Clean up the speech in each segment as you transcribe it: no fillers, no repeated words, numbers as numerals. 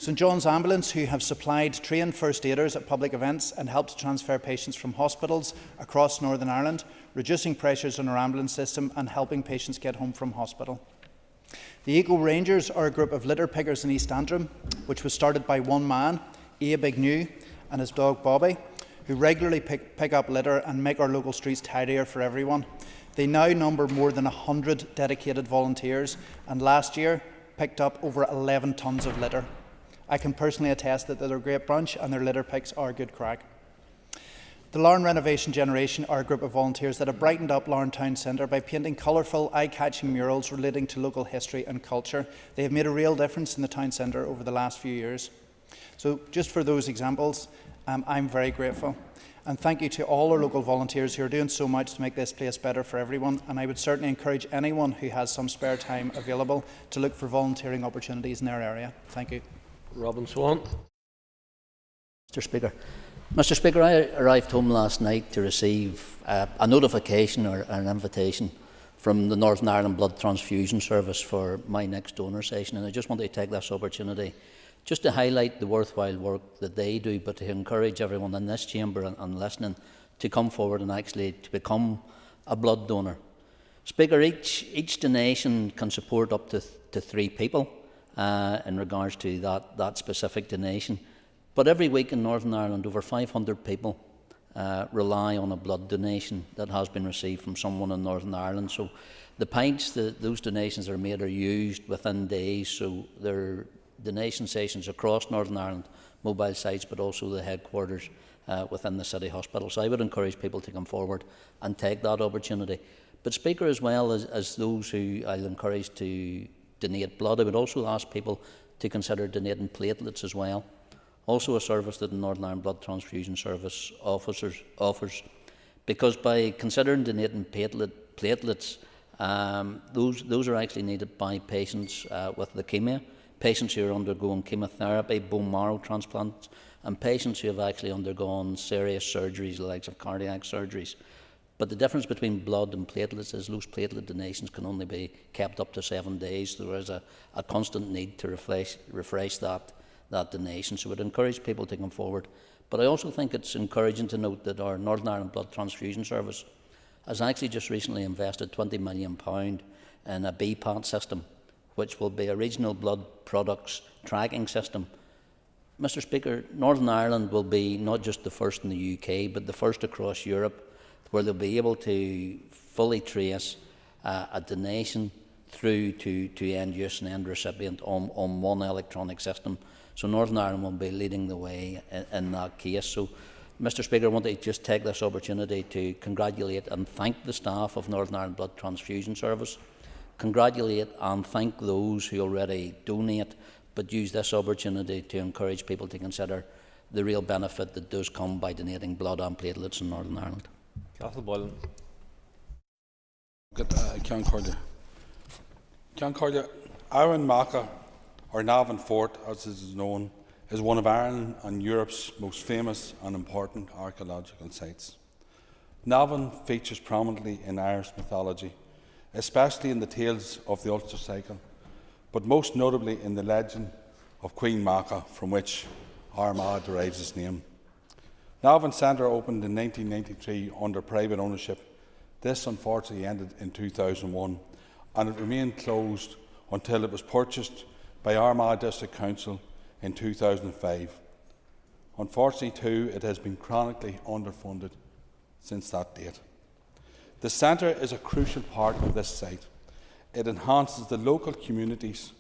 St John's Ambulance, who have supplied trained first aiders at public events and helped to transfer patients from hospitals across Northern Ireland, reducing pressures on our ambulance system and helping patients get home from hospital. The Eco Rangers are a group of litter pickers in East Antrim, which was started by one man, Abe Ignew, and his dog Bobby, who regularly pick up litter and make our local streets tidier for everyone. They now number more than 100 dedicated volunteers, and last year picked up over 11 tonnes of litter. I can personally attest that they're a great bunch and their litter picks are good crack. The Larne Renovation Generation are a group of volunteers that have brightened up Larne Town Centre by painting colourful, eye-catching murals relating to local history and culture. They have made a real difference in the town centre over the last few years. So just for those examples, I'm very grateful. And thank you to all our local volunteers who are doing so much to make this place better for everyone. And I would certainly encourage anyone who has some spare time available to look for volunteering opportunities in their area. Thank you. Robin Swan. Mr Speaker, I arrived home last night to receive a notification or an invitation from the Northern Ireland Blood Transfusion Service for my next donor session, and I just want to take this opportunity just to highlight the worthwhile work that they do, but to encourage everyone in this chamber and listening to come forward and actually to become a blood donor. Speaker, each donation can support up to 3 people in regards to that specific donation. But every week in Northern Ireland, over 500 people rely on a blood donation that has been received from someone in Northern Ireland. So the pints that those donations are made are used within days. So there are donation stations across Northern Ireland, mobile sites, but also the headquarters within the city hospital. So I would encourage people to come forward and take that opportunity. But Speaker, as well as those who I'll encourage to donate blood, I would also ask people to consider donating platelets as well. Also a service that the Northern Ireland Blood Transfusion Service offers, because by considering donating platelets, those are actually needed by patients with leukemia, patients who are undergoing chemotherapy, bone marrow transplants, and patients who have actually undergone serious surgeries, the likes of cardiac surgeries. But the difference between blood and platelets is those platelet donations can only be kept up to 7 days. There is a constant need to refresh that donation. So I would encourage people to come forward. But I also think it's encouraging to note that our Northern Ireland Blood Transfusion Service has actually just recently invested £20 million in a BPAT system, which will be a regional blood products tracking system. Mr Speaker, Northern Ireland will be not just the first in the UK, but the first across Europe, where they'll be able to fully trace a donation through to end use and end recipient on one electronic system. So Northern Ireland will be leading the way in that case. So, Mr Speaker, I want to just take this opportunity to congratulate and thank the staff of Northern Ireland Blood Transfusion Service, congratulate and thank those who already donate, but use this opportunity to encourage people to consider the real benefit that does come by donating blood and platelets in Northern Ireland. Cathal Boylan. Ceann Aaron Macha, or Navan Fort as it is known, is one of Ireland and Europe's most famous and important archaeological sites. Navan features prominently in Irish mythology, especially in the tales of the Ulster cycle, but most notably in the legend of Queen Macha, from which Armagh derives its name. Navan Centre opened in 1993 under private ownership. This unfortunately ended in 2001, and it remained closed until it was purchased by Armagh District Council in 2005. Unfortunately too, it has been chronically underfunded since that date. The centre is a crucial part of this site. It enhances the local community's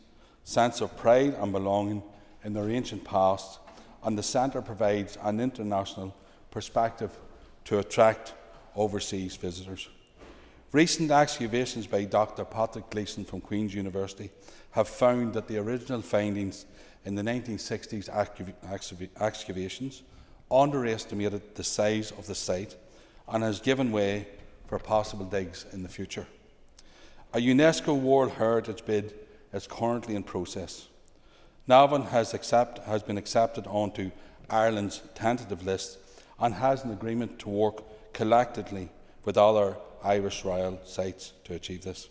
sense of pride and belonging in their ancient past, and the centre provides an international perspective to attract overseas visitors. Recent excavations by Dr. Patrick Gleeson from Queen's University have found that the original findings in the 1960s excavations underestimated the size of the site and has given way for possible digs in the future. A UNESCO World Heritage bid is currently in process. Navan has been accepted onto Ireland's tentative list and has an agreement to work collectively with other Irish royal sites to achieve this.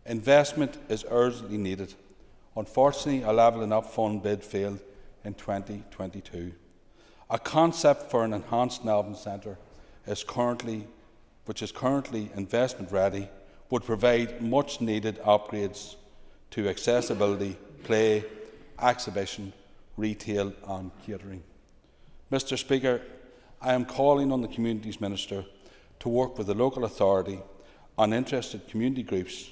Investment is urgently needed. Unfortunately, a levelling up fund bid failed in 2022. A concept for an enhanced Navan Centre which is currently investment ready, would provide much needed upgrades to accessibility, play, exhibition, retail and catering. Mr. Speaker, I am calling on the Communities Minister to work with the local authority and interested community groups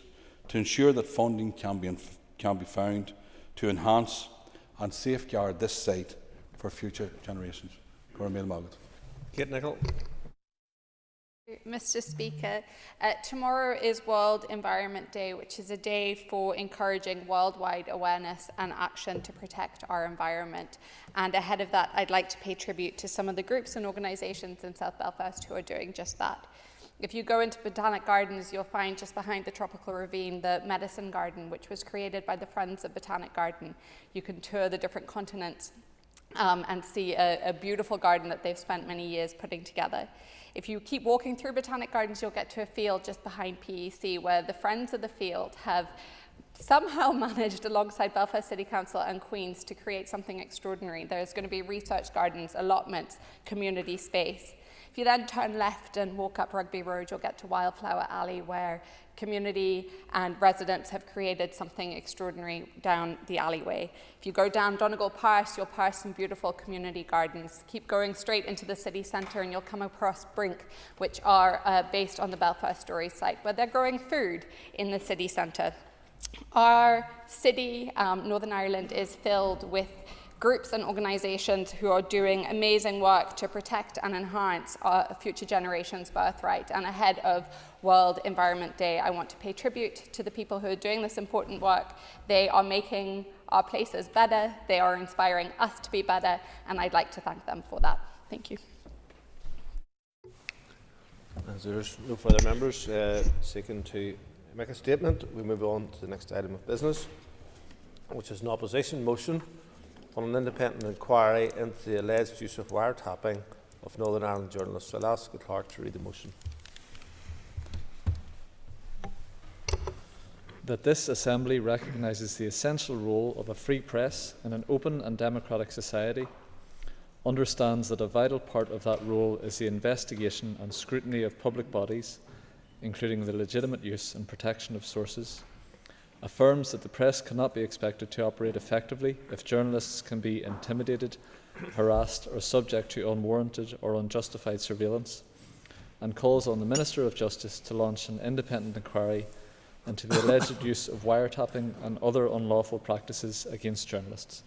to ensure that funding can be found to enhance and safeguard this site for future generations. Kate Nicholl. Mr. Speaker, tomorrow is World Environment Day, which is a day for encouraging worldwide awareness and action to protect our environment. And ahead of that, I'd like to pay tribute to some of the groups and organisations in South Belfast who are doing just that. If you go into Botanic Gardens, you'll find just behind the tropical ravine the Medicine Garden, which was created by the Friends of Botanic Garden. You can tour the different continents and see a beautiful garden that they've spent many years putting together. If you keep walking through Botanic Gardens, you'll get to a field just behind PEC where the Friends of the Field have somehow managed, alongside Belfast City Council and Queen's, to create something extraordinary. There's going to be research gardens, allotments, community space. If you then turn left and walk up Rugby Road, you'll get to Wildflower Alley, where community and residents have created something extraordinary down the alleyway. If you go down Donegal Pass, you'll pass some beautiful community gardens. Keep going straight into the city centre and you'll come across Brink, which are based on the Belfast Stories site, where they're growing food in the city centre. Our city, Northern Ireland, is filled with groups and organisations who are doing amazing work to protect and enhance our future generations' birthright. And ahead of World Environment Day, I want to pay tribute to the people who are doing this important work. They are making our places better, they are inspiring us to be better, and I'd like to thank them for that. Thank you. As there's no further members seeking to make a statement, we move on to the next item of business, which is an opposition motion on an independent inquiry into the alleged use of wiretapping of Northern Ireland journalists. So I'll ask the clerk to read the motion. That this Assembly recognises the essential role of a free press in an open and democratic society, understands that a vital part of that role is the investigation and scrutiny of public bodies, including the legitimate use and protection of sources, affirms that the press cannot be expected to operate effectively if journalists can be intimidated, harassed or subject to unwarranted or unjustified surveillance, and calls on the Minister of Justice to launch an independent inquiry into the alleged use of wiretapping and other unlawful practices against journalists.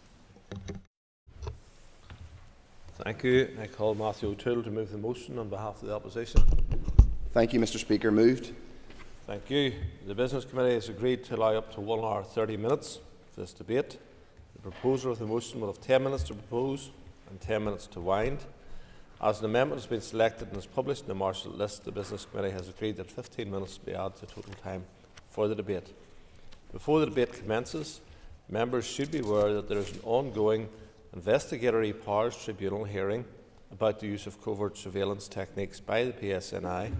Thank you. I call Matthew O'Toole to move the motion on behalf of the opposition. Thank you, Mr. Speaker. Moved. Thank you. The Business Committee has agreed to allow up to 1 hour 30 minutes for this debate. The proposer of the motion will have 10 minutes to propose and 10 minutes to wind. As an amendment has been selected and is published in the marshal list, the Business Committee has agreed that 15 minutes be added to total time for the debate. Before the debate commences, members should be aware that there is an ongoing investigatory powers tribunal hearing about the use of covert surveillance techniques by the PSNI,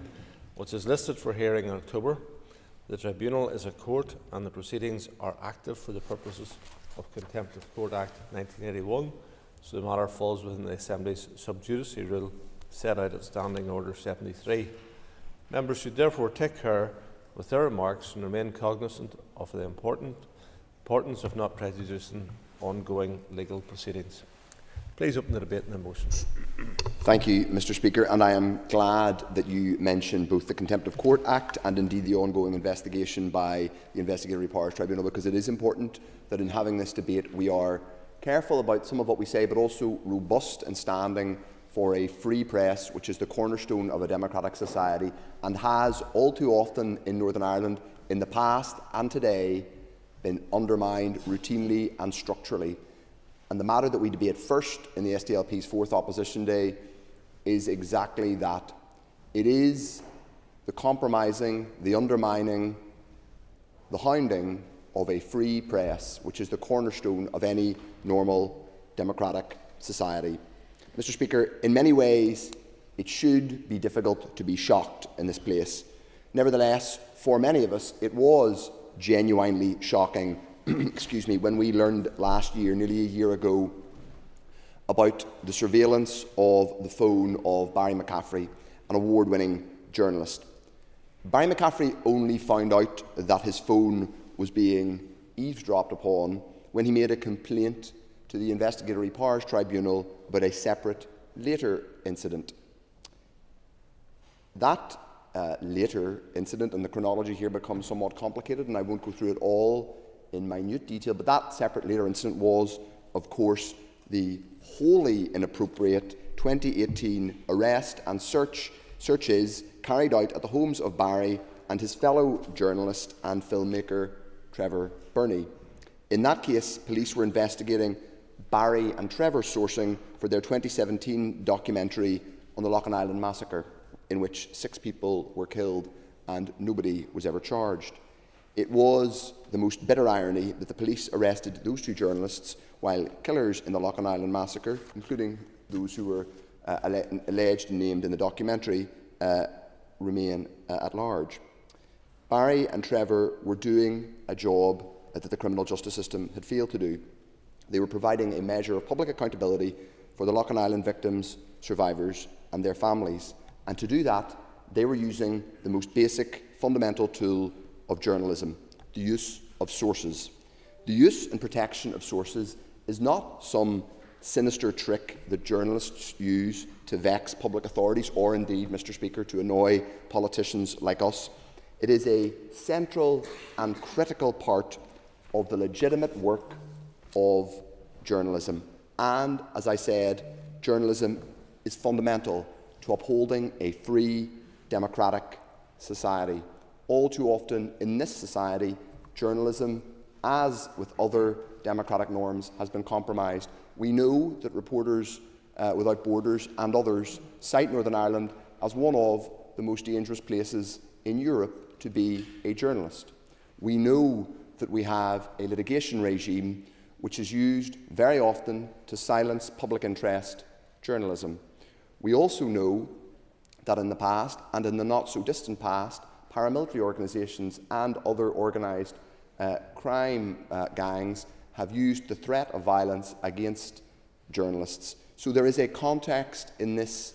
which is listed for hearing in October. The tribunal is a court and the proceedings are active for the purposes of Contempt of Court Act 1981, so the matter falls within the Assembly's sub judice rule set out at Standing Order 73. Members should therefore take care with their remarks and remain cognizant of the importance of not prejudicing ongoing legal proceedings. Please open the debate and the motion. Thank you, Mr. Speaker, and I am glad that you mentioned both the Contempt of Court Act and indeed the ongoing investigation by the Investigatory Powers Tribunal, because it is important that in having this debate we are careful about some of what we say, but also robust in standing for a free press, which is the cornerstone of a democratic society and has all too often in Northern Ireland in the past and today been undermined routinely and structurally. And the matter that we debate first in the SDLP's fourth opposition day is exactly that. It is the compromising, the undermining, the hounding of a free press, which is the cornerstone of any normal democratic society. Mr. Speaker, in many ways, it should be difficult to be shocked in this place. Nevertheless, for many of us, it was genuinely shocking excuse me, when we learned last year, nearly a year ago, about the surveillance of the phone of Barry McCaffrey, an award-winning journalist. Barry McCaffrey only found out that his phone was being eavesdropped upon when he made a complaint to the Investigatory Powers Tribunal about a separate later incident. That later incident, and the chronology here becomes somewhat complicated, and I won't go through it all in minute detail, but that separate later incident was, of course, the wholly inappropriate 2018 arrest and searches carried out at the homes of Barry and his fellow journalist and filmmaker Trevor Burney. In that case, police were investigating Barry and Trevor's sourcing for their 2017 documentary on the Loughin Island massacre, in which 6 people were killed and nobody was ever charged. It was the most bitter irony that the police arrested those 2 journalists while killers in the Loughin Island massacre, including those who were alleged and named in the documentary, remain at large. Barry and Trevor were doing a job that the criminal justice system had failed to do. They were providing a measure of public accountability for the Loughin Island victims, survivors and their families. And to do that, they were using the most basic, fundamental tool of journalism, the use of sources. The use and protection of sources is not some sinister trick that journalists use to vex public authorities or indeed, Mr. Speaker, to annoy politicians like us. It is a central and critical part of the legitimate work of journalism. And, as I said, journalism is fundamental to upholding a free, democratic society. All too often in this society, journalism, as with other democratic norms, has been compromised. We know that Reporters Without Borders and others cite Northern Ireland as one of the most dangerous places in Europe to be a journalist. We know that we have a litigation regime which is used very often to silence public interest journalism. We also know that in the past, and in the not-so-distant past, paramilitary organisations and other organised crime gangs have used the threat of violence against journalists. So there is a context in this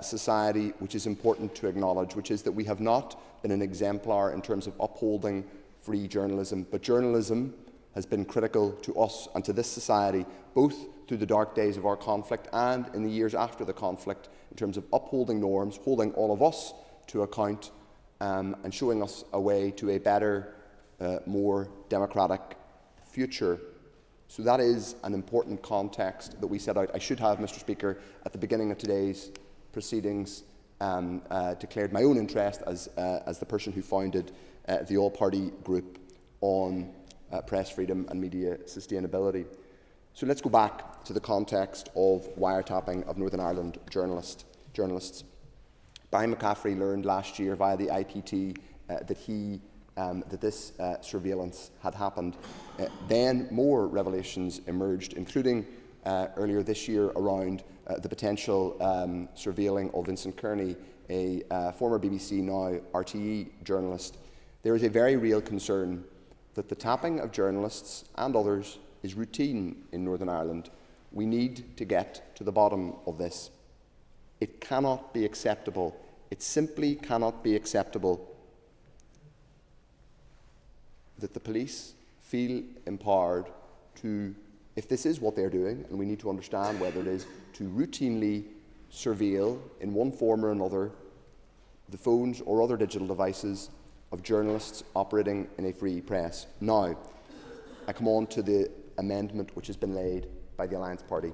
society which is important to acknowledge, which is that we have not been an exemplar in terms of upholding free journalism, but journalism has been critical to us and to this society, both through the dark days of our conflict and in the years after the conflict, in terms of upholding norms, holding all of us to account, and showing us a way to a better, more democratic future. So that is an important context that we set out. I should have, Mr. Speaker, at the beginning of today's proceedings, declared my own interest as the person who founded the all-party group on press freedom and media sustainability. So let's go back to the context of wiretapping of Northern Ireland journalists. Barry McCaffrey learned last year via the IPT that this surveillance had happened. Then more revelations emerged, including earlier this year around the potential surveilling of Vincent Kearney, a former BBC, now RTE journalist. There is a very real concern that the tapping of journalists and others is routine in Northern Ireland. We need to get to the bottom of this. It cannot be acceptable. It simply cannot be acceptable that the police feel empowered to, if this is what they're doing, and we need to understand whether it is, to routinely surveil in one form or another the phones or other digital devices of journalists operating in a free press. Now, I come on to the amendment which has been laid by the Alliance Party.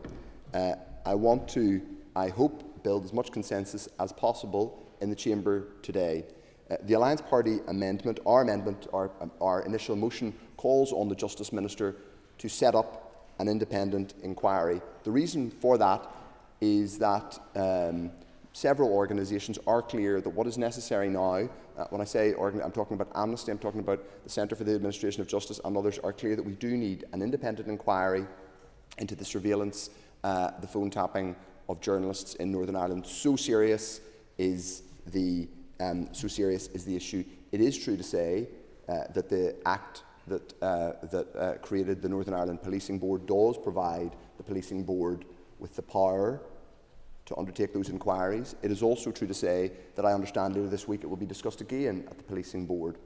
I want to, I hope, build as much consensus as possible in the Chamber today. The Alliance Party amendment, our initial motion, calls on the Justice Minister to set up an independent inquiry. The reason for that is that several organisations are clear that what is necessary now, when I say I'm talking about Amnesty, I'm talking about the Centre for the Administration of Justice, and others are clear that we do need an independent inquiry into the surveillance, the phone tapping of journalists in Northern Ireland. So serious is the issue. It is true to say that the Act that created the Northern Ireland Policing Board does provide the Policing Board with the power to undertake those inquiries. It is also true to say that I understand later this week it will be discussed again at the Policing Board.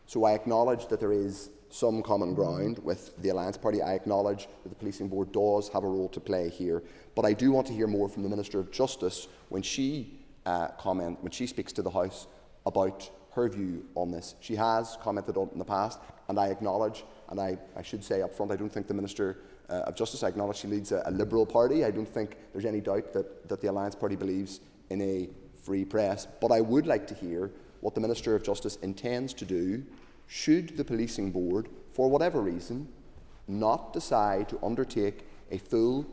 So I acknowledge that there is some common ground with the Alliance Party. I acknowledge that the Policing Board does have a role to play here. But I do want to hear more from the Minister of Justice when she speaks to the House about her view on this. She has commented on it in the past, and I acknowledge, and I should say up front, I don't think the Minister of Justice, I acknowledge she leads a Liberal party. I don't think there's any doubt that the Alliance Party believes in a free press. But I would like to hear what the Minister of Justice intends to do should the Policing Board, for whatever reason, not decide to undertake a full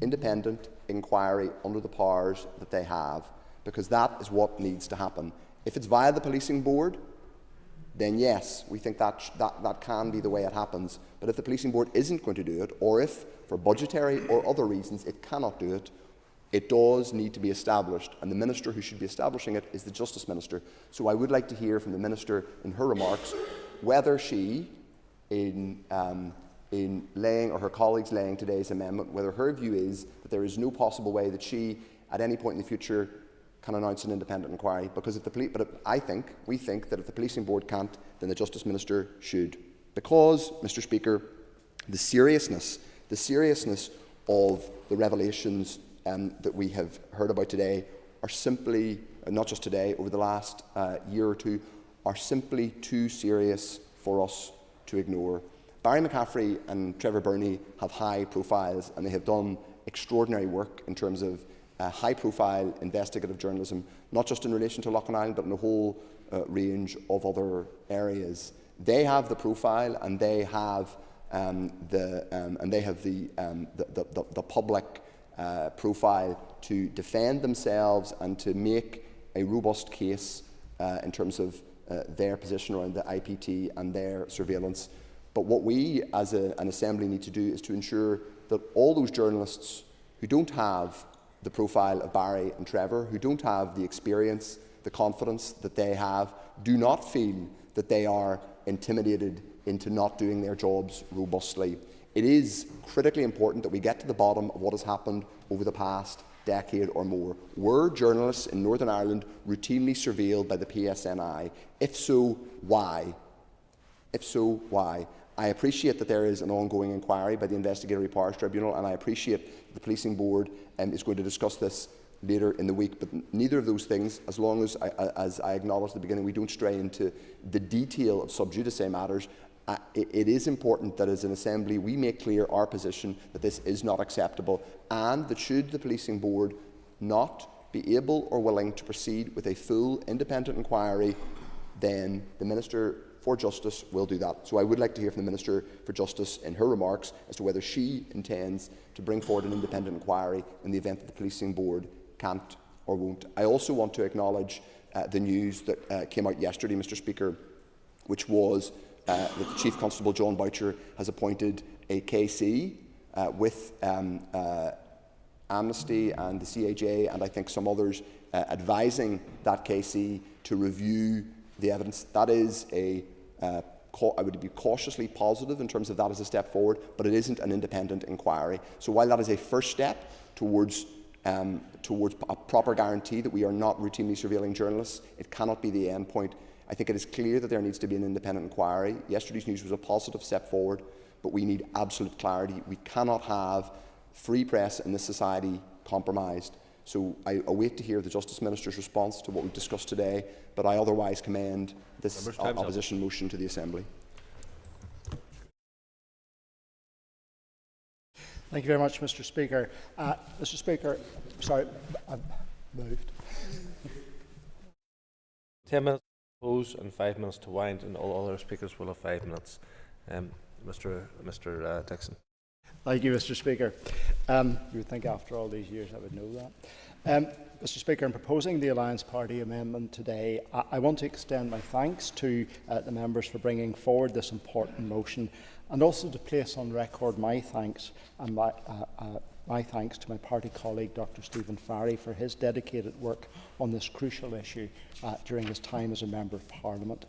independent inquiry under the powers that they have, because that is what needs to happen. If it's via the Policing Board, then yes, we think that can be the way it happens. But if the Policing Board isn't going to do it, or if, for budgetary or other reasons, it cannot do it, it does need to be established, and the Minister who should be establishing it is the Justice Minister. So I would like to hear from the Minister in her remarks whether she, in laying, or her colleagues laying today's amendment, whether her view is that there is no possible way that she, at any point in the future, can announce an independent inquiry. Because if we think that if the Policing Board can't, then the Justice Minister should. Because, Mr. Speaker, the seriousness of the revelations that we have heard about today are simply, not just today, over the last year or two, are simply too serious for us to ignore. Barry McCaffrey and Trevor Burney have high profiles, and they have done extraordinary work in terms of high-profile investigative journalism, not just in relation to Loughlin Island, but in a whole range of other areas. They have the profile, and they have the public profile to defend themselves and to make a robust case in terms of their position around the IPT and their surveillance. But what we as an Assembly need to do is to ensure that all those journalists who don't have the profile of Barry and Trevor, who don't have the experience, the confidence that they have, do not feel that they are intimidated into not doing their jobs robustly. It is critically important that we get to the bottom of what has happened over the past decade or more. Were journalists in Northern Ireland routinely surveilled by the PSNI? If so, why? If so, why? I appreciate that there is an ongoing inquiry by the Investigatory Powers Tribunal, and I appreciate the Policing Board is going to discuss this later in the week, but neither of those things, as long as I acknowledged at the beginning, we don't stray into the detail of sub judice matters. It is important that as an Assembly we make clear our position that this is not acceptable, and that should the Policing Board not be able or willing to proceed with a full independent inquiry, then the Minister for Justice will do that. So I would like to hear from the Minister for Justice in her remarks as to whether she intends to bring forward an independent inquiry in the event that the Policing Board can't or won't. I also want to acknowledge the news that came out yesterday, Mr. Speaker, which was that the Chief Constable John Boucher has appointed a KC with Amnesty and the CAJ, and I think some others, advising that KC to review the evidence. That is I would be cautiously positive in terms of that as a step forward, but it isn't an independent inquiry. So while that is a first step towards a proper guarantee that we are not routinely surveilling journalists, it cannot be the end point. I think it is clear that there needs to be an independent inquiry. Yesterday's news was a positive step forward, but we need absolute clarity. We cannot have free press in this society compromised. So I await to hear the Justice Minister's response to what we've discussed today, but I otherwise commend this opposition motion to the Assembly. Thank you very much, Mr. Speaker. Mr. Speaker, sorry, I've moved. 10 minutes to propose and 5 minutes to wind, and all other speakers will have 5 minutes. Mr. Dixon. Thank you, Mr. Speaker. You would think after all these years I would know that. Mr. Speaker, in proposing the Alliance Party amendment today, I want to extend my thanks to the members for bringing forward this important motion, and also to place on record my thanks and my thanks to my party colleague Dr. Stephen Farry for his dedicated work on this crucial issue during his time as a Member of Parliament.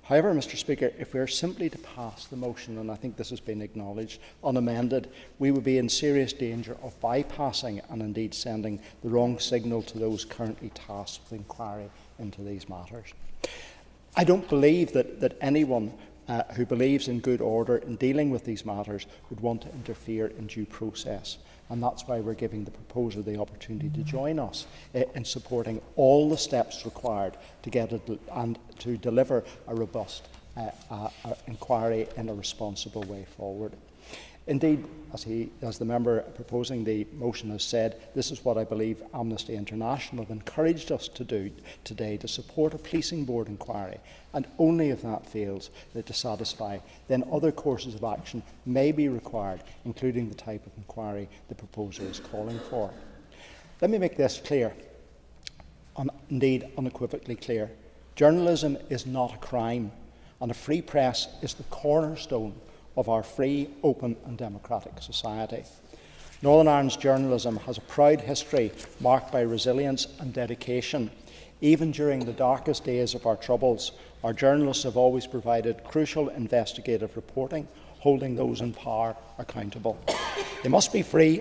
However, Mr Speaker, if we are simply to pass the motion, and I think this has been acknowledged, unamended, we would be in serious danger of bypassing and indeed sending the wrong signal to those currently tasked with inquiry into these matters. I don't believe that anyone who believes in good order in dealing with these matters would want to interfere in due process. And that's why we're giving the proposer the opportunity to join us in supporting all the steps required to get it and to deliver a robust inquiry in a responsible way forward. Indeed, as the member proposing the motion has said, this is what I believe Amnesty International have encouraged us to do today, to support a policing board inquiry, and only if that fails to satisfy, then other courses of action may be required, including the type of inquiry the proposer is calling for. Let me make this clear, indeed unequivocally clear. Journalism is not a crime, and a free press is the cornerstone of our free, open and democratic society. Northern Ireland's journalism has a proud history marked by resilience and dedication. Even during the darkest days of our troubles, our journalists have always provided crucial investigative reporting, holding those in power accountable. They must be free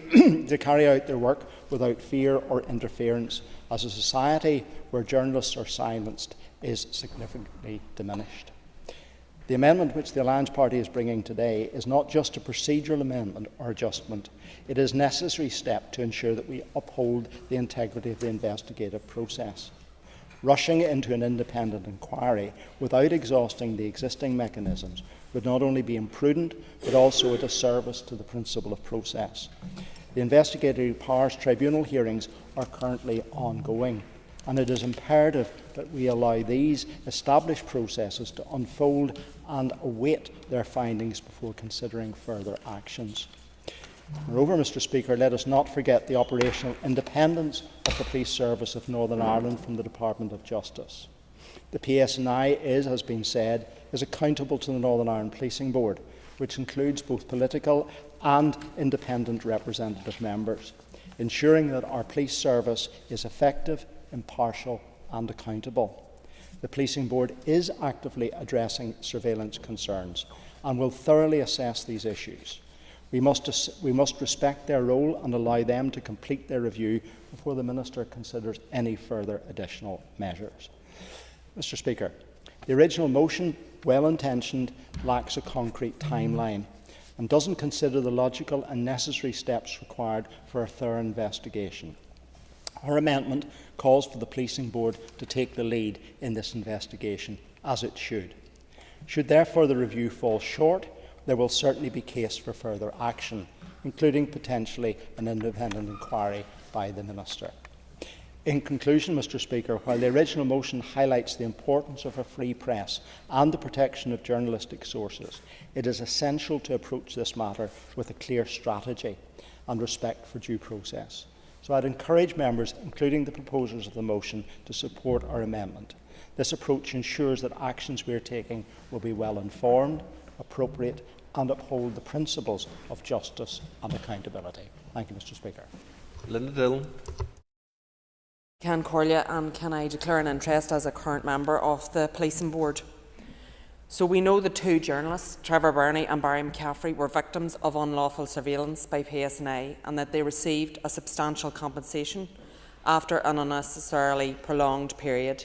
to carry out their work without fear or interference, as a society where journalists are silenced is significantly diminished. The amendment which the Alliance Party is bringing today is not just a procedural amendment or adjustment. It is a necessary step to ensure that we uphold the integrity of the investigative process. Rushing into an independent inquiry without exhausting the existing mechanisms would not only be imprudent, but also a disservice to the principle of process. The Investigatory Powers Tribunal hearings are currently ongoing, and it is imperative that we allow these established processes to unfold and await their findings before considering further actions. Moreover, Mr Speaker, let us not forget the operational independence of the Police Service of Northern Ireland from the Department of Justice. The PSNI has been said, is accountable to the Northern Ireland Policing Board, which includes both political and independent representative members, ensuring that our police service is effective, impartial and accountable. The Policing Board is actively addressing surveillance concerns and will thoroughly assess these issues. We must respect their role and allow them to complete their review before the Minister considers any further additional measures. Mr Speaker, the original motion, well-intentioned, lacks a concrete timeline and doesn't consider the logical and necessary steps required for a thorough investigation. Our amendment calls for the Policing Board to take the lead in this investigation, as it should. Should therefore the review fall short, there will certainly be case for further action, including potentially an independent inquiry by the Minister. In conclusion, Mr Speaker, while the original motion highlights the importance of a free press and the protection of journalistic sources, it is essential to approach this matter with a clear strategy and respect for due process. So I'd encourage members, including the proposers of the motion, to support our amendment. This approach ensures that actions we are taking will be well informed, appropriate and uphold the principles of justice and accountability. Thank you, Mr Speaker. Linda Dillon. Can Corlia, and can I declare an interest as a current member of the Policing Board? So we know the two journalists, Trevor Burney and Barry McCaffrey, were victims of unlawful surveillance by PSNI and that they received a substantial compensation after an unnecessarily prolonged period.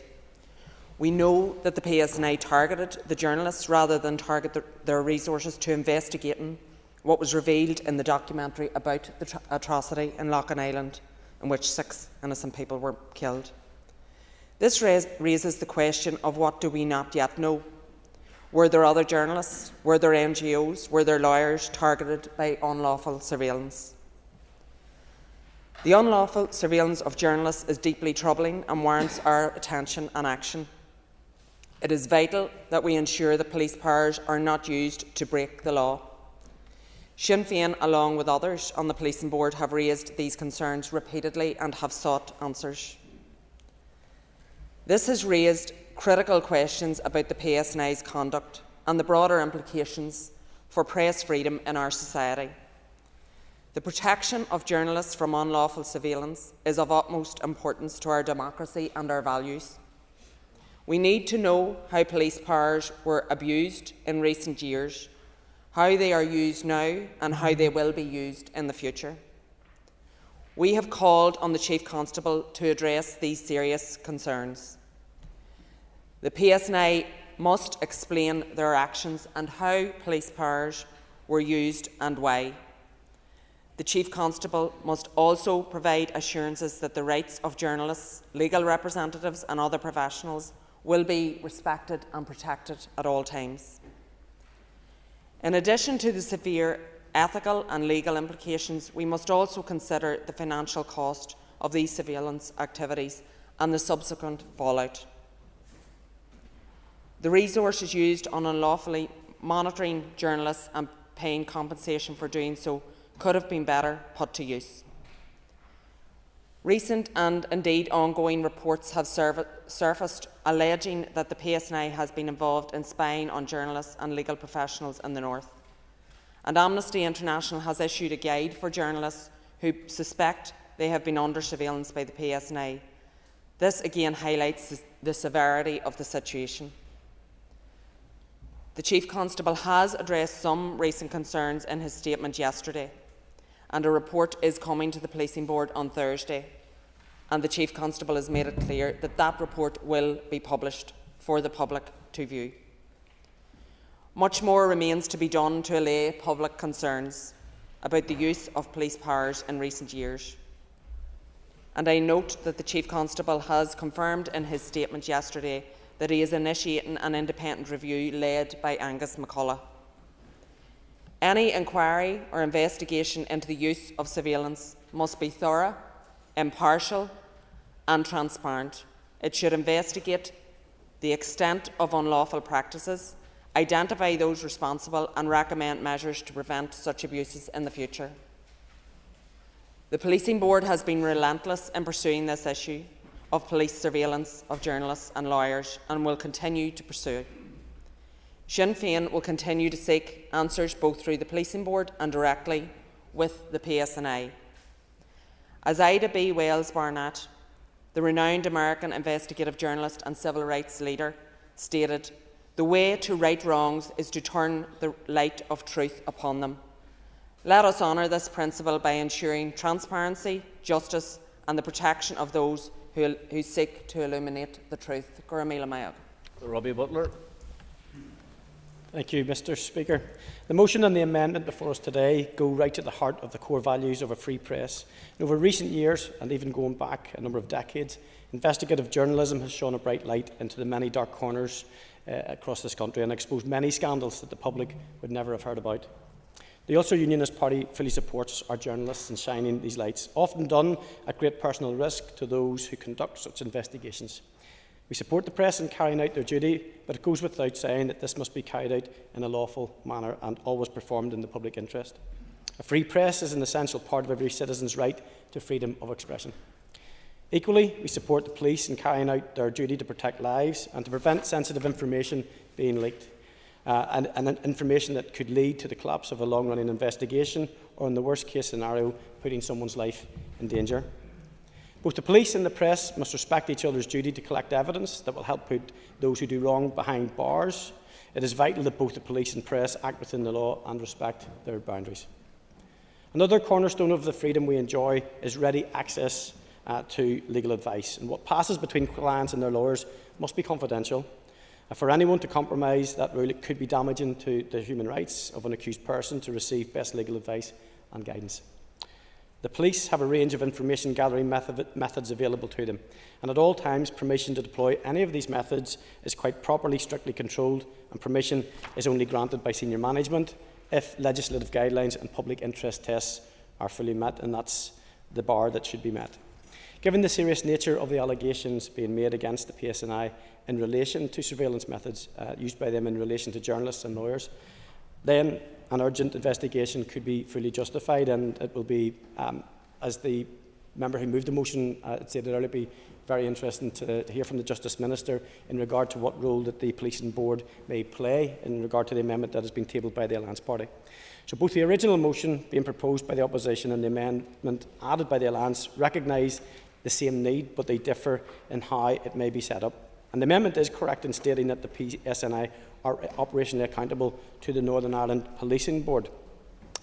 We know that the PSNI targeted the journalists rather than target their resources to investigating what was revealed in the documentary about the atrocity in Loughin Island, in which 6 innocent people were killed. This raises the question of what do we not yet know? Were there other journalists? Were there NGOs? Were there lawyers targeted by unlawful surveillance? The unlawful surveillance of journalists is deeply troubling and warrants our attention and action. It is vital that we ensure that police powers are not used to break the law. Sinn Féin, along with others on the Policing Board, have raised these concerns repeatedly and have sought answers. This has raised critical questions about the PSNI's conduct and the broader implications for press freedom in our society. The protection of journalists from unlawful surveillance is of utmost importance to our democracy and our values. We need to know how police powers were abused in recent years, how they are used now and how they will be used in the future. We have called on the Chief Constable to address these serious concerns. The PSNI must explain their actions and how police powers were used and why. The Chief Constable must also provide assurances that the rights of journalists, legal representatives and other professionals will be respected and protected at all times. In addition to the severe ethical and legal implications, we must also consider the financial cost of these surveillance activities and the subsequent fallout. The resources used on unlawfully monitoring journalists and paying compensation for doing so could have been better put to use. Recent and indeed ongoing reports have surfaced alleging that the PSNI has been involved in spying on journalists and legal professionals in the North. And Amnesty International has issued a guide for journalists who suspect they have been under surveillance by the PSNI. This again highlights the severity of the situation. The Chief Constable has addressed some recent concerns in his statement yesterday, and a report is coming to the Policing Board on Thursday, and the Chief Constable has made it clear that that report will be published for the public to view. Much more remains to be done to allay public concerns about the use of police powers in recent years. And I note that the Chief Constable has confirmed in his statement yesterday that he is initiating an independent review led by Angus McCullough. Any inquiry or investigation into the use of surveillance must be thorough, impartial and transparent. It should investigate the extent of unlawful practices, identify those responsible and recommend measures to prevent such abuses in the future. The Policing Board has been relentless in pursuing this issue of police surveillance of journalists and lawyers and will continue to pursue it. Sinn Féin will continue to seek answers both through the Policing Board and directly with the PSNI. As Ida B. Wells Barnett, the renowned American investigative journalist and civil rights leader, stated, "The way to right wrongs is to turn the light of truth upon them." Let us honour this principle by ensuring transparency, justice and the protection of those who seek to illuminate the truth. Robbie Butler. Thank you, Mr. Speaker. The motion and the amendment before us today go right to the heart of the core values of a free press. And over recent years, and even going back a number of decades, investigative journalism has shone a bright light into the many dark corners across this country and exposed many scandals that the public would never have heard about. The Ulster Unionist Party fully supports our journalists in shining these lights, often done at great personal risk to those who conduct such investigations. We support the press in carrying out their duty, but it goes without saying that this must be carried out in a lawful manner and always performed in the public interest. A free press is an essential part of every citizen's right to freedom of expression. Equally, we support the police in carrying out their duty to protect lives and to prevent sensitive information being leaked. And information that could lead to the collapse of a long-running investigation or, in the worst-case scenario, putting someone's life in danger. Both the police and the press must respect each other's duty to collect evidence that will help put those who do wrong behind bars. It is vital that both the police and press act within the law and respect their boundaries. Another cornerstone of the freedom we enjoy is ready access to legal advice, and what passes between clients and their lawyers must be confidential. For anyone to compromise that rule, it could be damaging to the human rights of an accused person to receive best legal advice and guidance. The police have a range of information gathering methods available to them, and at all times permission to deploy any of these methods is quite properly strictly controlled, and permission is only granted by senior management if legislative guidelines and public interest tests are fully met, and that's the bar that should be met. Given the serious nature of the allegations being made against the PSNI in relation to surveillance methods used by them in relation to journalists and lawyers, then an urgent investigation could be fully justified, and it will be, as the member who moved the motion stated earlier, be very interesting to hear from the Justice Minister in regard to what role that the Policing Board may play in regard to the amendment that has been tabled by the Alliance Party. So both the original motion being proposed by the opposition and the amendment added by the Alliance recognise the same need, but they differ in how it may be set up. And the amendment is correct in stating that the PSNI are operationally accountable to the Northern Ireland Policing Board.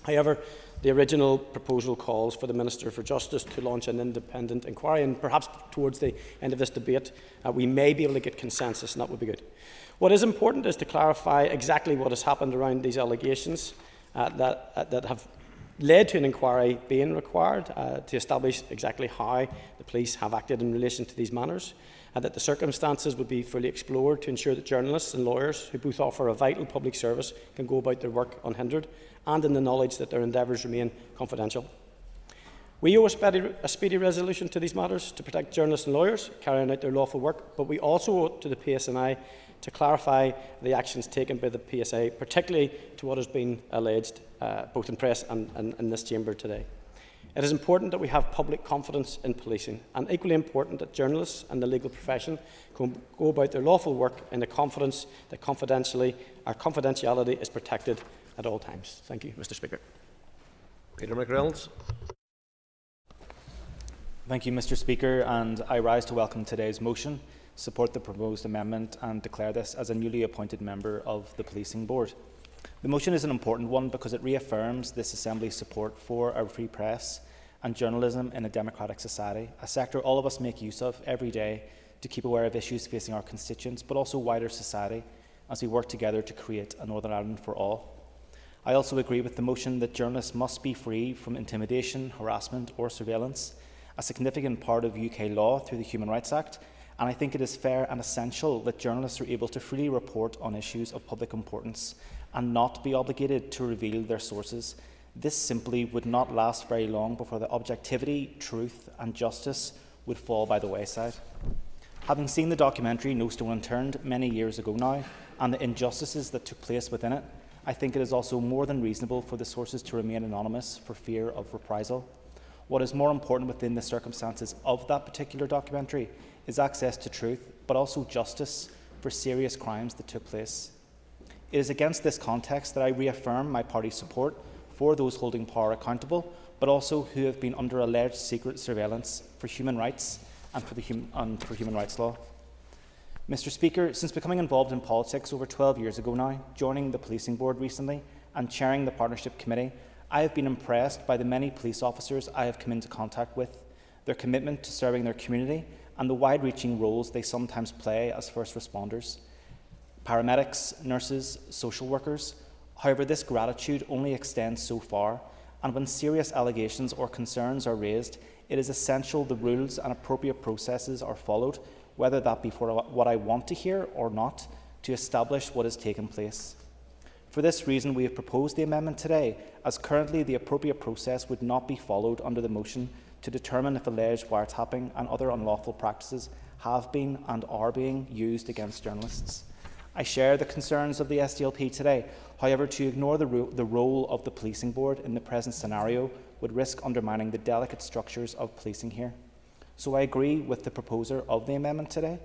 However, the original proposal calls for the Minister for Justice to launch an independent inquiry, and perhaps towards the end of this debate we may be able to get consensus, and that would be good. What is important is to clarify exactly what has happened around these allegations that have led to an inquiry being required to establish exactly how the police have acted in relation to these matters, and that the circumstances would be fully explored to ensure that journalists and lawyers, who both offer a vital public service, can go about their work unhindered, and in the knowledge that their endeavours remain confidential. We owe a speedy resolution to these matters to protect journalists and lawyers carrying out their lawful work, but we also owe it to the PSNI to clarify the actions taken by the PSA, particularly to what has been alleged both in press and in this chamber today. It is important that we have public confidence in policing, and equally important that journalists and the legal profession can go about their lawful work in the confidence that our confidentiality is protected at all times. Thank you, Mr. Speaker. Peter McReynolds. Thank you, Mr. Speaker, and I rise to welcome today's motion, support the proposed amendment and declare this as a newly appointed member of the Policing Board. The motion is an important one because it reaffirms this Assembly's support for a free press and journalism in a democratic society, a sector all of us make use of every day to keep aware of issues facing our constituents, but also wider society as we work together to create a Northern Ireland for all. I also agree with the motion that journalists must be free from intimidation, harassment or surveillance, a significant part of UK law through the Human Rights Act, and I think it is fair and essential that journalists are able to freely report on issues of public importance and not be obligated to reveal their sources. This simply would not last very long before the objectivity, truth and justice would fall by the wayside. Having seen the documentary No Stone Unturned many years ago now, and the injustices that took place within it, I think it is also more than reasonable for the sources to remain anonymous for fear of reprisal. What is more important within the circumstances of that particular documentary is access to truth, but also justice for serious crimes that took place. It is against this context that I reaffirm my party's support for those holding power accountable, but also who have been under alleged secret surveillance for human rights and for human rights law. Mr. Speaker, since becoming involved in politics over 12 years ago now, joining the Policing Board recently and chairing the Partnership Committee, I have been impressed by the many police officers I have come into contact with, their commitment to serving their community and the wide-reaching roles they sometimes play as first responders, paramedics, nurses, social workers. However, this gratitude only extends so far, and when serious allegations or concerns are raised, it is essential the rules and appropriate processes are followed, whether that be for what I want to hear or not, to establish what has taken place. For this reason, we have proposed the amendment today, as currently the appropriate process would not be followed under the motion to determine if alleged wiretapping and other unlawful practices have been and are being used against journalists. I share the concerns of the SDLP today. However, to ignore the role of the Policing Board in the present scenario would risk undermining the delicate structures of policing here. So I agree with the proposer of the amendment today,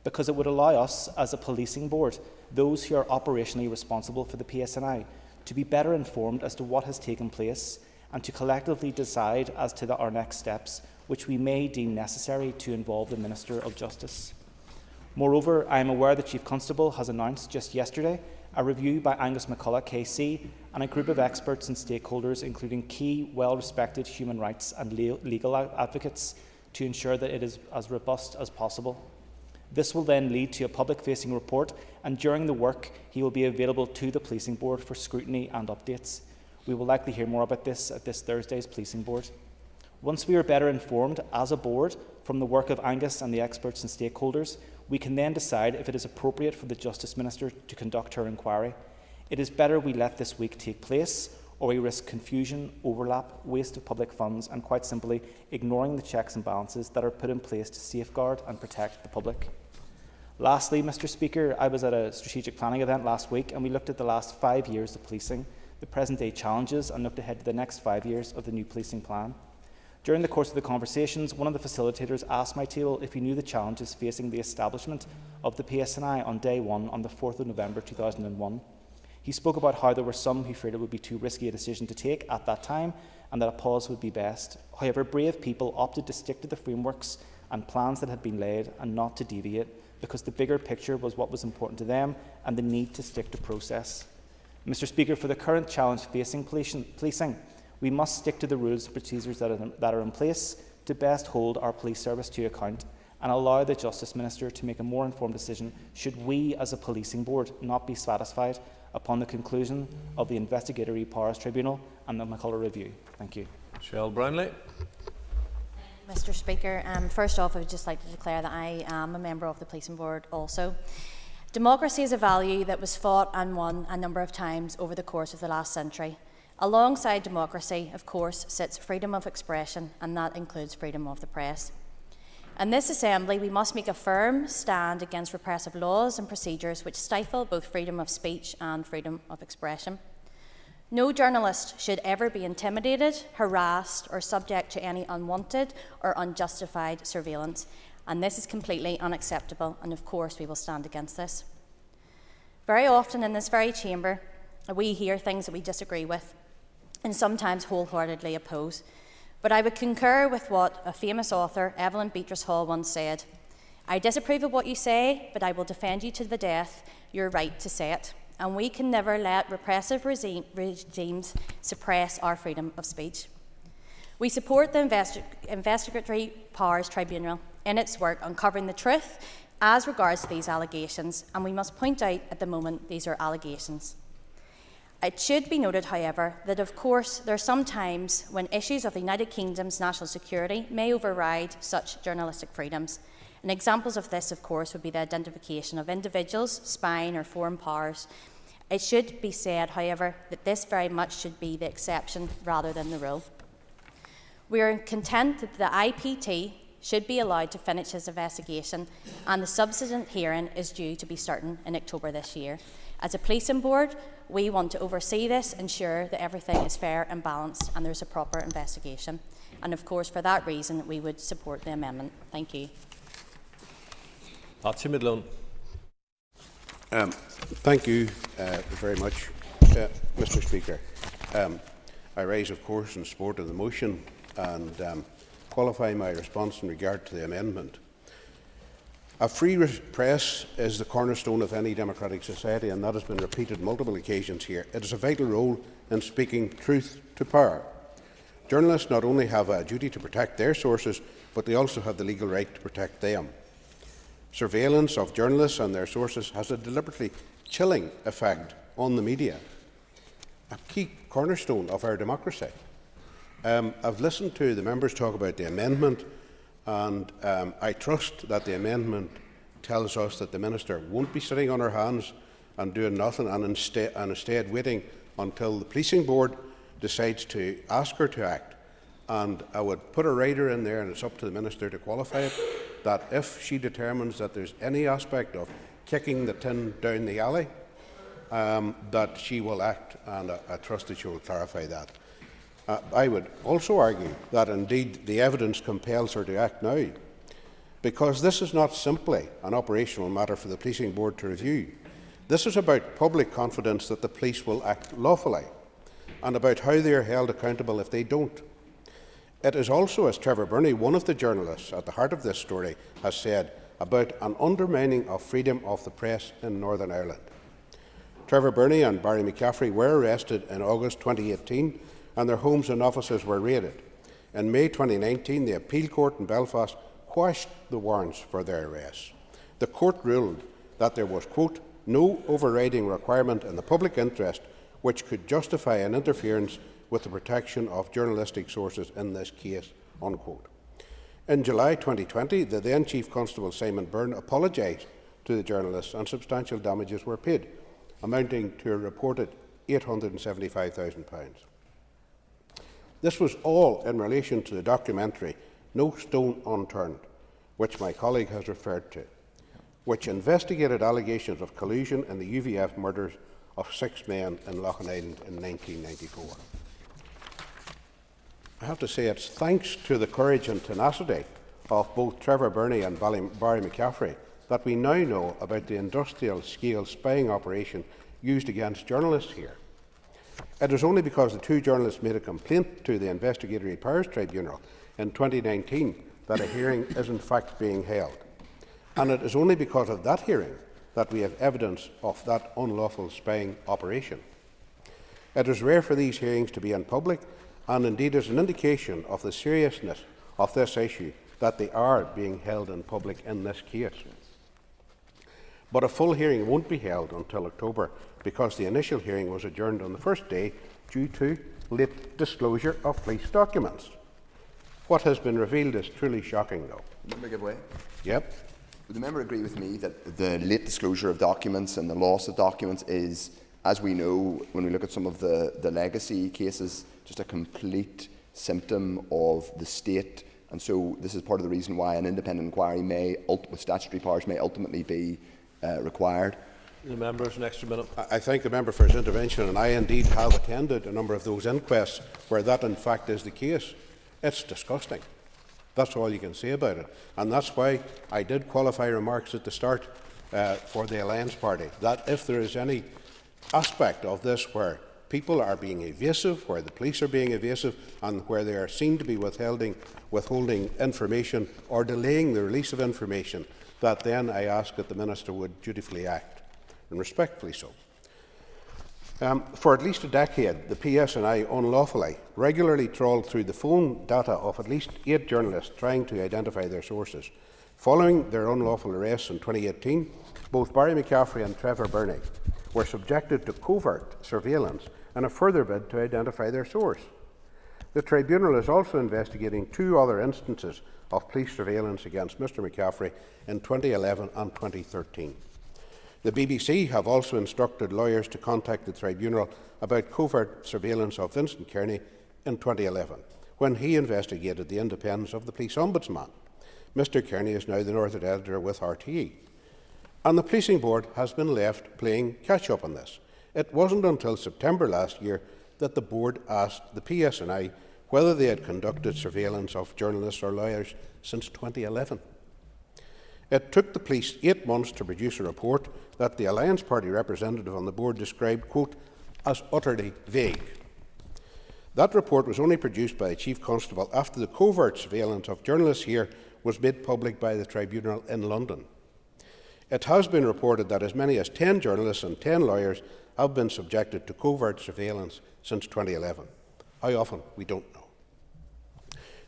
because it would allow us, as a Policing Board, those who are operationally responsible for the PSNI, to be better informed as to what has taken place and to collectively decide as to our next steps, which we may deem necessary to involve the Minister of Justice. Moreover, I am aware the Chief Constable has announced just yesterday a review by Angus McCullough KC and a group of experts and stakeholders, including key, well-respected human rights and legal advocates, to ensure that it is as robust as possible. This will then lead to a public-facing report, and during the work he will be available to the Policing Board for scrutiny and updates. We will likely hear more about this at this Thursday's Policing Board. Once we are better informed as a board from the work of Angus and the experts and stakeholders, we can then decide if it is appropriate for the Justice Minister to conduct her inquiry. It is better we let this week take place, or we risk confusion, overlap, waste of public funds, and quite simply ignoring the checks and balances that are put in place to safeguard and protect the public. Lastly, Mr. Speaker, I was at a strategic planning event last week, and we looked at the last 5 years of policing, the present-day challenges, and looked ahead to the next 5 years of the new policing plan. During the course of the conversations, one of the facilitators asked my table if he knew the challenges facing the establishment of the PSNI on day one on the 4th of November 2001. He spoke about how there were some who feared it would be too risky a decision to take at that time and that a pause would be best. However, brave people opted to stick to the frameworks and plans that had been laid and not to deviate, because the bigger picture was what was important to them and the need to stick to process. Mr. Speaker, for the current challenge facing policing, we must stick to the rules and procedures that are in place to best hold our police service to account and allow the Justice Minister to make a more informed decision should we, as a policing board, not be satisfied upon the conclusion of the Investigatory Powers Tribunal and the McCullough Review. Thank you. Michelle Brownlee. Mr. Speaker, first off, I would just like to declare that I am a member of the Policing Board also. Democracy is a value that was fought and won a number of times over the course of the last century. Alongside democracy, of course, sits freedom of expression, and that includes freedom of the press. In this Assembly, we must make a firm stand against repressive laws and procedures which stifle both freedom of speech and freedom of expression. No journalist should ever be intimidated, harassed, or subject to any unwanted or unjustified surveillance, and this is completely unacceptable, and of course we will stand against this. Very often in this very chamber, we hear things that we disagree with, and sometimes wholeheartedly oppose. But I would concur with what a famous author, Evelyn Beatrice Hall, once said: "I disapprove of what you say, but I will defend you to the death your right to say it." And we can never let repressive regimes suppress our freedom of speech. We support the Investigatory Powers Tribunal in its work uncovering the truth as regards to these allegations, and we must point out at the moment these are allegations. It should be noted, however, that of course there are some times when issues of the United Kingdom's national security may override such journalistic freedoms. And examples of this, of course, would be the identification of individuals, spying or foreign powers. It should be said, however, that this very much should be the exception rather than the rule. We are content that the IPT should be allowed to finish its investigation, and the subsequent hearing is due to be starting in October this year. As a policing board, we want to oversee this, ensure that everything is fair and balanced and there's a proper investigation. And of course, for that reason, we would support the amendment. Thank you. Thank you very much, Mr. Speaker. I rise, of course, in support of the motion and qualify my response in regard to the amendment. A free press is the cornerstone of any democratic society, and that has been repeated multiple occasions here. It is a vital role in speaking truth to power. Journalists not only have a duty to protect their sources, but they also have the legal right to protect them. Surveillance of journalists and their sources has a deliberately chilling effect on the media, a key cornerstone of our democracy. I've listened to the members talk about the amendment, and I trust that the amendment tells us that the Minister won't be sitting on her hands and doing nothing, and instead waiting until the Policing Board decides to ask her to act. And I would put a rider in there, and it's up to the Minister to qualify it, that if she determines that there's any aspect of kicking the tin down the alley, that she will act, and I trust that she will clarify that. I would also argue that indeed the evidence compels her to act now, because this is not simply an operational matter for the Policing Board to review. This is about public confidence that the police will act lawfully, and about how they are held accountable if they don't. It is also, as Trevor Burney, one of the journalists at the heart of this story, has said, about an undermining of freedom of the press in Northern Ireland. Trevor Burney and Barry McCaffrey were arrested in August 2018, and their homes and offices were raided. In May 2019, the Appeal Court in Belfast quashed the warrants for their arrests. The court ruled that there was, quote, no overriding requirement in the public interest which could justify an interference with the protection of journalistic sources in this case, unquote. In July 2020, the then Chief Constable Simon Byrne apologised to the journalists, and substantial damages were paid, amounting to a reported £875,000. This was all in relation to the documentary No Stone Unturned, which my colleague has referred to, which investigated allegations of collusion in the UVF murders of 6 men in Lough Island in 1994. I have to say it's thanks to the courage and tenacity of both Trevor Burney and Barry McCaffrey that we now know about the industrial-scale spying operation used against journalists here. It is only because the two journalists made a complaint to the Investigatory Powers Tribunal in 2019 that a hearing is in fact being held. And it is only because of that hearing that we have evidence of that unlawful spying operation. It is rare for these hearings to be in public, and indeed is an indication of the seriousness of this issue that they are being held in public in this case. But a full hearing won't be held until October, because the initial hearing was adjourned on the first day due to late disclosure of police documents. What has been revealed is truly shocking, though. Member give way. Yep. Would the member agree with me that the late disclosure of documents and the loss of documents is, as we know, when we look at some of the legacy cases, just a complete symptom of the state? And so this is part of the reason why an independent inquiry with statutory powers may ultimately be required. The member's an extra minute. I thank the member for his intervention, and I indeed have attended a number of those inquests where that in fact is the case. It's disgusting. That's all you can say about it. And that's why I did qualify remarks at the start for the Alliance Party, that if there is any aspect of this where people are being evasive, where the police are being evasive, and where they are seen to be withholding information or delaying the release of information, that then I ask that the Minister would dutifully act, and respectfully so. For at least a decade, the PSNI unlawfully regularly trawled through the phone data of at least 8 journalists trying to identify their sources. Following their unlawful arrests in 2018, both Barry McCaffrey and Trevor Burney were subjected to covert surveillance in a further bid to identify their source. The Tribunal is also investigating 2 other instances of police surveillance against Mr McCaffrey in 2011 and 2013. The BBC have also instructed lawyers to contact the Tribunal about covert surveillance of Vincent Kearney in 2011, when he investigated the independence of the Police Ombudsman. Mr Kearney is now the Northern Editor with RTE. And the Policing Board has been left playing catch-up on this. It wasn't until September last year that the board asked the PSNI whether they had conducted surveillance of journalists or lawyers since 2011. It took the police 8 months to produce a report that the Alliance Party representative on the board described, quote, as utterly vague. That report was only produced by the Chief Constable after the covert surveillance of journalists here was made public by the Tribunal in London. It has been reported that as many as 10 journalists and 10 lawyers have been subjected to covert surveillance since 2011. How often, we don't know.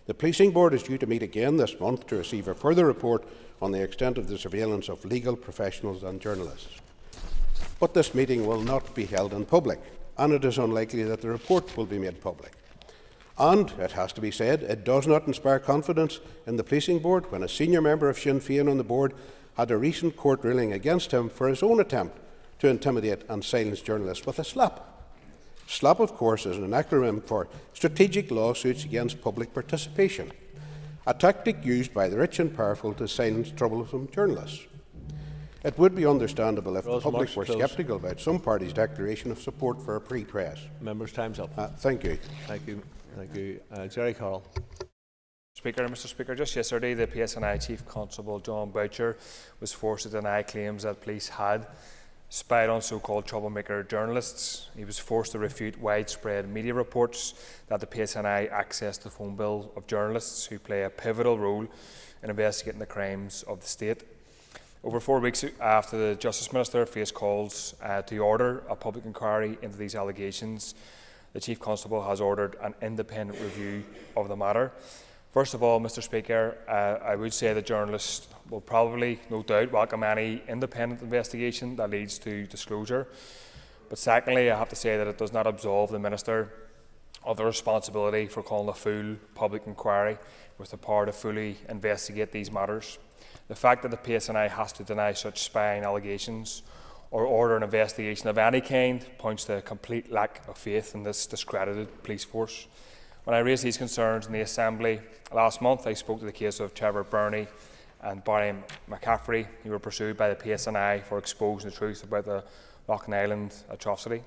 The Policing Board is due to meet again this month to receive a further report on the extent of the surveillance of legal professionals and journalists. But this meeting will not be held in public, and it is unlikely that the report will be made public. And, it has to be said, it does not inspire confidence in the Policing Board when a senior member of Sinn Féin on the board had a recent court ruling against him for his own attempt to intimidate and silence journalists with a slap. SLAP, of course, is an acronym for Strategic Lawsuits Against Public Participation, a tactic used by the rich and powerful to silence troublesome journalists. It would be understandable if the public were sceptical about some parties' declaration of support for a free press. Members' time's up. Thank you. Thank you. Thank you. Jerry Carroll. Mr Speaker, just yesterday the PSNI Chief Constable John Boucher was forced to deny claims that police had spied on so-called troublemaker journalists. He was forced to refute widespread media reports that the PSNI accessed the phone bill of journalists who play a pivotal role in investigating the crimes of the state. Over 4 weeks after the Justice Minister faced calls to order a public inquiry into these allegations, the Chief Constable has ordered an independent review of the matter. First of all, Mr Speaker, I would say that journalists will probably, no doubt, welcome any independent investigation that leads to disclosure. But secondly, I have to say that it does not absolve the Minister of the responsibility for calling a full public inquiry with the power to fully investigate these matters. The fact that the PSNI has to deny such spying allegations or order an investigation of any kind points to a complete lack of faith in this discredited police force. When I raised these concerns in the Assembly last month, I spoke to the case of Trevor Burney and Barry McCaffrey, who were pursued by the PSNI for exposing the truth about the Loughlin Island atrocity.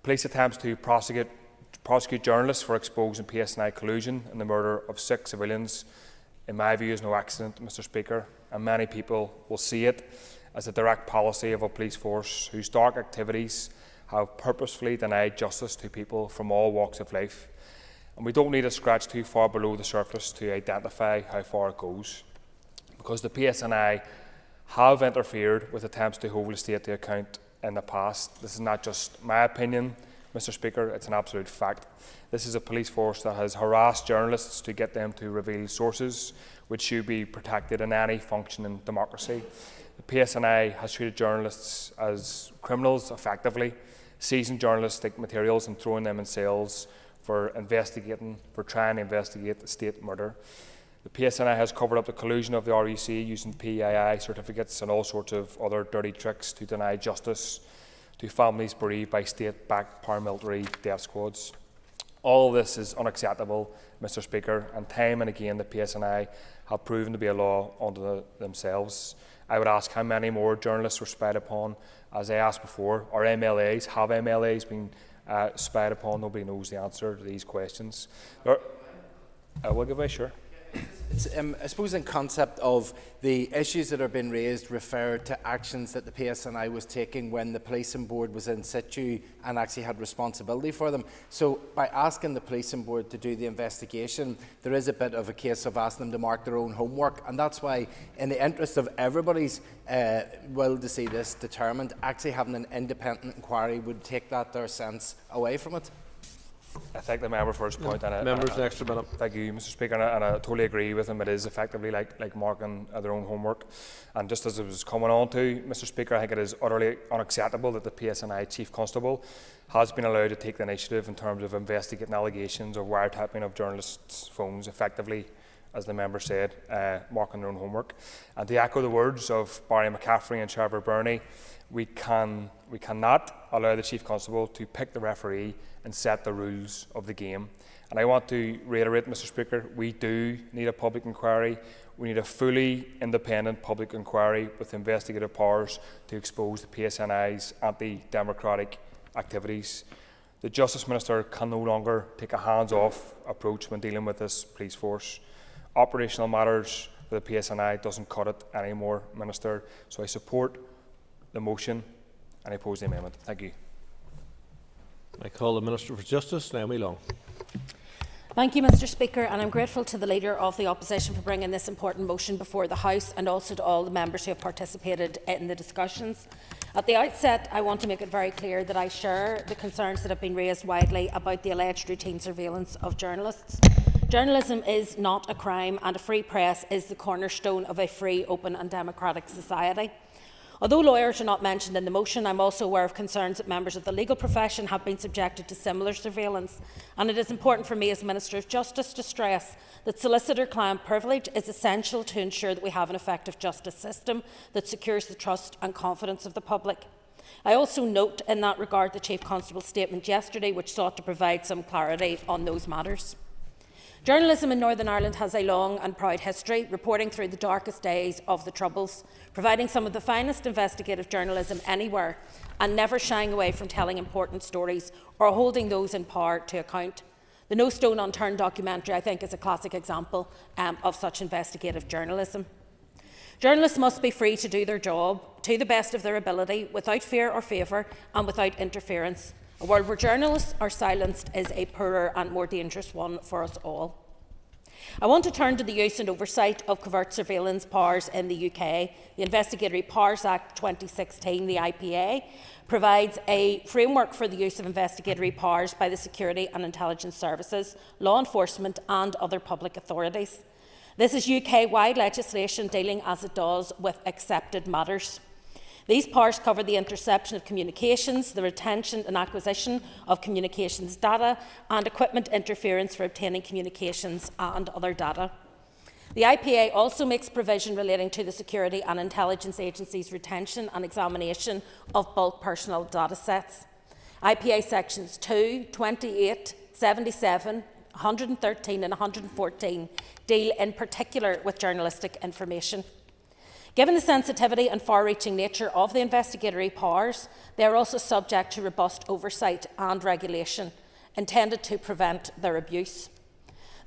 Police attempts to prosecute journalists for exposing PSNI collusion in the murder of 6 civilians, in my view, is no accident, Mr Speaker, and many people will see it as a direct policy of a police force whose dark activities have purposefully denied justice to people from all walks of life. And we don't need to scratch too far below the surface to identify how far it goes, because the PSNI have interfered with attempts to hold the state to account in the past. This is not just my opinion, Mr. Speaker, it's an absolute fact. This is a police force that has harassed journalists to get them to reveal sources which should be protected in any functioning democracy. The PSNI has treated journalists as criminals, effectively, seizing journalistic materials and throwing them in cells for trying to investigate a state murder. The PSNI has covered up the collusion of the RUC using PII certificates and all sorts of other dirty tricks to deny justice to families bereaved by state-backed paramilitary death squads. All of this is unacceptable, Mr. Speaker, and time and again the PSNI have proven to be a law unto themselves. I would ask how many more journalists were spied upon. As I asked before, have MLAs been spied upon? Nobody knows the answer to these questions. Will give way, sure. It's, I suppose in concept of the issues that are being raised refer to actions that the PSNI was taking when the policing board was in situ and actually had responsibility for them. So by asking the policing board to do the investigation, there is a bit of a case of asking them to mark their own homework, and that's why, in the interest of everybody's will to see this determined, actually having an independent inquiry would take that their sense away from it. I thank the member for his point. Members, next minute. Thank you, Mr. Speaker, and I totally agree with him. It is effectively like marking their own homework. And just as I was coming on to, Mr. Speaker, I think it is utterly unacceptable that the PSNI Chief Constable has been allowed to take the initiative in terms of investigating allegations of wiretapping of journalists' phones, effectively, as the member said, marking their own homework. And to echo the words of Barry McCaffrey and Trevor Burney, we cannot allow the Chief Constable to pick the referee and set the rules of the game. And I want to reiterate, Mr. Speaker, we do need a public inquiry. We need a fully independent public inquiry with investigative powers to expose the PSNI's anti-democratic activities. The Justice Minister can no longer take a hands-off approach when dealing with this police force. Operational matters for the PSNI doesn't cut it anymore, Minister. So I support the motion and I oppose the amendment. Thank you. I call the Minister for Justice, Naomi Long. Thank you, Mr. Speaker, and I'm grateful to the Leader of the Opposition for bringing this important motion before the House, and also to all the members who have participated in the discussions. At the outset, I want to make it very clear that I share the concerns that have been raised widely about the alleged routine surveillance of journalists. Journalism is not a crime, and a free press is the cornerstone of a free, open and democratic society. Although lawyers are not mentioned in the motion, I'm also aware of concerns that members of the legal profession have been subjected to similar surveillance, and it is important for me as Minister of Justice to stress that solicitor-client privilege is essential to ensure that we have an effective justice system that secures the trust and confidence of the public. I also note in that regard the Chief Constable's statement yesterday, which sought to provide some clarity on those matters. Journalism in Northern Ireland has a long and proud history, reporting through the darkest days of the Troubles, providing some of the finest investigative journalism anywhere, and never shying away from telling important stories or holding those in power to account. The No Stone Unturned documentary, I think, is a classic example of such investigative journalism. Journalists must be free to do their job to the best of their ability, without fear or favour and without interference. A world where journalists are silenced is a poorer and more dangerous one for us all. I want to turn to the use and oversight of covert surveillance powers in the UK. The Investigatory Powers Act 2016, the IPA, provides a framework for the use of investigatory powers by the security and intelligence services, law enforcement and other public authorities. This is UK-wide legislation dealing, as it does, with accepted matters. These powers cover the interception of communications, the retention and acquisition of communications data, and equipment interference for obtaining communications and other data. The IPA also makes provision relating to the security and intelligence agencies' retention and examination of bulk personal data sets. IPA sections 2, 28, 77, 113 and 114 deal in particular with journalistic information. Given the sensitivity and far-reaching nature of the investigatory powers, they are also subject to robust oversight and regulation, intended to prevent their abuse.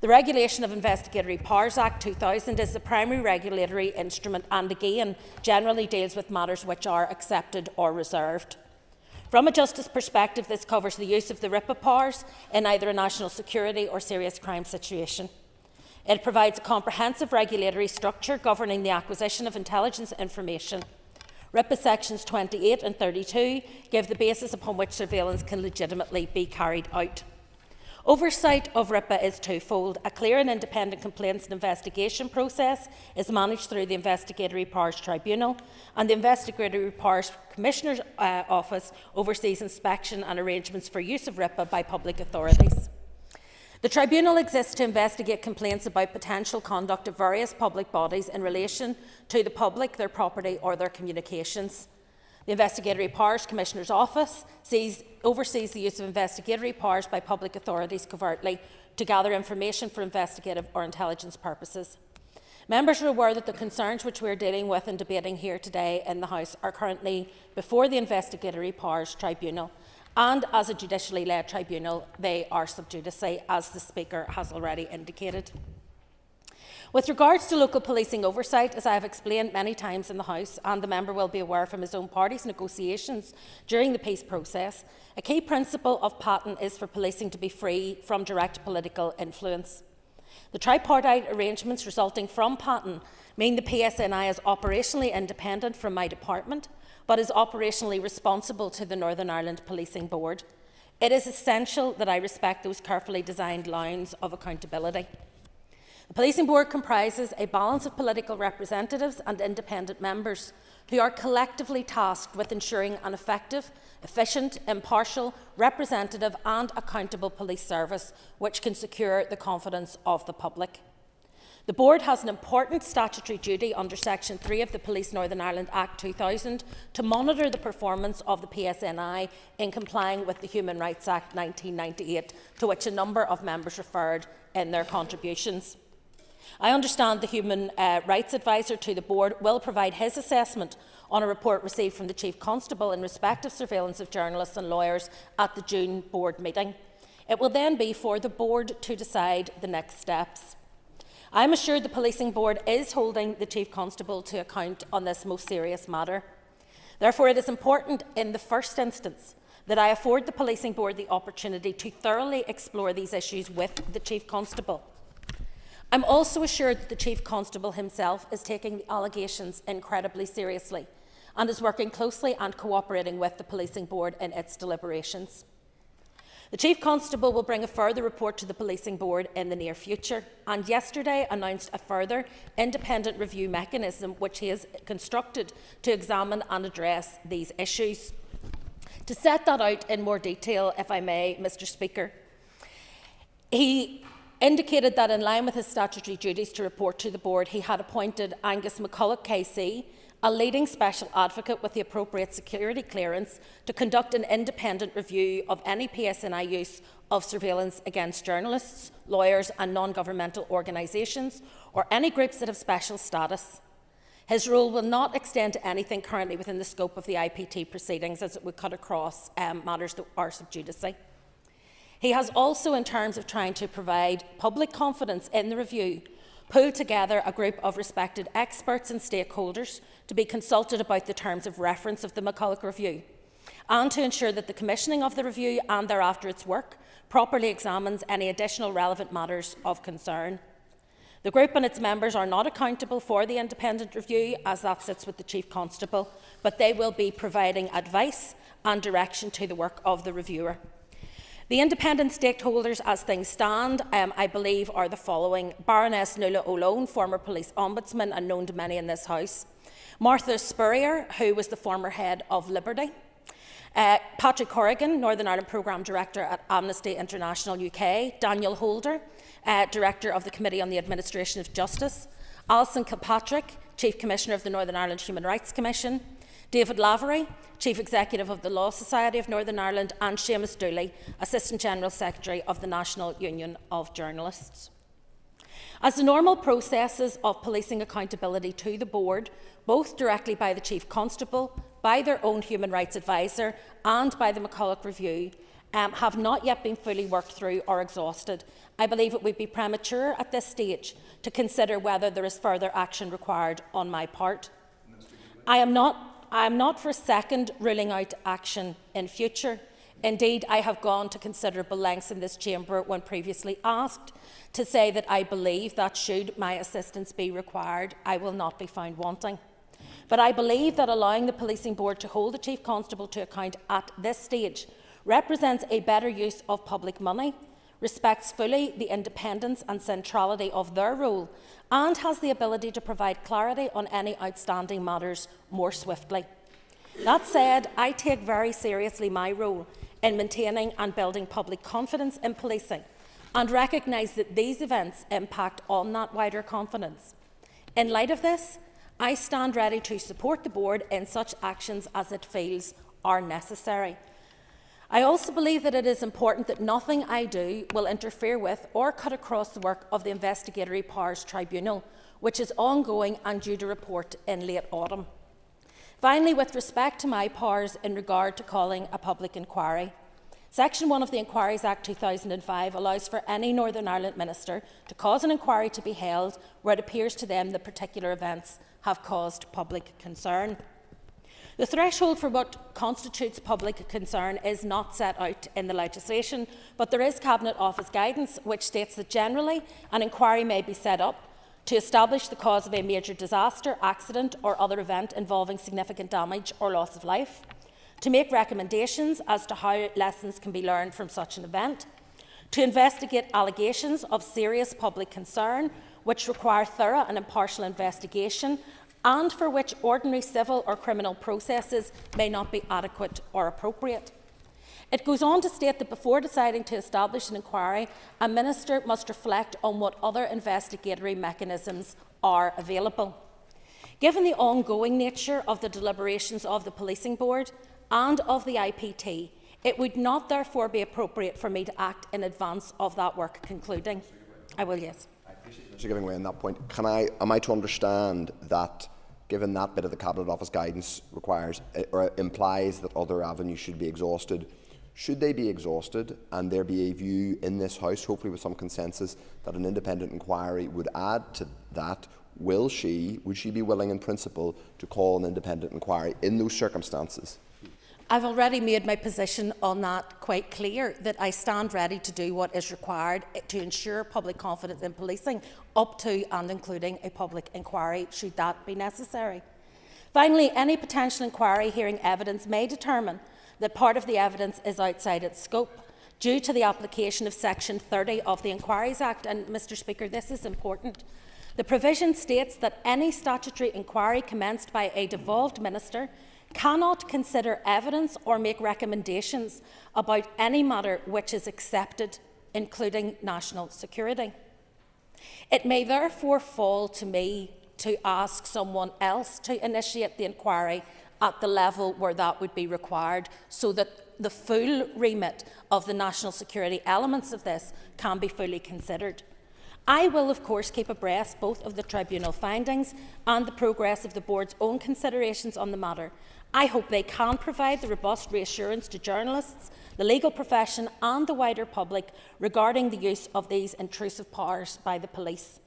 The Regulation of Investigatory Powers Act 2000 is the primary regulatory instrument and, again, generally deals with matters which are accepted or reserved. From a justice perspective, this covers the use of the RIPA powers in either a national security or serious crime situation. It provides a comprehensive regulatory structure governing the acquisition of intelligence information. RIPA sections 28 and 32 give the basis upon which surveillance can legitimately be carried out. Oversight of RIPA is twofold. A clear and independent complaints and investigation process is managed through the Investigatory Powers Tribunal, and the Investigatory Powers Commissioner's Office oversees inspection and arrangements for use of RIPA by public authorities. The Tribunal exists to investigate complaints about potential conduct of various public bodies in relation to the public, their property or their communications. The Investigatory Powers Commissioner's Office oversees the use of investigatory powers by public authorities covertly to gather information for investigative or intelligence purposes. Members are aware that the concerns which we are dealing with and debating here today in the House are currently before the Investigatory Powers Tribunal, and as a judicially led tribunal, they are sub judice, as the Speaker has already indicated. With regards to local policing oversight, as I have explained many times in the House, and the member will be aware from his own party's negotiations during the peace process, a key principle of Patton is for policing to be free from direct political influence. The tripartite arrangements resulting from Patton mean the PSNI is operationally independent from my department, but is operationally responsible to the Northern Ireland Policing Board. It is essential that I respect those carefully designed lines of accountability. The Policing Board comprises a balance of political representatives and independent members who are collectively tasked with ensuring an effective, efficient, impartial, representative and accountable police service which can secure the confidence of the public. The Board has an important statutory duty under Section 3 of the Police Northern Ireland Act 2000 to monitor the performance of the PSNI in complying with the Human Rights Act 1998, to which a number of members referred in their contributions. I understand the Human Rights Advisor to the Board will provide his assessment on a report received from the Chief Constable in respect of surveillance of journalists and lawyers at the June Board meeting. It will then be for the Board to decide the next steps. I am assured the Policing Board is holding the Chief Constable to account on this most serious matter. Therefore, it is important in the first instance that I afford the Policing Board the opportunity to thoroughly explore these issues with the Chief Constable. I am also assured that the Chief Constable himself is taking the allegations incredibly seriously and is working closely and cooperating with the Policing Board in its deliberations. The Chief Constable will bring a further report to the Policing Board in the near future, and yesterday announced a further independent review mechanism which he has constructed to examine and address these issues. To set that out in more detail, if I may, Mr. Speaker, he indicated that in line with his statutory duties to report to the Board, he had appointed Angus McCulloch KC, a leading special advocate with the appropriate security clearance, to conduct an independent review of any PSNI use of surveillance against journalists, lawyers and non-governmental organisations or any groups that have special status. His role will not extend to anything currently within the scope of the IPT proceedings, as it would cut across matters that are sub judice. He has also, in terms of trying to provide public confidence in the review, pulled together a group of respected experts and stakeholders to be consulted about the terms of reference of the McCulloch Review, and to ensure that the commissioning of the review and thereafter its work properly examines any additional relevant matters of concern. The group and its members are not accountable for the independent review, as that sits with the Chief Constable, but they will be providing advice and direction to the work of the reviewer. The independent stakeholders, as things stand, I believe, are the following: Baroness Nuala O'Lone, former police ombudsman and known to many in this House; Martha Spurrier, who was the former head of Liberty; Patrick Corrigan, Northern Ireland Programme Director at Amnesty International UK; Daniel Holder, Director of the Committee on the Administration of Justice; Alison Kilpatrick, Chief Commissioner of the Northern Ireland Human Rights Commission; David Lavery, Chief Executive of the Law Society of Northern Ireland; and Seamus Dooley, Assistant General Secretary of the National Union of Journalists. As the normal processes of policing accountability to the Board, both directly by the Chief Constable, by their own Human Rights Advisor and by the McCulloch Review, have not yet been fully worked through or exhausted, I believe it would be premature at this stage to consider whether there is further action required on my part. I am not I am not for a second ruling out action in future. Indeed, I have gone to considerable lengths in this chamber when previously asked to say that I believe that should my assistance be required, I will not be found wanting. But I believe that allowing the Policing Board to hold the Chief Constable to account at this stage represents a better use of public money, respects fully the independence and centrality of their role, and has the ability to provide clarity on any outstanding matters more swiftly. That said, I take very seriously my role in maintaining and building public confidence in policing, and recognise that these events impact on that wider confidence. In light of this, I stand ready to support the Board in such actions as it feels are necessary. I also believe that it is important that nothing I do will interfere with or cut across the work of the Investigatory Powers Tribunal, which is ongoing and due to report in late autumn. Finally, with respect to my powers in regard to calling a public inquiry, Section 1 of the Inquiries Act 2005 allows for any Northern Ireland minister to cause an inquiry to be held where it appears to them that particular events have caused public concern. The threshold for what constitutes public concern is not set out in the legislation, but there is Cabinet Office guidance which states that generally an inquiry may be set up to establish the cause of a major disaster, accident or other event involving significant damage or loss of life, to make recommendations as to how lessons can be learned from such an event, to investigate allegations of serious public concern which require thorough and impartial investigation and for which ordinary civil or criminal processes may not be adequate or appropriate. It goes on to state that before deciding to establish an inquiry, a minister must reflect on what other investigatory mechanisms are available. Given the ongoing nature of the deliberations of the Policing Board and of the IPT, it would not therefore be appropriate for me to act in advance of that work concluding. I will, yes. I appreciate you giving way on that point. Am I to understand that, given that bit of the Cabinet Office guidance requires or implies that other avenues should be exhausted, should they be exhausted and there be a view in this House, hopefully with some consensus, that an independent inquiry would add to that, would she be willing in principle to call an independent inquiry in those circumstances? I've already made my position on that quite clear, that I stand ready to do what is required to ensure public confidence in policing, up to and including a public inquiry, should that be necessary. Finally, any potential inquiry hearing evidence may determine that part of the evidence is outside its scope due to the application of Section 30 of the Inquiries Act. And, Mr Speaker, this is important. The provision states that any statutory inquiry commenced by a devolved minister cannot consider evidence or make recommendations about any matter which is accepted, including national security. It may therefore fall to me to ask someone else to initiate the inquiry at the level where that would be required, so that the full remit of the national security elements of this can be fully considered. I will, of course, keep abreast both of the Tribunal findings and the progress of the Board's own considerations on the matter. I hope they can provide the robust reassurance to journalists, the legal profession and the wider public regarding the use of these intrusive powers by the police.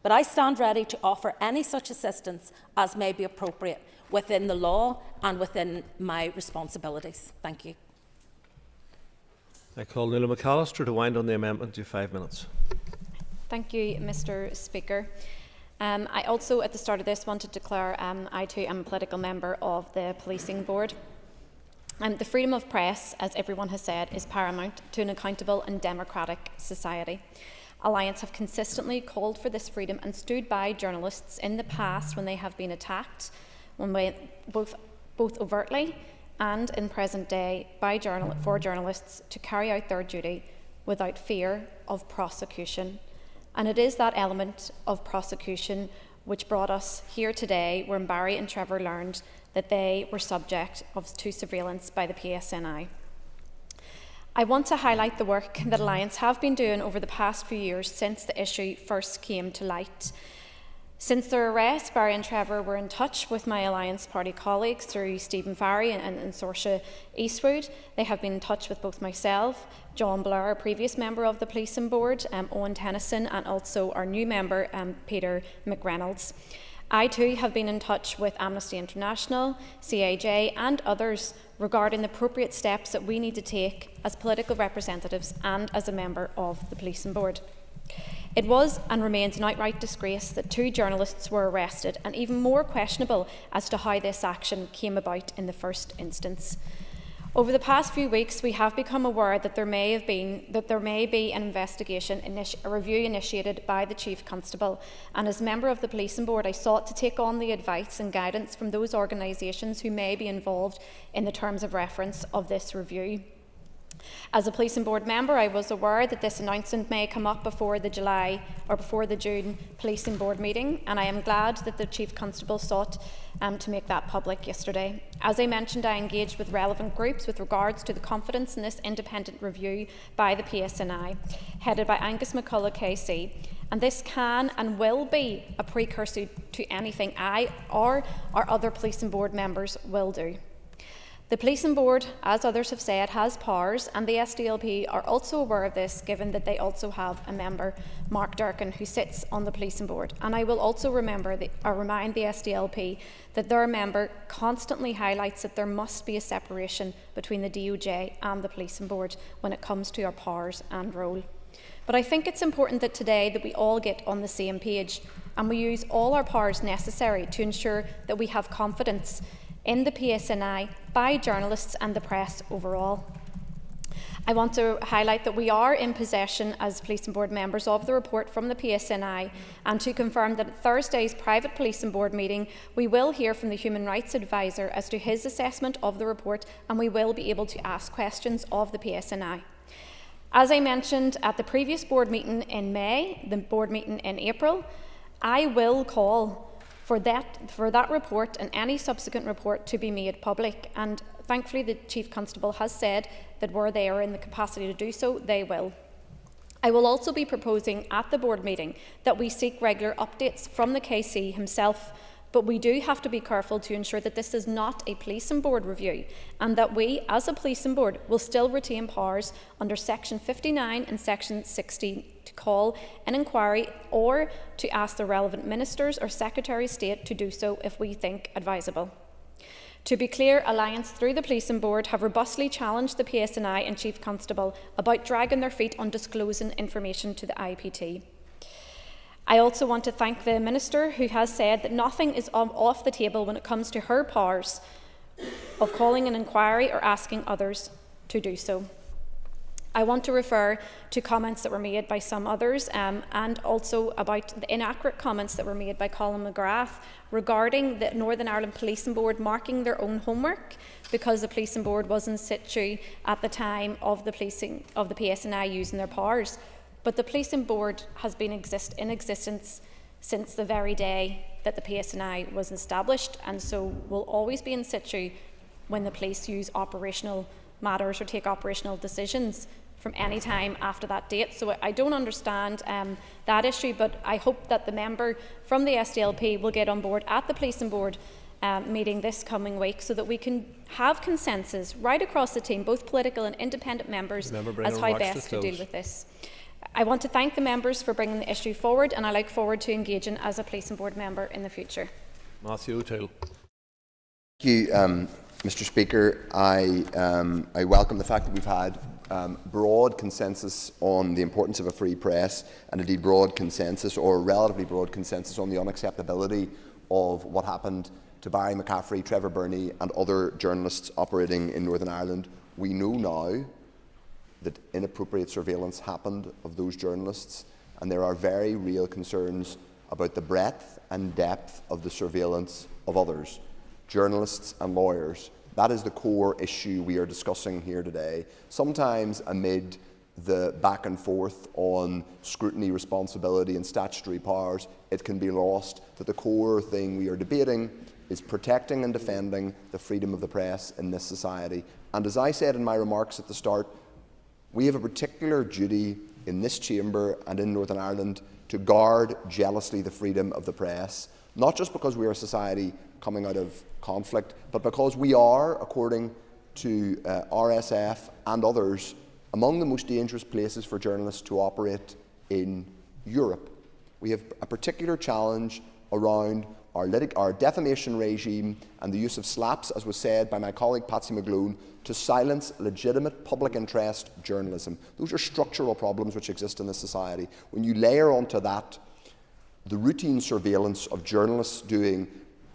But I stand ready to offer any such assistance as may be appropriate within the law and within my responsibilities. Thank you. I call Nuala McAllister to wind on the amendment to 5 minutes. Thank you, Mr Speaker. I also, at the start of this, want to declare I too am a political member of the Policing Board. The freedom of press, as everyone has said, is paramount to an accountable and democratic society. Alliance have consistently called for this freedom and stood by journalists in the past when they have been attacked, both overtly and in present day for journalists to carry out their duty without fear of prosecution. And it is that element of prosecution which brought us here today, where Barry and Trevor learned that they were subject to surveillance by the PSNI. I want to highlight the work that Alliance have been doing over the past few years since the issue first came to light. Since their arrest, Barry and Trevor were in touch with my Alliance Party colleagues through Stephen Farry and Saoirse Eastwood. They have been in touch with both myself, John Blair, a previous member of the Policing Board, Owen Tennyson, and also our new member, Peter McReynolds. I too have been in touch with Amnesty International, CAJ and others regarding the appropriate steps that we need to take as political representatives and as a member of the Policing Board. It was and remains an outright disgrace that 2 journalists were arrested, and even more questionable as to how this action came about in the first instance. Over the past few weeks, we have become aware that there may be an investigation, a review initiated by the Chief Constable, and as member of the Policing Board, I sought to take on the advice and guidance from those organisations who may be involved in the terms of reference of this review. As a Policing Board member, I was aware that this announcement may come up before the June Policing Board meeting, and I am glad that the Chief Constable sought to make that public yesterday. As I mentioned, I engaged with relevant groups with regards to the confidence in this independent review by the PSNI, headed by Angus McCullough KC, and this can and will be a precursor to anything I or our other Policing Board members will do. The Policing Board, as others have said, has powers, and the SDLP are also aware of this, given that they also have a member, Mark Durkin, who sits on the Policing Board. And I will also remind the SDLP that their member constantly highlights that there must be a separation between the DOJ and the Policing Board when it comes to our powers and role. But I think it's important that today that we all get on the same page and we use all our powers necessary to ensure that we have confidence in the PSNI by journalists and the press overall. I want to highlight that we are in possession as Policing Board members of the report from the PSNI, and to confirm that at Thursday's private Policing Board meeting we will hear from the Human Rights Advisor as to his assessment of the report, and we will be able to ask questions of the PSNI. As I mentioned at the previous board meeting in May, the board meeting in April, I will call for that report and any subsequent report to be made public, and thankfully the Chief Constable has said that where they are in the capacity to do so, they will. I will also be proposing at the board meeting that we seek regular updates from the KC himself, but we do have to be careful to ensure that this is not a Policing Board review, and that we, as a Policing Board, will still retain powers under Section 59 and Section 60 to call an inquiry or to ask the relevant ministers or Secretary of State to do so if we think advisable. To be clear, Alliance through the Policing Board have robustly challenged the PSNI and Chief Constable about dragging their feet on disclosing information to the IPT. I also want to thank the Minister, who has said that nothing is off the table when it comes to her powers of calling an inquiry or asking others to do so. I want to refer to comments that were made by some others and also about the inaccurate comments that were made by Colin McGrath regarding the Northern Ireland Policing Board marking their own homework because the Policing Board was in situ at the time of the PSNI using their powers. But the Policing Board has been in existence since the very day that the PSNI was established, and so will always be in situ when the police use operational matters or take operational decisions from any time after that date. So I don't understand that issue, but I hope that the member from the SDLP will get on board at the Policing Board meeting this coming week so that we can have consensus right across the team, both political and independent members, as how best to deal with this. I want to thank the members for bringing the issue forward, and I look forward to engaging as a Policing Board member in the future. Matthew O'Toole. Thank you, Mr. Speaker. I welcome the fact that we've had broad consensus on the importance of a free press, and indeed broad consensus, or relatively broad consensus, on the unacceptability of what happened to Barry McCaffrey, Trevor Burney and other journalists operating in Northern Ireland. We know now that inappropriate surveillance happened of those journalists, and there are very real concerns about the breadth and depth of the surveillance of others, journalists and lawyers. That is the core issue we are discussing here today. Sometimes amid the back and forth on scrutiny, responsibility and statutory powers, it can be lost that the core thing we are debating is protecting and defending the freedom of the press in this society. And as I said in my remarks at the start, we have a particular duty in this chamber and in Northern Ireland to guard jealously the freedom of the press, not just because we are a society coming out of conflict, but because we are, according to RSF and others, among the most dangerous places for journalists to operate in Europe. We have a particular challenge around our defamation regime and the use of slaps, as was said by my colleague Patsy McGlone, to silence legitimate public interest journalism. Those are structural problems which exist in this society. When you layer onto that the routine surveillance of journalists doing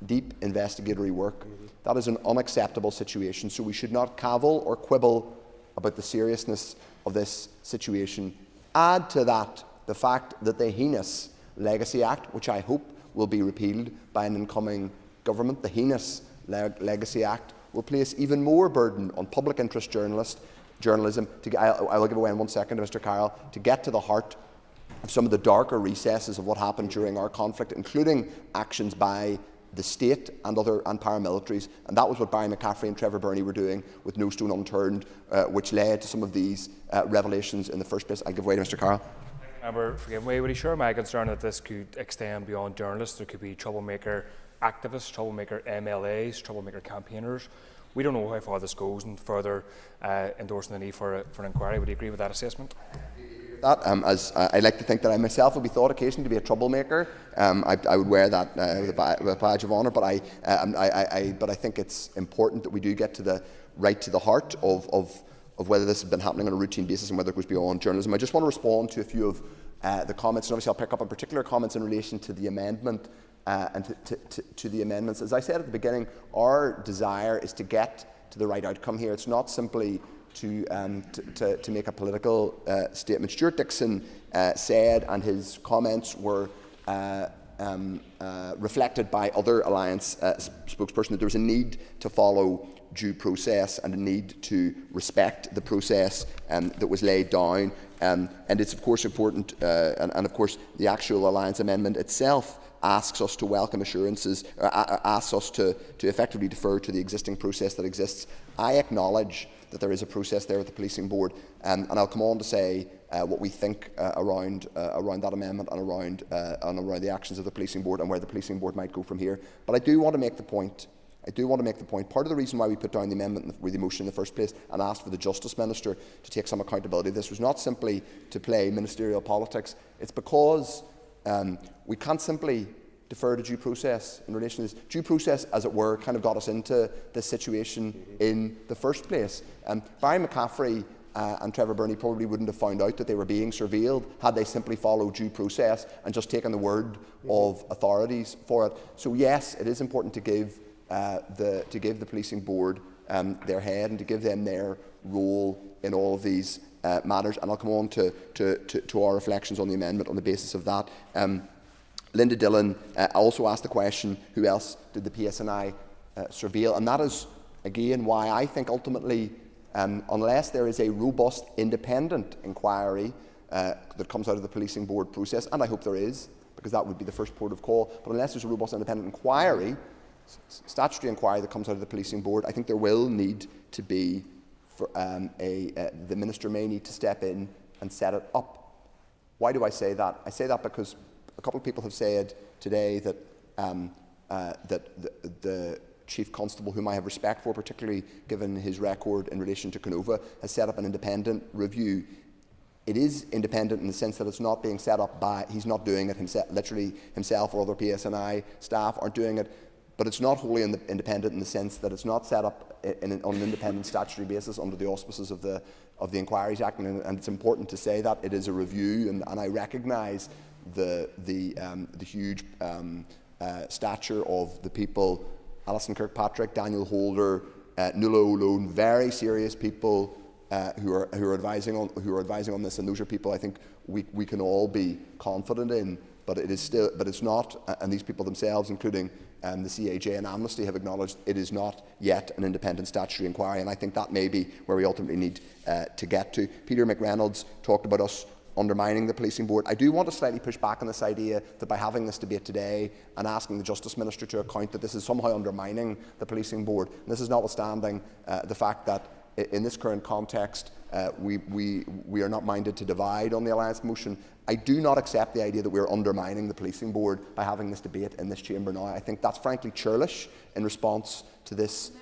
deep investigatory work, that is an unacceptable situation. So we should not cavil or quibble about the seriousness of this situation. Add to that the fact that the heinous Legacy Act, which I hope will be repealed by an incoming government, the heinous Legacy Act, will place even more burden on public interest journalism. I will give away in 1 second to Mr. Carroll, to get to the heart of some of the darker recesses of what happened during our conflict, including actions by the state and paramilitaries, and that was what Barry McCaffrey and Trevor Burney were doing with No Stone Unturned, which led to some of these revelations in the first place. I'll give way to Mr. Carroll. Member, forgive me, would you share my concern that this could extend beyond journalists? There could be troublemaker activists, troublemaker MLAs, troublemaker campaigners. We don't know how far this goes, and further endorsing the need for an inquiry. Would you agree with that assessment? As I like to think that I myself would be thought occasionally to be a troublemaker. I would wear that with a badge of honour, but I think it's important that we do get to the heart of whether this has been happening on a routine basis and whether it goes beyond journalism. I just want to respond to a few of the comments, and obviously I'll pick up on particular comments in relation to the amendment and to the amendments. As I said at the beginning, our desire is to get to the right outcome here. It's not simply to make a political statement. Stuart Dixon said, and his comments were reflected by other Alliance spokesperson, that there was a need to follow due process and a need to respect the process that was laid down. And it's of course important, and of course the actual Alliance amendment itself asks us to welcome assurances, asks us to effectively defer to the existing process that exists. I acknowledge that there is a process there with the Policing Board, and I'll come on to say what we think around that amendment and around the actions of the Policing Board and where the Policing Board might go from here. But I do want to make the point. Part of the reason why we put down the amendment with the motion in the first place and asked for the Justice Minister to take some accountability, this was not simply to play ministerial politics. It's because we can't simply defer to due process in relation to this. Due process, as it were, kind of got us into this situation in the first place. Barry McCaffrey and Trevor Burney probably wouldn't have found out that they were being surveilled had they simply followed due process and just taken the word of authorities for it. So yes, it is important to give the Policing Board their head and to give them their role in all of these matters. And I'll come on to our reflections on the amendment on the basis of that. Linda Dillon also asked the question, who else did the PSNI surveil? And that is, again, why I think ultimately, unless there is a robust independent inquiry that comes out of the Policing Board process, and I hope there is, because that would be the first port of call, but unless there's a robust independent inquiry, statutory inquiry that comes out of the Policing Board, I think there will need to be, the Minister may need to step in and set it up. Why do I say that? I say that because a couple of people have said today that the Chief Constable, whom I have respect for, particularly given his record in relation to Canova, has set up an independent review. It is independent in the sense that it's not being set up by, he's not doing it himself, literally himself, or other PSNI staff aren't doing it, but it's not wholly independent in the sense that it's not set up on an independent statutory basis under the auspices of the Inquiries Act, and it's important to say that it is a review, and I recognise the huge stature of the people, Alison Kirkpatrick, Daniel Holder, Nuala O'Loan, very serious people who are advising on this, and those are people I think we can all be confident in. But it's not, and these people themselves, including the CAJ and Amnesty, have acknowledged it is not yet an independent statutory inquiry, and I think that may be where we ultimately need to get to. Peter McReynolds talked about us undermining the Policing Board. I do want to slightly push back on this idea that by having this debate today and asking the Justice Minister to account, that this is somehow undermining the Policing Board. And this is notwithstanding the fact that in this current context we are not minded to divide on the Alliance motion. I do not accept the idea that we are undermining the Policing Board by having this debate in this chamber now. I think that's frankly churlish in response to this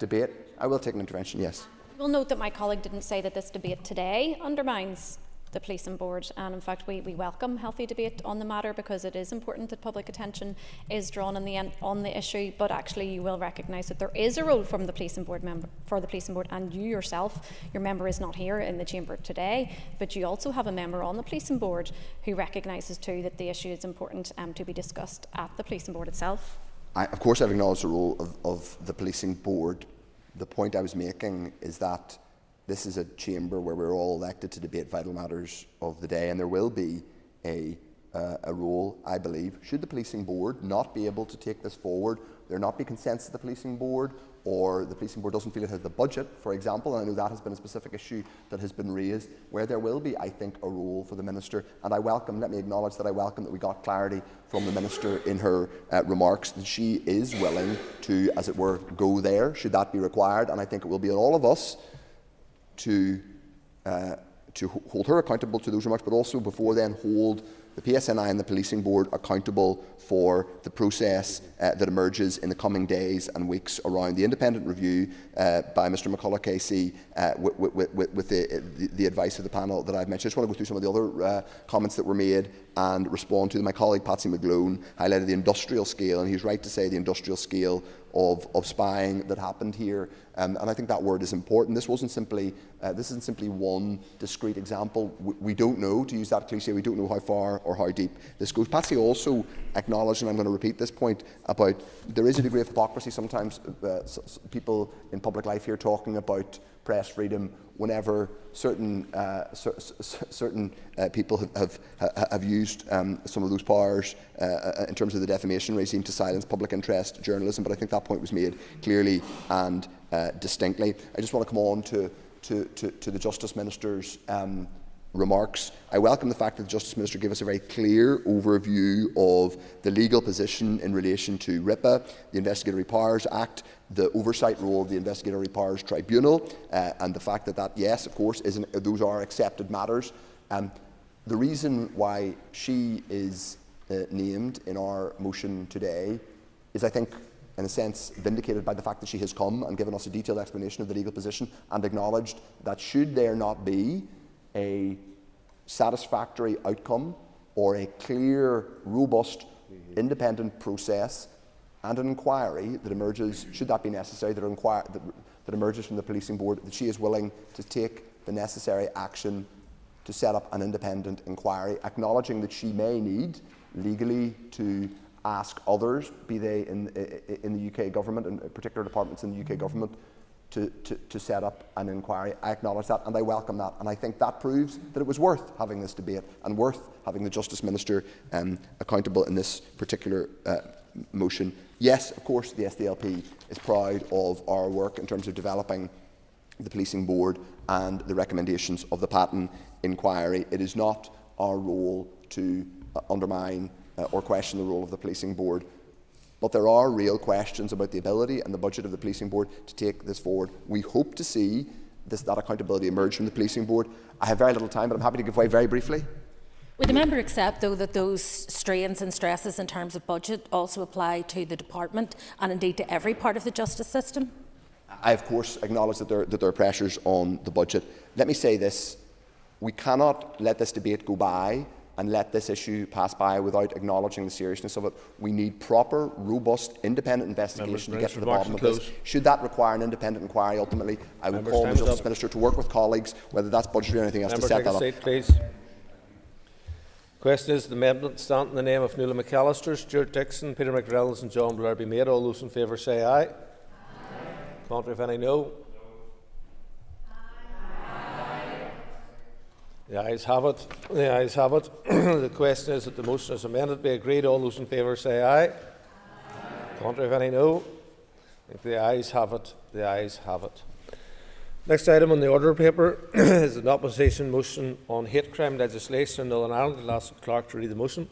debate. I will take an intervention, yes. We'll note that my colleague didn't say that this debate today undermines the Policing Board. And in fact, we welcome healthy debate on the matter, because it is important that public attention is drawn on the issue. But actually, you will recognise that there is a role from the Policing Board and you yourself, your member is not here in the chamber today, but you also have a member on the Policing Board who recognises too that the issue is important to be discussed at the Policing Board itself. Of course, I've acknowledged the role of the Policing Board. The point I was making is that this is a chamber where we're all elected to debate vital matters of the day, and there will be a role, I believe, should the Policing Board not be able to take this forward, there not be consensus at the Policing Board, or the Policing Board doesn't feel it has the budget, for example, and I know that has been a specific issue that has been raised, where there will be, I think, a role for the Minister. And let me acknowledge that I welcome that we got clarity from the Minister in her remarks that she is willing to, as it were, go there, should that be required. And I think it will be on all of us to hold her accountable to those remarks, but also before then hold the PSNI and the Policing Board accountable for the process that emerges in the coming days and weeks around the independent review by Mr McCulloch KC with the advice of the panel that I've mentioned. I just want to go through some of the other comments that were made and respond to them. My colleague Patsy McGlone highlighted the industrial scale, and he's right to say the industrial scale of spying that happened here, and I think that word is important. This isn't simply one discrete example. We don't know, to use that cliche, we don't know how far or how deep this goes. Patsy also acknowledged, and I'm going to repeat this point, about there is a degree of hypocrisy sometimes. People in public life here talking about press freedom whenever certain people have used some of those powers in terms of the defamation regime to silence public interest journalism. But I think that point was made clearly and distinctly. I just want to come on to the Justice Minister's remarks. I welcome the fact that the Justice Minister gave us a very clear overview of the legal position in relation to RIPA, the Investigatory Powers Act, the oversight role of the Investigatory Powers Tribunal, and the fact that yes, of course, those are accepted matters. The reason why she is named in our motion today is, I think, in a sense, vindicated by the fact that she has come and given us a detailed explanation of the legal position and acknowledged that should there not be a satisfactory outcome or a clear, robust, independent process and an inquiry that emerges, should that be necessary, that emerges from the Policing Board, that she is willing to take the necessary action to set up an independent inquiry, acknowledging that she may need legally to ask others, be they in the UK government and particular departments in the UK government, to set up an inquiry. I acknowledge that and I welcome that, and I think that proves that it was worth having this debate and worth having the Justice Minister accountable in this particular motion. Yes, of course, the SDLP is proud of our work in terms of developing the Policing Board and the recommendations of the Patton inquiry. It is not our role to undermine or question the role of the Policing Board. But there are real questions about the ability and the budget of the Policing Board to take this forward. We hope to see that accountability emerge from the Policing Board. I have very little time, but I'm happy to give way very briefly. Would the member accept, though, that those strains and stresses in terms of budget also apply to the department and indeed to every part of the justice system? I, of course, acknowledge that there are pressures on the budget. Let me say this. We cannot let this debate go by and let this issue pass by without acknowledging the seriousness of it. We need proper, robust, independent investigation to get to the bottom of this. Should that require an independent inquiry, ultimately, I will call on the Justice Minister to work with colleagues, whether that's budgetary or anything else, to set that up. Seat, please. Question is the amendment stand in the name of Nuala McAllister, Stuart Dixon, Peter McReynolds and John Blair be made. All those in favour say aye. Aye. Contrary, if any, no. The ayes have it. The ayes have it. The question is that the motion is amended be agreed. All those in favour say aye. Aye. Contrary, if any, no. The ayes have it. The ayes have it. Next item on the order paper is an opposition motion on hate crime legislation in Northern Ireland. I'll ask the clerk to read the motion.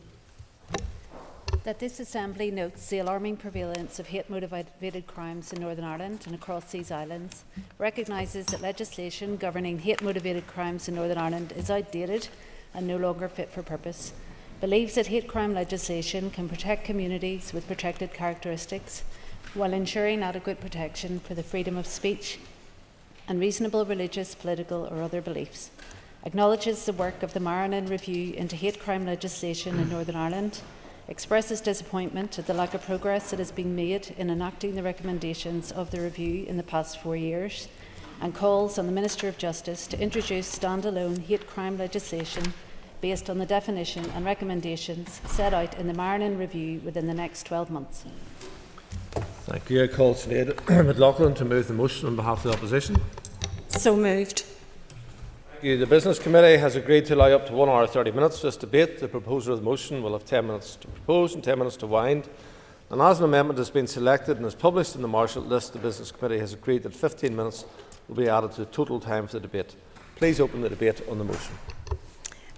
That this Assembly notes the alarming prevalence of hate-motivated crimes in Northern Ireland and across these islands, recognises that legislation governing hate-motivated crimes in Northern Ireland is outdated and no longer fit for purpose, believes that hate crime legislation can protect communities with protected characteristics while ensuring adequate protection for the freedom of speech and reasonable religious, political or other beliefs, acknowledges the work of the Marinin Review into hate crime legislation in Northern Ireland, expresses disappointment at the lack of progress that has been made in enacting the recommendations of the review in the past 4 years, and calls on the Minister of Justice to introduce standalone hate crime legislation based on the definition and recommendations set out in the Marinin Review within the next 12 months. Thank you. I call Sinead McLaughlin to move the motion on behalf of the opposition. So moved. Thank you. The Business Committee has agreed to allow up to 1 hour 30 minutes for this debate. The proposer of the motion will have 10 minutes to propose and 10 minutes to wind. And as an amendment has been selected and is published in the Marshall list, the Business Committee has agreed that 15 minutes will be added to the total time for the debate. Please open the debate on the motion.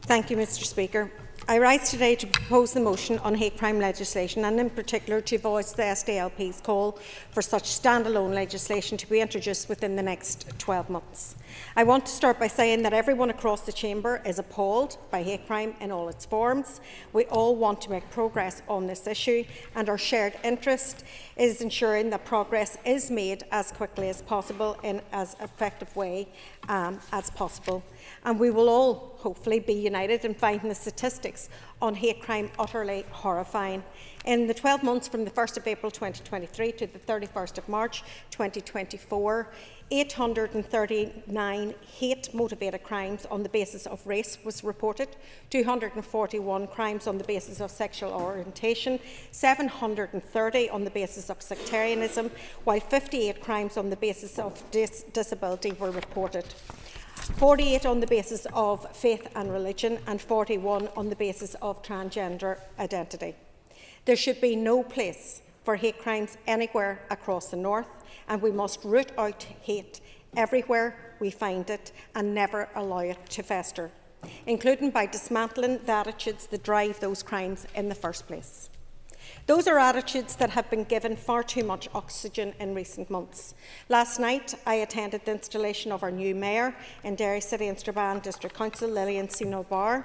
Thank you, Mr. Speaker. I rise today to propose the motion on hate crime legislation, and in particular to voice the SDLP's call for such standalone legislation to be introduced within the next 12 months. I want to start by saying that everyone across the chamber is appalled by hate crime in all its forms. We all want to make progress on this issue, and our shared interest is ensuring that progress is made as quickly as possible in as effective way as possible. And we will all hopefully be united in finding the statistics on hate crime utterly horrifying. In the 12 months from the 1st of April 2023 to the 31st of March 2024, 839 hate-motivated crimes on the basis of race was reported, 241 crimes on the basis of sexual orientation, 730 on the basis of sectarianism, while 58 crimes on the basis of disability were reported. 48 on the basis of faith and religion, and 41 on the basis of transgender identity. There should be no place for hate crimes anywhere across the North, and we must root out hate everywhere we find it and never allow it to fester, including by dismantling the attitudes that drive those crimes in the first place. Those are attitudes that have been given far too much oxygen in recent months. Last night, I attended the installation of our new mayor in Derry City and Strabane District Council, Lillian Sino-Barr.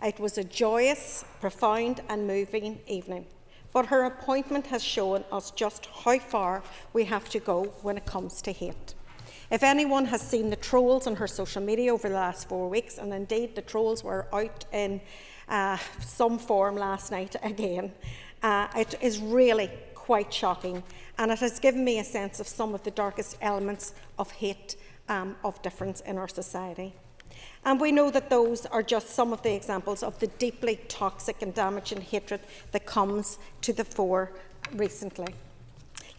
It was a joyous, profound and moving evening. But her appointment has shown us just how far we have to go when it comes to hate. If anyone has seen the trolls on her social media over the last 4 weeks, and indeed the trolls were out in some form last night again, it is really quite shocking, and it has given me a sense of some of the darkest elements of hate of difference in our society. And we know that those are just some of the examples of the deeply toxic and damaging hatred that comes to the fore recently.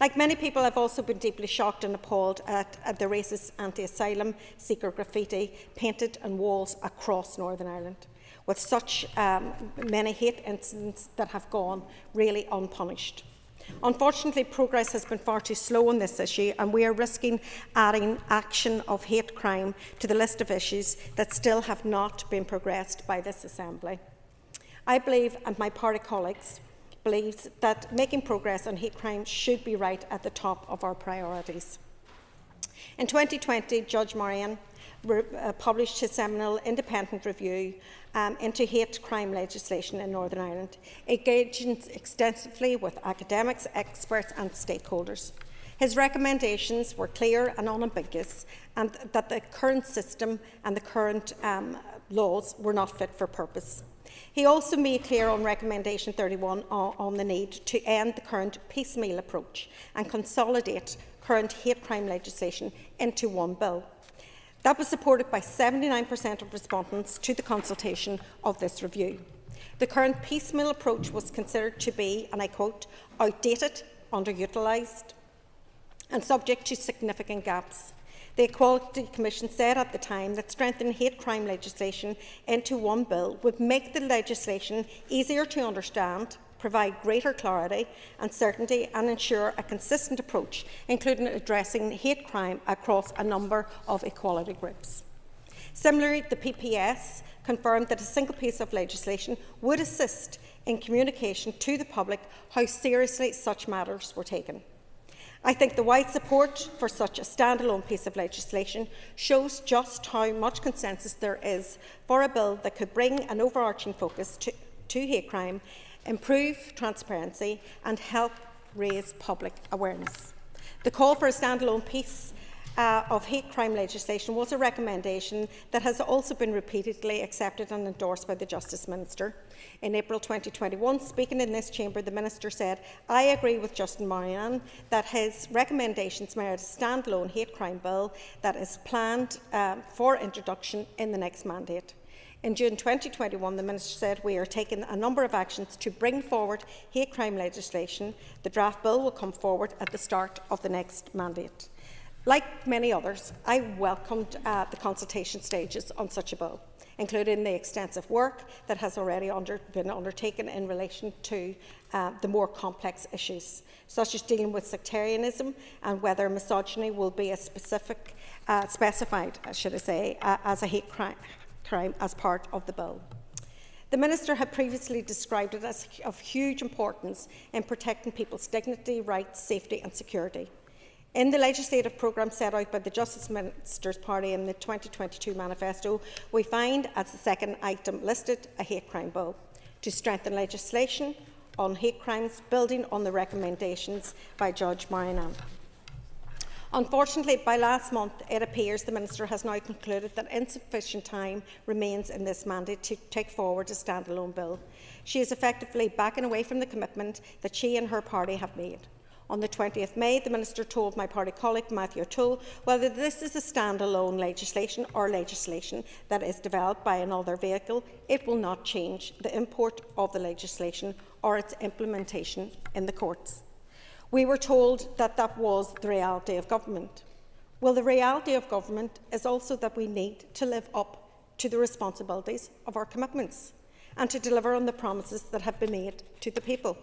Like many people, I've also been deeply shocked and appalled at the racist anti-asylum seeker graffiti painted on walls across Northern Ireland, with such many hate incidents that have gone really unpunished. Unfortunately, progress has been far too slow on this issue, and we are risking adding action of hate crime to the list of issues that still have not been progressed by this Assembly. I believe, and my party colleagues believes, that making progress on hate crime should be right at the top of our priorities. In 2020, Judge Marian published his seminal independent review into hate crime legislation in Northern Ireland, engaging extensively with academics, experts and stakeholders. His recommendations were clear and unambiguous, and that the current system and the current laws were not fit for purpose. He also made clear on Recommendation 31 on the need to end the current piecemeal approach and consolidate current hate crime legislation into one bill. That was supported by 79% of respondents to the consultation of this review. The current piecemeal approach was considered to be, and I quote, outdated, underutilised and subject to significant gaps. The Equality Commission said at the time that strengthening hate crime legislation into one bill would make the legislation easier to understand, provide greater clarity and certainty, and ensure a consistent approach, including addressing hate crime across a number of equality groups. Similarly, the PPS confirmed that a single piece of legislation would assist in communication to the public how seriously such matters were taken. I think the wide support for such a standalone piece of legislation shows just how much consensus there is for a bill that could bring an overarching focus to hate crime, improve transparency and help raise public awareness. The call for a standalone piece of hate crime legislation was a recommendation that has also been repeatedly accepted and endorsed by the Justice Minister. In April 2021, speaking in this chamber, the Minister said, "I agree with Justin Moynihan that his recommendations merit a stand-alone hate crime bill that is planned for introduction in the next mandate." In June 2021, the Minister said, "We are taking a number of actions to bring forward hate crime legislation. The draft bill will come forward at the start of the next mandate." Like many others, I welcomed the consultation stages on such a bill, including the extensive work that has already been undertaken in relation to the more complex issues, such as dealing with sectarianism and whether misogyny will be specified, as a hate crime as part of the bill. The Minister had previously described it as of huge importance in protecting people's dignity, rights, safety and security. In the legislative programme set out by the Justice Minister's Party in the 2022 manifesto, we find as the second item listed a hate crime bill to strengthen legislation on hate crimes, building on the recommendations by Judge Moynihan. Unfortunately, by last month, it appears the Minister has now concluded that insufficient time remains in this mandate to take forward a stand-alone bill. She is effectively backing away from the commitment that she and her party have made. On the 20th of May, the Minister told my party colleague Matthew O'Toole whether this is a stand-alone legislation or legislation that is developed by another vehicle, it will not change the import of the legislation or its implementation in the courts. We were told that that was the reality of government. Well, the reality of government is also that we need to live up to the responsibilities of our commitments and to deliver on the promises that have been made to the people.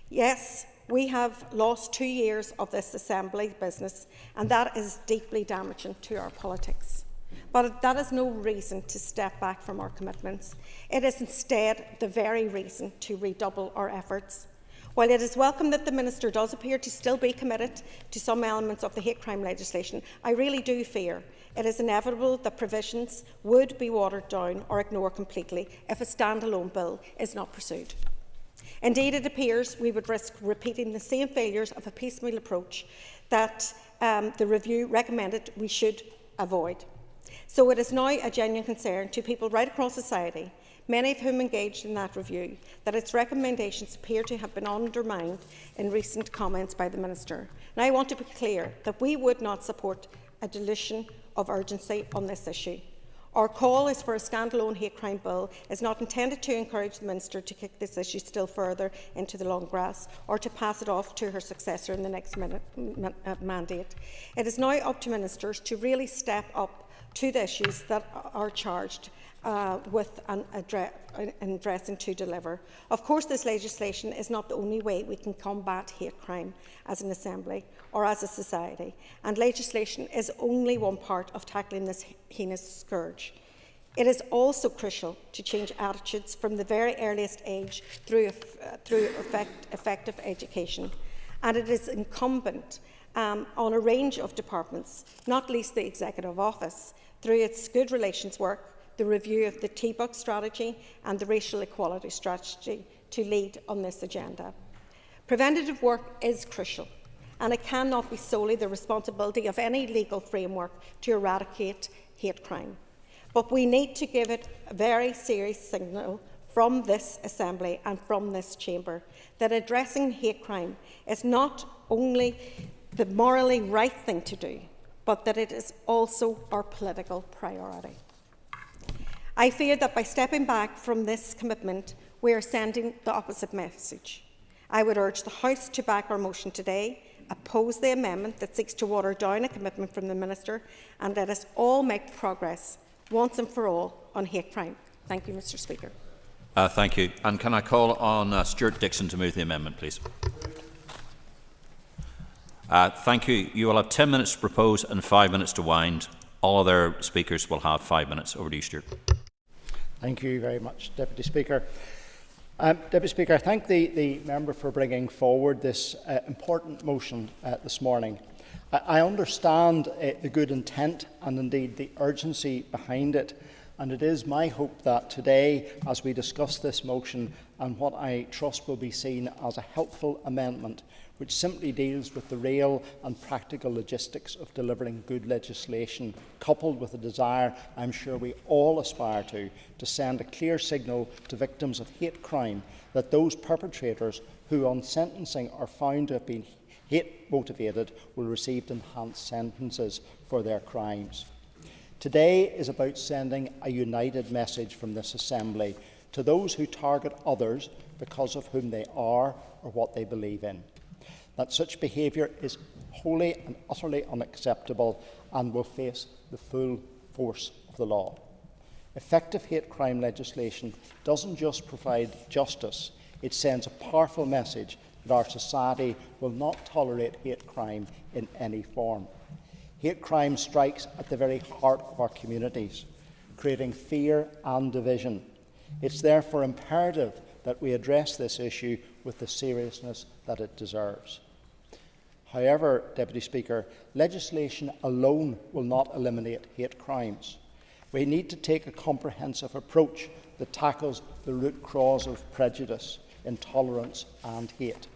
Yes, we have lost 2 years of this Assembly business, and that is deeply damaging to our politics. But that is no reason to step back from our commitments. It is instead the very reason to redouble our efforts. While it is welcome that the Minister does appear to still be committed to some elements of the hate crime legislation, I really do fear it is inevitable that provisions would be watered down or ignored completely if a stand-alone bill is not pursued. Indeed, it appears we would risk repeating the same failures of a piecemeal approach that the review recommended we should avoid. So it is now a genuine concern to people right across society, many of whom engaged in that review, that its recommendations appear to have been undermined in recent comments by the Minister. Now, I want to be clear that we would not support a dilution of urgency on this issue. Our call is for a stand-alone hate crime bill is not intended to encourage the Minister to kick this issue still further into the long grass or to pass it off to her successor in the next mandate. It is now up to Ministers to really step up to the issues that are charged with addressing to deliver. Of course, this legislation is not the only way we can combat hate crime as an Assembly or as a society, and legislation is only one part of tackling this heinous scourge. It is also crucial to change attitudes from the very earliest age through effective education, and it is incumbent on a range of departments, not least the Executive Office, through its good relations work, the review of the T-Buck strategy and the racial equality strategy, to lead on this agenda. Preventative work is crucial, and it cannot be solely the responsibility of any legal framework to eradicate hate crime. But we need to give it a very serious signal from this Assembly and from this chamber that addressing hate crime is not only the morally right thing to do, but that it is also our political priority. I fear that by stepping back from this commitment, we are sending the opposite message. I would urge the House to back our motion today, oppose the amendment that seeks to water down a commitment from the Minister, and let us all make progress once and for all on hate crime. Thank you, Mr. Speaker. Thank you. And can I call on Stuart Dixon to move the amendment, please? Thank you. You will have 10 minutes to propose and 5 minutes to wind. All other speakers will have 5 minutes. Over to you, Stuart. Thank you very much, Deputy Speaker. Deputy Speaker, I thank the member for bringing forward this important motion this morning. I understand the good intent and indeed the urgency behind it, And it is my hope that today, as we discuss this motion and what I trust will be seen as a helpful amendment, which simply deals with the real and practical logistics of delivering good legislation, coupled with a desire I'm sure we all aspire to send a clear signal to victims of hate crime that those perpetrators who on sentencing are found to have been hate motivated will receive enhanced sentences for their crimes. Today is about sending a united message from this Assembly to those who target others because of whom they are or what they believe in. That such behaviour is wholly and utterly unacceptable and will face the full force of the law. Effective hate crime legislation doesn't just provide justice, it sends a powerful message that our society will not tolerate hate crime in any form. Hate crime strikes at the very heart of our communities, creating fear and division. It's therefore imperative that we address this issue with the seriousness that it deserves. However, Deputy Speaker, legislation alone will not eliminate hate crimes. We need to take a comprehensive approach that tackles the root cause of prejudice, intolerance and hate.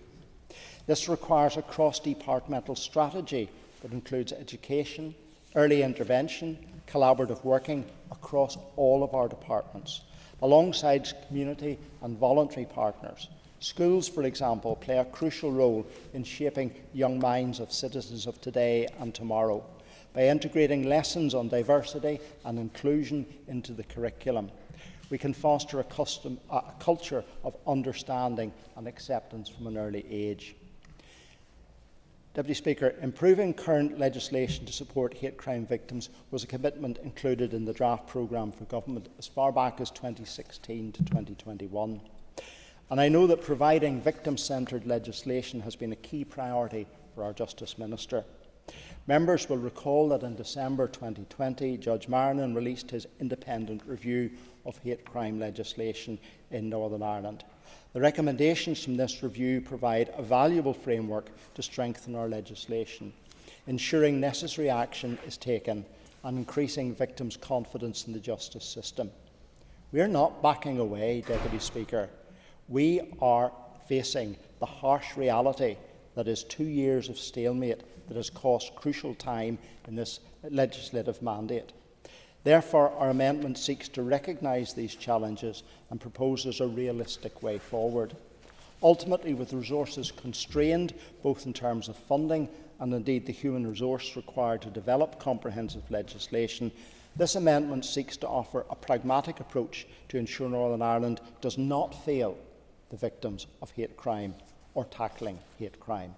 This requires a cross-departmental strategy that includes education, early intervention, collaborative working across all of our departments, alongside community and voluntary partners. Schools, for example, play a crucial role in shaping young minds of citizens of today and tomorrow by integrating lessons on diversity and inclusion into the curriculum. We can foster a culture of understanding and acceptance from an early age. Deputy Speaker, improving current legislation to support hate crime victims was a commitment included in the draft programme for government as far back as 2016 to 2021. And I know that providing victim-centred legislation has been a key priority for our Justice Minister. Members will recall that in December 2020, Judge Marinan released his independent review of hate crime legislation in Northern Ireland. The recommendations from this review provide a valuable framework to strengthen our legislation, ensuring necessary action is taken and increasing victims' confidence in the justice system. We are not backing away, Deputy Speaker. We are facing the harsh reality that is 2 years of stalemate that has cost crucial time in this legislative mandate. Therefore, our amendment seeks to recognise these challenges and proposes a realistic way forward. Ultimately, with resources constrained, both in terms of funding and indeed the human resource required to develop comprehensive legislation, this amendment seeks to offer a pragmatic approach to ensure Northern Ireland does not fail the victims of hate crime or tackling hate crime.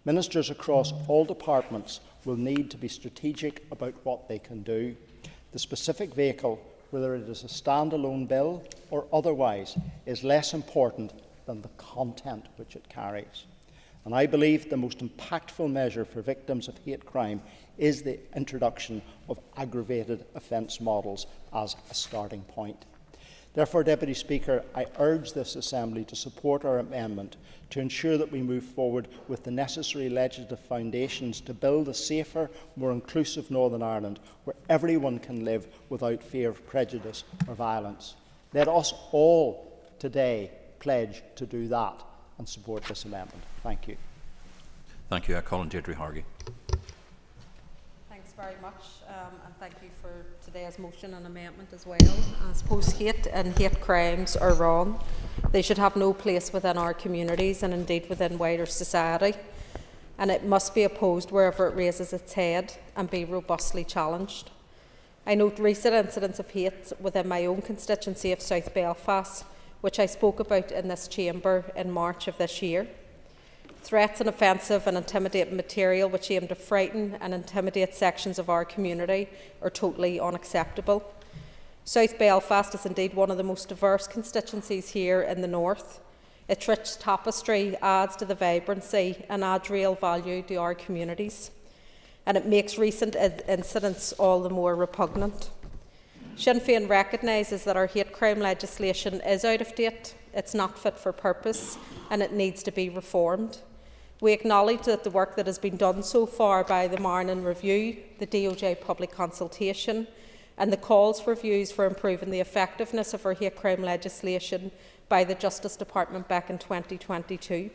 Ministers across all departments will need to be strategic about what they can do. The specific vehicle, whether it is a standalone bill or otherwise, is less important than the content which it carries. And I believe the most impactful measure for victims of hate crime is the introduction of aggravated offence models as a starting point. Therefore, Deputy Speaker, I urge this Assembly to support our amendment to ensure that we move forward with the necessary legislative foundations to build a safer, more inclusive Northern Ireland where everyone can live without fear of prejudice or violence. Let us all today pledge to do that and support this amendment. Thank you. Thank you. I call on Deirdre Hargey. Thanks very much, and thank you for today's motion and amendment as well. I suppose hate and hate crimes are wrong. They should have no place within our communities and indeed within wider society, and it must be opposed wherever it raises its head and be robustly challenged. I note recent incidents of hate within my own constituency of South Belfast, which I spoke about in this chamber in March of this year. Threats and offensive and intimidating material which aim to frighten and intimidate sections of our community are totally unacceptable. South Belfast is indeed one of the most diverse constituencies here in the north. Its rich tapestry adds to the vibrancy and adds real value to our communities, and it makes recent incidents all the more repugnant. Sinn Féin recognises that our hate crime legislation is out of date, it's not fit for purpose, and it needs to be reformed. We acknowledge that the work that has been done so far by the Marinan Review, the DOJ public consultation and the calls for views for improving the effectiveness of our hate crime legislation by the Justice Department back in 2022.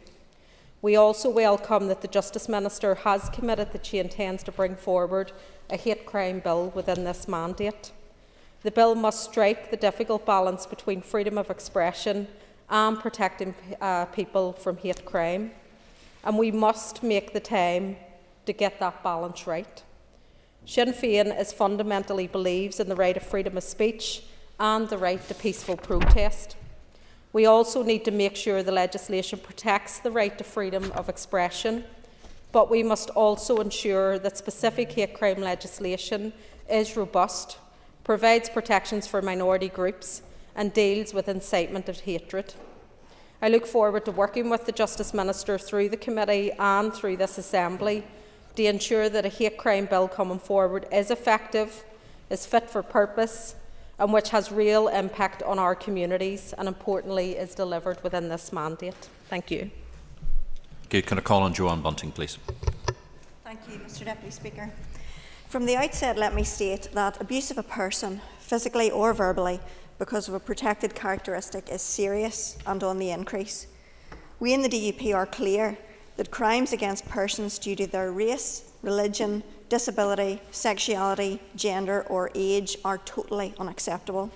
We also welcome that the Justice Minister has committed that she intends to bring forward a hate crime bill within this mandate. The bill must strike the difficult balance between freedom of expression and protecting people from hate crime, and we must make the time to get that balance right. Sinn Féin fundamentally believes in the right of freedom of speech and the right to peaceful protest. We also need to make sure the legislation protects the right to freedom of expression, but we must also ensure that specific hate crime legislation is robust, provides protections for minority groups, and deals with incitement of hatred. I look forward to working with the Justice Minister through the committee and through this Assembly to ensure that a hate crime bill coming forward is effective, is fit for purpose, and which has real impact on our communities and, importantly, is delivered within this mandate. Thank you. Okay, can I call on Joanne Bunting, please? Thank you, Mr Deputy Speaker. From the outset, let me state that abuse of a person, physically or verbally, because of a protected characteristic is serious and on the increase. We in the DUP are clear that crimes against persons due to their race, religion, disability, sexuality, gender or age are totally unacceptable.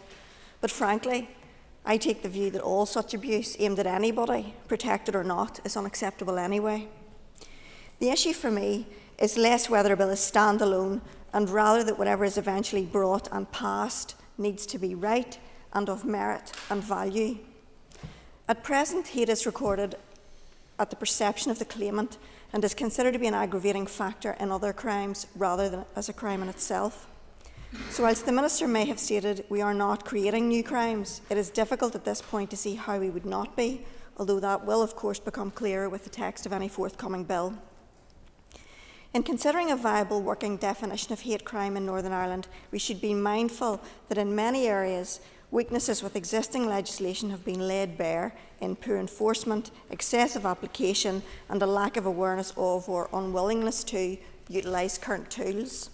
But frankly, I take the view that all such abuse aimed at anybody, protected or not, is unacceptable anyway. The issue for me is less whether a bill is standalone and rather that whatever is eventually brought and passed needs to be right and of merit and value. At present, hate is recorded at the perception of the claimant and is considered to be an aggravating factor in other crimes rather than as a crime in itself. So whilst the Minister may have stated we are not creating new crimes, it is difficult at this point to see how we would not be, although that will of course become clearer with the text of any forthcoming bill. In considering a viable working definition of hate crime in Northern Ireland, we should be mindful that in many areas weaknesses with existing legislation have been laid bare in poor enforcement, excessive application and a lack of awareness of or unwillingness to utilise current tools.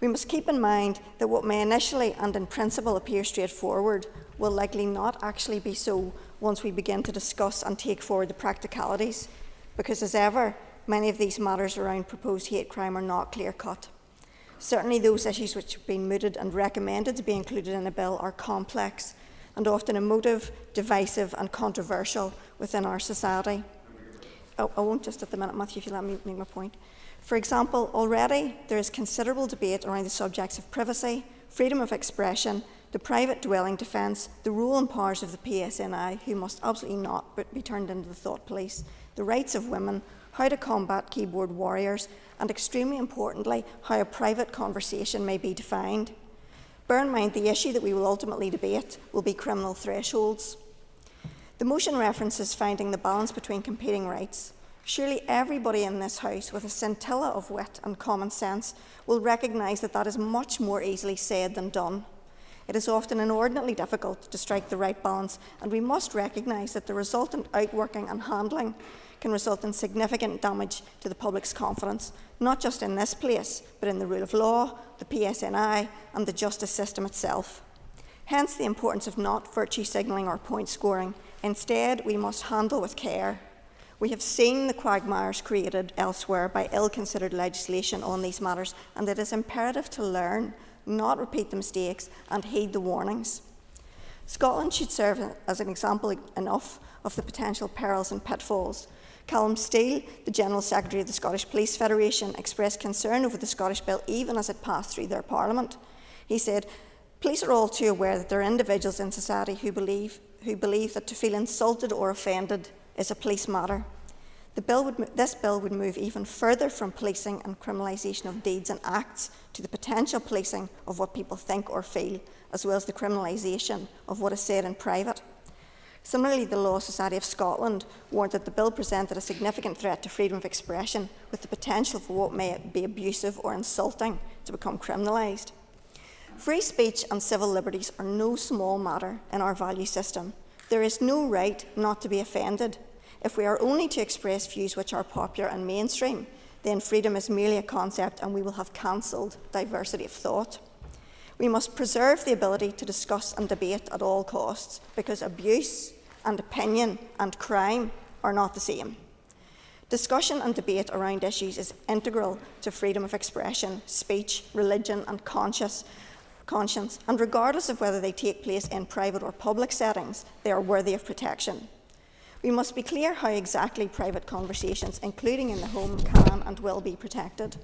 We must keep in mind that what may initially and in principle appear straightforward will likely not actually be so once we begin to discuss and take forward the practicalities, because as ever, many of these matters around proposed hate crime are not clear-cut. Certainly those issues which have been mooted and recommended to be included in a bill are complex and often emotive, divisive and controversial within our society. I won't just at the minute, Matthew, if you let me make my point. For example, already there is considerable debate around the subjects of privacy, freedom of expression, the private dwelling defence, the role and powers of the PSNI, who must absolutely not be turned into the thought police, the rights of women, how to combat keyboard warriors, and extremely importantly, how a private conversation may be defined. Bear in mind the issue that we will ultimately debate will be criminal thresholds. The motion references finding the balance between competing rights. Surely everybody in this House with a scintilla of wit and common sense will recognise that that is much more easily said than done. It is often inordinately difficult to strike the right balance, and we must recognise that the resultant outworking and handling can result in significant damage to the public's confidence, not just in this place, but in the rule of law, the PSNI and the justice system itself. Hence the importance of not virtue signalling or point scoring. Instead, we must handle with care. We have seen the quagmires created elsewhere by ill-considered legislation on these matters, and it is imperative to learn, not repeat the mistakes, and heed the warnings. Scotland should serve as an example enough of the potential perils and pitfalls. Callum Steele, the General Secretary of the Scottish Police Federation, expressed concern over the Scottish Bill even as it passed through their Parliament. He said, "Police are all too aware that there are individuals in society who believe that to feel insulted or offended is a police matter. This bill would move even further from policing and criminalisation of deeds and acts to the potential policing of what people think or feel, as well as the criminalisation of what is said in private." Similarly, the Law Society of Scotland warned that the bill presented a significant threat to freedom of expression, with the potential for what may be abusive or insulting to become criminalised. Free speech and civil liberties are no small matter in our value system. There is no right not to be offended. If we are only to express views which are popular and mainstream, then freedom is merely a concept and we will have cancelled diversity of thought. We must preserve the ability to discuss and debate at all costs, because abuse and opinion and crime are not the same. Discussion and debate around issues is integral to freedom of expression, speech, religion and conscience, and regardless of whether they take place in private or public settings, they are worthy of protection. We must be clear how exactly private conversations, including in the home, can and will be protected.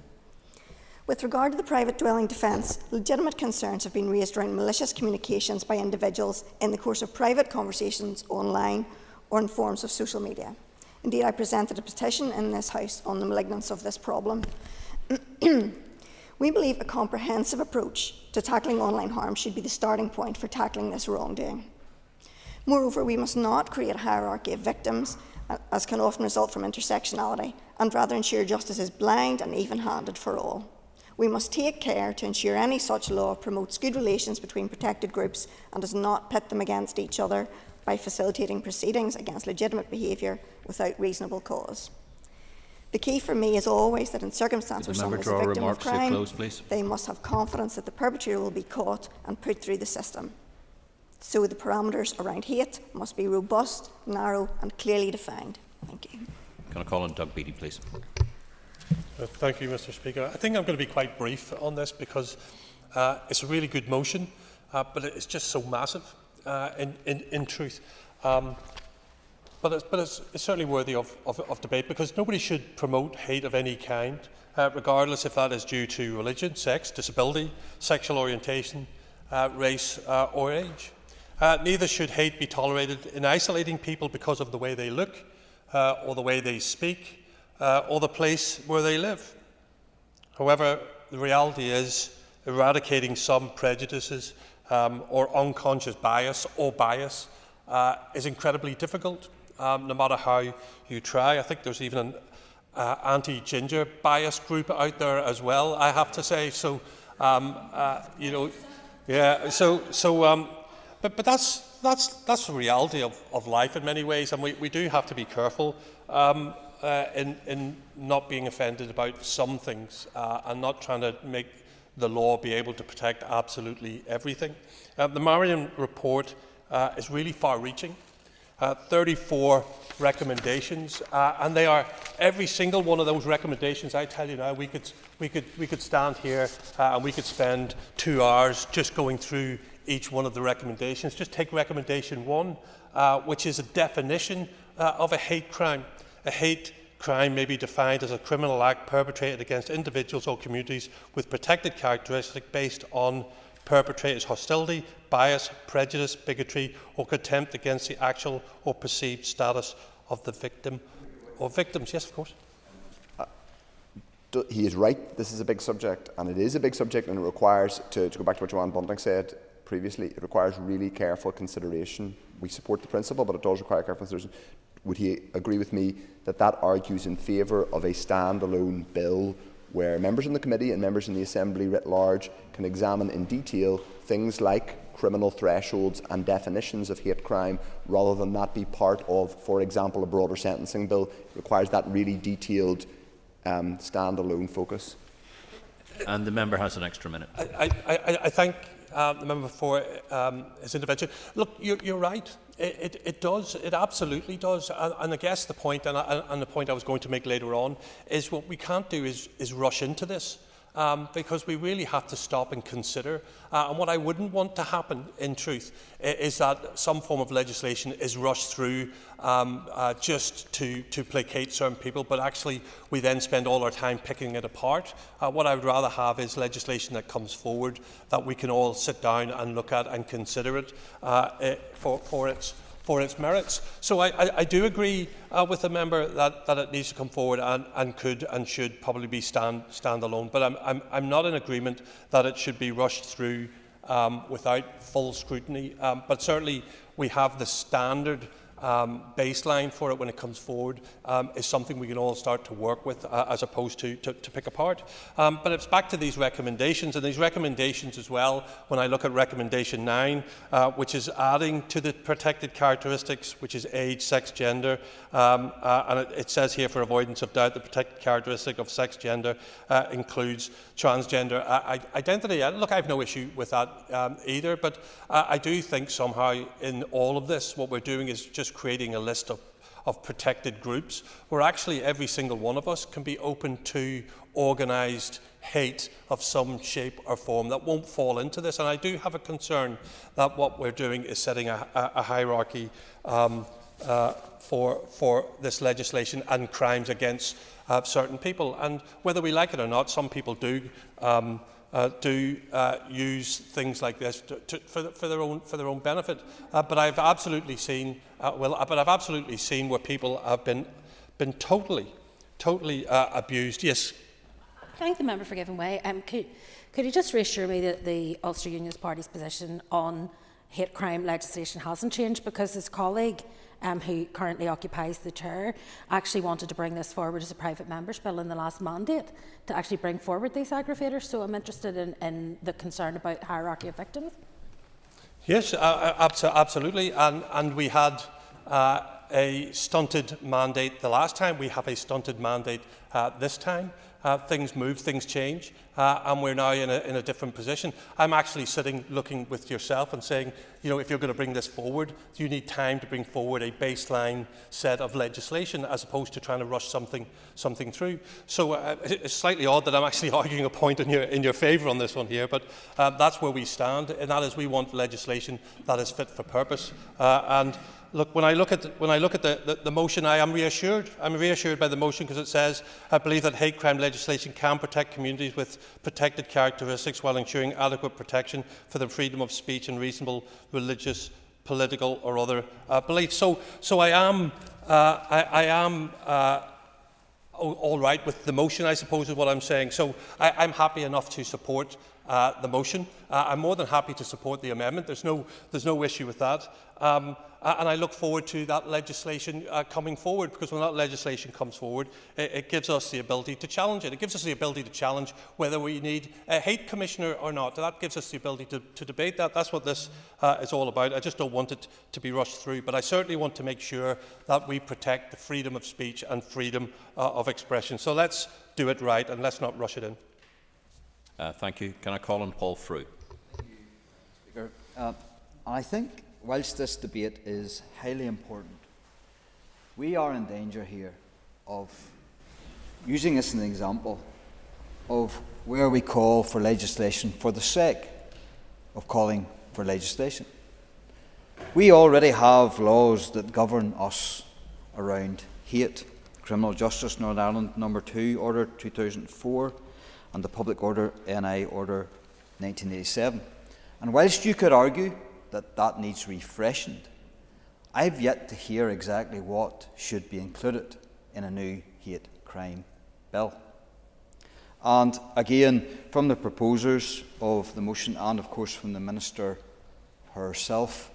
With regard to the private dwelling defence, legitimate concerns have been raised around malicious communications by individuals in the course of private conversations online or in forms of social media. Indeed, I presented a petition in this House on the malignance of this problem. We believe a comprehensive approach to tackling online harm should be the starting point for tackling this wrongdoing. Moreover, we must not create a hierarchy of victims, as can often result from intersectionality, and rather ensure justice is blind and even-handed for all. We must take care to ensure any such law promotes good relations between protected groups and does not pit them against each other by facilitating proceedings against legitimate behaviour without reasonable cause. The key for me is always that in circumstances where someone is a victim of crime, they must have confidence that the perpetrator will be caught and put through the system. So the parameters around hate must be robust, narrow and clearly defined. Thank you. Can I call on Doug Beattie, please? Thank you, Mr. Speaker. I think I'm going to be quite brief on this because it's a really good motion, but it's just so massive in truth. But it's certainly worthy of debate, because nobody should promote hate of any kind, regardless if that is due to religion, sex, disability, sexual orientation, race or age. Neither should hate be tolerated in isolating people because of the way they look, or the way they speak, or the place where they live. However, the reality is eradicating some prejudices or unconscious bias is incredibly difficult, no matter how you try. I think there's even an anti-ginger bias group out there as well, I have to say. So, you know, yeah. But that's the reality of life in many ways, and we do have to be careful in not being offended about some things and not trying to make the law be able to protect absolutely everything. The Marion report is really far-reaching. 34 recommendations, and they are every single one of those recommendations. I tell you now, we could stand here and we could spend 2 hours just going through each one of the recommendations. Just take recommendation 1, which is a definition of a hate crime. A hate crime may be defined as a criminal act perpetrated against individuals or communities with protected characteristics based on perpetrator's hostility, bias, prejudice, bigotry, or contempt against the actual or perceived status of the victim or victims. Yes, of course. He is right. This is a big subject, and it is a big subject, and it requires, to go back to what Joanne Bunting said previously, it requires really careful consideration. We support the principle, but it does require careful consideration. Would he agree with me that that argues in favour of a standalone bill where members in the committee and members in the Assembly writ large can examine in detail things like criminal thresholds and definitions of hate crime, rather than that be part of, for example, a broader sentencing bill? It requires that really detailed standalone focus. And the member has an extra minute. I thank the member for his intervention. Look, you're right. It does. It absolutely does. And I guess the point, and the point I was going to make later on, is what we can't do is rush into this. Because we really have to stop and consider. And what I wouldn't want to happen, in truth, is that some form of legislation is rushed through just to placate certain people, but actually we then spend all our time picking it apart. What I would rather have is legislation that comes forward that we can all sit down and look at and consider it for its merits. So I do agree with the member that it needs to come forward and could and should probably be standalone. But I'm not in agreement that it should be rushed through without full scrutiny. But certainly we have the standard baseline for it when it comes forward is something we can all start to work with as opposed to pick apart. But it's back to these recommendations, and these recommendations as well, when I look at recommendation 9, which is adding to the protected characteristics, which is age, sex, gender, and it says here, for avoidance of doubt, the protected characteristic of sex, gender includes transgender identity. Look, I have no issue with that either, but I do think somehow in all of this, what we're doing is just creating a list of protected groups where actually every single one of us can be open to organised hate of some shape or form that won't fall into this. And I do have a concern that what we're doing is setting a hierarchy for this legislation and crimes against certain people. And whether we like it or not, some people do use things like this for their own benefit. But I've absolutely seen where people have been totally abused. Yes. Thank the member for giving way. Could you just reassure me that the Ulster Unionist Party's position on hate crime legislation hasn't changed? Because his colleague, who currently occupies the chair, actually wanted to bring this forward as a private member's bill in the last mandate to actually bring forward these aggravators. So I'm interested in the concern about hierarchy of victims. Yes, absolutely. And we had a stunted mandate the last time. We have a stunted mandate this time. Things move, things change, and we're now in a different position. I'm actually sitting looking with yourself and saying, you know, if you're going to bring this forward, you need time to bring forward a baseline set of legislation as opposed to trying to rush something through. So it's slightly odd that I'm actually arguing a point in your favour on this one here, but that's where we stand, and that is we want legislation that is fit for purpose. And look, when I look at the motion, I am reassured. I'm reassured by the motion because it says, I believe that hate crime legislation can protect communities with protected characteristics while ensuring adequate protection for the freedom of speech and reasonable religious, political or other beliefs. So I am all right with the motion, I suppose, is what I'm saying. So I'm happy enough to support the motion. I'm more than happy to support the amendment. There's no issue with that. And I look forward to that legislation coming forward, because when that legislation comes forward, it gives us the ability to challenge it. It gives us the ability to challenge whether we need a hate commissioner or not. That gives us the ability to debate that. That's what this is all about. I just don't want it to be rushed through. But I certainly want to make sure that we protect the freedom of speech and freedom of expression. So let's do it right and let's not rush it in. Thank you. Can I call on Paul Frew? Speaker, I think whilst this debate is highly important, we are in danger here of using this as an example of where we call for legislation for the sake of calling for legislation. We already have laws that govern us around hate. Criminal Justice Northern Ireland No. 2 Order 2004 and the Public Order NI Order 1987. And whilst you could argue that needs refreshing, I've yet to hear exactly what should be included in a new hate crime bill. And again, from the proposers of the motion and of course from the Minister herself,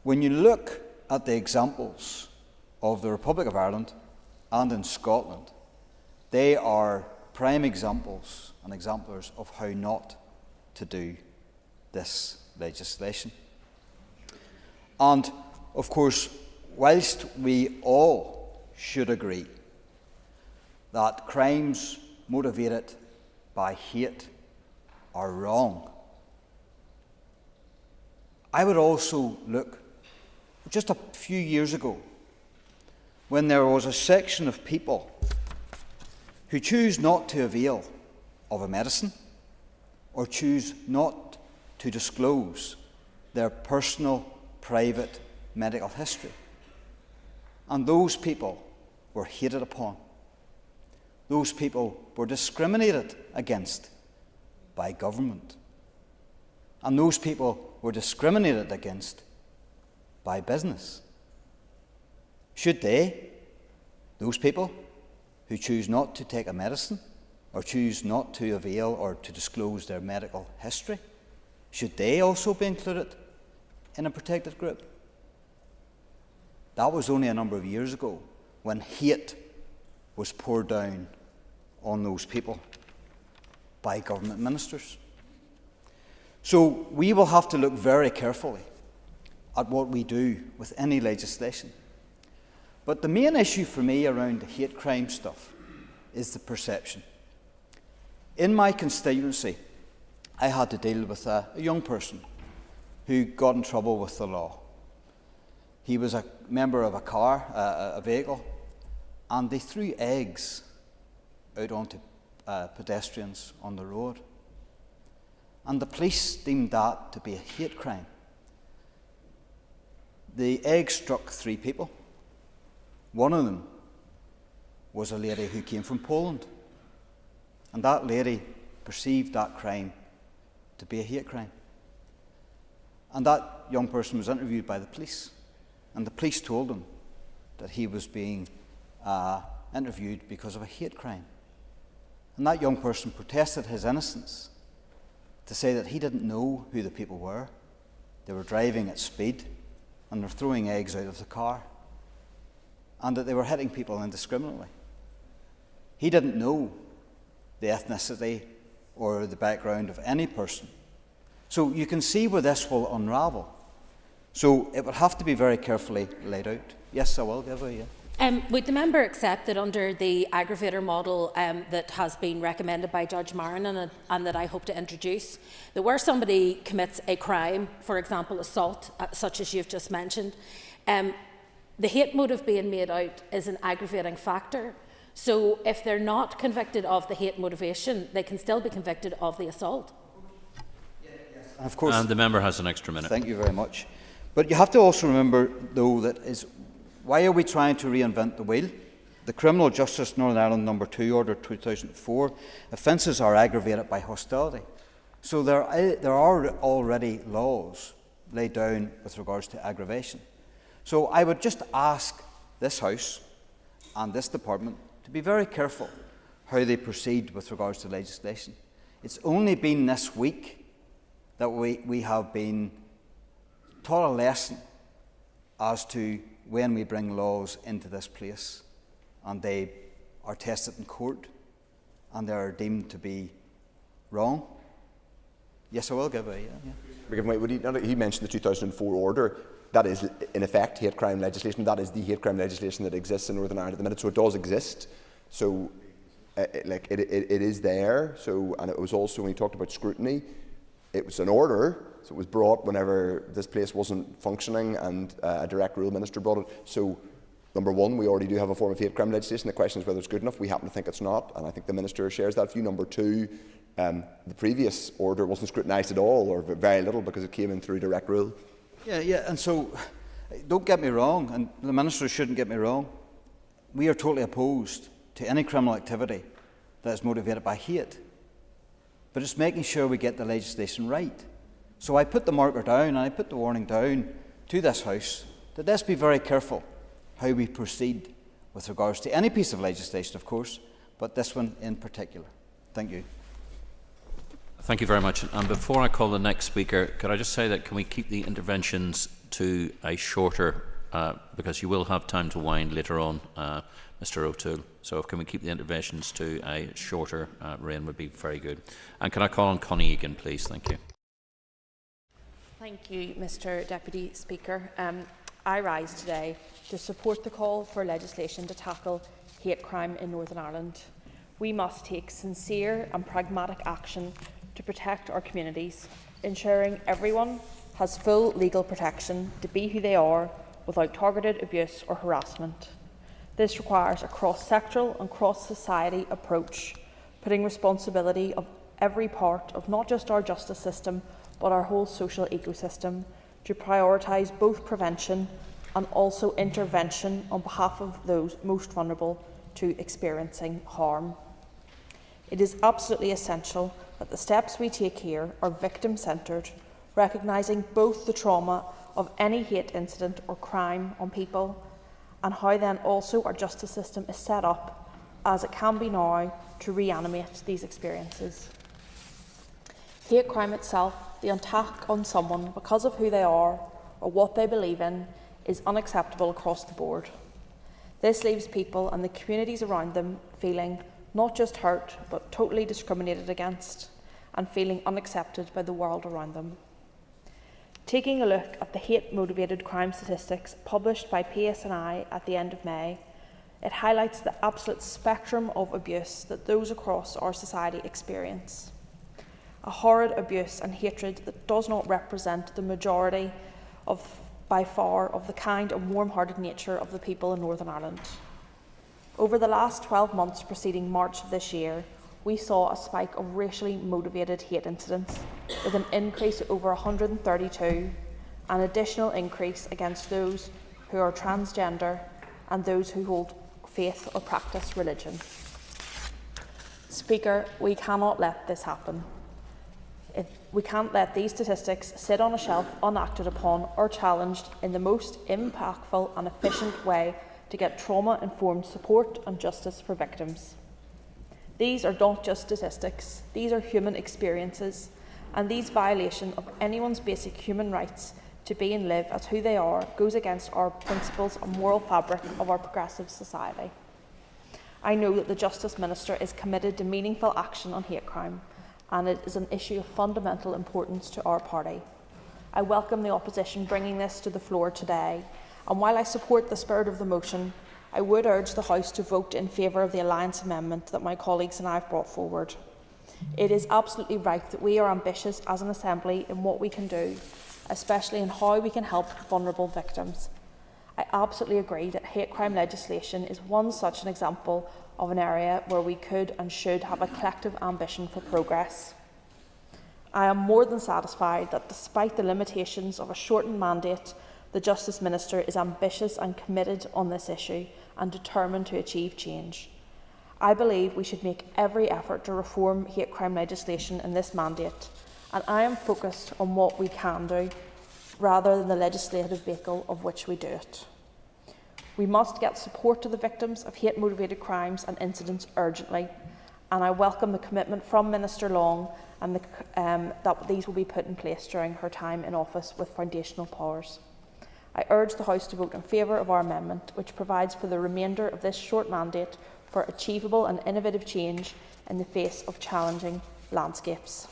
when you look at the examples of the Republic of Ireland and in Scotland, they are prime examples and exemplars of how not to do this legislation. And of course, whilst we all should agree that crimes motivated by hate are wrong, I would also look just a few years ago when there was a section of people who choose not to avail of a medicine or choose not to disclose their personal, private medical history. And those people were hated upon. Those people were discriminated against by government. And those people were discriminated against by business. Should they, those people who choose not to take a medicine or choose not to avail or to disclose their medical history, should they also be included in a protected group? That was only a number of years ago when hate was poured down on those people by government ministers. So we will have to look very carefully at what we do with any legislation. But the main issue for me around the hate crime stuff is the perception. In my constituency, I had to deal with a young person who got in trouble with the law. He was a member of a vehicle, and they threw eggs out onto pedestrians on the road. And the police deemed that to be a hate crime. The egg struck 3 people. One of them was a lady who came from Poland. And that lady perceived that crime to be a hate crime. And that young person was interviewed by the police. And the police told him that he was being interviewed because of a hate crime. And that young person protested his innocence to say that he didn't know who the people were. They were driving at speed and they're throwing eggs out of the car, and that they were hitting people indiscriminately. He didn't know the ethnicity or the background of any person. So you can see where this will unravel. So it will have to be very carefully laid out. Yes, I will give you. Would the member accept that under the aggravator model that has been recommended by Judge Marin and that I hope to introduce, that where somebody commits a crime, for example assault, such as you've just mentioned, the hate motive being made out is an aggravating factor. So if they're not convicted of the hate motivation, they can still be convicted of the assault? Of course. And the member has an extra minute. Thank you very much. But you have to also remember, though, that why are we trying to reinvent the wheel? The Criminal Justice Northern Ireland No. 2 Order 2004, offences are aggravated by hostility. So there are already laws laid down with regards to aggravation. So I would just ask this House and this Department to be very careful how they proceed with regards to legislation. It's only been this week that we have been taught a lesson as to when we bring laws into this place and they are tested in court and they are deemed to be wrong. Yes, I will give it. Yeah. He mentioned the 2004 order. That is, in effect, hate crime legislation. That is the hate crime legislation that exists in Northern Ireland at the minute. So it does exist. So, it is there. So, and it was also, when he talked about scrutiny, it was an order. So it was brought whenever this place wasn't functioning, and a direct rule minister brought it. So, number one, we already do have a form of hate crime legislation. The question is whether it's good enough. We happen to think it's not, and I think the minister shares that view. Number two, the previous order wasn't scrutinised at all, or very little, because it came in through direct rule. Yeah, and so, don't get me wrong, and the minister shouldn't get me wrong. We are totally opposed to any criminal activity that is motivated by hate. But it's making sure we get the legislation right. So I put the marker down and I put the warning down to this House that let's be very careful how we proceed with regards to any piece of legislation, of course, but this one in particular. Thank you. Thank you very much. And before I call the next speaker, could I just say that can we keep the interventions to a shorter, because you will have time to wind later on, Mr O'Toole. So can we keep the interventions to a shorter reign would be very good. And can I call on Connie Egan, please? Thank you. Thank you, Mr Deputy Speaker. I rise today to support the call for legislation to tackle hate crime in Northern Ireland. We must take sincere and pragmatic action to protect our communities, ensuring everyone has full legal protection to be who they are without targeted abuse or harassment. This requires a cross-sectoral and cross-society approach, putting responsibility of every part of not just our justice system but our whole social ecosystem to prioritise both prevention and also intervention on behalf of those most vulnerable to experiencing harm. It is absolutely essential that the steps we take here are victim-centred, recognising both the trauma of any hate incident or crime on people and how then also our justice system is set up as it can be now to reanimate these experiences. Hate crime itself, the attack on someone because of who they are or what they believe in, is unacceptable across the board. This leaves people and the communities around them feeling not just hurt, but totally discriminated against and feeling unaccepted by the world around them. Taking a look at the hate-motivated crime statistics published by PSNI at the end of May, it highlights the absolute spectrum of abuse that those across our society experience. A horrid abuse and hatred that does not represent the majority by far of the kind and warm-hearted nature of the people in Northern Ireland. Over the last 12 months preceding March of this year, we saw a spike of racially motivated hate incidents, with an increase of over 132, an additional increase against those who are transgender and those who hold faith or practice religion. Speaker, we cannot let this happen. We can't let these statistics sit on a shelf unacted upon or challenged in the most impactful and efficient way to get trauma-informed support and justice for victims. These are not just statistics, these are human experiences, and these violation of anyone's basic human rights to be and live as who they are goes against our principles and moral fabric of our progressive society. I know that the Justice Minister is committed to meaningful action on hate crime, and it is an issue of fundamental importance to our party. I welcome the opposition bringing this to the floor today, and while I support the spirit of the motion, I would urge the House to vote in favour of the Alliance amendment that my colleagues and I have brought forward. It is absolutely right that we are ambitious as an Assembly in what we can do, especially in how we can help vulnerable victims. I absolutely agree that hate crime legislation is one such an example of an area where we could and should have a collective ambition for progress. I am more than satisfied that despite the limitations of a shortened mandate, the Justice Minister is ambitious and committed on this issue and determined to achieve change. I believe we should make every effort to reform hate crime legislation in this mandate, and I am focused on what we can do, rather than the legislative vehicle of which we do it. We must get support to the victims of hate-motivated crimes and incidents urgently, and I welcome the commitment from Minister Long and that these will be put in place during her time in office with foundational powers. I urge the House to vote in favour of our amendment, which provides for the remainder of this short mandate for achievable and innovative change in the face of challenging landscapes.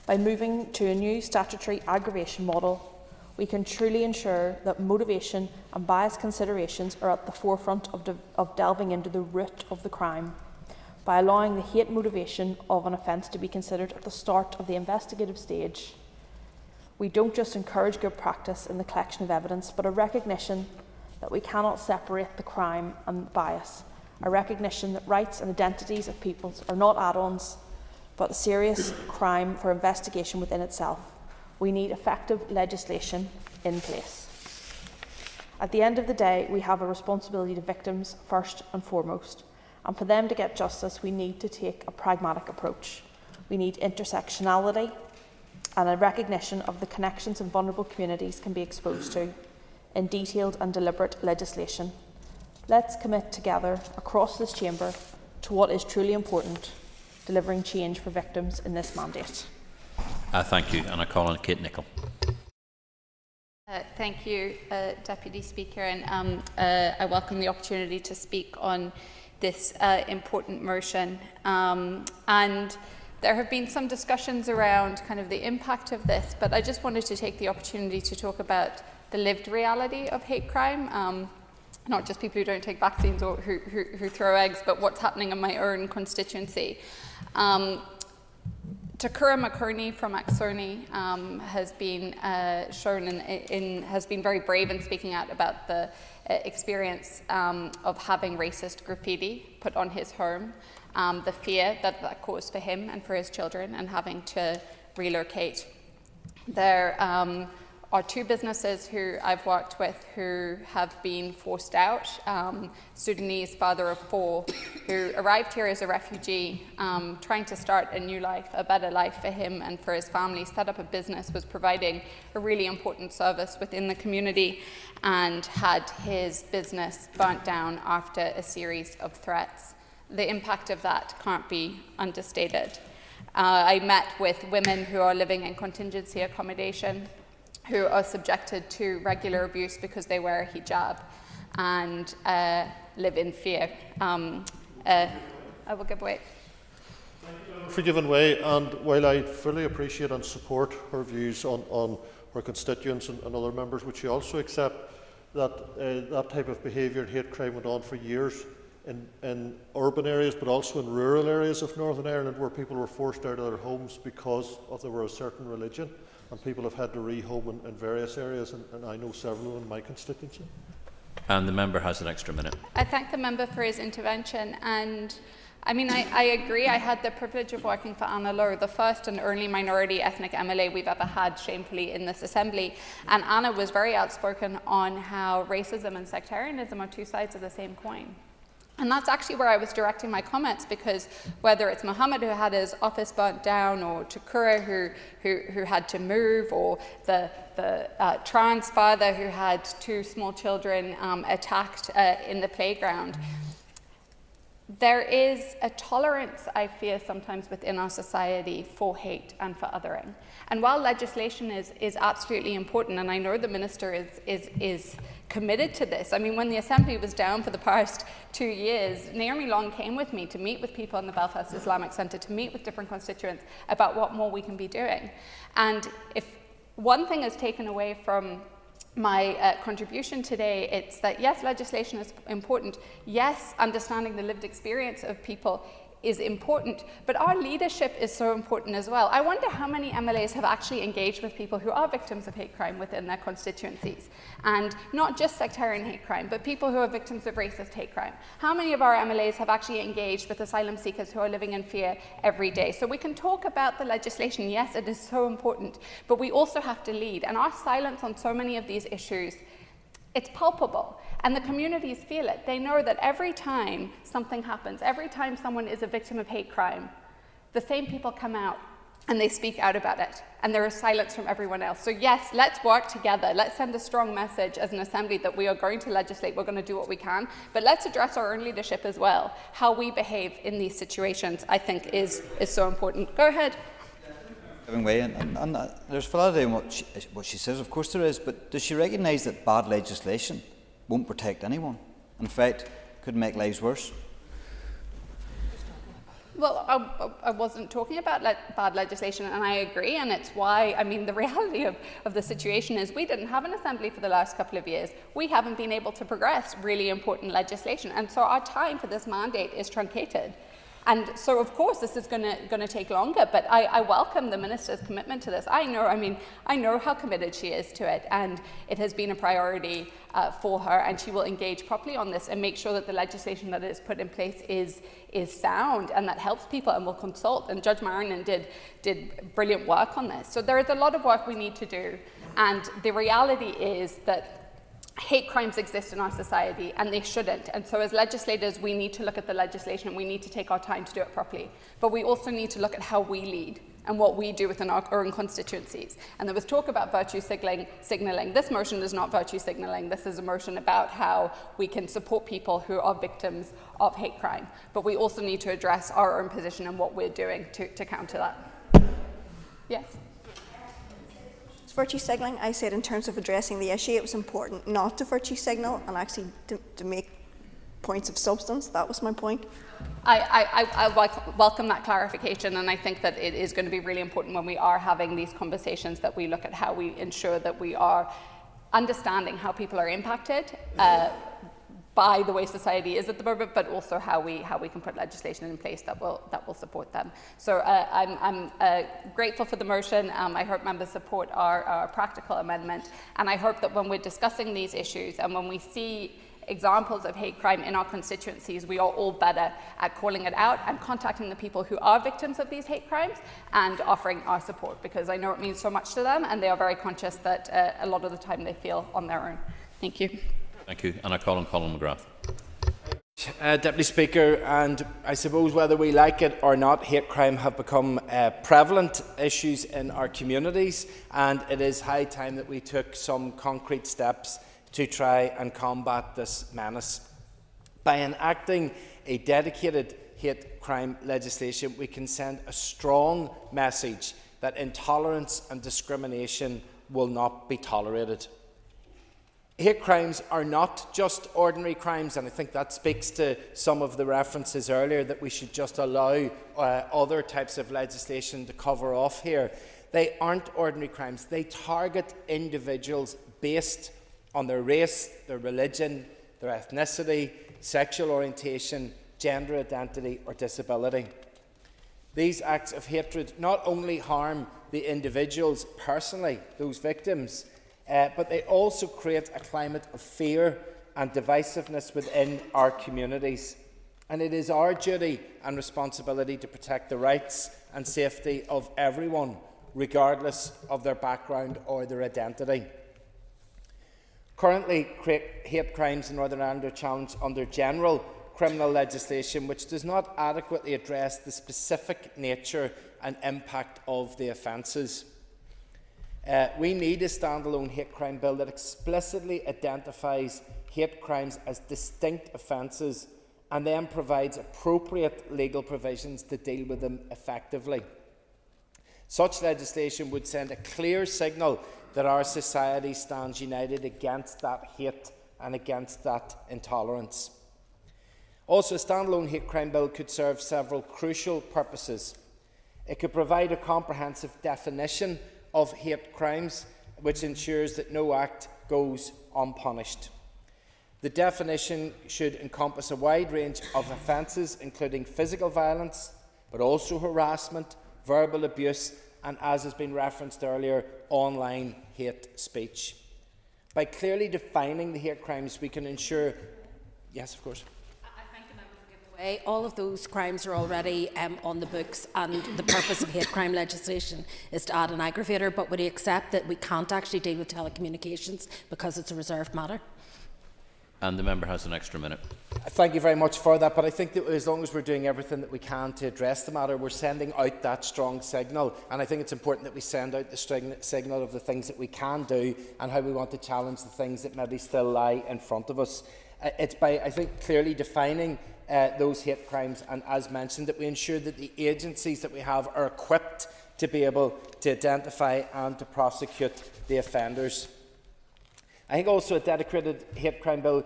By moving to a new statutory aggravation model, we can truly ensure that motivation and bias considerations are at the forefront of delving into the root of the crime. By allowing the hate motivation of an offence to be considered at the start of the investigative stage, we don't just encourage good practice in the collection of evidence, but a recognition that we cannot separate the crime and bias, a recognition that rights and identities of peoples are not add-ons, but a serious crime for investigation within itself. We need effective legislation in place. At the end of the day, we have a responsibility to victims first and foremost, and for them to get justice, we need to take a pragmatic approach. We need intersectionality and a recognition of the connections in vulnerable communities can be exposed to in detailed and deliberate legislation. Let's commit together across this chamber to what is truly important, delivering change for victims in this mandate. Thank you, and I call on Kate Nicholl. Thank you, Deputy Speaker, and I welcome the opportunity to speak on this important motion. And there have been some discussions around kind of the impact of this, but I just wanted to take the opportunity to talk about the lived reality of hate crime. Not just people who don't take vaccines or who throw eggs, but what's happening in my own constituency. Takura McCurney from Axoni has been has been very brave in speaking out about the experience of having racist graffiti put on his home, the fear that caused for him and for his children, and having to relocate. There are two businesses who I've worked with who have been forced out. Sudanese father of four who arrived here as a refugee, trying to start a new life, a better life for him and for his family, set up a business, was providing a really important service within the community, and had his business burnt down after a series of threats. The impact of that can't be understated. I met with women who are living in contingency accommodation, who are subjected to regular abuse because they wear a hijab and live in fear. I will give way. For giving way, and while I fully appreciate and support her views on her constituents and other members, would she also accept that that type of behaviour and hate crime went on for years in urban areas, but also in rural areas of Northern Ireland, where people were forced out of their homes because they were a certain religion, and people have had to rehome in various areas, and I know several in my constituency. And the member has an extra minute. I thank the member for his intervention, and I mean, I agree. I had the privilege of working for Anna Lowe, the first and only minority ethnic MLA we've ever had, shamefully, in this assembly. And Anna was very outspoken on how racism and sectarianism are two sides of the same coin. And that's actually where I was directing my comments, because whether it's Mohammed, who had his office burnt down, or Takura, who had to move, or the trans father who had 2 small children attacked in the playground, there is a tolerance, I fear, sometimes within our society for hate and for othering. And while legislation is absolutely important, and I know the Minister is committed to this. I mean, when the Assembly was down for the past 2 years, Naomi Long came with me to meet with people in the Belfast Islamic Centre, to meet with different constituents about what more we can be doing. And if one thing is taken away from my contribution today, it's that yes, legislation is important. Yes, understanding the lived experience of people is important, but our leadership is so important as well. I wonder how many MLAs have actually engaged with people who are victims of hate crime within their constituencies, and not just sectarian hate crime, but people who are victims of racist hate crime. How many of our MLAs have actually engaged with asylum seekers who are living in fear every day? So we can talk about the legislation. Yes, it is so important, but we also have to lead, and our silence on so many of these issues, it's palpable, and the communities feel it. They know that every time something happens, every time someone is a victim of hate crime, the same people come out and they speak out about it, and there is silence from everyone else. So yes, let's work together. Let's send a strong message as an Assembly that we are going to legislate, we're going to do what we can, but let's address our own leadership as well. How we behave in these situations, I think, is so important. Go ahead. Way, and there's validity in what she says, of course there is, but does she recognise that bad legislation won't protect anyone? In fact, could make lives worse? Well, I wasn't talking about bad legislation, and I agree, and it's why, I mean, the reality of the situation is we didn't have an Assembly for the last couple of years. We haven't been able to progress really important legislation, and so our time for this mandate is truncated. And so, of course, this is going to take longer, but I welcome the Minister's commitment to this. I know how committed she is to it, and it has been a priority for her, and she will engage properly on this and make sure that the legislation that is put in place is sound and that helps people, and will consult. And Judge Marinan did brilliant work on this. So there is a lot of work we need to do, and the reality is that hate crimes exist in our society, and they shouldn't. And so as legislators, we need to look at the legislation, and we need to take our time to do it properly. But we also need to look at how we lead and what we do within our own constituencies. And there was talk about virtue signalling. This motion is not virtue signalling. This is a motion about how we can support people who are victims of hate crime. But we also need to address our own position and what we're doing to counter that. Yes? Virtue signalling, I said in terms of addressing the issue, it was important not to virtue signal and actually to make points of substance. That was my point. I welcome that clarification, and I think that it is going to be really important when we are having these conversations that we look at how we ensure that we are understanding how people are impacted by the way society is at the moment, but also how we can put legislation in place that will support them. So I'm grateful for the motion. I hope members support our practical amendment, and I hope that when we're discussing these issues and when we see examples of hate crime in our constituencies, we are all better at calling it out and contacting the people who are victims of these hate crimes and offering our support, because I know it means so much to them, and they are very conscious that a lot of the time they feel on their own. Thank you. Thank you. And I call on Colin McGrath. Deputy Speaker, and I suppose whether we like it or not, hate crime have become prevalent issues in our communities, and it is high time that we took some concrete steps to try and combat this menace. By enacting a dedicated hate crime legislation, we can send a strong message that intolerance and discrimination will not be tolerated. Hate crimes are not just ordinary crimes, and I think that speaks to some of the references earlier that we should just allow other types of legislation to cover off here. They aren't ordinary crimes. They target individuals based on their race, their religion, their ethnicity, sexual orientation, gender identity or disability. These acts of hatred not only harm the individuals personally, those victims, but they also create a climate of fear and divisiveness within our communities. And it is our duty and responsibility to protect the rights and safety of everyone, regardless of their background or their identity. Currently, hate crimes in Northern Ireland are challenged under general criminal legislation, which does not adequately address the specific nature and impact of the offences. We need a standalone hate crime bill that explicitly identifies hate crimes as distinct offences and then provides appropriate legal provisions to deal with them effectively. Such legislation would send a clear signal that our society stands united against that hate and against that intolerance. Also, a standalone hate crime bill could serve several crucial purposes. It could provide a comprehensive definition of hate crimes, which ensures that no act goes unpunished. The definition should encompass a wide range of offences, including physical violence, but also harassment, verbal abuse, and, as has been referenced earlier, online hate speech. By clearly defining the hate crimes, we can ensure... Yes, of course. All of those crimes are already on the books, and the purpose of hate crime legislation is to add an aggravator, but would he accept that we can't actually deal with telecommunications because it's a reserved matter? And the member has an extra minute. Thank you very much for that, but I think that as long as we're doing everything that we can to address the matter, we're sending out that strong signal, and I think it's important that we send out the signal of the things that we can do and how we want to challenge the things that maybe still lie in front of us. It's by, I think, clearly defining those hate crimes, and as mentioned, that we ensure that the agencies that we have are equipped to be able to identify and to prosecute the offenders. I think also a dedicated hate crime bill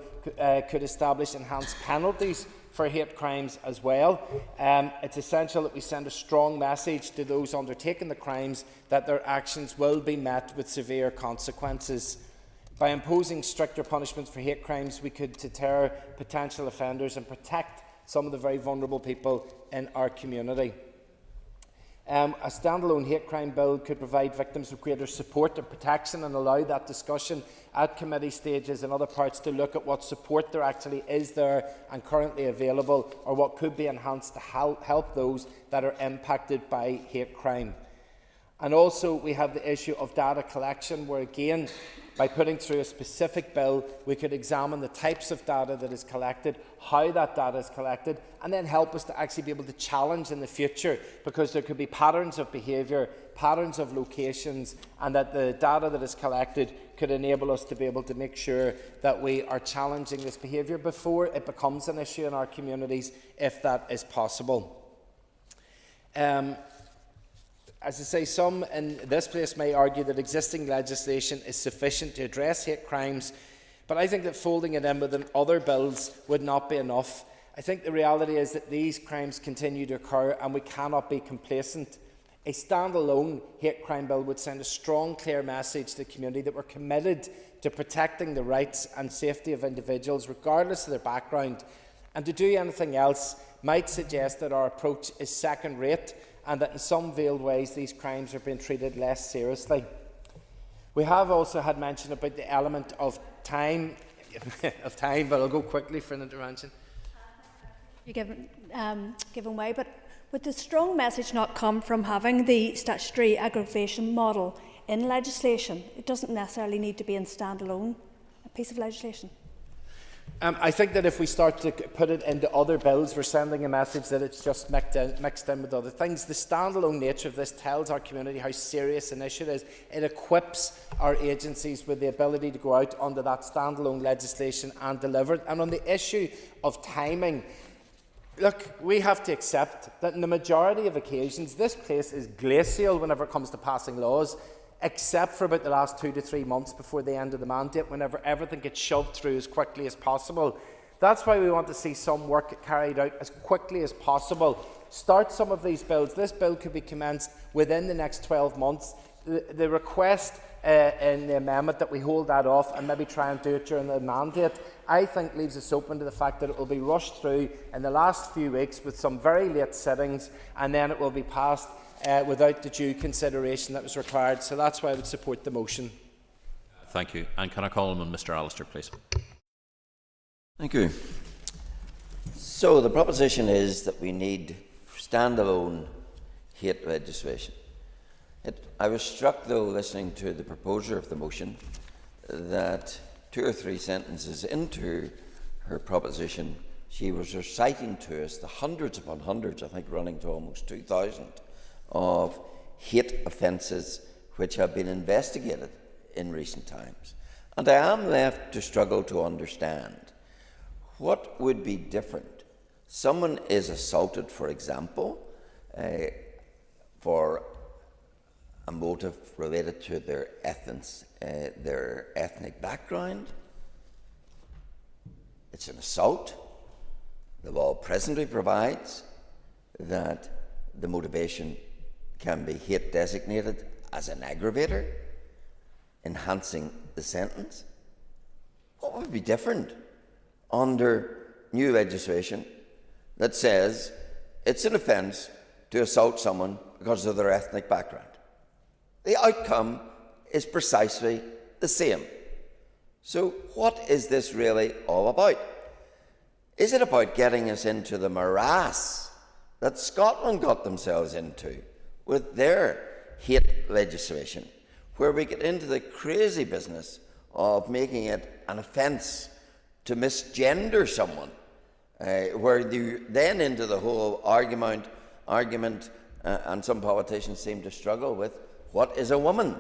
could establish enhanced penalties for hate crimes as well. It's essential that we send a strong message to those undertaking the crimes that their actions will be met with severe consequences. By imposing stricter punishments for hate crimes, we could deter potential offenders and protect some of the very vulnerable people in our community. A standalone hate crime bill could provide victims with greater support and protection and allow that discussion at committee stages and other parts to look at what support there actually is there and currently available, or what could be enhanced to help those that are impacted by hate crime. And also we have the issue of data collection, where again, by putting through a specific bill, we could examine the types of data that is collected, how that data is collected, and then help us to actually be able to challenge in the future, because there could be patterns of behaviour, patterns of locations, and that the data that is collected could enable us to be able to make sure that we are challenging this behaviour before it becomes an issue in our communities, if that is possible. As I say, some in this place may argue that existing legislation is sufficient to address hate crimes, but I think that folding it in with other bills would not be enough. I think the reality is that these crimes continue to occur and we cannot be complacent. A standalone hate crime bill would send a strong, clear message to the community that we're committed to protecting the rights and safety of individuals, regardless of their background, and to do anything else might suggest that our approach is second-rate, and that in some veiled ways these crimes are being treated less seriously. We have also had mention about the element of time, but I'll go quickly for an intervention. You're given way, but would the strong message not come from having the statutory aggravation model in legislation? It doesn't necessarily need to be in standalone a piece of legislation. I think that if we start to put it into other bills, we're sending a message that it's just mixed in with other things. The standalone nature of this tells our community how serious an issue it is. It equips our agencies with the ability to go out under that standalone legislation and deliver it. And on the issue of timing, look, we have to accept that in the majority of occasions, this place is glacial whenever it comes to passing laws. except for about the last 2 to 3 months before the end of the mandate, whenever everything gets shoved through as quickly as possible. That's why we want to see some work carried out as quickly as possible. Start some of these bills. This bill could be commenced within the next 12 months. The request in the amendment that we hold that off and maybe try and do it during the mandate, I think leaves us open to the fact that it will be rushed through in the last few weeks with some very late sittings, and then it will be passed without the due consideration that was required. So that's why I would support the motion. Thank you. And can I call on Mr. Allister, please? Thank you. So the proposition is that we need standalone hate legislation. I was struck, though, listening to the proposer of the motion, that 2 or 3 sentences into her proposition, she was reciting to us the hundreds upon hundreds, I think running to almost 2,000, of hate offences which have been investigated in recent times. And I am left to struggle to understand what would be different. Someone is assaulted, for example, for a motive related to their ethnic background. It's an assault. The law presently provides that the motivation can be hate designated as an aggravator, enhancing the sentence. What would be different under new legislation that says it's an offence to assault someone because of their ethnic background? The outcome is precisely the same. So what is this really all about? Is it about getting us into the morass that Scotland got themselves into with their hate legislation, where we get into the crazy business of making it an offence to misgender someone, where you then into the whole argument, and some politicians seem to struggle with, what is a woman?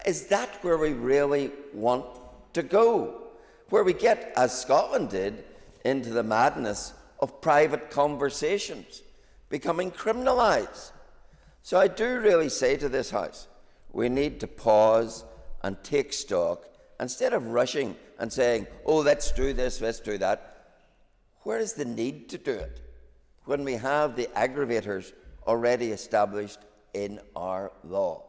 Is that where we really want to go? Where we get, as Scotland did, into the madness of private conversations becoming criminalised. So I do really say to this House, we need to pause and take stock, instead of rushing and saying, oh, let's do this, let's do that. Where is the need to do it when we have the aggravators already established in our law?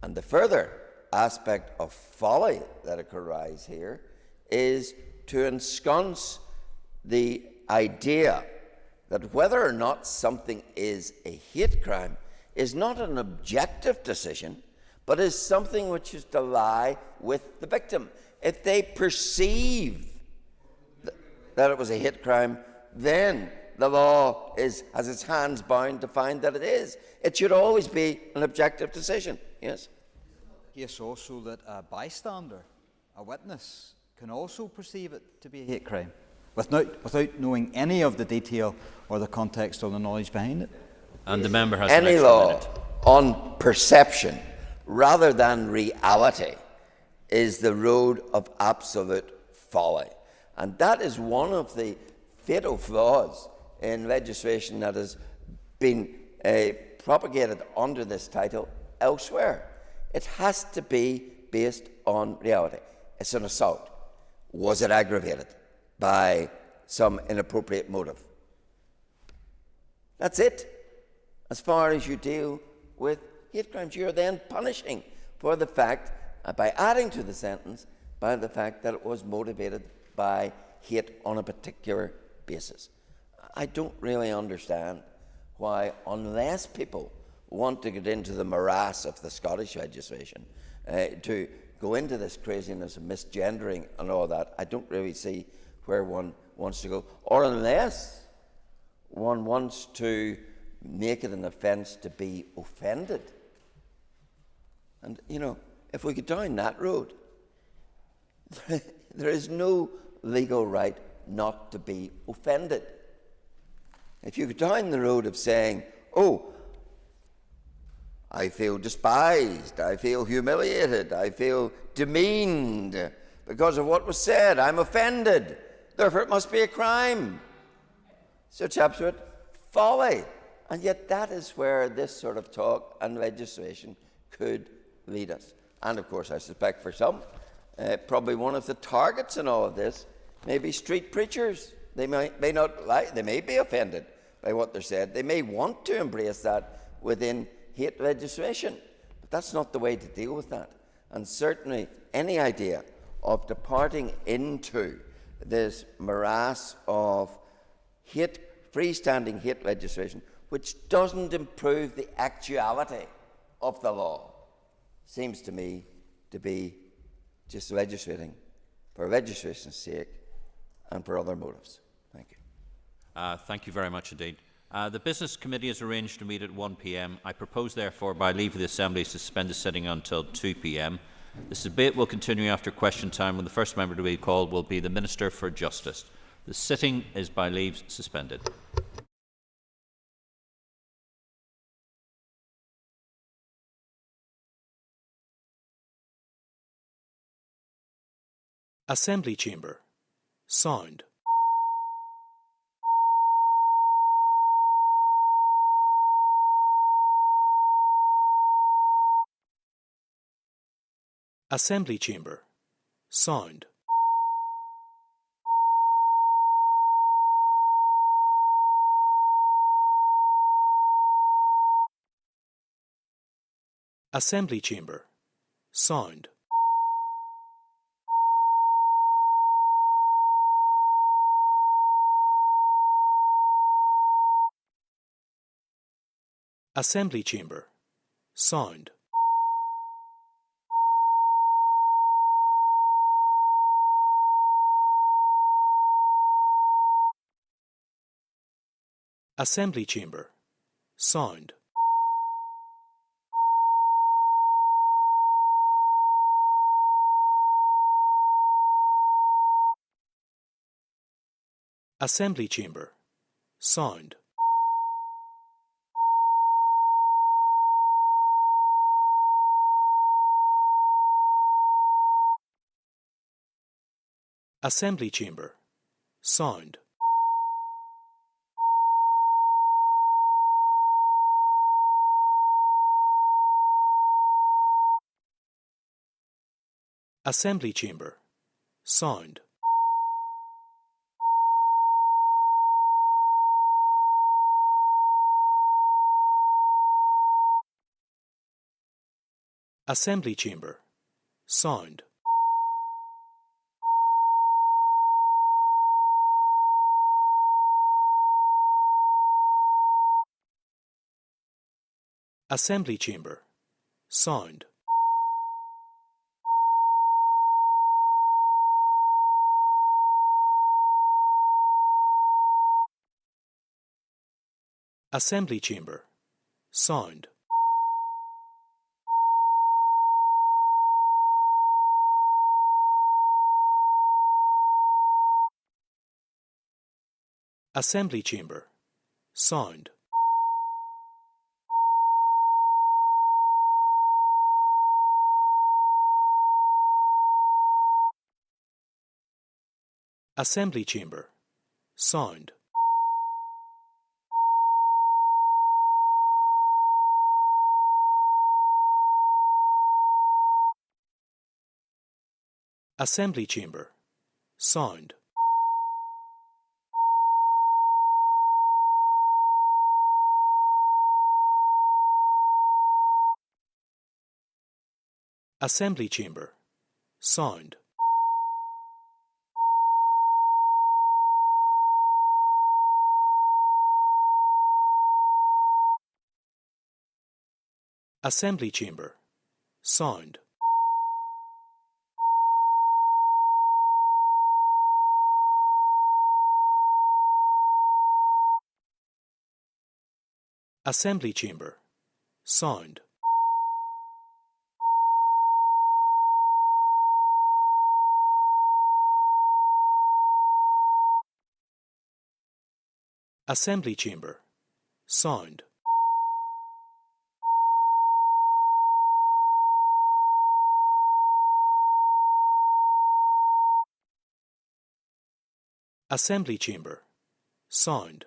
And the further aspect of folly that could arise here is to ensconce the idea that whether or not something is a hate crime is not an objective decision, but is something which is to lie with the victim. If they perceive that it was a hate crime, then the law has its hands bound to find that it is. It should always be an objective decision. Yes? Yes, also that a bystander, a witness, can also perceive it to be a hate crime without knowing any of the detail or the context or the knowledge behind it. And the member has any an extra law minute. On perception rather than reality is the road of absolute folly. And that is one of the fatal flaws in legislation that has been propagated under this title elsewhere. It has to be based on reality. It's an assault. Was it aggravated by some inappropriate motive? That's it. As far as you deal with hate crimes, you're then punishing for the fact, by adding to the sentence, by the fact that it was motivated by hate on a particular basis. I don't really understand why, unless people want to get into the morass of the Scottish legislation, to go into this craziness of misgendering and all that, I don't really see where one wants to go. Or unless one wants to make it an offence to be offended. And, you know, if we go down that road, there is no legal right not to be offended. If you go down the road of saying, oh, I feel despised, I feel humiliated, I feel demeaned because of what was said, I'm offended, therefore it must be a crime. So it's absolute folly. And yet that is where this sort of talk and legislation could lead us. And of course, I suspect for some, probably one of the targets in all of this may be street preachers. They may not like, they may be offended by what they're said. They may want to embrace that within hate legislation, but that's not the way to deal with that. And certainly, any idea of departing into this morass of freestanding hate legislation, which doesn't improve the actuality of the law, seems to me to be just legislating for legislation's sake and for other motives. Thank you. Thank you very much indeed. The Business Committee is arranged to meet at 1 p.m. I propose, therefore, by leave of the Assembly, to suspend the sitting until 2 p.m. This debate will continue after question time, when the first member to be called will be the Minister for Justice. The sitting is by leave suspended. Assembly Chamber. Sound. Assembly Chamber. Sound. Assembly Chamber. Sound. Assembly Chamber. Sound. Assembly Chamber. Sound. Assembly Chamber. Sound. Assembly Chamber. Sound. Assembly Chamber. Sound. Assembly Chamber. Sound. Assembly Chamber. Sound. Assembly Chamber. Sound. Assembly Chamber. Sound. Assembly Chamber. Sound. Assembly Chamber. Sound. Assembly Chamber. Sound. Assembly Chamber. Sound. Assembly Chamber. Sound. Assembly Chamber. Sound. Assembly Chamber. Sound.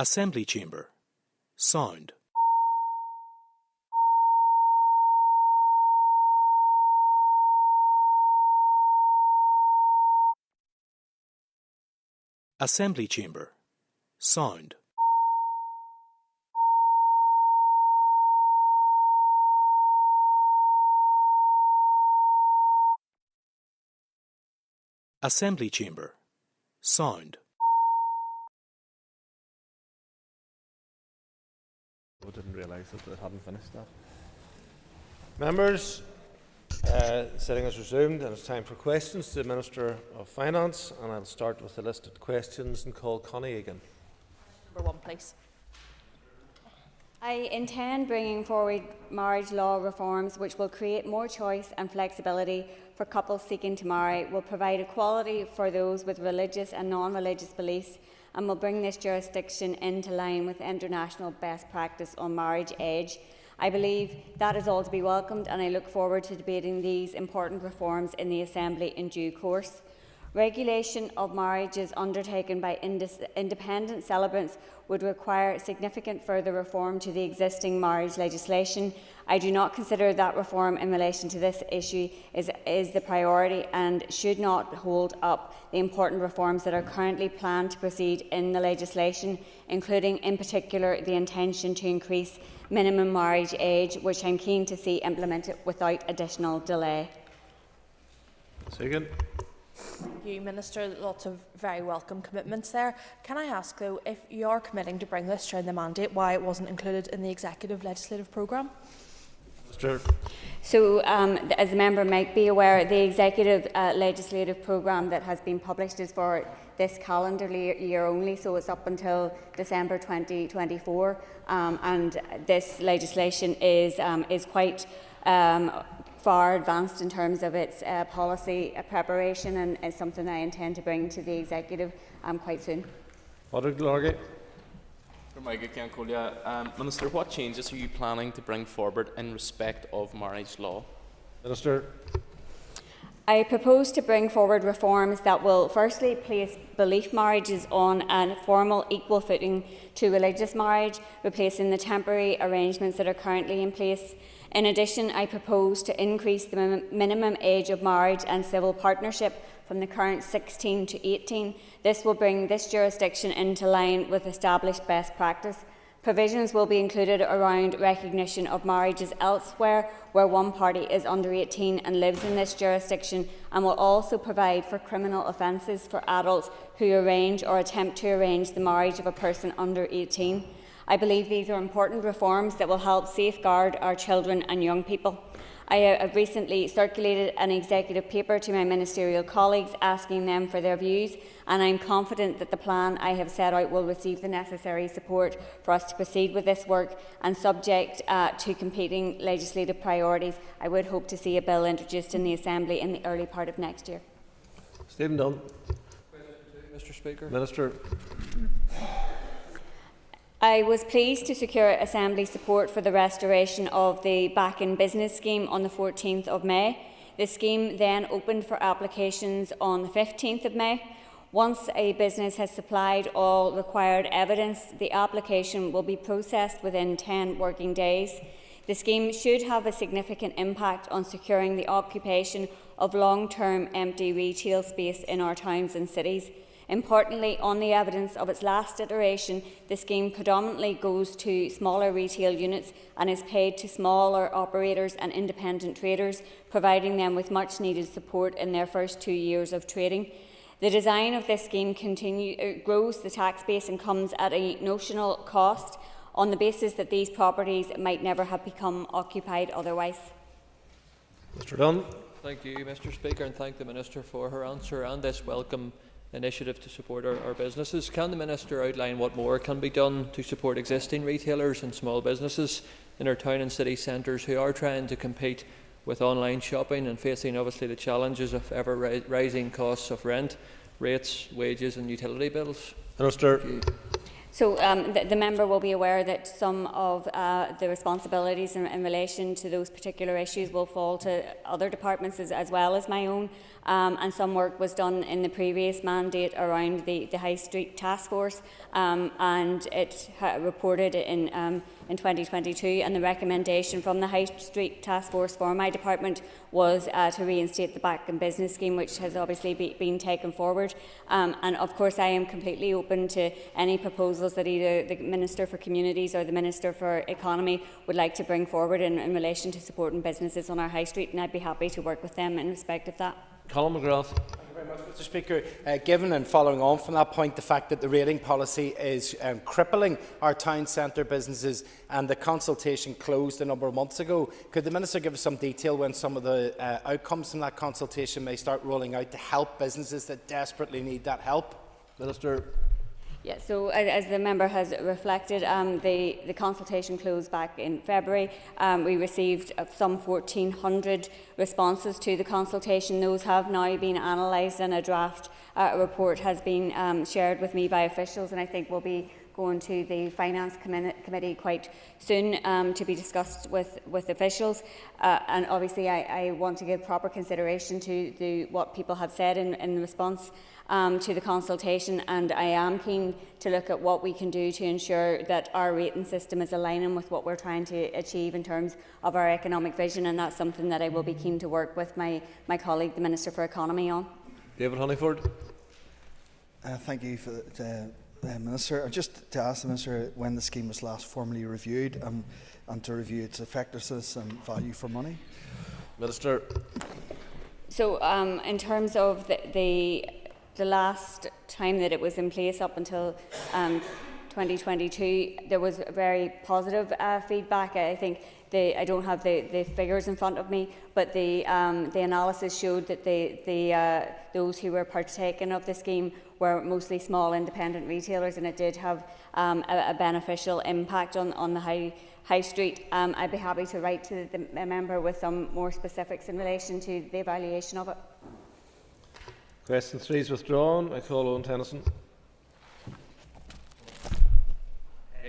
Assembly Chamber. Sound. Assembly Chamber. Sound. Assembly Chamber. Sound. I didn't realise that they hadn't finished that. Members, sitting is resumed and it's time for questions to the Minister of Finance, and I'll start with the listed questions and call Connie again. Number 1, please. I intend bringing forward marriage law reforms which will create more choice and flexibility for couples seeking to marry, will provide equality for those with religious and non-religious beliefs, and will bring this jurisdiction into line with international best practice on marriage age. I believe that is all to be welcomed, and I look forward to debating these important reforms in the Assembly in due course. Regulation of marriages undertaken by independent celebrants would require significant further reform to the existing marriage legislation. I do not consider that reform in relation to this issue is the priority and should not hold up the important reforms that are currently planned to proceed in the legislation, including in particular the intention to increase minimum marriage age, which I am keen to see implemented without additional delay. Second. Thank you, Minister. Lots of very welcome commitments there. Can I ask, though, if you are committing to bring this during the mandate, why it wasn't included in the executive legislative programme? So, as the member might be aware, the executive legislative programme that has been published is for this calendar year only, so it's up until December 2024, and this legislation is quite far advanced in terms of its policy preparation, and is something I intend to bring to the executive quite soon. Minister, what changes are you planning to bring forward in respect of marriage law? Minister. I propose to bring forward reforms that will firstly place belief marriages on a formal equal footing to religious marriage, replacing the temporary arrangements that are currently in place. In addition, I propose to increase the minimum age of marriage and civil partnership from the current 16 to 18. This will bring this jurisdiction into line with established best practice. Provisions will be included around recognition of marriages elsewhere where one party is under 18 and lives in this jurisdiction, and will also provide for criminal offences for adults who arrange or attempt to arrange the marriage of a person under 18. I believe these are important reforms that will help safeguard our children and young people. I have recently circulated an executive paper to my ministerial colleagues asking them for their views, and I am confident that the plan I have set out will receive the necessary support for us to proceed with this work, and subject to competing legislative priorities, I would hope to see a bill introduced in the Assembly in the early part of next year. Stephen Dunn. Mr. Speaker. Minister. I was pleased to secure Assembly support for the restoration of the Back in Business scheme on the 14th of May. The scheme then opened for applications on the 15th of May. Once a business has supplied all required evidence, the application will be processed within 10 working days. The scheme should have a significant impact on securing the occupation of long-term empty retail space in our towns and cities. Importantly, on the evidence of its last iteration, the scheme predominantly goes to smaller retail units and is paid to smaller operators and independent traders, providing them with much needed support in their first 2 years of trading. The design of this scheme grows the tax base and comes at a notional cost on the basis that these properties might never have become occupied otherwise. Mr. Dunn. Thank you, Mr. Speaker, and thank the Minister for her answer and this welcome initiative to support our businesses. Can the Minister outline what more can be done to support existing retailers and small businesses in our town and city centres who are trying to compete with online shopping and facing obviously the challenges of ever rising costs of rent, rates, wages and utility bills? Minister. So the member will be aware that some of the responsibilities in relation to those particular issues will fall to other departments as well as my own. And some work was done in the previous mandate around the High Street Task Force, and it reported in 2022, and the recommendation from the High Street Task Force for my department was to reinstate the Back in Business scheme, which has obviously been taken forward. And of course I am completely open to any proposals that either the Minister for Communities or the Minister for Economy would like to bring forward in relation to supporting businesses on our High Street, and I'd be happy to work with them in respect of that. Colin McGrath. Thank you very much, Mr. Speaker. Given and following on from that point, the fact that the rating policy is crippling our town centre businesses and the consultation closed a number of months ago, could the Minister give us some detail when some of the outcomes from that consultation may start rolling out to help businesses that desperately need that help? Minister. Yeah, so as the member has reflected, the consultation closed back in February. We received some 1,400 responses to the consultation. Those have now been analysed, and a draft report has been shared with me by officials, and I think will be going to the Finance Committee quite soon to be discussed with officials. And obviously I want to give proper consideration to what people have said in response to the consultation, and I am keen to look at what we can do to ensure that our rating system is aligning with what we're trying to achieve in terms of our economic vision, and that's something that I will be keen to work with my colleague, the Minister for Economy, on. David Honeyford. Thank you for the Minister. Just to ask the Minister when the scheme was last formally reviewed and to review its effectiveness and value for money. Minister. So in terms of the last time that it was in place up until 2022, there was very positive feedback. I think I don't have the figures in front of me, but the analysis showed that those who were partaking of the scheme were mostly small independent retailers, and it did have a beneficial impact on the high street. I'd be happy to write to the member with some more specifics in relation to the evaluation of it. Question 3 is withdrawn. I call Owen Tennyson.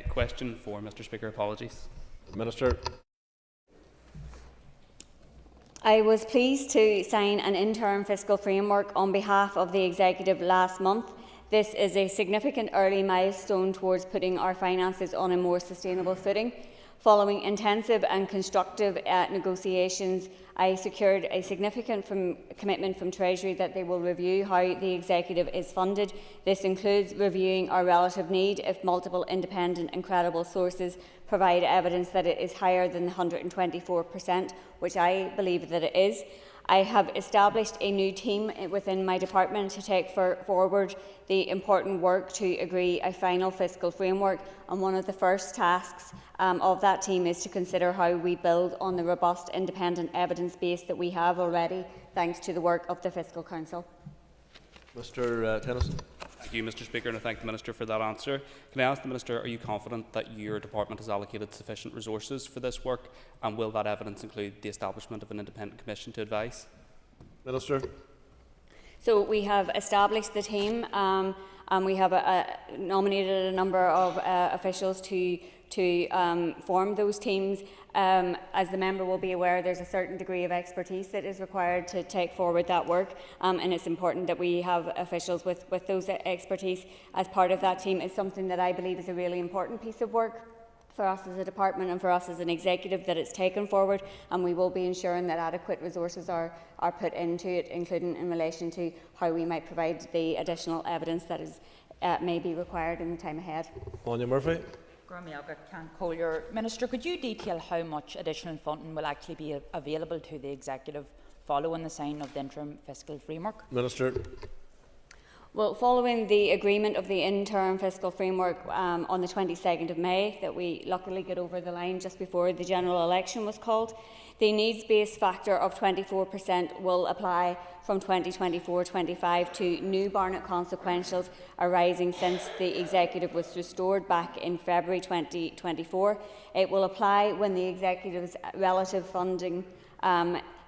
Question 4, Mr. Speaker. Apologies. Minister. I was pleased to sign an interim fiscal framework on behalf of the Executive last month. This is a significant early milestone towards putting our finances on a more sustainable footing. Following intensive and constructive negotiations, I secured a significant commitment from Treasury that they will review how the Executive is funded. This includes reviewing our relative need if multiple independent and credible sources provide evidence that it is higher than 124%, which I believe that it is. I have established a new team within my department to take forward the important work to agree a final fiscal framework, and one of the first tasks of that team is to consider how we build on the robust independent evidence base that we have already, thanks to the work of the Fiscal Council. Mr. Tennyson. Thank you, Mr. Speaker, and I thank the Minister for that answer. Can I ask the Minister, are you confident that your department has allocated sufficient resources for this work, and will that evidence include the establishment of an independent commission to advise? Minister. So we have established the team, and we have nominated a number of officials to form those teams. As the member will be aware, there's a certain degree of expertise that is required to take forward that work, and it's important that we have officials with those expertise as part of that team. It's something that I believe is a really important piece of work for us as a department and for us as an executive, that it's taken forward, and we will be ensuring that adequate resources are put into it, including in relation to how we might provide the additional evidence that is may be required in the time ahead. Anya Murphy. Minister, could you detail how much additional funding will actually be available to the Executive following the signing of the interim fiscal framework? Minister. Well, following the agreement of the interim fiscal framework on the 22nd of May, that we luckily got over the line just before the general election was called, the needs-based factor of 24% will apply from 2024-25 to new Barnett consequentials arising since the Executive was restored back in February 2024. It will apply when the Executive's relative funding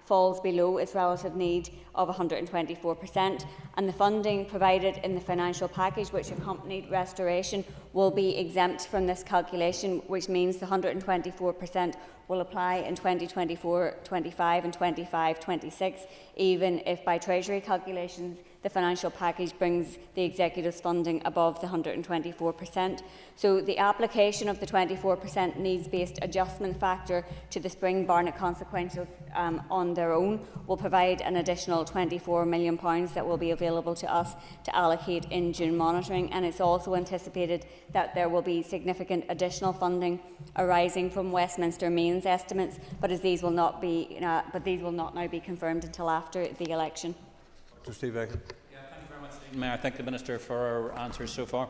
falls below its relative need of 124%, and the funding provided in the financial package which accompanied restoration will be exempt from this calculation, which means the 124% will apply in 2024-25 and 25-26, even if by Treasury calculations the financial package brings the Executive's funding above the 124%. So the application of the 24% needs-based adjustment factor to the spring Barnett consequences on their own will provide an additional £24 million that will be available to us to allocate in June monitoring, and it's also anticipated that there will be significant additional funding arising from Westminster mains estimates, but these will not now be confirmed until after the election. Dr. Steve Aiken. Thank you very much, Mayor. I thank the Minister for her answers so far.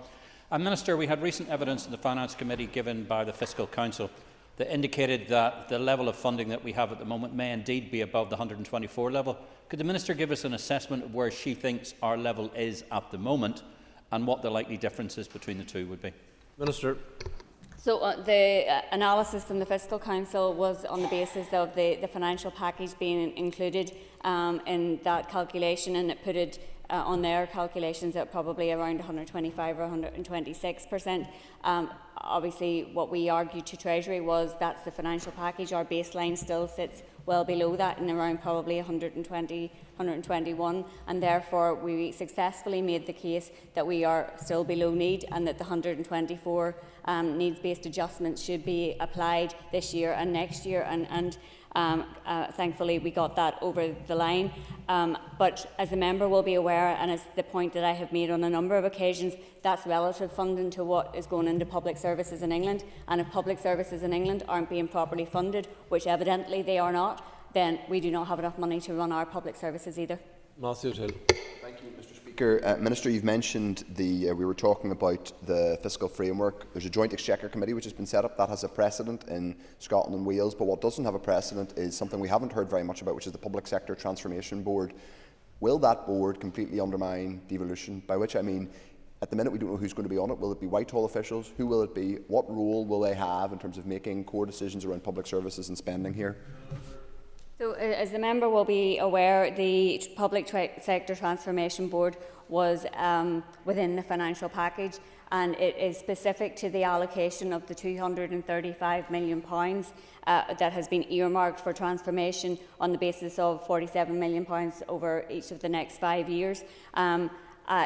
Minister, we had recent evidence in the Finance Committee given by the Fiscal Council that indicated that the level of funding that we have at the moment may indeed be above the 124 level. Could the Minister give us an assessment of where she thinks our level is at the moment and what the likely differences between the two would be? Minister. So the analysis from the Fiscal Council was on the basis of the financial package being included in that calculation, and it put it on their calculations at probably around 125 or 126%. Obviously, what we argued to Treasury was that's the financial package. Our baseline still sits well below that in around probably 120, 121, and therefore we successfully made the case that we are still below need and that the 124 needs-based adjustments should be applied this year and next year, and thankfully we got that over the line. But as the member will be aware, and as the point that I have made on a number of occasions, that's relative funding to what is going into public services in England, and if public services in England aren't being properly funded, which evidently they are not, then we do not have enough money to run our public services either. Matthew Hill. Thank you, Mr. Speaker. Minister, you've mentioned we were talking about the fiscal framework. There's a joint exchequer committee which has been set up that has a precedent in Scotland and Wales, but what doesn't have a precedent is something we haven't heard very much about, which is the Public Sector Transformation Board. Will that board completely undermine devolution? By which I mean, at the minute we don't know who's going to be on it. Will it be Whitehall officials? Who will it be? What role will they have in terms of making core decisions around public services and spending here? So, as the member will be aware, the Public Sector Transformation Board was within the financial package, and it is specific to the allocation of the £235 million that has been earmarked for transformation on the basis of £47 million over each of the next 5 years.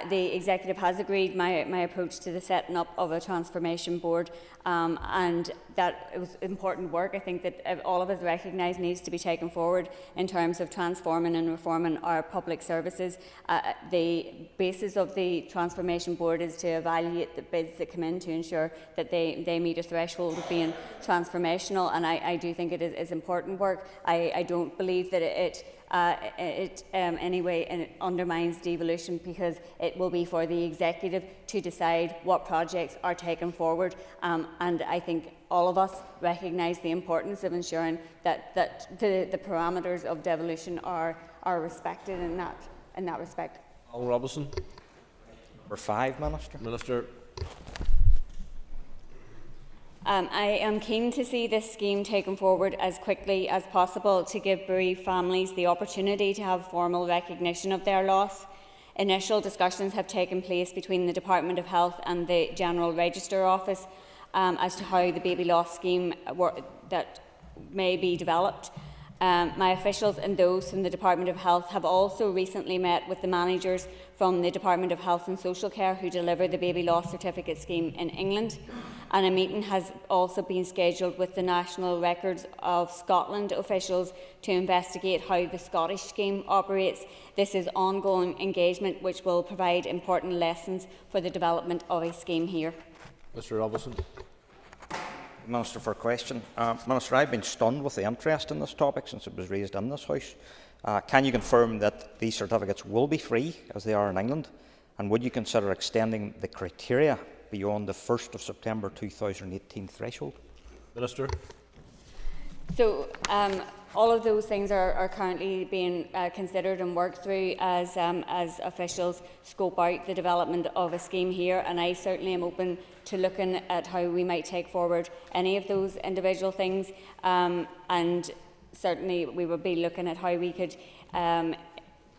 The Executive has agreed my approach to the setting up of a transformation board, and that it was important work. I think that all of us recognise needs to be taken forward in terms of transforming and reforming our public services. The basis of the transformation board is to evaluate the bids that come in to ensure that they meet a threshold of being transformational, and I do think it is important work. I don't believe that it anyway undermines devolution, because it will be for the Executive to decide what projects are taken forward, and I think all of us recognise the importance of ensuring that the parameters of devolution are respected in that respect. Alan Robinson. Number 5, Minister. Minister. I am keen to see this scheme taken forward as quickly as possible to give bereaved families the opportunity to have formal recognition of their loss. Initial discussions have taken place between the Department of Health and the General Register Office as to how the baby loss scheme that may be developed. My officials and those from the Department of Health have also recently met with the managers from the Department of Health and Social Care who deliver the baby loss certificate scheme in England, and a meeting has also been scheduled with the National Records of Scotland officials to investigate how the Scottish scheme operates. This is ongoing engagement which will provide important lessons for the development of a scheme here. Mr. Robinson. Minister, for a question. Minister, I've been stunned with the interest in this topic since it was raised in this House. Can you confirm that these certificates will be free, as they are in England? And would you consider extending the criteria beyond the 1st of September 2018 threshold? Minister. So, all of those things are currently being considered and worked through as officials scope out the development of a scheme here, and I certainly am open to looking at how we might take forward any of those individual things. And certainly we will be looking at how we could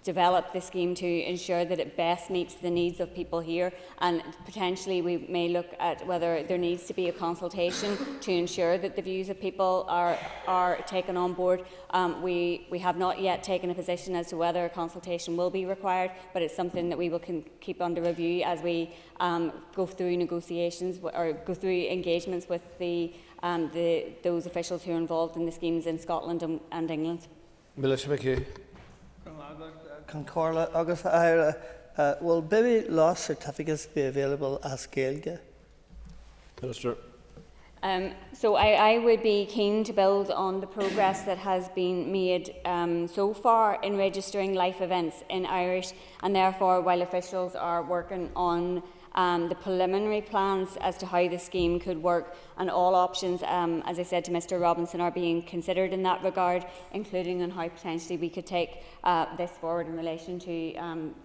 develop the scheme to ensure that it best meets the needs of people here, and potentially we may look at whether there needs to be a consultation to ensure that the views of people are taken on board. We have not yet taken a position as to whether a consultation will be required, but it's something that we will keep under review as we go through negotiations or go through engagements with those officials who are involved in the schemes in Scotland and England. Melissa McHugh. Concorla, August, will baby loss certificates be available as Gaeilge? Minister. So I would be keen to build on the progress that has been made so far in registering life events in Irish, and therefore while officials are working on the preliminary plans as to how the scheme could work, and all options, as I said to Mr Robinson, are being considered in that regard, including on how potentially we could take this forward in relation to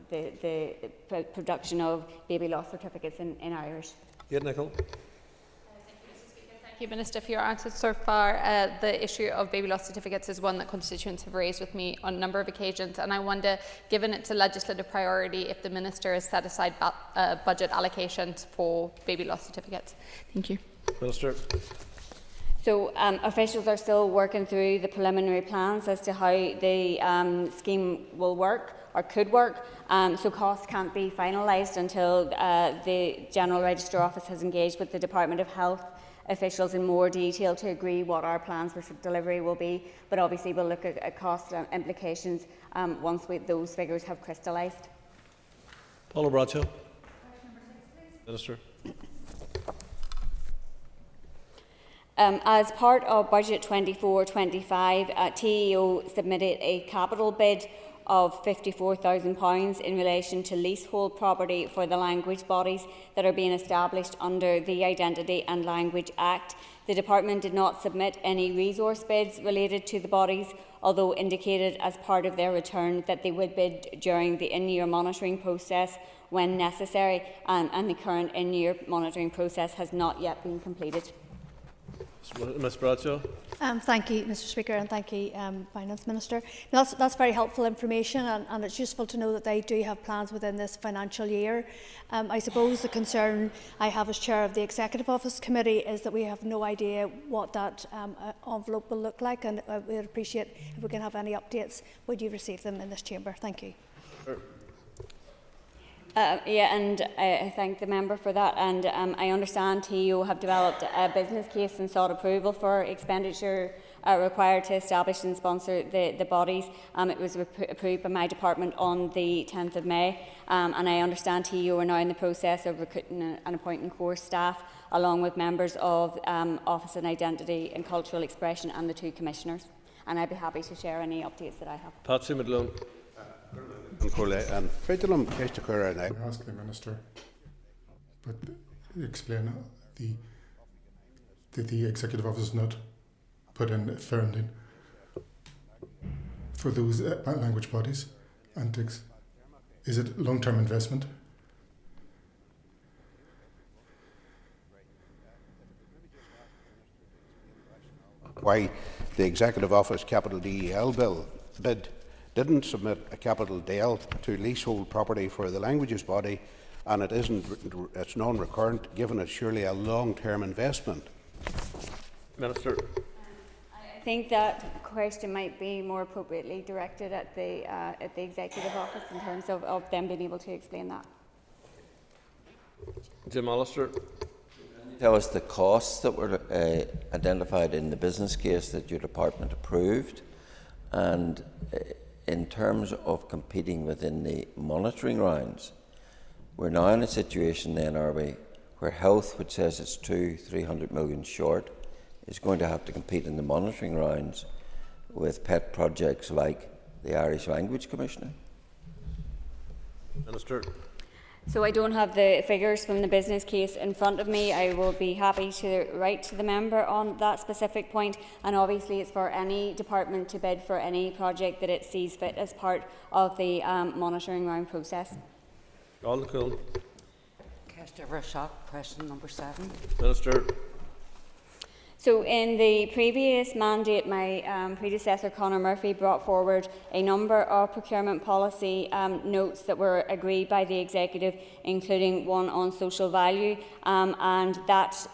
the production of baby loss certificates in Irish. Yeah, Nicole. Thank you, Minister, for your answers so far. The issue of baby loss certificates is one that constituents have raised with me on a number of occasions, and I wonder, given it's a legislative priority, if the Minister has set aside budget allocations for baby loss certificates. Thank you. Minister. So officials are still working through the preliminary plans as to how the scheme will work or could work. So costs can't be finalised until the General Register Office has engaged with the Department of Health officials in more detail to agree what our plans for delivery will be. But obviously we'll look at cost implications once those figures have crystallised. Paula Bradshaw. Minister. As part of Budget 24-25, TEO submitted a capital bid of £54,000 in relation to leasehold property for the language bodies that are being established under the Identity and Language Act. The Department did not submit any resource bids related to the bodies, although indicated as part of their return that they would bid during the in-year monitoring process when necessary, and the current in-year monitoring process has not yet been completed. Ms Bradshaw. Thank you, Mr Speaker, and thank you, Finance Minister. That's very helpful information, and it's useful to know that they do have plans within this financial year. I suppose the concern I have as Chair of the Executive Office Committee is that we have no idea what that envelope will look like, and I would appreciate if we can have any updates when you receive them in this chamber. Thank you. Sure. I thank the member for that, and I understand TEO have developed a business case and sought approval for expenditure required to establish and sponsor the bodies. It was approved by my department on the 10th of May, and I understand TEO are now in the process of recruiting and appointing core staff along with members of Office and Identity and Cultural Expression and the 2 commissioners, and I'd be happy to share any updates that I have. Patsy Midlone. Ask the Minister, but explain did the Executive Office not put in a funding for those language bodies, and is it long-term investment? Why the Executive Office Capital DEL bill didn't submit a capital DEL to leasehold property for the languages body, and it's non-recurrent, given it's surely a long-term investment. Minister. I think that question might be more appropriately directed at the Executive Office in terms of them being able to explain that. Jim Allister. Tell us the costs that were identified in the business case that your department approved, and in terms of competing within the monitoring rounds, we're now in a situation then, are we, where health, which says it's 200-300 million short, is going to have to compete in the monitoring rounds with pet projects like the Irish Language Commissioner? Minister. So I don't have the figures from the business case in front of me. I will be happy to write to the member on that specific point, and obviously it's for any department to bid for any project that it sees fit as part of the monitoring round process. All cool. Cast over a shock, question number 7. Minister. So in the previous mandate, my predecessor Conor Murphy brought forward a number of procurement policy notes that were agreed by the Executive, including one on social value, and that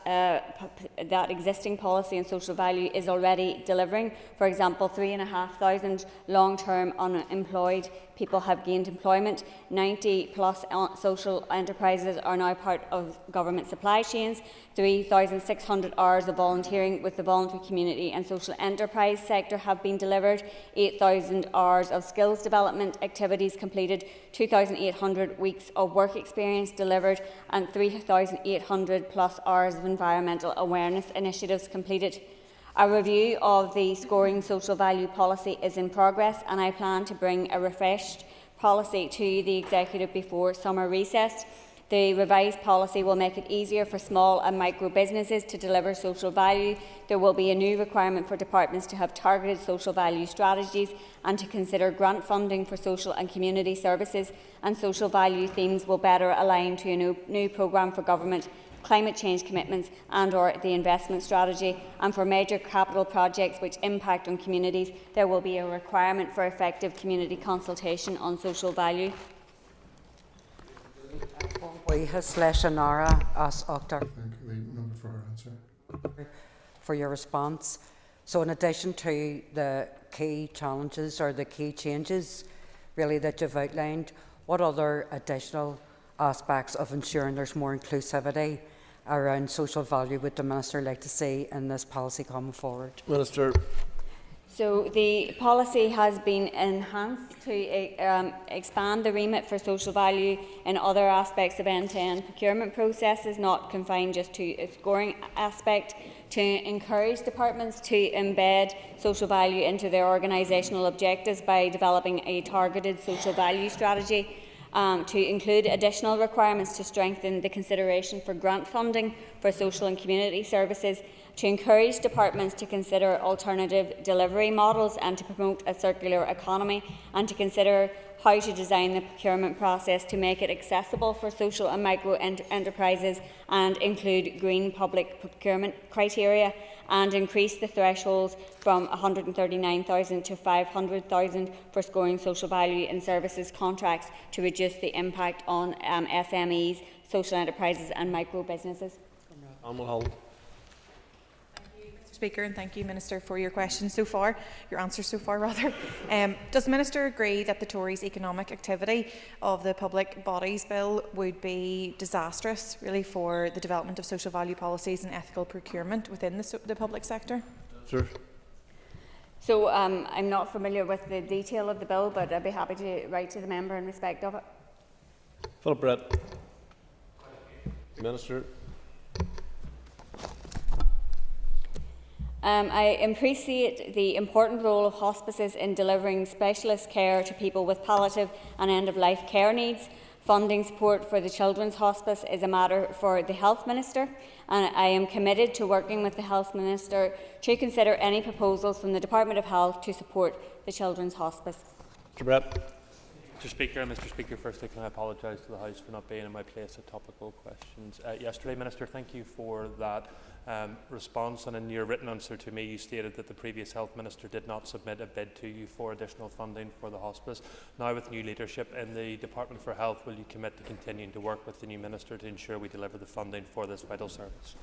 existing policy on social value is already delivering. For example, 3,500 long-term unemployed people have gained employment. 90+ social enterprises are now part of government supply chains. 3,600 hours of volunteering with the voluntary community and social enterprise sector have been delivered. 8,000 hours of skills development activities completed. 2,800 weeks of work experience delivered, and 3,800+ hours of environmental awareness initiatives completed. A review of the scoring social value policy is in progress, and I plan to bring a refreshed policy to the Executive before summer recess. The revised policy will make it easier for small and micro businesses to deliver social value. There will be a new requirement for departments to have targeted social value strategies and to consider grant funding for social and community services, and social value themes will better align to a new programme for government, climate change commitments and/or the investment strategy. And for major capital projects which impact on communities, there will be a requirement for effective community consultation on social value. Thank you, the member for her answer. For your response. So in addition to the key challenges or the key changes really that you've outlined, what other additional aspects of ensuring there's more inclusivity around social value would the Minister like to see in this policy coming forward? Minister. So the policy has been enhanced to expand the remit for social value in other aspects of end-to-end procurement processes, not confined just to a scoring aspect, to encourage departments to embed social value into their organisational objectives by developing a targeted social value strategy, to include additional requirements to strengthen the consideration for grant funding for social and community services, to encourage departments to consider alternative delivery models and to promote a circular economy, and to consider how to design the procurement process to make it accessible for social and micro enterprises and include green public procurement criteria, and increase the thresholds from 139,000 to 500,000 for scoring social value in services contracts to reduce the impact on SMEs, social enterprises and micro businesses. Speaker, and thank you, Minister, for your questions so far, your answers so far rather. Does the Minister agree that the Tories' economic activity of the Public Bodies Bill would be disastrous really for the development of social value policies and ethical procurement within the public sector? Sir. So I'm not familiar with the detail of the bill, but I'd be happy to write to the member in respect of it. Philip Brett. Minister. I appreciate the important role of hospices in delivering specialist care to people with palliative and end-of-life care needs. Funding support for the Children's Hospice is a matter for the Health Minister, and I am committed to working with the Health Minister to consider any proposals from the Department of Health to support the Children's Hospice. Mr. Brett. Mr. Speaker, firstly, can I apologise to the House for not being in my place at topical questions yesterday. Minister, thank you for that response, and in your written answer to me you stated that the previous Health Minister did not submit a bid to you for additional funding for the hospice. Now, with new leadership in the Department for Health, will you commit to continuing to work with the new Minister to ensure we deliver the funding for this vital service?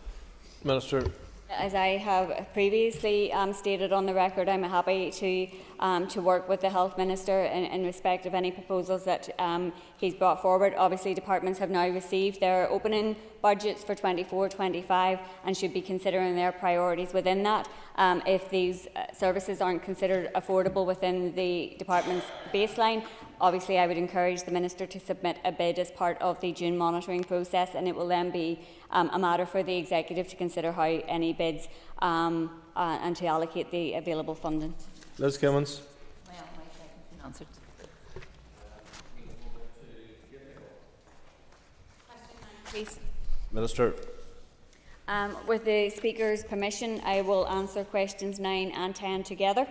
Minister. As I have previously stated on the record, I'm happy to work with the Health Minister in respect of any proposals that he's brought forward. Obviously, departments have now received their opening budgets for 24-25 and should be considering their priorities within that. If these services aren't considered affordable within the department's baseline, obviously I would encourage the Minister to submit a bid as part of the June monitoring process, and it will then be a matter for the Executive to consider how any bids and to allocate the available funding. Liz Cummins. Answered. Please. Minister. With the Speaker's permission, I will answer questions 9 and 10 together.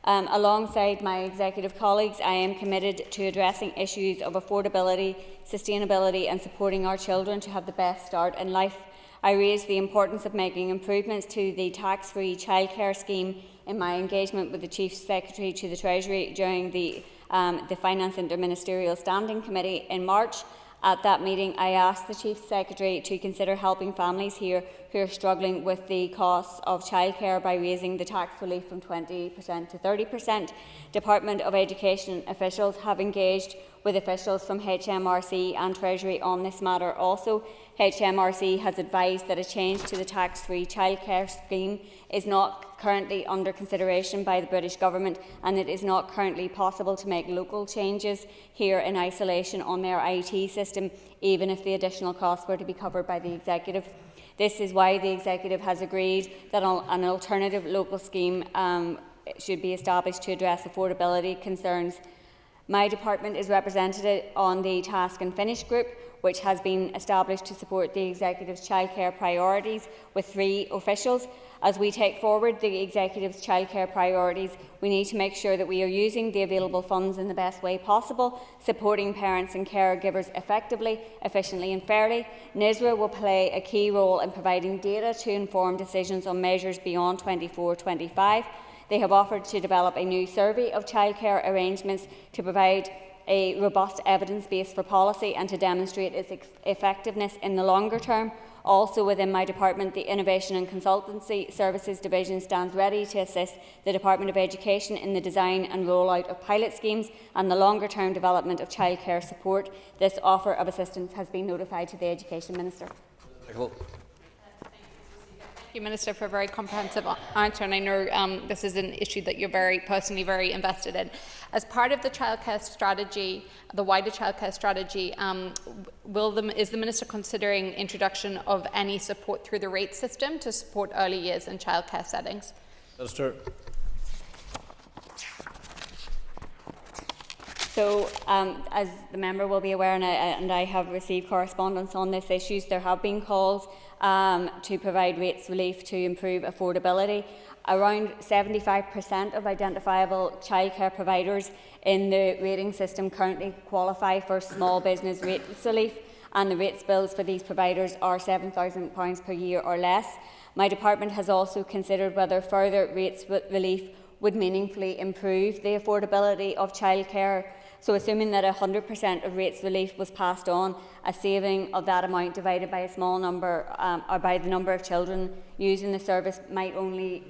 Alongside my executive colleagues, I am committed to addressing issues of affordability, sustainability and supporting our children to have the best start in life. I raised the importance of making improvements to the tax-free childcare scheme in my engagement with the Chief Secretary to the Treasury during the Finance Interministerial Standing Committee in March. At that meeting, I asked the Chief Secretary to consider helping families here who are struggling with the costs of childcare by raising the tax relief from 20% to 30%. Department of Education officials have engaged with officials from HMRC and Treasury on this matter also. HMRC has advised that a change to the tax-free childcare scheme is not currently under consideration by the British Government, and it is not currently possible to make local changes here in isolation on their IT system, even if the additional costs were to be covered by the Executive. This is why the Executive has agreed that an alternative local scheme should be established to address affordability concerns. My department is represented on the Task and Finish Group, which has been established to support the Executive's childcare priorities with 3 officials. As we take forward the Executive's childcare priorities, we need to make sure that we are using the available funds in the best way possible, supporting parents and caregivers effectively, efficiently and fairly. NISRA will play a key role in providing data to inform decisions on measures beyond 24-25. They have offered to develop a new survey of childcare arrangements to provide a robust evidence base for policy and to demonstrate its effectiveness in the longer term. Also within my department, the Innovation and Consultancy Services Division stands ready to assist the Department of Education in the design and rollout of pilot schemes and the longer-term development of childcare support. This offer of assistance has been notified to the Education Minister. Thank you, Minister, for a very comprehensive answer, and I know this is an issue that you're personally very invested in. As part of the childcare strategy, the wider childcare strategy, is the Minister considering introduction of any support through the rate system to support early years in childcare settings? Minister. So, as the member will be aware, and I have received correspondence on this issue, there have been calls to provide rates relief to improve affordability. Around 75% of identifiable childcare providers in the rating system currently qualify for small business rates relief, and the rates bills for these providers are £7,000 per year or less. My department has also considered whether further rates relief would meaningfully improve the affordability of childcare. So assuming that 100% of rates relief was passed on, a saving of that amount divided by a small number or by the number of children using the service might only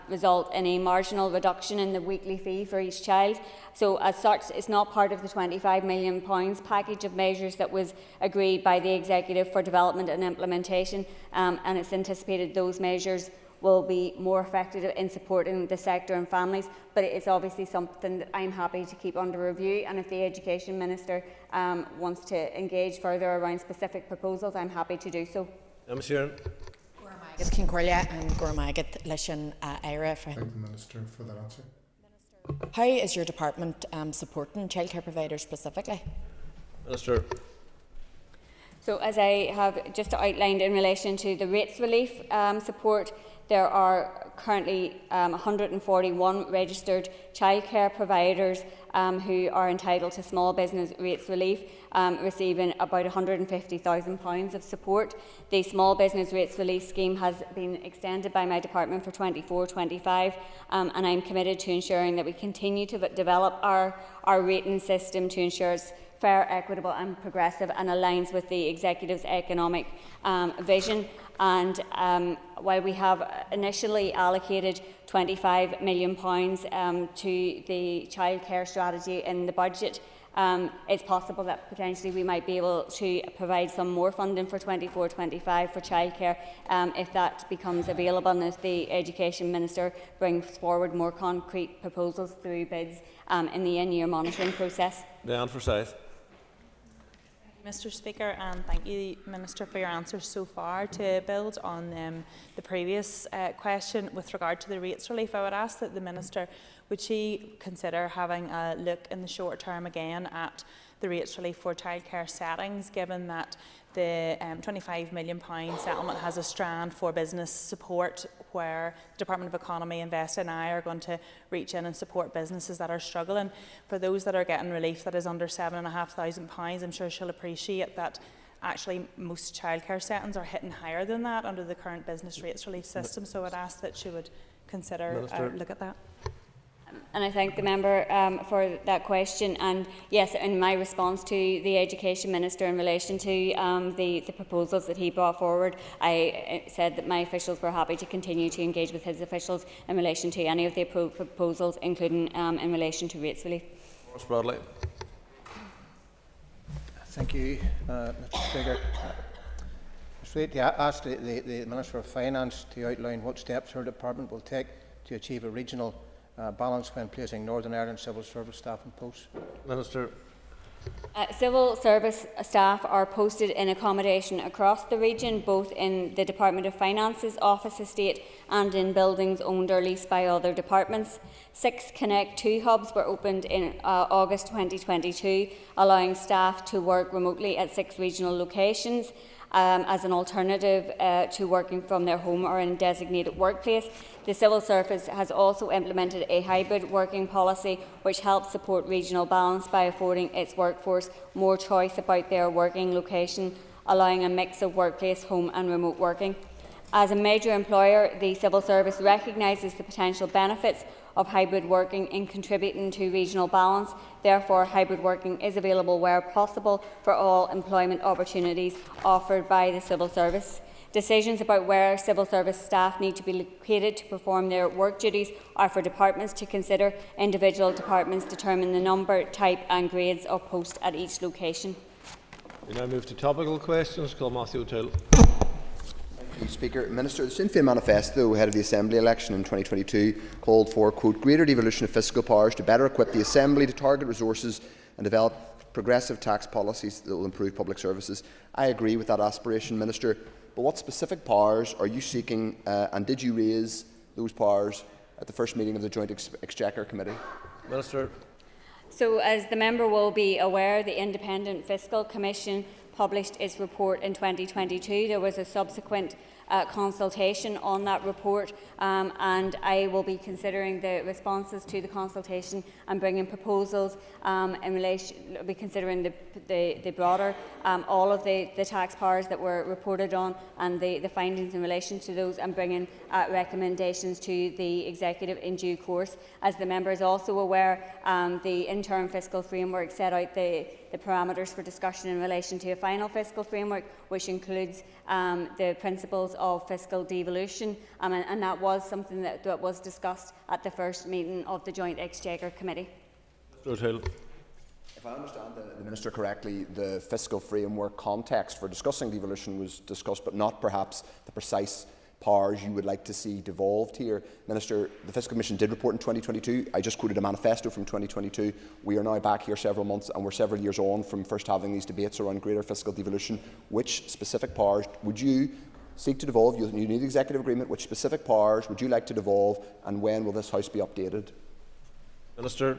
result in a marginal reduction in the weekly fee for each child. So as such, it's not part of the £25 million package of measures that was agreed by the Executive for development and implementation, and it's anticipated those measures will be more effective in supporting the sector and families, but it is obviously something that I'm happy to keep under review, and if the Education Minister wants to engage further around specific proposals, I'm happy to do so. Monsieur. Cin Corlia and Gormagat Lishan Ira. Thank the Minister for that answer. How is your department supporting childcare providers specifically? Minister. So as I have just outlined in relation to the rates relief support, there are currently 141 registered childcare providers who are entitled to small business rates relief, receiving about £150,000 of support. The small business rates relief scheme has been extended by my department for 24-25, and I'm committed to ensuring that we continue to develop our rating system to ensure it's fair, equitable and progressive and aligns with the Executive's economic vision. And while we have initially allocated £25 million to the childcare strategy in the budget, it's possible that potentially we might be able to provide some more funding for 24-25 for childcare if that becomes available and if the Education Minister brings forward more concrete proposals through bids in the in-year monitoring process. Navan Fort. Mr. Speaker, and thank you, Minister, for your answers so far. To build on the previous question with regard to the rates relief, I would ask that the Minister, would she consider having a look in the short term again at the rates relief for childcare settings, given that the £25 million settlement has a strand for business support where the Department of Economy, Invest and I are going to reach in and support businesses that are struggling. For those that are getting relief that is under £7,500, I'm sure she'll appreciate that actually most childcare settings are hitting higher than that under the current business rates relief system. So I'd ask that she would consider look at that. And I thank the member for that question. And yes, in my response to the Education Minister in relation to the proposals that he brought forward, I said that my officials were happy to continue to engage with his officials in relation to any of the proposals, including in relation to rates relief. Morris Bradley. Thank you, Mr. Speaker. I asked the Minister of Finance to outline what steps her department will take to achieve a regional balance when placing Northern Ireland civil service staff in posts. Minister. Civil service staff are posted in accommodation across the region, both in the Department of Finance's office estate and in buildings owned or leased by other departments. 6 Connect 2 hubs were opened in August 2022, allowing staff to work remotely at 6 regional locations. As an alternative to working from their home or in a designated workplace. The Civil Service has also implemented a hybrid working policy which helps support regional balance by affording its workforce more choice about their working location, allowing a mix of workplace, home and remote working. As a major employer, the Civil Service recognises the potential benefits of hybrid working in contributing to regional balance. Therefore, hybrid working is available where possible for all employment opportunities offered by the Civil Service. Decisions about where civil service staff need to be located to perform their work duties are for departments to consider. Individual departments determine the number, type and grades of posts at each location. We now move to topical questions. Call Matthew O'Toole. Thank you, Speaker. Minister, the Sinn Féin manifesto ahead of the Assembly election in 2022 called for, quote, greater devolution of fiscal powers to better equip the Assembly to target resources and develop progressive tax policies that will improve public services. I agree with that aspiration, Minister, but what specific powers are you seeking and did you raise those powers at the first meeting of the Joint Exchequer Committee? Minister. So, as the member will be aware, the Independent Fiscal Commission published its report in 2022. There was a subsequent consultation on that report, and I will be considering the responses to the consultation and bringing proposals in relation. I'll be considering the broader, all of the tax powers that were reported on and the findings in relation to those, and bringing recommendations to the executive in due course. As the member is also aware, the interim fiscal framework set out the parameters for discussion in relation to a final fiscal framework, which includes the principles of fiscal devolution, and that was something that was discussed at the first meeting of the Joint Exchequer Committee. If I understand the Minister correctly, the fiscal framework context for discussing devolution was discussed, but not perhaps the precise powers you would like to see devolved here. Minister, the Fiscal Commission did report in 2022. I just quoted a manifesto from 2022. We are now back here several months and we're several years on from first having these debates around greater fiscal devolution. Which specific powers would you seek to devolve? You need executive agreement. Which specific powers would you like to devolve, and when will this House be updated? Minister.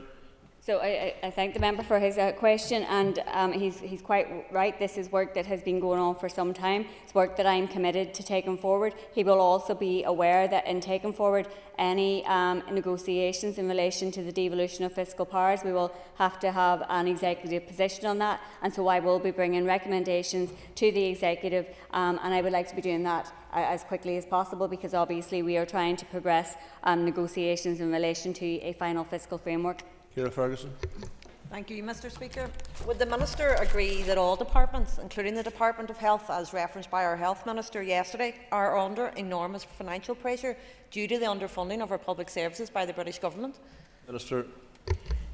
So I thank the member for his question, and he's quite right. This is work that has been going on for some time. It's work that I am committed to taking forward. He will also be aware that in taking forward any negotiations in relation to the devolution of fiscal powers, we will have to have an executive position on that, and so I will be bringing recommendations to the executive, and I would like to be doing that as quickly as possible, because obviously we are trying to progress negotiations in relation to a final fiscal framework. Ciara Ferguson. Thank you, Mr. Speaker. Would the Minister agree that all departments, including the Department of Health, as referenced by our Health Minister yesterday, are under enormous financial pressure due to the underfunding of our public services by the British Government? Minister.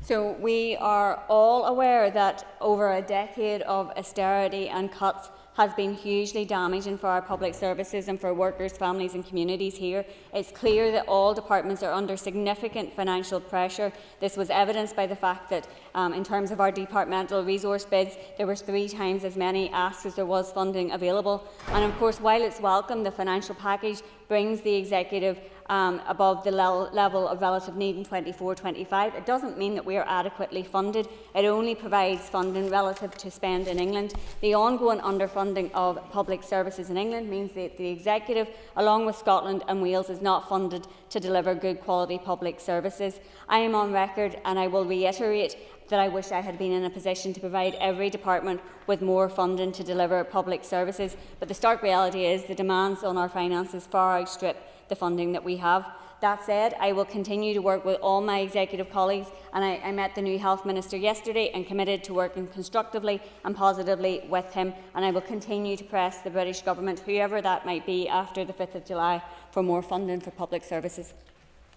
So we are all aware that over a decade of austerity and cuts has been hugely damaging for our public services and for workers, families and communities here. It's clear that all departments are under significant financial pressure. This was evidenced by the fact that in terms of our departmental resource bids, there were 3 times as many asks as there was funding available. And of course, while it's welcome, the financial package brings the executive above the level of relative need in 24-25. It doesn't mean that we are adequately funded. It only provides funding relative to spend in England. The ongoing underfunding of public services in England means that the executive, along with Scotland and Wales, is not funded to deliver good quality public services. I am on record, and I will reiterate, that I wish I had been in a position to provide every department with more funding to deliver public services, but the stark reality is the demands on our finances far outstrip the funding that we have. That said, I will continue to work with all my executive colleagues, and I met the new Health Minister yesterday and committed to working constructively and positively with him, and I will continue to press the British Government, whoever that might be after the 5th of July, for more funding for public services.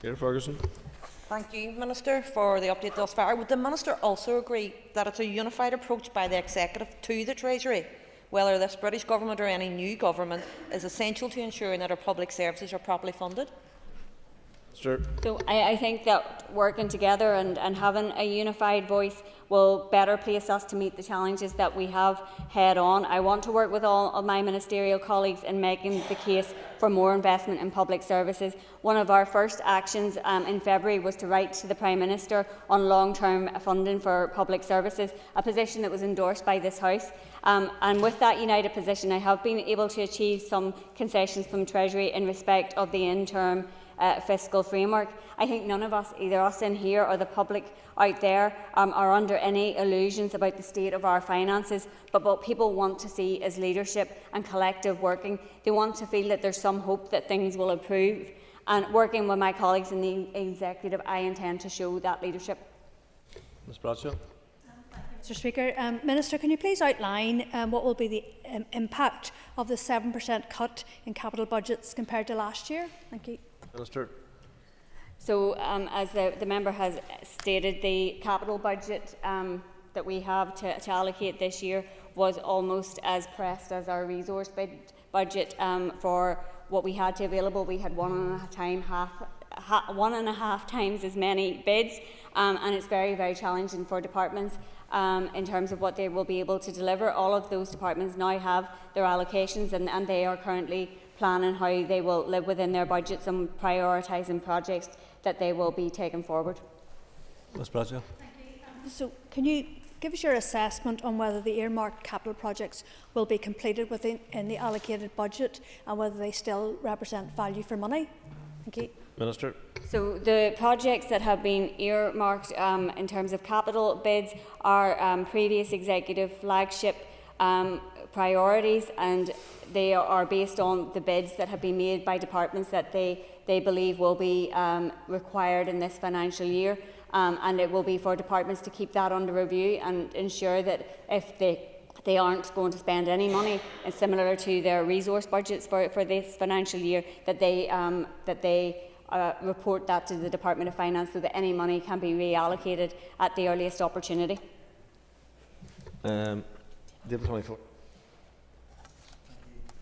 Peter Ferguson. Thank you, Minister, for the update thus far. Would the Minister also agree that it's a unified approach by the Executive to the Treasury, whether this British Government or any new government, is essential to ensuring that our public services are properly funded? Sure. So I think that working together and having a unified voice will better place us to meet the challenges that we have head on. I want to work with all of my ministerial colleagues in making the case for more investment in public services. One of our first actions in February was to write to the Prime Minister on long-term funding for public services, a position that was endorsed by this House. And with that united position, I have been able to achieve some concessions from Treasury in respect of the interim fiscal framework. I think none of us, either us in here or the public out there, are under any illusions about the state of our finances, but what people want to see is leadership and collective working. They want to feel that there's some hope that things will improve, and working with my colleagues in the executive, I intend to show that leadership. Ms Bradshaw. Mr Speaker, Minister, can you please outline what will be the impact of the 7% cut in capital budgets compared to last year? Thank you. Minister. So, as the member has stated, the capital budget that we have to allocate this year was almost as pressed as our resource budget for what we had to available. We had 1.5 times as many bids, and it's very, very challenging for departments in terms of what they will be able to deliver. All of those departments now have their allocations, and they are currently planning how they will live within their budgets and prioritising projects that they will be taking forward. Ms Bradshaw. So, can you give us your assessment on whether the earmarked capital projects will be completed in the allocated budget, and whether they still represent value for money? Thank you. Minister. So the projects that have been earmarked in terms of capital bids are previous executive flagship priorities, and they are based on the bids that have been made by departments that they believe will be required in this financial year, and it will be for departments to keep that under review and ensure that if they aren't going to spend any money, similar to their resource budgets for this financial year, that they report that to the Department of Finance so that any money can be reallocated at the earliest opportunity. David 24.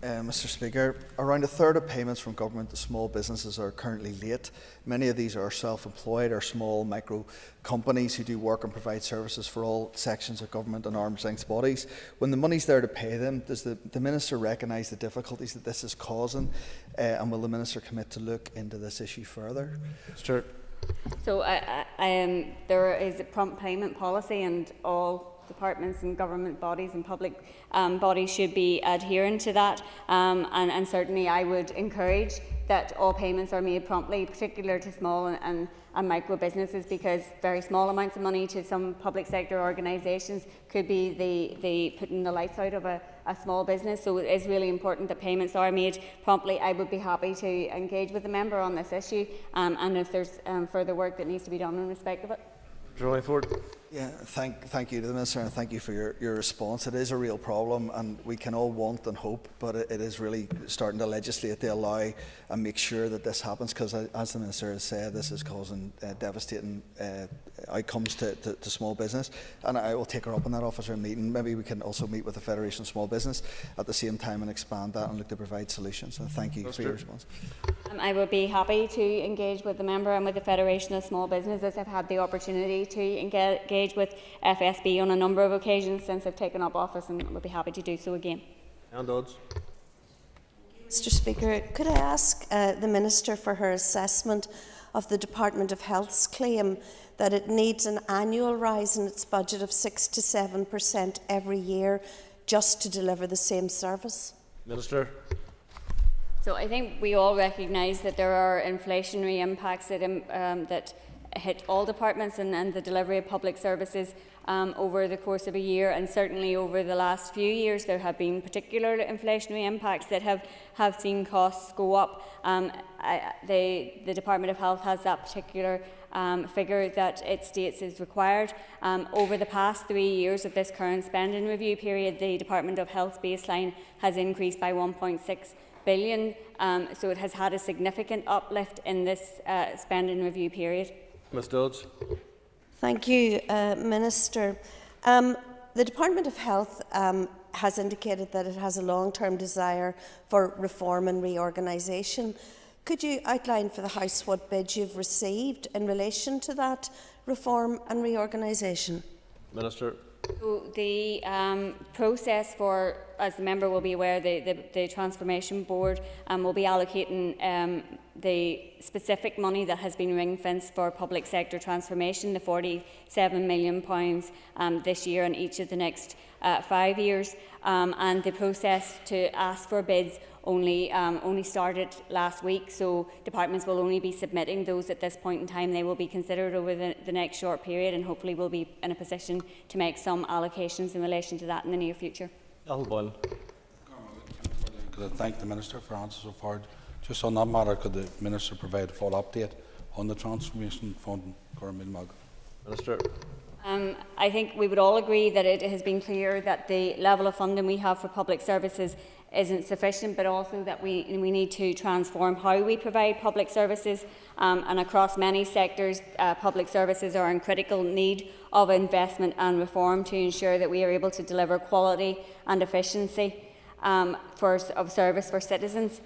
Mr Speaker, around a third of payments from government to small businesses are currently late. Many of these are self-employed or small micro companies who do work and provide services for all sections of government and arm's length bodies. When the money's there to pay them, does the Minister recognise the difficulties that this is causing, and will the Minister commit to look into this issue further? Sure. So there is a prompt payment policy, and all departments and government bodies and public bodies should be adhering to that, and certainly I would encourage that all payments are made promptly, particularly to small and micro businesses, because very small amounts of money to some public sector organisations could be the putting the lights out of a small business. So it is really important that payments are made promptly. I would be happy to engage with the member on this issue, and if there's further work that needs to be done in respect of it. Navan Fort. Yeah, thank you to the Minister, and thank you for your response. It is a real problem, and we can all want and hope, but it is really starting to legislate to allow and make sure that this happens, because as the Minister has said, this is causing devastating outcomes to small business. And I will take her up on that, officer, meeting. Maybe we can also meet with the Federation of Small Business at the same time and expand that and look to provide solutions. So thank you for your response. I would be happy to engage with the member and with the Federation of Small Businesses. I've had the opportunity to engage with FSB on a number of occasions since I've taken up office, and would be happy to do so again. And Dodds. Mr. Speaker, could I ask the Minister for her assessment of the Department of Health's claim that it needs an annual rise in its budget of 6 to 7% every year just to deliver the same service? Minister. So I think we all recognise that there are inflationary impacts that, that hit all departments and the delivery of public services over the course of a year, and certainly over the last few years there have been particular inflationary impacts that have seen costs go up. The Department of Health has that particular figure that it states is required. Over the past 3 years of this current spending review period, the Department of Health's baseline has increased by 1.6 billion, so it has had a significant uplift in this spending review period. Ms Dodds. Thank you, Minister. The Department of Health has indicated that it has a long-term desire for reform and reorganisation. Could you outline for the House what bids you've received in relation to that reform and reorganisation? Minister. So the process for, as the member will be aware, the Transformation Board will be allocating the specific money that has been ring-fenced for public sector transformation, the £47 million this year and each of the next 5 years. And the process to ask for bids only started last week, so departments will only be submitting those at this point in time. They will be considered over the next short period, and hopefully will be in a position to make some allocations in relation to that in the near future. Could I thank the Minister for answers so far? Just on that matter, could the Minister provide a full update on the Transformation Fund? Minister. I think we would all agree that it has been clear that the level of funding we have for public services isn't sufficient, but also that we need to transform how we provide public services, and across many sectors public services are in critical need of investment and reform to ensure that we are able to deliver quality and efficiency of service for citizens.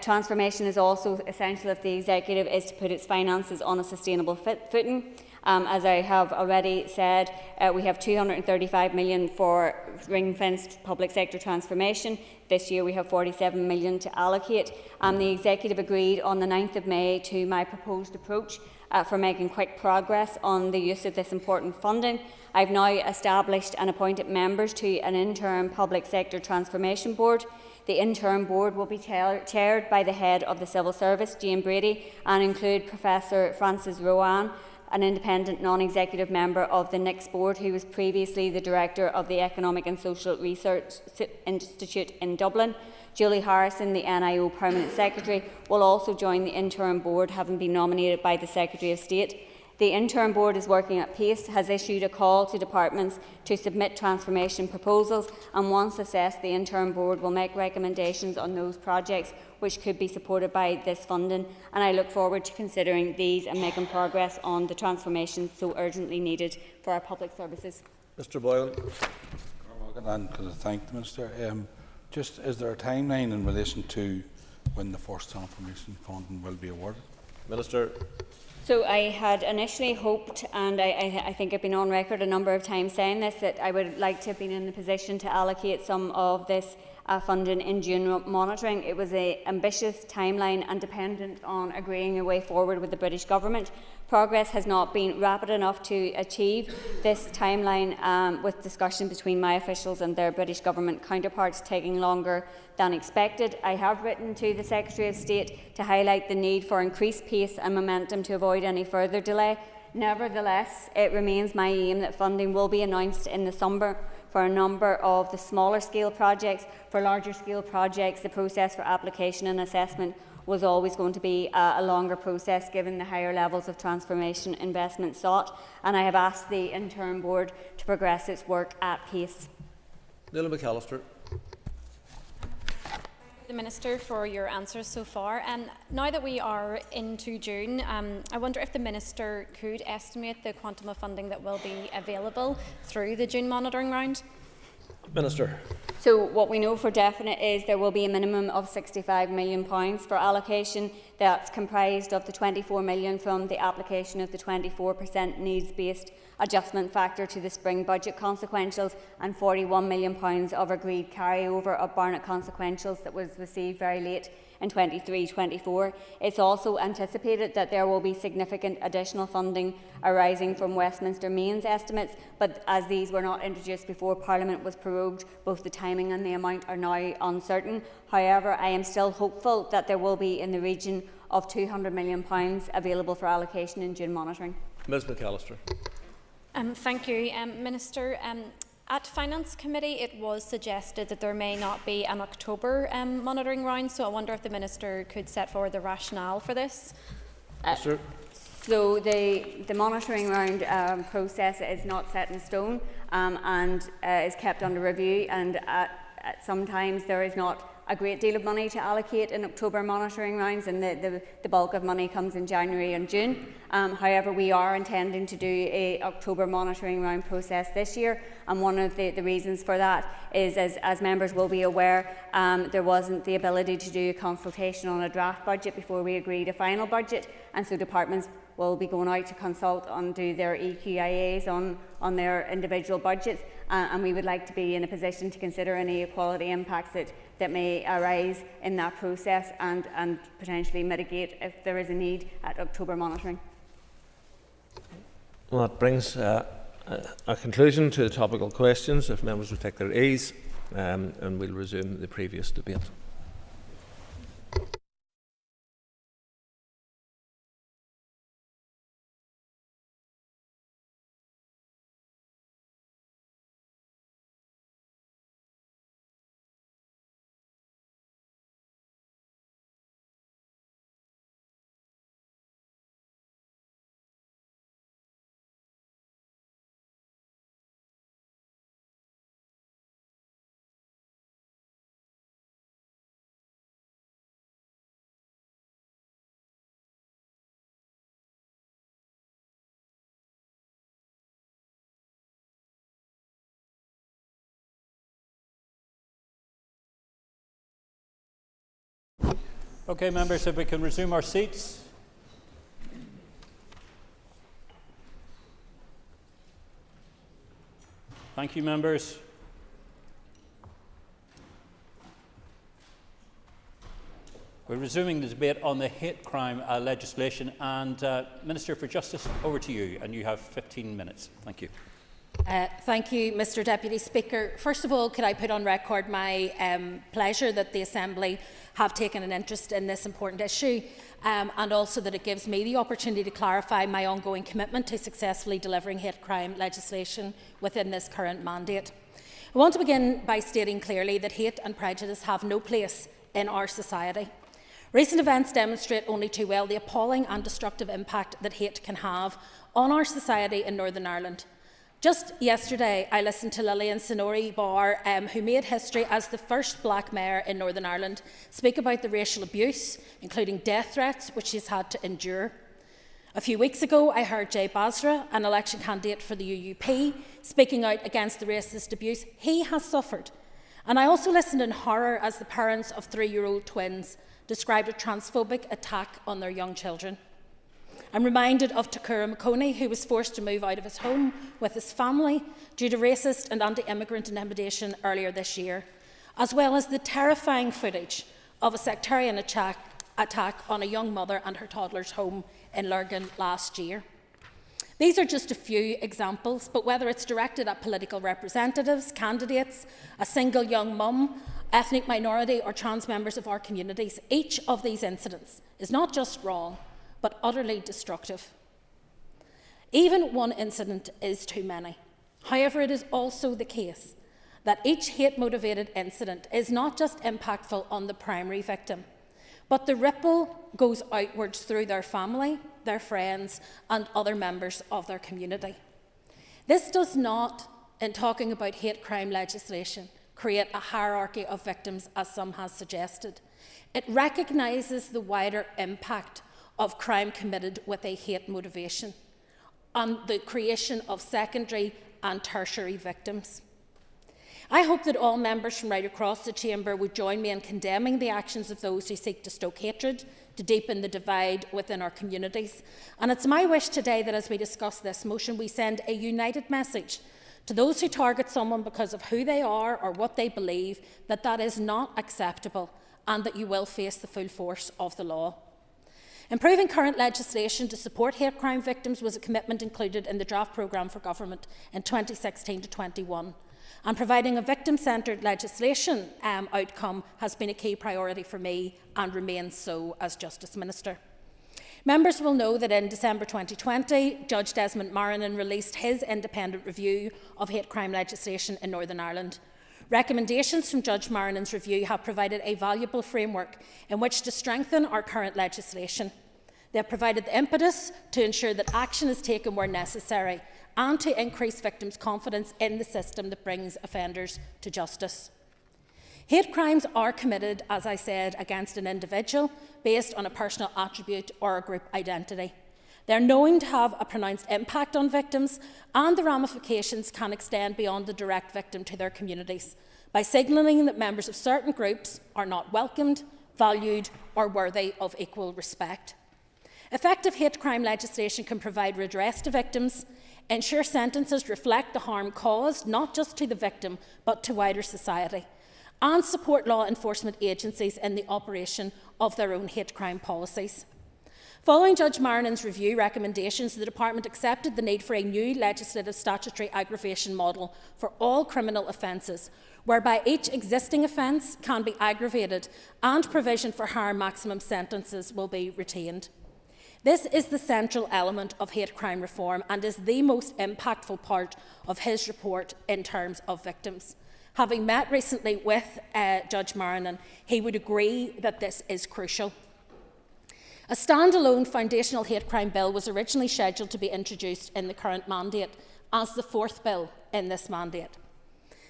Transformation is also essential if the Executive is to put its finances on a sustainable footing. As I have already said, we have £235 million for ring-fenced public sector transformation. This year we have £47 million to allocate. The Executive agreed on the 9th of May to my proposed approach for making quick progress on the use of this important funding. I've now established and appointed members to an interim public sector transformation board. The interim board will be chaired by the head of the Civil Service, Jane Brady, and include Professor Francis Rowan, an independent non-executive member of the NICS board who was previously the director of the Economic and Social Research Institute in Dublin. Julie Harrison, the NIO Permanent Secretary, will also join the interim board, having been nominated by the Secretary of State. The interim board is working at pace, has issued a call to departments to submit transformation proposals, and once assessed, the interim board will make recommendations on those projects which could be supported by this funding, and I look forward to considering these and making progress on the transformation so urgently needed for our public services. Mr Boylan. And could I thank the Minister? Just is there a timeline in relation to when the first transformation funding will be awarded? Minister. So I had initially hoped, and I think I've been on record a number of times saying this, that I would like to have been in the position to allocate some of this funding in June monitoring. It was an ambitious timeline and dependent on agreeing a way forward with the British Government. Progress has not been rapid enough to achieve this timeline, with discussion between my officials and their British Government counterparts taking longer than expected. I have written to the Secretary of State to highlight the need for increased pace and momentum to avoid any further delay. Nevertheless, it remains my aim that funding will be announced in the summer for a number of the smaller scale projects. For larger scale projects, the process for application and assessment was always going to be a longer process given the higher levels of transformation investment sought, and I have asked the interim board to progress its work at pace. Neil McAllister. The Minister for your answers so far. And now that we are into June, I wonder if the Minister could estimate the quantum of funding that will be available through the June monitoring round. Minister. So what we know for definite is there will be a minimum of £65 million for allocation. That's comprised of the £24 million from the application of the 24% needs-based adjustment factor to the spring budget consequentials and £41 million of agreed carryover of Barnett consequentials that was received very late in 23-24. It's also anticipated that there will be significant additional funding arising from Westminster Mains estimates, but as these were not introduced before Parliament was prorogued, both the timing and the amount are now uncertain. However, I am still hopeful that there will be in the region of £200 million available for allocation in June monitoring. Ms McAllister. Thank you, Minister. At Finance Committee, it was suggested that there may not be an October monitoring round, so I wonder if the Minister could set forward the rationale for this. So the monitoring round process is not set in stone and is kept under review, and sometimes there is not a great deal of money to allocate in October monitoring rounds, and the bulk of money comes in January and June. However, we are intending to do a October monitoring round process this year, and one of the reasons for that is, as members will be aware, there wasn't the ability to do a consultation on a draft budget before we agreed a final budget, and so departments will be going out to consult and do their EQIAs on their individual budgets, and we would like to be in a position to consider any equality impacts that may arise in that process and potentially mitigate if there is a need at October monitoring. Well, that brings a conclusion to the topical questions. If members will take their ease, and we'll resume the previous debate. Okay, members, if we can resume our seats. Thank you, members. We're resuming the debate on the hate crime legislation, and Minister for Justice, over to you, and you have 15 minutes. Thank you. Thank you, Mr Deputy Speaker. First of all, could I put on record my pleasure that the Assembly have taken an interest in this important issue, and also that it gives me the opportunity to clarify my ongoing commitment to successfully delivering hate crime legislation within this current mandate. I want to begin by stating clearly that hate and prejudice have no place in our society. Recent events demonstrate only too well the appalling and destructive impact that hate can have on our society in Northern Ireland. Just yesterday, I listened to Lillian Sonori Barr, who made history as the first black mayor in Northern Ireland, speak about the racial abuse, including death threats, which she's had to endure. A few weeks ago, I heard Jay Basra, an election candidate for the UUP, speaking out against the racist abuse he has suffered. And I also listened in horror as the parents of 3-year-old twins described a transphobic attack on their young children. I'm reminded of Takura Makoni, who was forced to move out of his home with his family due to racist and anti-immigrant intimidation earlier this year, as well as the terrifying footage of a sectarian attack on a young mother and her toddler's home in Lurgan last year. These are just a few examples, but whether it's directed at political representatives, candidates, a single young mum, ethnic minority or trans members of our communities, each of these incidents is not just wrong, but utterly destructive. Even one incident is too many. However, it is also the case that each hate-motivated incident is not just impactful on the primary victim, but the ripple goes outwards through their family, their friends, and other members of their community. This does not, in talking about hate crime legislation, create a hierarchy of victims, as some has suggested. It recognises the wider impact of crime committed with a hate motivation and the creation of secondary and tertiary victims. I hope that all members from right across the chamber would join me in condemning the actions of those who seek to stoke hatred, to deepen the divide within our communities. And it's my wish today that as we discuss this motion, we send a united message to those who target someone because of who they are or what they believe, that that is not acceptable and that you will face the full force of the law. Improving current legislation to support hate crime victims was a commitment included in the draft programme for government in 2016 to 21. And providing a victim-centred legislation outcome has been a key priority for me and remains so as Justice Minister. Members will know that in December 2020, Judge Desmond Marrinan released his independent review of hate crime legislation in Northern Ireland. Recommendations from Judge Marrinan's review have provided a valuable framework in which to strengthen our current legislation. They have provided the impetus to ensure that action is taken where necessary and to increase victims' confidence in the system that brings offenders to justice. Hate crimes are committed, as I said, against an individual based on a personal attribute or a group identity. They are known to have a pronounced impact on victims, and the ramifications can extend beyond the direct victim to their communities by signalling that members of certain groups are not welcomed, valued or worthy of equal respect. Effective hate crime legislation can provide redress to victims, ensure sentences reflect the harm caused not just to the victim but to wider society, and support law enforcement agencies in the operation of their own hate crime policies. Following Judge Marrinan's review recommendations, the Department accepted the need for a new legislative statutory aggravation model for all criminal offences, whereby each existing offence can be aggravated and provision for higher maximum sentences will be retained. This is the central element of hate crime reform and is the most impactful part of his report in terms of victims. Having met recently with Judge Marrinan, he would agree that this is crucial. A standalone foundational hate crime bill was originally scheduled to be introduced in the current mandate as the fourth bill in this mandate.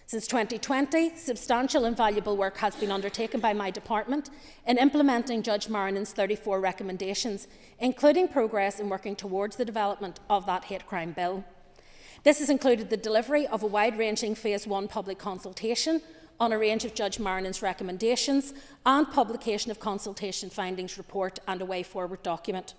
Since 2020, substantial and valuable work has been undertaken by my department in implementing Judge Marrinan's 34 recommendations, including progress in working towards the development of that hate crime bill. This has included the delivery of a wide-ranging Phase 1 public consultation on a range of Judge Marrinan's recommendations and publication of consultation findings report and a way forward document.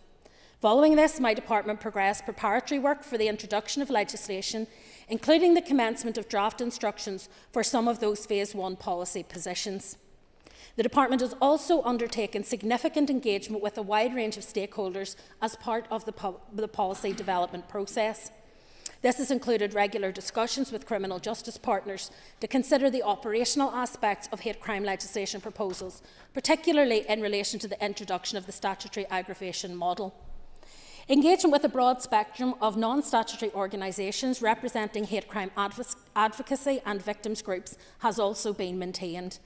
Following this, my department progressed preparatory work for the introduction of legislation, including the commencement of draft instructions for some of those Phase 1 policy positions. The department has also undertaken significant engagement with a wide range of stakeholders as part of the policy development process. This has included regular discussions with criminal justice partners to consider the operational aspects of hate crime legislation proposals, particularly in relation to the introduction of the statutory aggravation model. Engagement with a broad spectrum of non-statutory organisations representing hate crime advocacy and victims groups has also been maintained.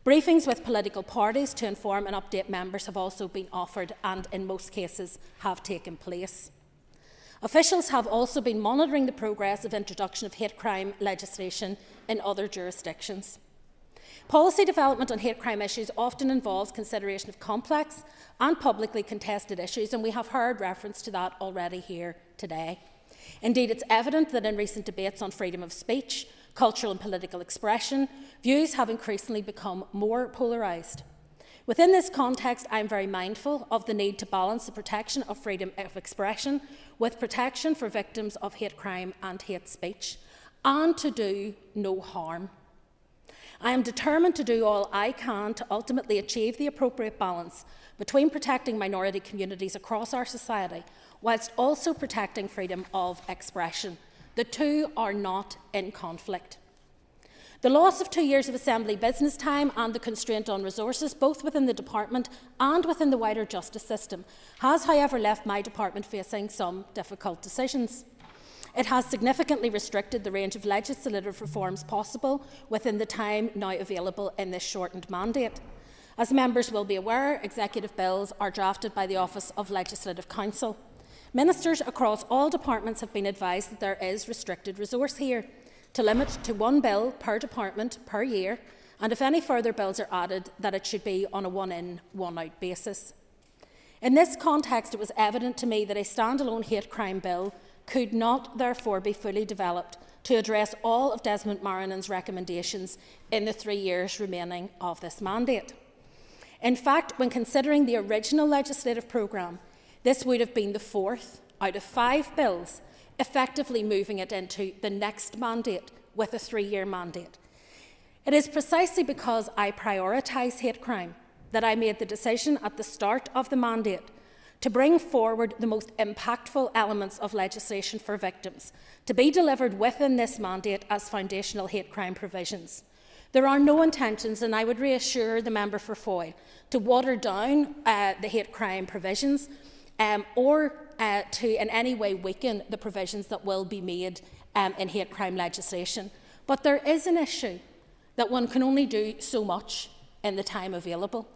Briefings with political parties to inform and update members have also been offered and in most cases have taken place. Officials have also been monitoring the progress of introduction of hate crime legislation in other jurisdictions. Policy development on hate crime issues often involves consideration of complex and publicly contested issues, and we have heard reference to that already here today. Indeed, it's evident that in recent debates on freedom of speech, cultural and political expression, views have increasingly become more polarised. Within this context, I am very mindful of the need to balance the protection of freedom of expression with protection for victims of hate crime and hate speech, and to do no harm. I am determined to do all I can to ultimately achieve the appropriate balance between protecting minority communities across our society whilst also protecting freedom of expression. The two are not in conflict. The loss of 2 years of Assembly business time and the constraint on resources, both within the department and within the wider justice system, has, however, left my department facing some difficult decisions. It has significantly restricted the range of legislative reforms possible within the time now available in this shortened mandate. As members will be aware, executive bills are drafted by the Office of Legislative Counsel. Ministers across all departments have been advised that there is restricted resource here, to limit to one bill per department per year, and if any further bills are added, that it should be on a one-in, one-out basis. In this context, it was evident to me that a standalone hate crime bill could not therefore be fully developed to address all of Desmond Marrinen's recommendations in the 3 years remaining of this mandate. In fact, when considering the original legislative programme, this would have been the 4th out of 5 bills, effectively moving it into the next mandate with a 3-year mandate. It is precisely because I prioritise hate crime that I made the decision at the start of the mandate to bring forward the most impactful elements of legislation for victims to be delivered within this mandate as foundational hate crime provisions. There are no intentions, and I would reassure the member for Foyle, to water down the hate crime provisions or to in any way weaken the provisions that will be made in hate crime legislation. But there is an issue that one can only do so much in the time available.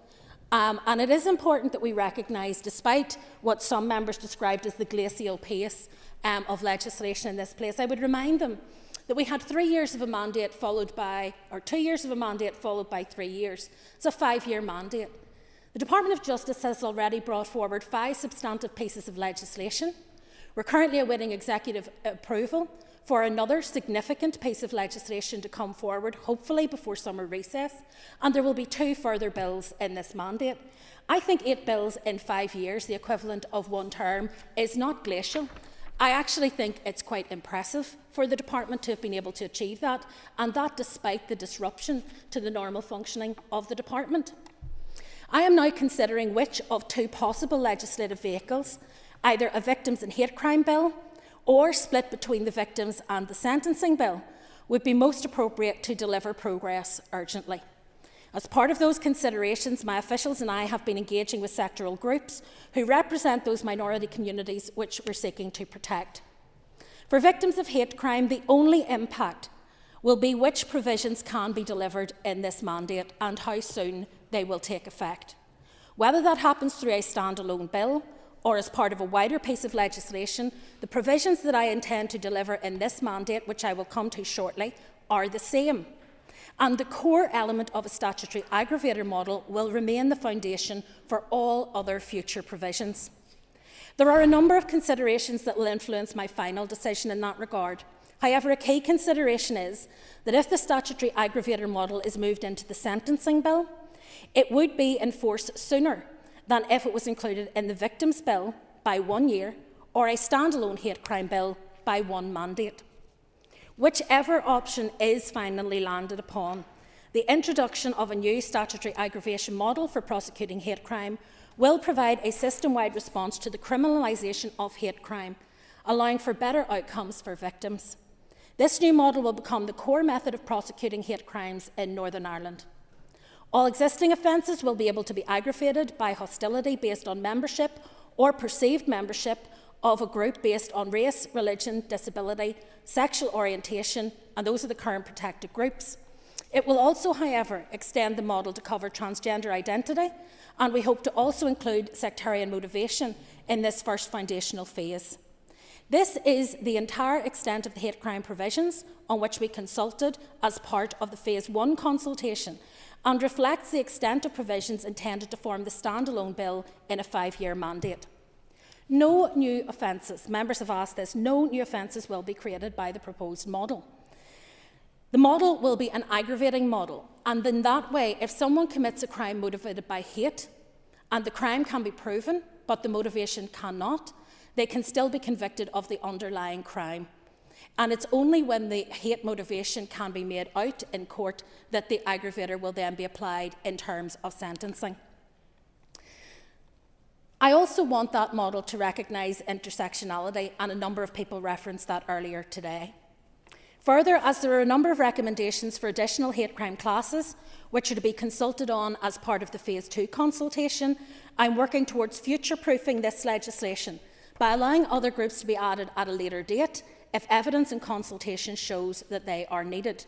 And it is important that we recognise, despite what some members described as the glacial pace of legislation in this place, I would remind them that we had 3 years of a mandate followed by, or 2 years of a mandate followed by 3 years. It's a 5-year mandate. The Department of Justice has already brought forward 5 substantive pieces of legislation. We're currently awaiting executive approval for another significant piece of legislation to come forward, hopefully before summer recess, and there will be 2 further bills in this mandate. I think 8 bills in 5 years, the equivalent of 1 term, is not glacial. I actually think it's quite impressive for the department to have been able to achieve that, and that despite the disruption to the normal functioning of the department. I am now considering which of 2 possible legislative vehicles, either a victims and hate crime bill or split between the victims and the sentencing bill, would be most appropriate to deliver progress urgently. As part of those considerations, my officials and I have been engaging with sectoral groups who represent those minority communities which we're seeking to protect. For victims of hate crime, the only impact will be which provisions can be delivered in this mandate and how soon they will take effect. Whether that happens through a standalone bill or as part of a wider piece of legislation, the provisions that I intend to deliver in this mandate, which I will come to shortly, are the same. And the core element of a statutory aggravator model will remain the foundation for all other future provisions. There are a number of considerations that will influence my final decision in that regard. However, a key consideration is that if the statutory aggravator model is moved into the sentencing bill, it would be in force sooner than if it was included in the victims bill by 1 year or a standalone hate crime bill by 1 mandate. Whichever option is finally landed upon, the introduction of a new statutory aggravation model for prosecuting hate crime will provide a system-wide response to the criminalisation of hate crime, allowing for better outcomes for victims. This new model will become the core method of prosecuting hate crimes in Northern Ireland. All existing offences will be able to be aggravated by hostility based on membership or perceived membership of a group based on race, religion, disability, sexual orientation, and those are the current protected groups. It will also, however, extend the model to cover transgender identity, and we hope to also include sectarian motivation in this first foundational phase. This is the entire extent of the hate crime provisions on which we consulted as part of the Phase 1 consultation, and reflects the extent of provisions intended to form the standalone bill in a 5-year mandate. No new offences, members have asked this, no new offences will be created by the proposed model. The model will be an aggravating model, and in that way, if someone commits a crime motivated by hate, and the crime can be proven, but the motivation cannot, they can still be convicted of the underlying crime. And it's only when the hate motivation can be made out in court that the aggravator will then be applied in terms of sentencing. I also want that model to recognise intersectionality, and a number of people referenced that earlier today. Further, as there are a number of recommendations for additional hate crime classes, which are to be consulted on as part of the Phase 2 consultation, I'm working towards future-proofing this legislation by allowing other groups to be added at a later date if evidence and consultation shows that they are needed.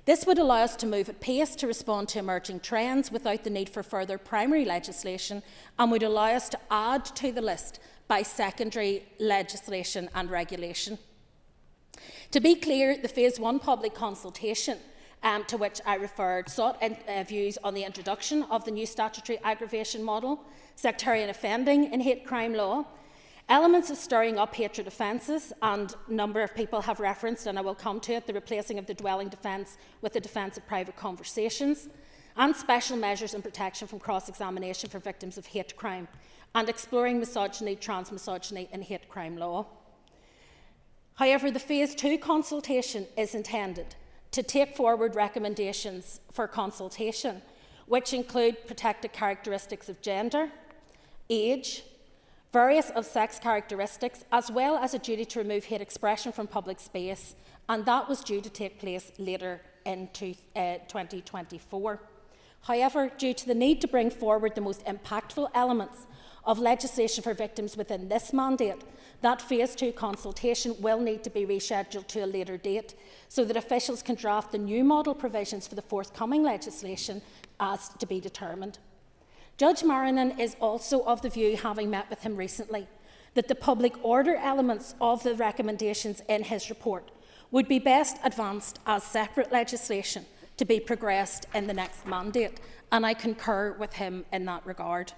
This would allow us to move at pace to respond to emerging trends without the need for further primary legislation, and would allow us to add to the list by secondary legislation and regulation. To be clear, the Phase 1 public consultation to which I referred sought views on the introduction of the new statutory aggravation model, sectarian offending in hate crime law, Elements of stirring up hatred offences, and a number of people have referenced, and I will come to it, the replacing of the dwelling defence with the defence of private conversations, and special measures and protection from cross-examination for victims of hate crime, and exploring misogyny, trans-misogyny and hate crime law. However, the Phase 2 consultation is intended to take forward recommendations for consultation, which include protected characteristics of gender, age, various of sex characteristics, as well as a duty to remove hate expression from public space, and that was due to take place later in 2024. However, due to the need to bring forward the most impactful elements of legislation for victims within this mandate, that Phase 2 consultation will need to be rescheduled to a later date so that officials can draft the new model provisions for the forthcoming legislation as to be determined. Judge Marinan is also of the view, having met with him recently, that the public order elements of the recommendations in his report would be best advanced as separate legislation to be progressed in the next mandate, and I concur with him in that regard.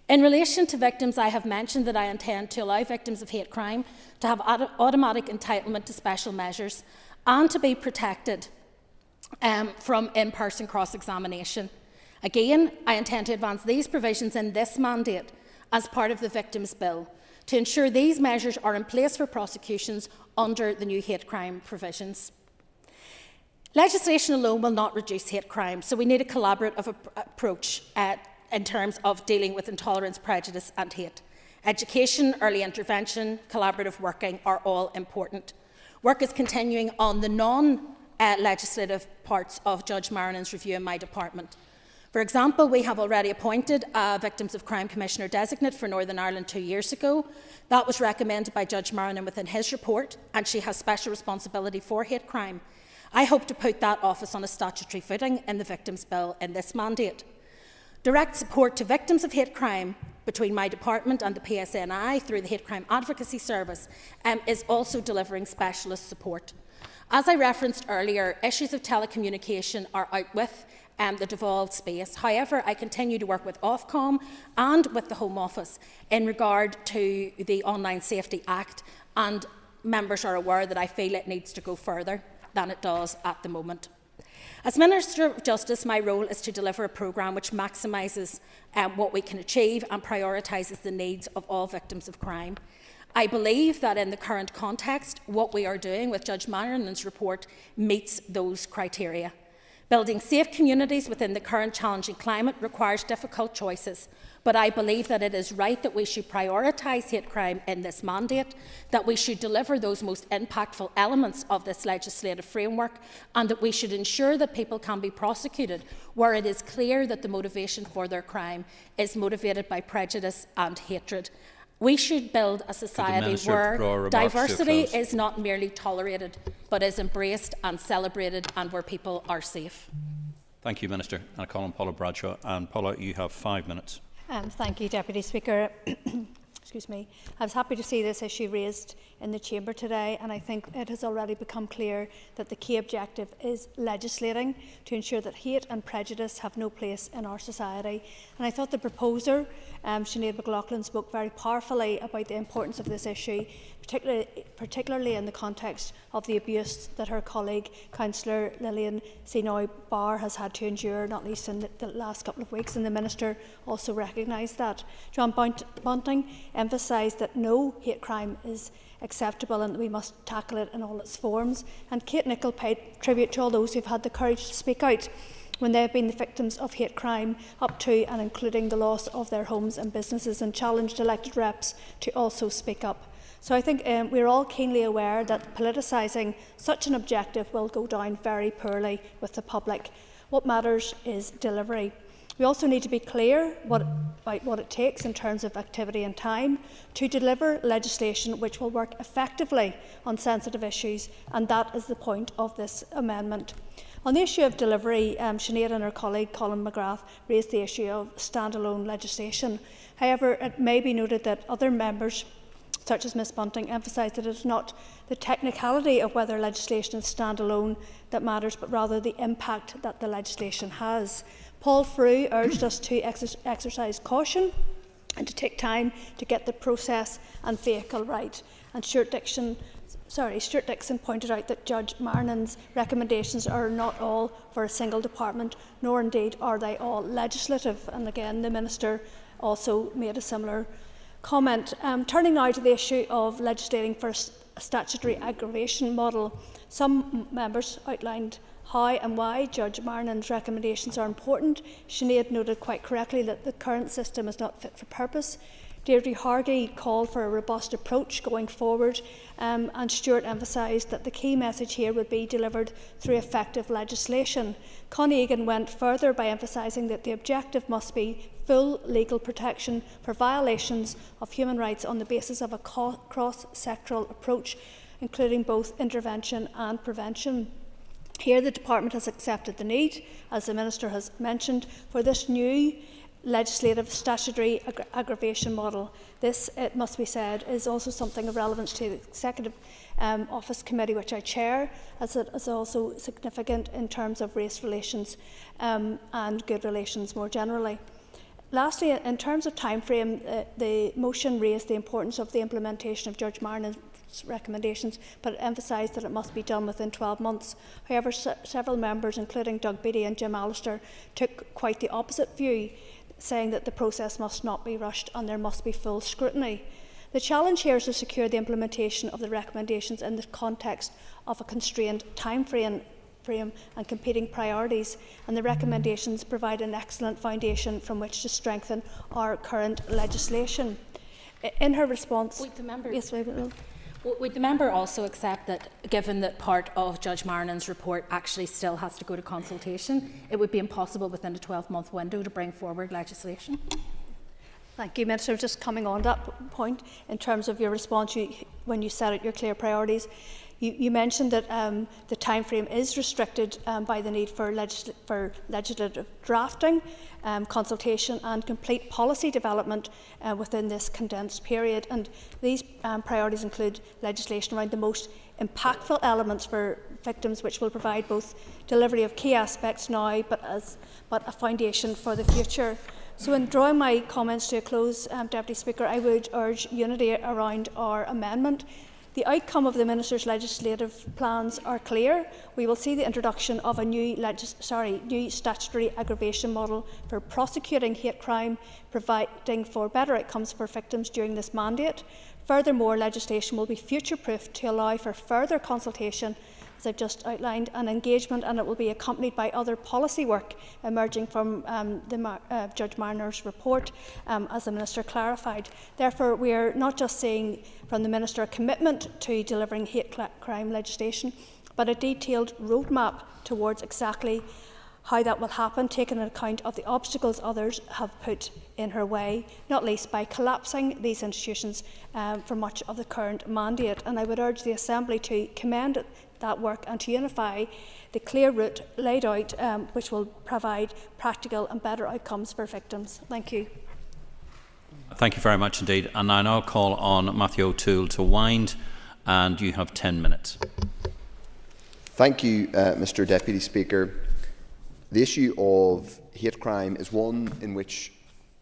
In relation to victims, I have mentioned that I intend to allow victims of hate crime to have automatic entitlement to special measures and to be protected from in-person cross-examination. Again, I intend to advance these provisions in this mandate as part of the Victims' Bill to ensure these measures are in place for prosecutions under the new hate crime provisions. Legislation alone will not reduce hate crime, so we need a collaborative approach in terms of dealing with intolerance, prejudice and hate. Education, early intervention, collaborative working are all important. Work is continuing on the non-legislative parts of Judge Marinan's review in my department. For example, we have already appointed a Victims of Crime Commissioner designate for Northern Ireland 2 years ago. That was recommended by Judge Marinan within his report, and she has special responsibility for hate crime. I hope to put that office on a statutory footing in the Victims' Bill in this mandate. Direct support to victims of hate crime between my department and the PSNI through the Hate Crime Advocacy Service is also delivering specialist support. As I referenced earlier, issues of telecommunication are out with the devolved space. However, I continue to work with Ofcom and with the Home Office in regard to the Online Safety Act, and members are aware that I feel it needs to go further than it does at the moment. As Minister of Justice, my role is to deliver a programme which maximises what we can achieve and prioritises the needs of all victims of crime. I believe that in the current context, what we are doing with Judge Marinan's report meets those criteria. Building safe communities within the current challenging climate requires difficult choices, but I believe that it is right that we should prioritise hate crime in this mandate, that we should deliver those most impactful elements of this legislative framework, and that we should ensure that people can be prosecuted where it is clear that the motivation for their crime is motivated by prejudice and hatred. We should build a society where diversity is not merely tolerated, but is embraced and celebrated, and where people are safe. Thank you, Minister. And I call on Paula Bradshaw. And Paula, you have 5 minutes. Thank you, Deputy Speaker. Excuse me. I was happy to see this issue raised in the Chamber today, and I think it has already become clear that the key objective is legislating to ensure that hate and prejudice have no place in our society. And I thought the proposer, Sinead McLaughlin, spoke very powerfully about the importance of this issue, particularly in the context of the abuse that her colleague, Councillor Lillian Senoy-Barr, has had to endure, not least in the last couple of weeks, and the Minister also recognised that. John Bunting emphasised that no hate crime is acceptable and that we must tackle it in all its forms. And Kate Nicholl paid tribute to all those who have had the courage to speak out when they have been the victims of hate crime, up to and including the loss of their homes and businesses, and challenged elected reps to also speak up. So I think we're all keenly aware that politicising such an objective will go down very poorly with the public. What matters is delivery. We also need to be clear about what it takes in terms of activity and time to deliver legislation which will work effectively on sensitive issues, and that is the point of this amendment. On the issue of delivery, Sinead and her colleague Colin McGrath raised the issue of standalone legislation. However, it may be noted that other members, such as Ms Bunting, emphasised that it is not the technicality of whether legislation is standalone that matters, but rather the impact that the legislation has. Paul Frew urged us to exercise caution and to take time to get the process and vehicle right. And Stuart Dixon pointed out that Judge Marnin's recommendations are not all for a single department, nor indeed are they all legislative. And again, the Minister also made a similar comment. Turning now to the issue of legislating for a statutory aggravation model, some members outlined how and why Judge Marnin's recommendations are important. Sinead noted quite correctly that the current system is not fit for purpose. Deirdre Hargey called for a robust approach going forward, and Stuart emphasised that the key message here would be delivered through effective legislation. Connie Egan went further by emphasising that the objective must be full legal protection for violations of human rights on the basis of a cross-sectoral approach, including both intervention and prevention. Here the Department has accepted the need, as the Minister has mentioned, for this new legislative statutory aggravation model. This, it must be said, is also something of relevance to the Executive Office Committee, which I chair, as it is also significant in terms of race relations and good relations more generally. Lastly, in terms of timeframe, the motion raised the importance of the implementation of Judge Marnin's recommendations, but it emphasised that it must be done within 12 months. However, several members, including Doug Beattie and Jim Allister, took quite the opposite view, saying that the process must not be rushed and there must be full scrutiny. The challenge here is to secure the implementation of the recommendations in the context of a constrained timeframe and competing priorities, and the recommendations provide an excellent foundation from which to strengthen our current legislation. In her response, would the member, yes, would the member also accept that, given that part of Judge Marnin's report actually still has to go to consultation, it would be impossible within a 12-month window to bring forward legislation? Thank you, Minister. Just coming on that point, in terms of your response, when you set out your clear priorities, you mentioned that the timeframe is restricted by the need for legislative drafting, consultation and complete policy development within this condensed period. And these priorities include legislation around the most impactful elements for victims, which will provide both delivery of key aspects now but a foundation for the future. So in drawing my comments to a close, Deputy Speaker, I would urge unity around our amendment. The outcome of the Minister's legislative plans are clear. We will see the introduction of a new statutory aggravation model for prosecuting hate crime, providing for better outcomes for victims during this mandate. Furthermore, legislation will be future-proofed to allow for further consultation, as I've just outlined, and engagement, and it will be accompanied by other policy work emerging from Judge Marnin's report, as the Minister clarified. Therefore, we are not just seeing from the Minister a commitment to delivering hate crime legislation, but a detailed roadmap towards exactly how that will happen, taking account of the obstacles others have put in her way, not least by collapsing these institutions for much of the current mandate. And I would urge the Assembly to commend that work and to unify the clear route laid out, which will provide practical and better outcomes for victims. Thank you. Thank you very much indeed. And I now call on Matthew O'Toole to wind, and you have 10 minutes. Thank you, Mr. Deputy Speaker. The issue of hate crime is one in which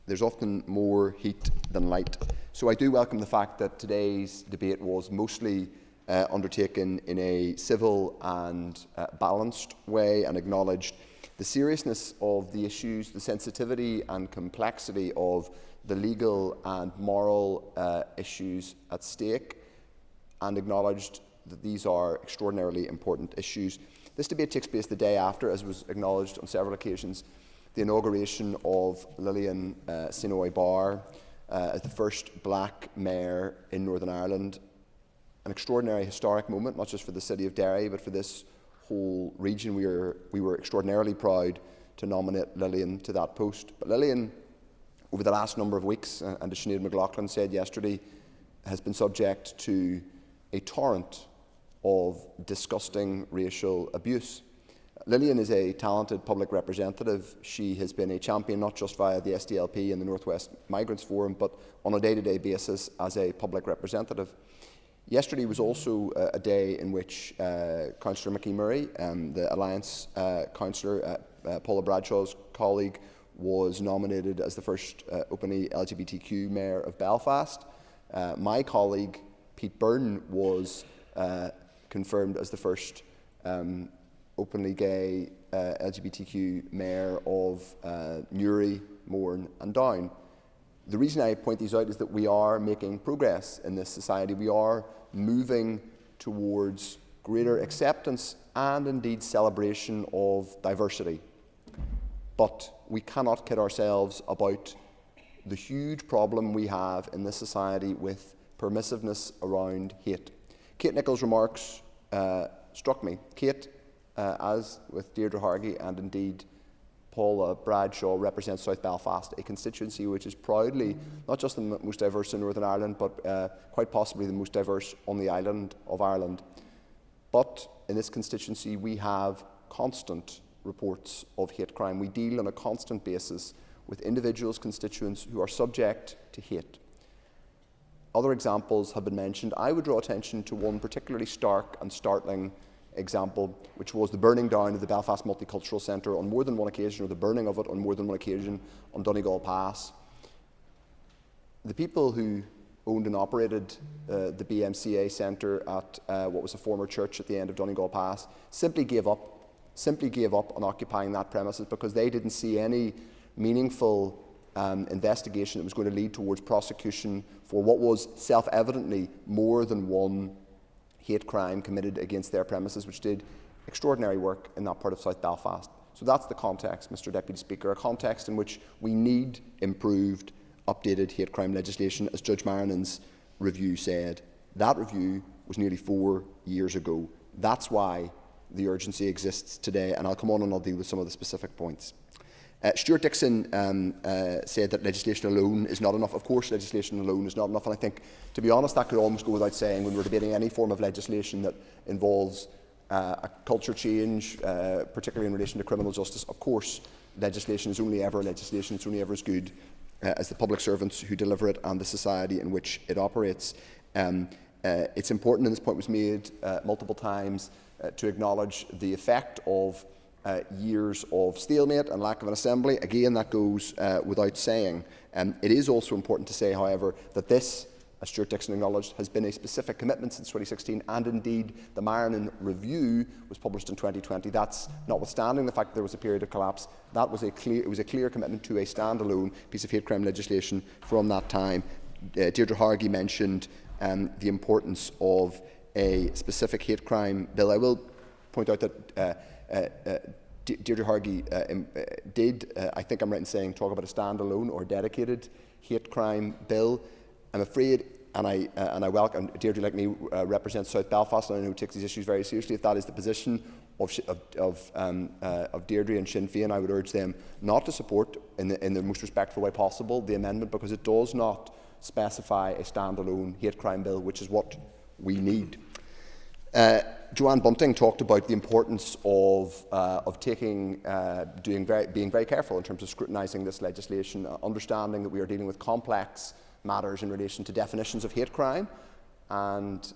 there's often more heat than light. So I do welcome the fact that today's debate was mostly undertaken in a civil and balanced way, and acknowledged the seriousness of the issues, the sensitivity and complexity of the legal and moral issues at stake, and acknowledged that these are extraordinarily important issues. This debate takes place the day after, as was acknowledged on several occasions, the inauguration of Lillian Sinoy Barr as the first black mayor in Northern Ireland. An extraordinary historic moment, not just for the city of Derry, but for this whole region. We were extraordinarily proud to nominate Lillian to that post. But Lillian, over the last number of weeks, and as Sinead McLaughlin said yesterday, has been subject to a torrent of disgusting racial abuse. Lillian is a talented public representative. She has been a champion not just via the SDLP and the North West Migrants Forum, but on a day-to-day basis as a public representative. Yesterday was also a day in which Councillor Mickey Murray, the Alliance councillor, Paula Bradshaw's colleague, was nominated as the first openly LGBTQ mayor of Belfast. My colleague, Pete Byrne, was confirmed as the first openly gay LGBTQ mayor of Newry, Mourne and Down. The reason I point these out is that we are making progress in this society. We are moving towards greater acceptance and indeed celebration of diversity. But we cannot kid ourselves about the huge problem we have in this society with permissiveness around hate. Kate Nichols' remarks struck me. Kate, as with Deirdre Hargey and indeed Paula Bradshaw, represents South Belfast, a constituency which is proudly not just the most diverse in Northern Ireland, but quite possibly the most diverse on the island of Ireland. But in this constituency we have constant reports of hate crime. We deal on a constant basis with individuals, constituents who are subject to hate. Other examples have been mentioned. I would draw attention to one particularly stark and startling example, which was the burning down of the Belfast Multicultural Centre on more than one occasion, or the burning of it on more than one occasion on Donegal Pass. The people who owned and operated the BMCA Centre at what was a former church at the end of Donegal Pass simply gave up on occupying that premises because they didn't see any meaningful investigation that was going to lead towards prosecution for what was self-evidently more than one hate crime committed against their premises, which did extraordinary work in that part of South Belfast. So that's the context, Mr. Deputy Speaker, a context in which we need improved, updated hate crime legislation, as Judge Marinen's review said. That review was nearly 4 years ago. That's why the urgency exists today, and I'll come on and I'll deal with some of the specific points. Stuart Dixon said that legislation alone is not enough. Of course, legislation alone is not enough, and I think, to be honest, that could almost go without saying when we're debating any form of legislation that involves a culture change, particularly in relation to criminal justice. Of course, legislation is only ever legislation. It's only ever as good as the public servants who deliver it and the society in which it operates. It's important, and this point was made multiple times, to acknowledge the effect of years of stalemate and lack of an assembly. Again, that goes without saying. It is also important to say, however, that this, as Stuart Dixon acknowledged, has been a specific commitment since 2016, and indeed the Marinin Review was published in 2020. That's notwithstanding the fact that there was a period of collapse. It was a clear commitment to a standalone piece of hate crime legislation from that time. Deirdre Hargey mentioned the importance of a specific hate crime bill. I will point out that Deirdre Hargey did, I think I'm right in saying, talk about a standalone or dedicated hate crime bill. I'm afraid, and I welcome Deirdre, like me, represents South Belfast, and I know takes these issues very seriously. If that is the position of Deirdre and Sinn Féin, I would urge them not to support, in the most respectful way possible, the amendment, because it does not specify a standalone hate crime bill, which is what we need. Joanne Bunting talked about the importance of being very careful in terms of scrutinising this legislation, understanding that we are dealing with complex matters in relation to definitions of hate crime, and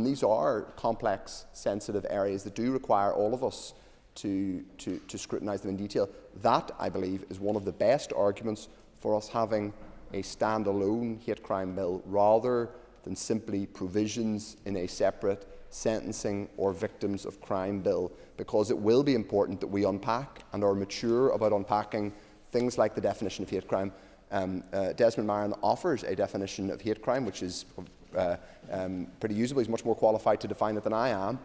these are complex, sensitive areas that do require all of us to scrutinise them in detail. That, I believe, is one of the best arguments for us having a standalone hate crime bill rather than simply provisions in a separate sentencing or victims of crime bill, because it will be important that we unpack and are mature about unpacking things like the definition of hate crime. Desmond Marin offers a definition of hate crime which is pretty usable. He's much more qualified to define it than I am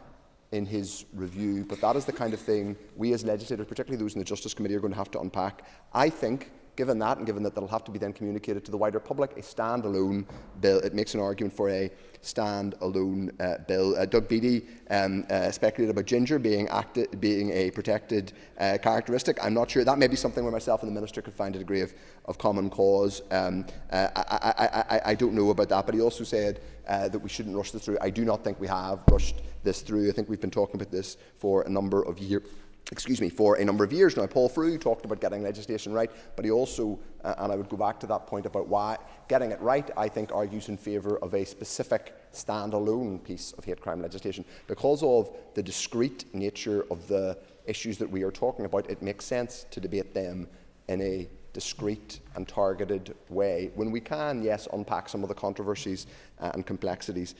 in his review, but that is the kind of thing we as legislators, particularly those in the Justice Committee, are going to have to unpack. I think, given that, and given that that'll have to be then communicated to the wider public, a standalone bill, it makes an argument for a standalone bill. Doug Beattie speculated about ginger being a protected characteristic. I'm not sure. That may be something where myself and the Minister could find a degree of common cause. I don't know about that, but he also said that we shouldn't rush this through. I do not think we have rushed this through. I think we've been talking about this for a number of years. Now, Paul Frew talked about getting legislation right, but he also, and I would go back to that point about why getting it right, I think, argues in favour of a specific standalone piece of hate crime legislation. Because of the discrete nature of the issues that we are talking about, it makes sense to debate them in a discreet and targeted way, when we can, yes, unpack some of the controversies and complexities.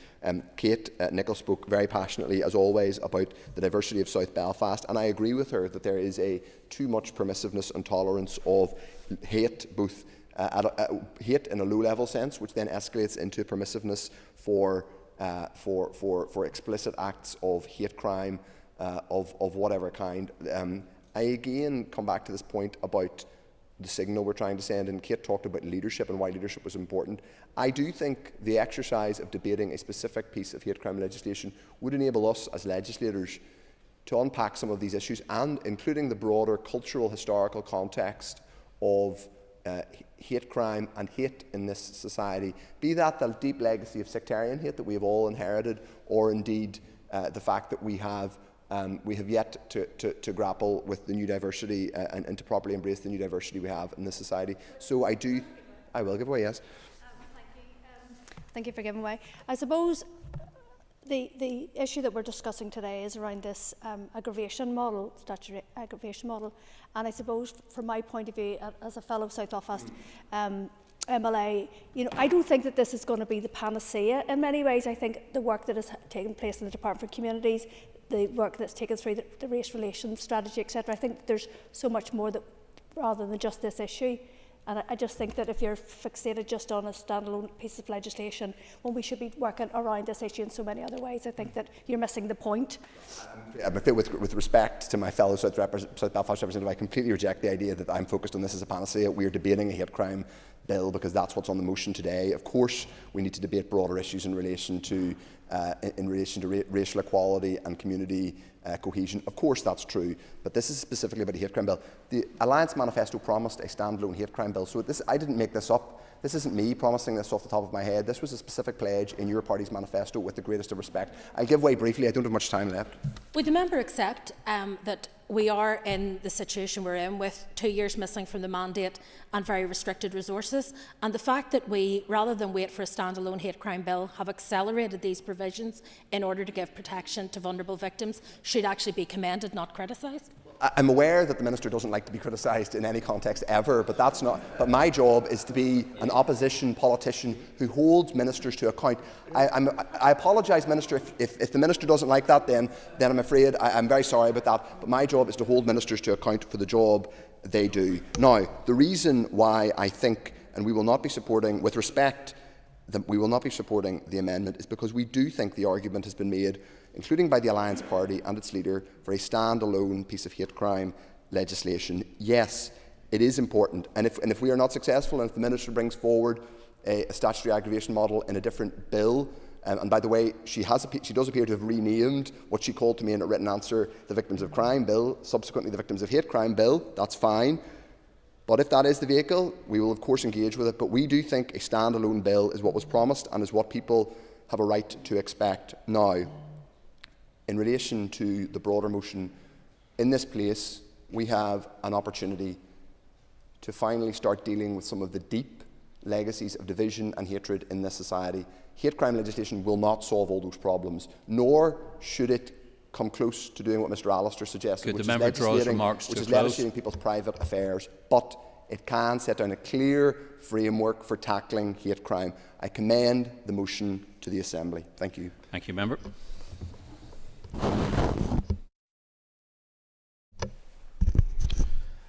Kate Nicholl spoke very passionately, as always, about the diversity of South Belfast, and I agree with her that there is too much permissiveness and tolerance of hate, both hate in a low-level sense, which then escalates into permissiveness for explicit acts of hate crime of whatever kind. I again come back to this point about the signal we're trying to send, and Kate talked about leadership and why leadership was important. I do think the exercise of debating a specific piece of hate crime legislation would enable us as legislators to unpack some of these issues, and including the broader cultural, historical context of hate crime and hate in this society, be that the deep legacy of sectarian hate that we have all inherited, or indeed the fact that we have yet to grapple with the new diversity and to properly embrace the new diversity we have in this society. So I will give away, yes. Thank you for giving way. I suppose the issue that we're discussing today is around this aggravation model, statutory aggravation model, and I suppose from my point of view as a fellow South Belfast MLA, I don't think that this is going to be the panacea in many ways. I think the work that has taken place in the Department for Communities, the work that's taken through the race relations strategy, etc. I think there's so much more that rather than just this issue. And I just think that if you're fixated just on a standalone piece of legislation, when we should be working around this issue in so many other ways, I think that you're missing the point. With respect to my fellow South Belfast representative, I completely reject the idea that I'm focused on this as a panacea. We are debating a hate crime bill because that's what's on the motion today. Of course, we need to debate broader issues in relation to racial equality and community cohesion. Of course, that's true, but this is specifically about a hate crime bill. The Alliance Manifesto promised a standalone hate crime bill, so I didn't make this up. This isn't me promising this off the top of my head. This was a specific pledge in your party's manifesto with the greatest of respect. I'll give way briefly. I don't have much time left. Would the member accept that we are in the situation we're in with 2 years missing from the mandate and very restricted resources, and the fact that we, rather than wait for a standalone hate crime bill, have accelerated these provisions in order to give protection to vulnerable victims should actually be commended, not criticised? I'm aware that the Minister doesn't like to be criticised in any context ever, but that's not. But my job is to be an opposition politician who holds ministers to account. I apologise, Minister, if the Minister doesn't like that, then I'm afraid I'm very sorry about that. But my job is to hold ministers to account for the job they do. Now, the reason why I think, and we will not be supporting, with respect, we will not be supporting the amendment is because we do think the argument has been made, including by the Alliance Party and its leader, for a stand-alone piece of hate crime legislation. Yes, it is important, and if we are not successful, and if the Minister brings forward a statutory aggravation model in a different bill, and by the way, she does appear to have renamed what she called to me in a written answer the Victims of Crime Bill, subsequently the Victims of Hate Crime Bill, that's fine. But if that is the vehicle, we will of course engage with it, but we do think a stand-alone bill is what was promised and is what people have a right to expect now. In relation to the broader motion, in this place, we have an opportunity to finally start dealing with some of the deep legacies of division and hatred in this society. Hate crime legislation will not solve all those problems, nor should it come close to doing what Mr Allister suggested, which is legislating people's private affairs. But it can set down a clear framework for tackling hate crime. I commend the motion to the Assembly. Thank you. Thank you, Member.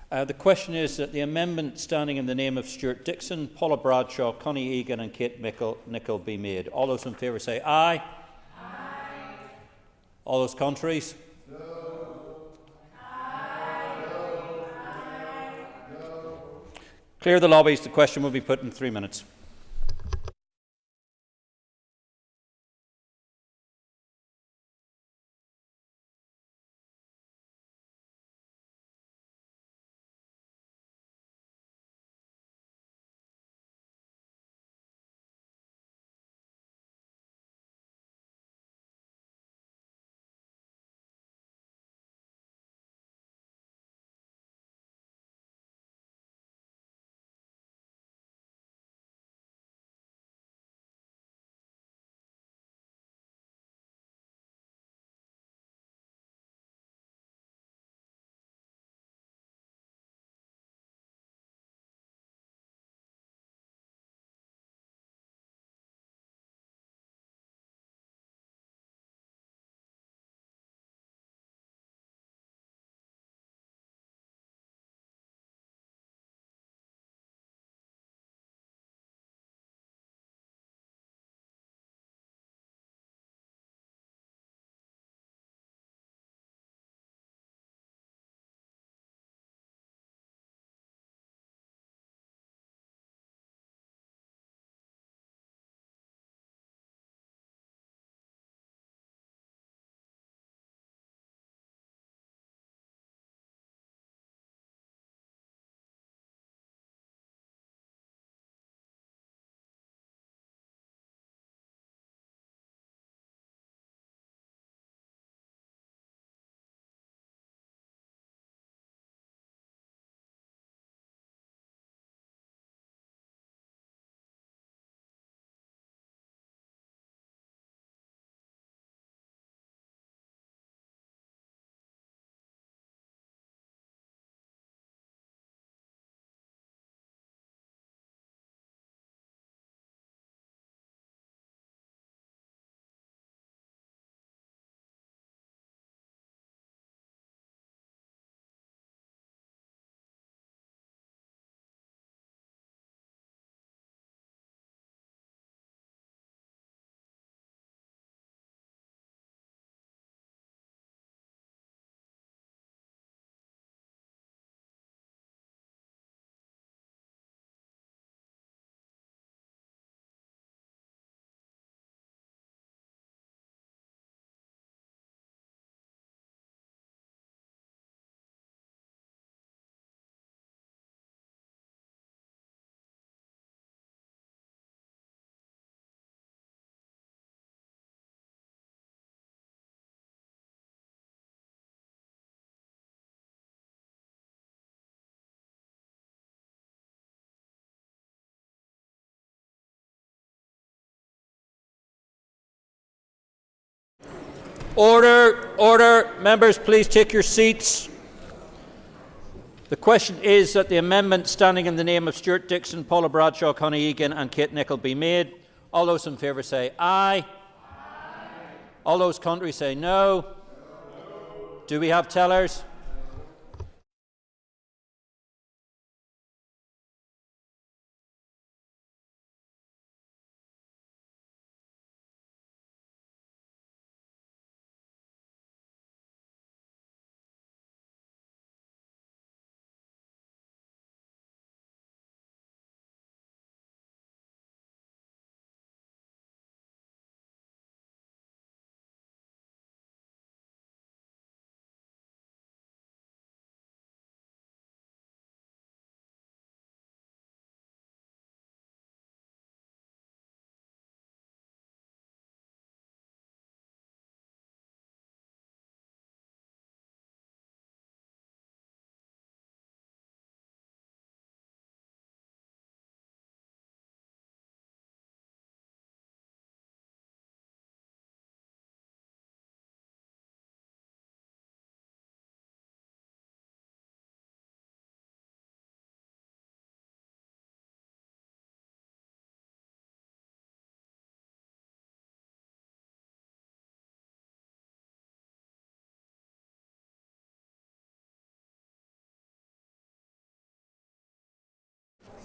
The question is that the amendment standing in the name of Stuart Dixon, Paula Bradshaw, Connie Egan and Kate Nicholl be made. All those in favour say aye. Aye. All those contraries? No. Aye. No. Clear the lobbies. The question will be put in 3 minutes. Order, order. Members, please take your seats. The question is that the amendment standing in the name of Stuart Dixon, Paula Bradshaw, Connie Egan and Kate Nicholl be made. All those in favour say aye. Aye. All those contrary say no. Do we have tellers?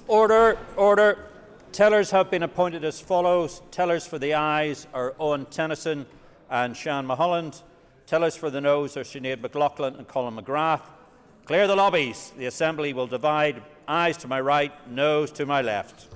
Order, order. Tellers have been appointed as follows. Tellers for the ayes are Owen Tennyson and Sean Mulholland. Tellers for the noes are Sinead McLaughlin and Colin McGrath. Clear the lobbies. The Assembly will divide ayes to my right, noes to my left.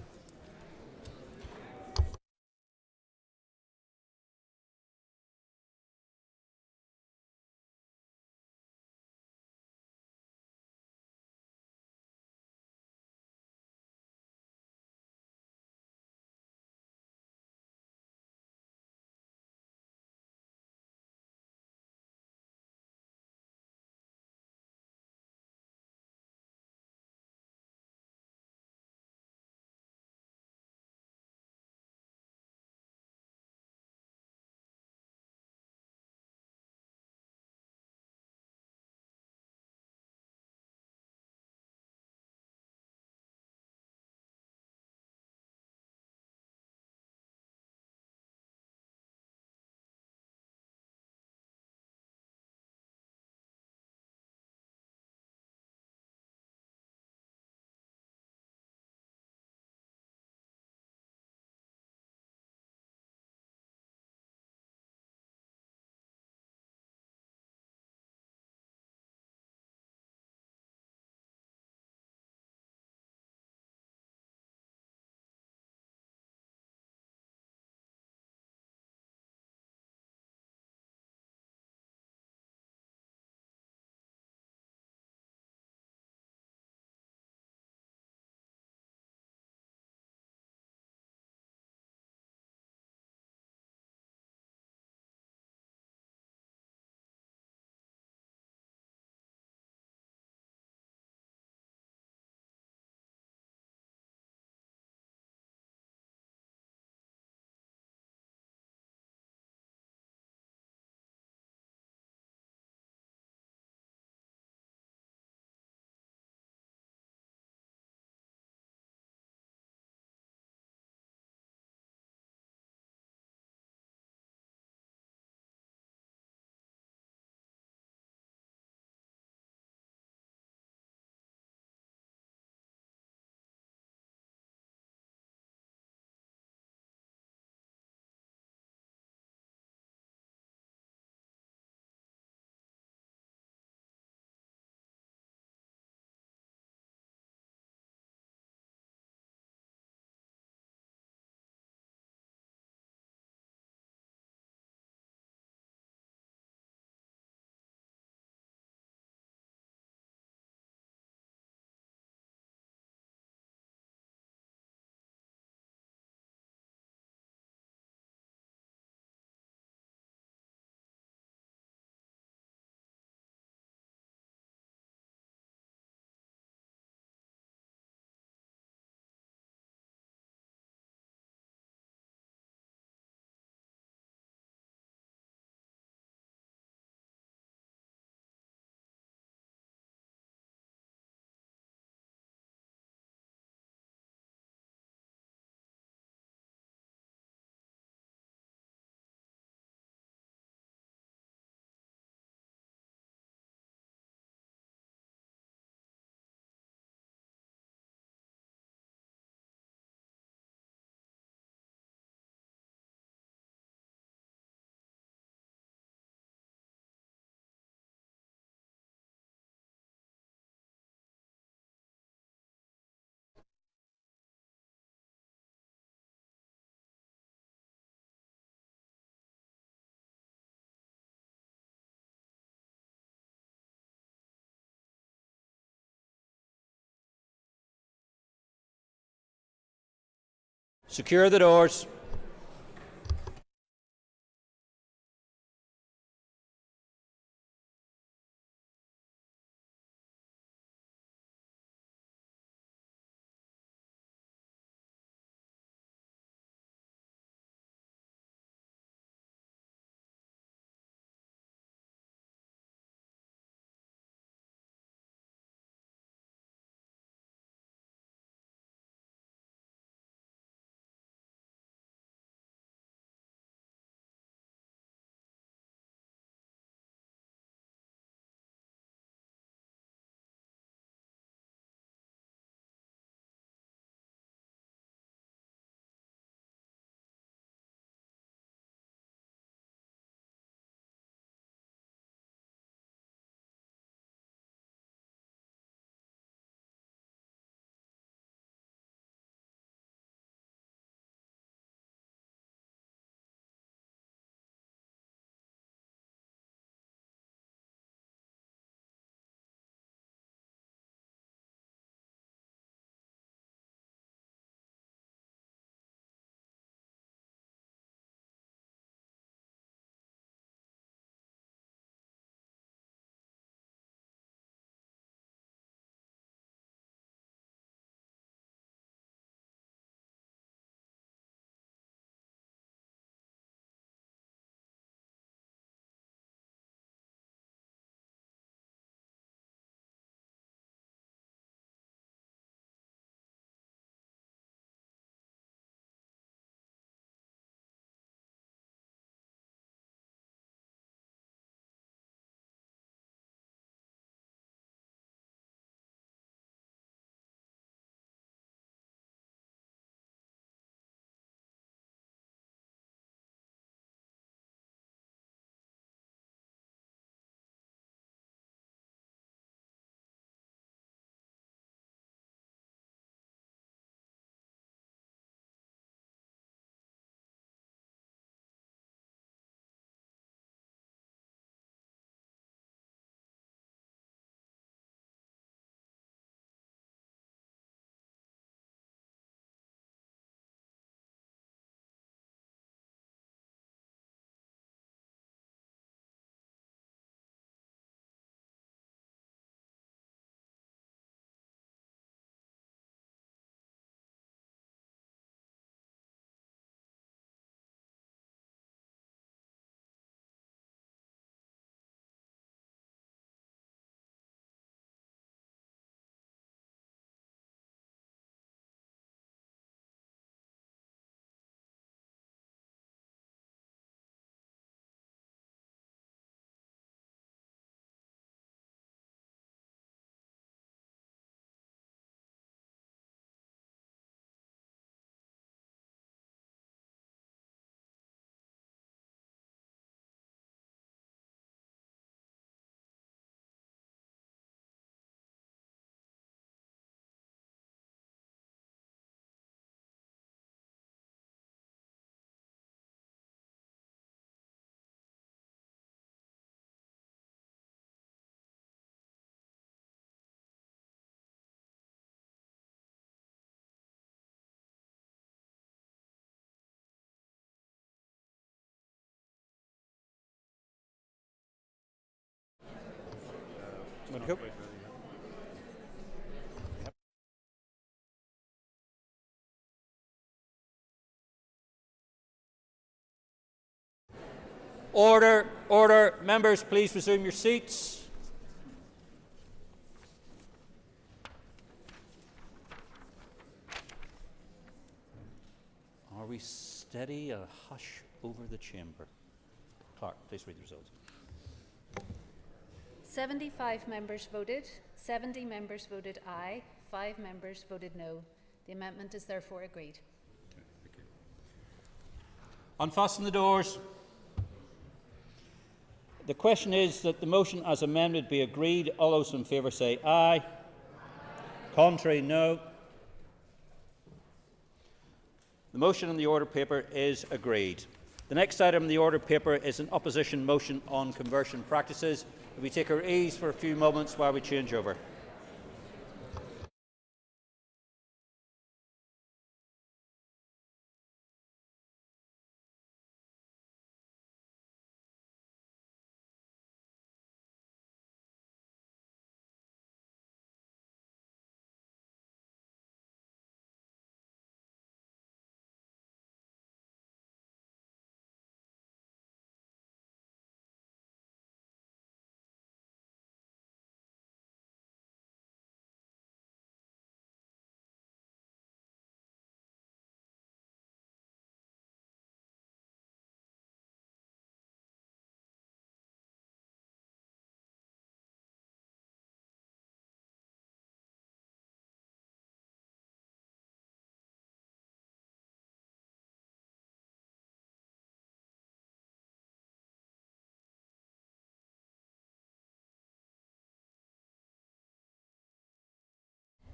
Secure the doors. Order, order. Members, please resume your seats. Are we steady? A hush over the chamber. Clerk, please read the results. 75 members voted, 70 members voted aye, 5 members voted no. The amendment is therefore agreed. Unfasten the doors. The question is that the motion as amended be agreed. All those in favour say aye. Contrary, no. The motion on the order paper is agreed. The next item on the order paper is an opposition motion on conversion practices. If we take our ease for a few moments while we change over.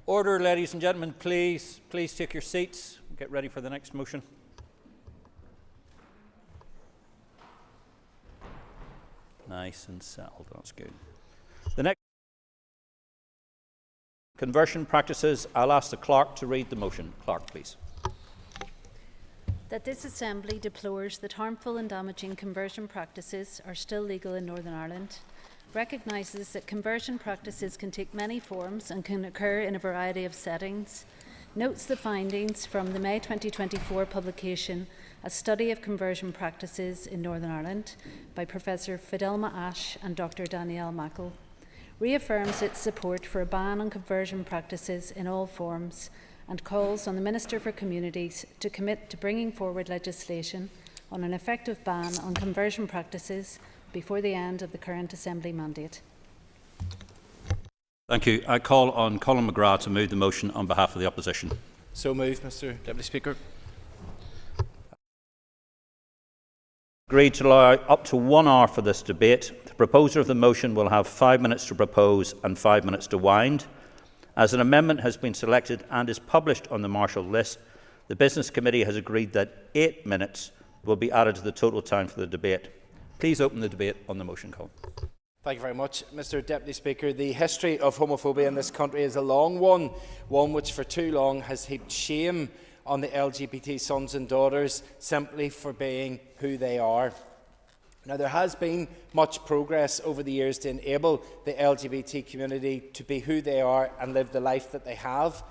Order, ladies and gentlemen, please take your seats. Get ready for the next motion. Nice and settled, that's good. The next conversion practices, I'll ask the clerk to read the motion. Clerk, please. That this Assembly deplores that harmful and damaging conversion practices are still legal in Northern Ireland, recognises that conversion practices can take many forms and can occur in a variety of settings, notes the findings from the May 2024 publication, A Study of Conversion Practices in Northern Ireland by Professor Fidelma Ash and Dr. Danielle Mackle, reaffirms its support for a ban on conversion practices in all forms, and calls on the Minister for Communities to commit to bringing forward legislation on an effective ban on conversion practices before the end of the current Assembly mandate. Thank you. I call on Colin McGrath to move the motion on behalf of the opposition. So moved, Mr Deputy Speaker. Agreed to allow up to 1 hour for this debate. The proposer of the motion will have 5 minutes to propose and 5 minutes to wind. As an amendment has been selected and is published on the marshal list, the Business Committee has agreed that 8 minutes will be added to the total time for the debate. Please open the debate on the motion, Colin. Thank you very much, Mr Deputy Speaker. The history of homophobia in this country is a long one which for too long has heaped shame on the LGBT sons and daughters simply for being who they are. Now, there has been much progress over the years to enable the LGBT community to be who they are and live the life that they have.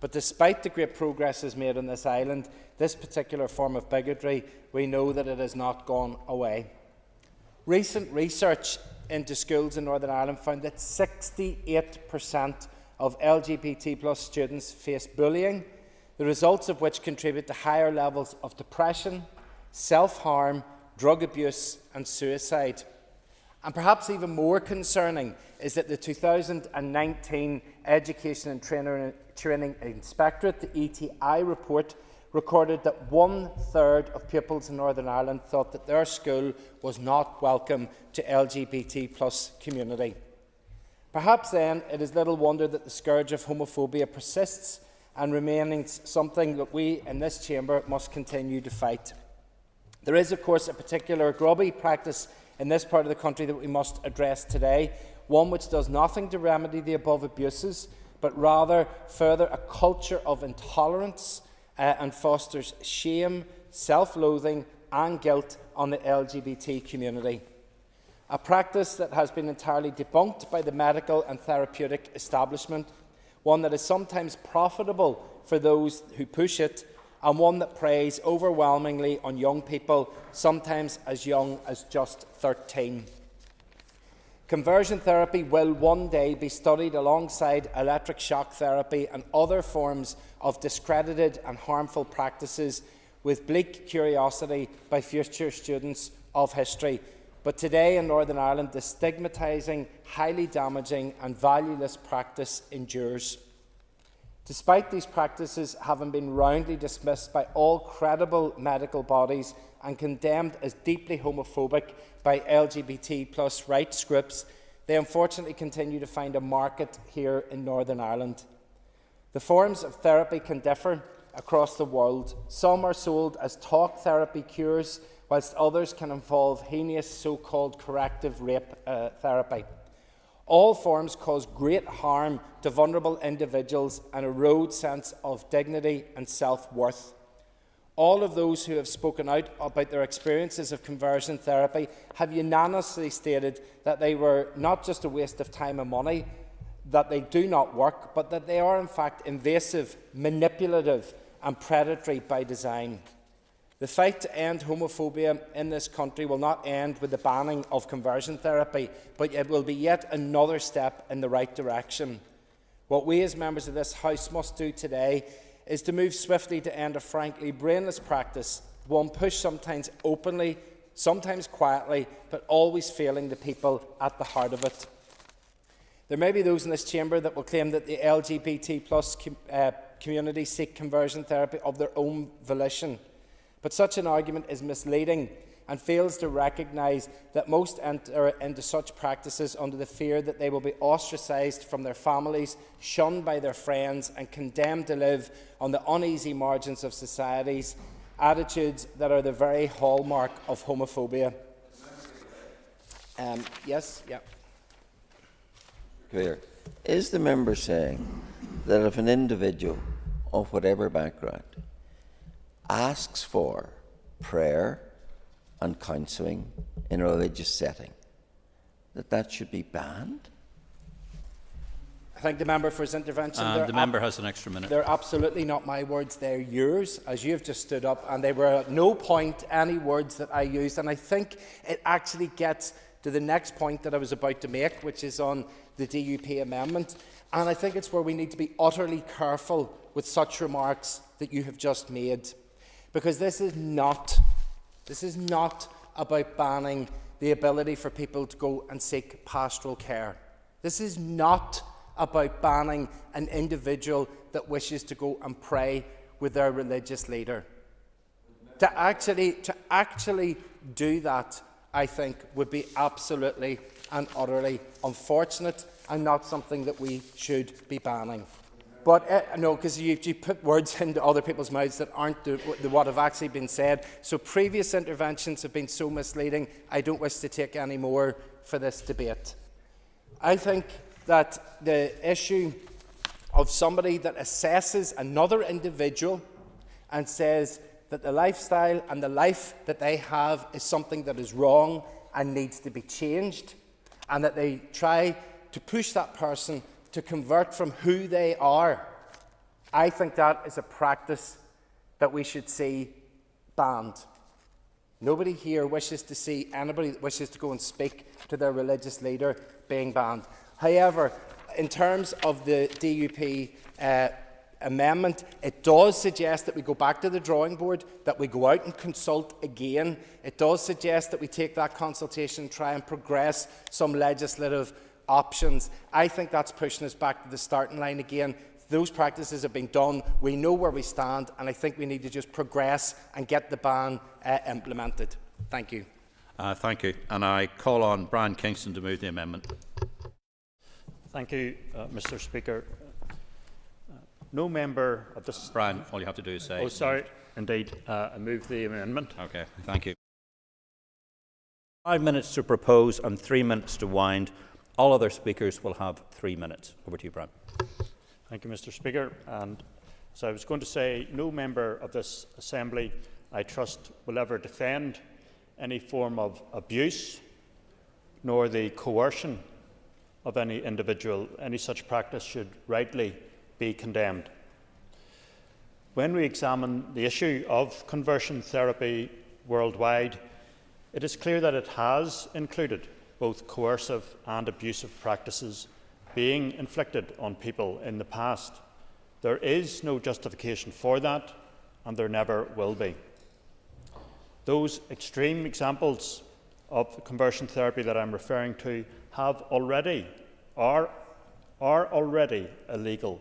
But despite the great progress is made on this island, this particular form of bigotry, we know that it has not gone away. Recent research into schools in Northern Ireland found that 68% of LGBT+ students face bullying, the results of which contribute to higher levels of depression, self-harm, drug abuse and suicide. And perhaps even more concerning is that the 2019 Education and Training Inspectorate, the ETI report, recorded that 1/3 of pupils in Northern Ireland thought that their school was not welcome to LGBT+ community. Perhaps then it is little wonder that the scourge of homophobia persists and remains something that we in this chamber must continue to fight. There is, of course, a particular grubby practice in this part of the country that we must address today, one which does nothing to remedy the above abuses, but rather further a culture of intolerance and fosters shame, self-loathing and guilt on the LGBT community. A practice that has been entirely debunked by the medical and therapeutic establishment, one that is sometimes profitable for those who push it, and one that preys overwhelmingly on young people, sometimes as young as just 13. Conversion therapy will one day be studied alongside electric shock therapy and other forms of discredited and harmful practices with bleak curiosity by future students of history. But today in Northern Ireland, the stigmatising, highly damaging and valueless practice endures. Despite these practices having been roundly dismissed by all credible medical bodies and condemned as deeply homophobic by LGBT+ rights groups, they unfortunately continue to find a market here in Northern Ireland. The forms of therapy can differ across the world. Some are sold as talk therapy cures, whilst others can involve heinous so-called corrective rape therapy. All forms cause great harm to vulnerable individuals and erode sense of dignity and self-worth. All of those who have spoken out about their experiences of conversion therapy have unanimously stated that they were not just a waste of time and money, that they do not work, but that they are in fact invasive, manipulative and predatory by design. The fight to end homophobia in this country will not end with the banning of conversion therapy, but it will be yet another step in the right direction. What we as members of this House must do today is to move swiftly to end a frankly brainless practice, one pushed sometimes openly, sometimes quietly, but always failing the people at the heart of it. There may be those in this chamber that will claim that the LGBT+ community seek conversion therapy of their own volition. But such an argument is misleading and fails to recognise that most enter into such practices under the fear that they will be ostracised from their families, shunned by their friends, and condemned to live on the uneasy margins of societies, attitudes that are the very hallmark of homophobia. Yes, yeah. Clear. Is the member saying that if an individual of whatever background asks for prayer and counselling in a religious setting, that should be banned? I thank the member for his intervention. The member has an extra minute. They're absolutely not my words, they're yours, as you've just stood up, and they were at no point any words that I used. And I think it actually gets to the next point that I was about to make, which is on the DUP amendment. And I think it's where we need to be utterly careful with such remarks that you have just made. Because this is not about banning the ability for people to go and seek pastoral care. This is not about banning an individual that wishes to go and pray with their religious leader. To actually do that, I think, would be absolutely and utterly unfortunate and not something that we should be banning. But no, because you put words into other people's mouths that aren't what have actually been said. So previous interventions have been so misleading, I don't wish to take any more for this debate. I think that the issue of somebody that assesses another individual and says that the lifestyle and the life that they have is something that is wrong and needs to be changed, and that they try to push that person to convert from who they are, I think that is a practice that we should see banned. Nobody here wishes to see anybody that wishes to go and speak to their religious leader being banned. However, in terms of the DUP amendment, it does suggest that we go back to the drawing board, that we go out and consult again. It does suggest that we take that consultation and try and progress some legislative options. I think that's pushing us back to the starting line again. Those practices have been done. We know where we stand, and I think we need to just progress and get the ban implemented. Thank you. Thank you. And I call on Brian Kingston to move the amendment. Thank you, Mr. Speaker. No member of this... Brian, all you have to do is say... Oh, sorry. Indeed. I move the amendment. Okay. Thank you. 5 minutes to propose and 3 minutes to wind. All other speakers will have 3 minutes. Over to you, Brian. Thank you, Mr. Speaker. And so I was going to say, no member of this Assembly, I trust, will ever defend any form of abuse, nor the coercion of any individual. Any such practice should rightly be condemned. When we examine the issue of conversion therapy worldwide, it is clear that it has included both coercive and abusive practices being inflicted on people in the past. There is no justification for that, and there never will be. Those extreme examples of conversion therapy that I'm referring to are already illegal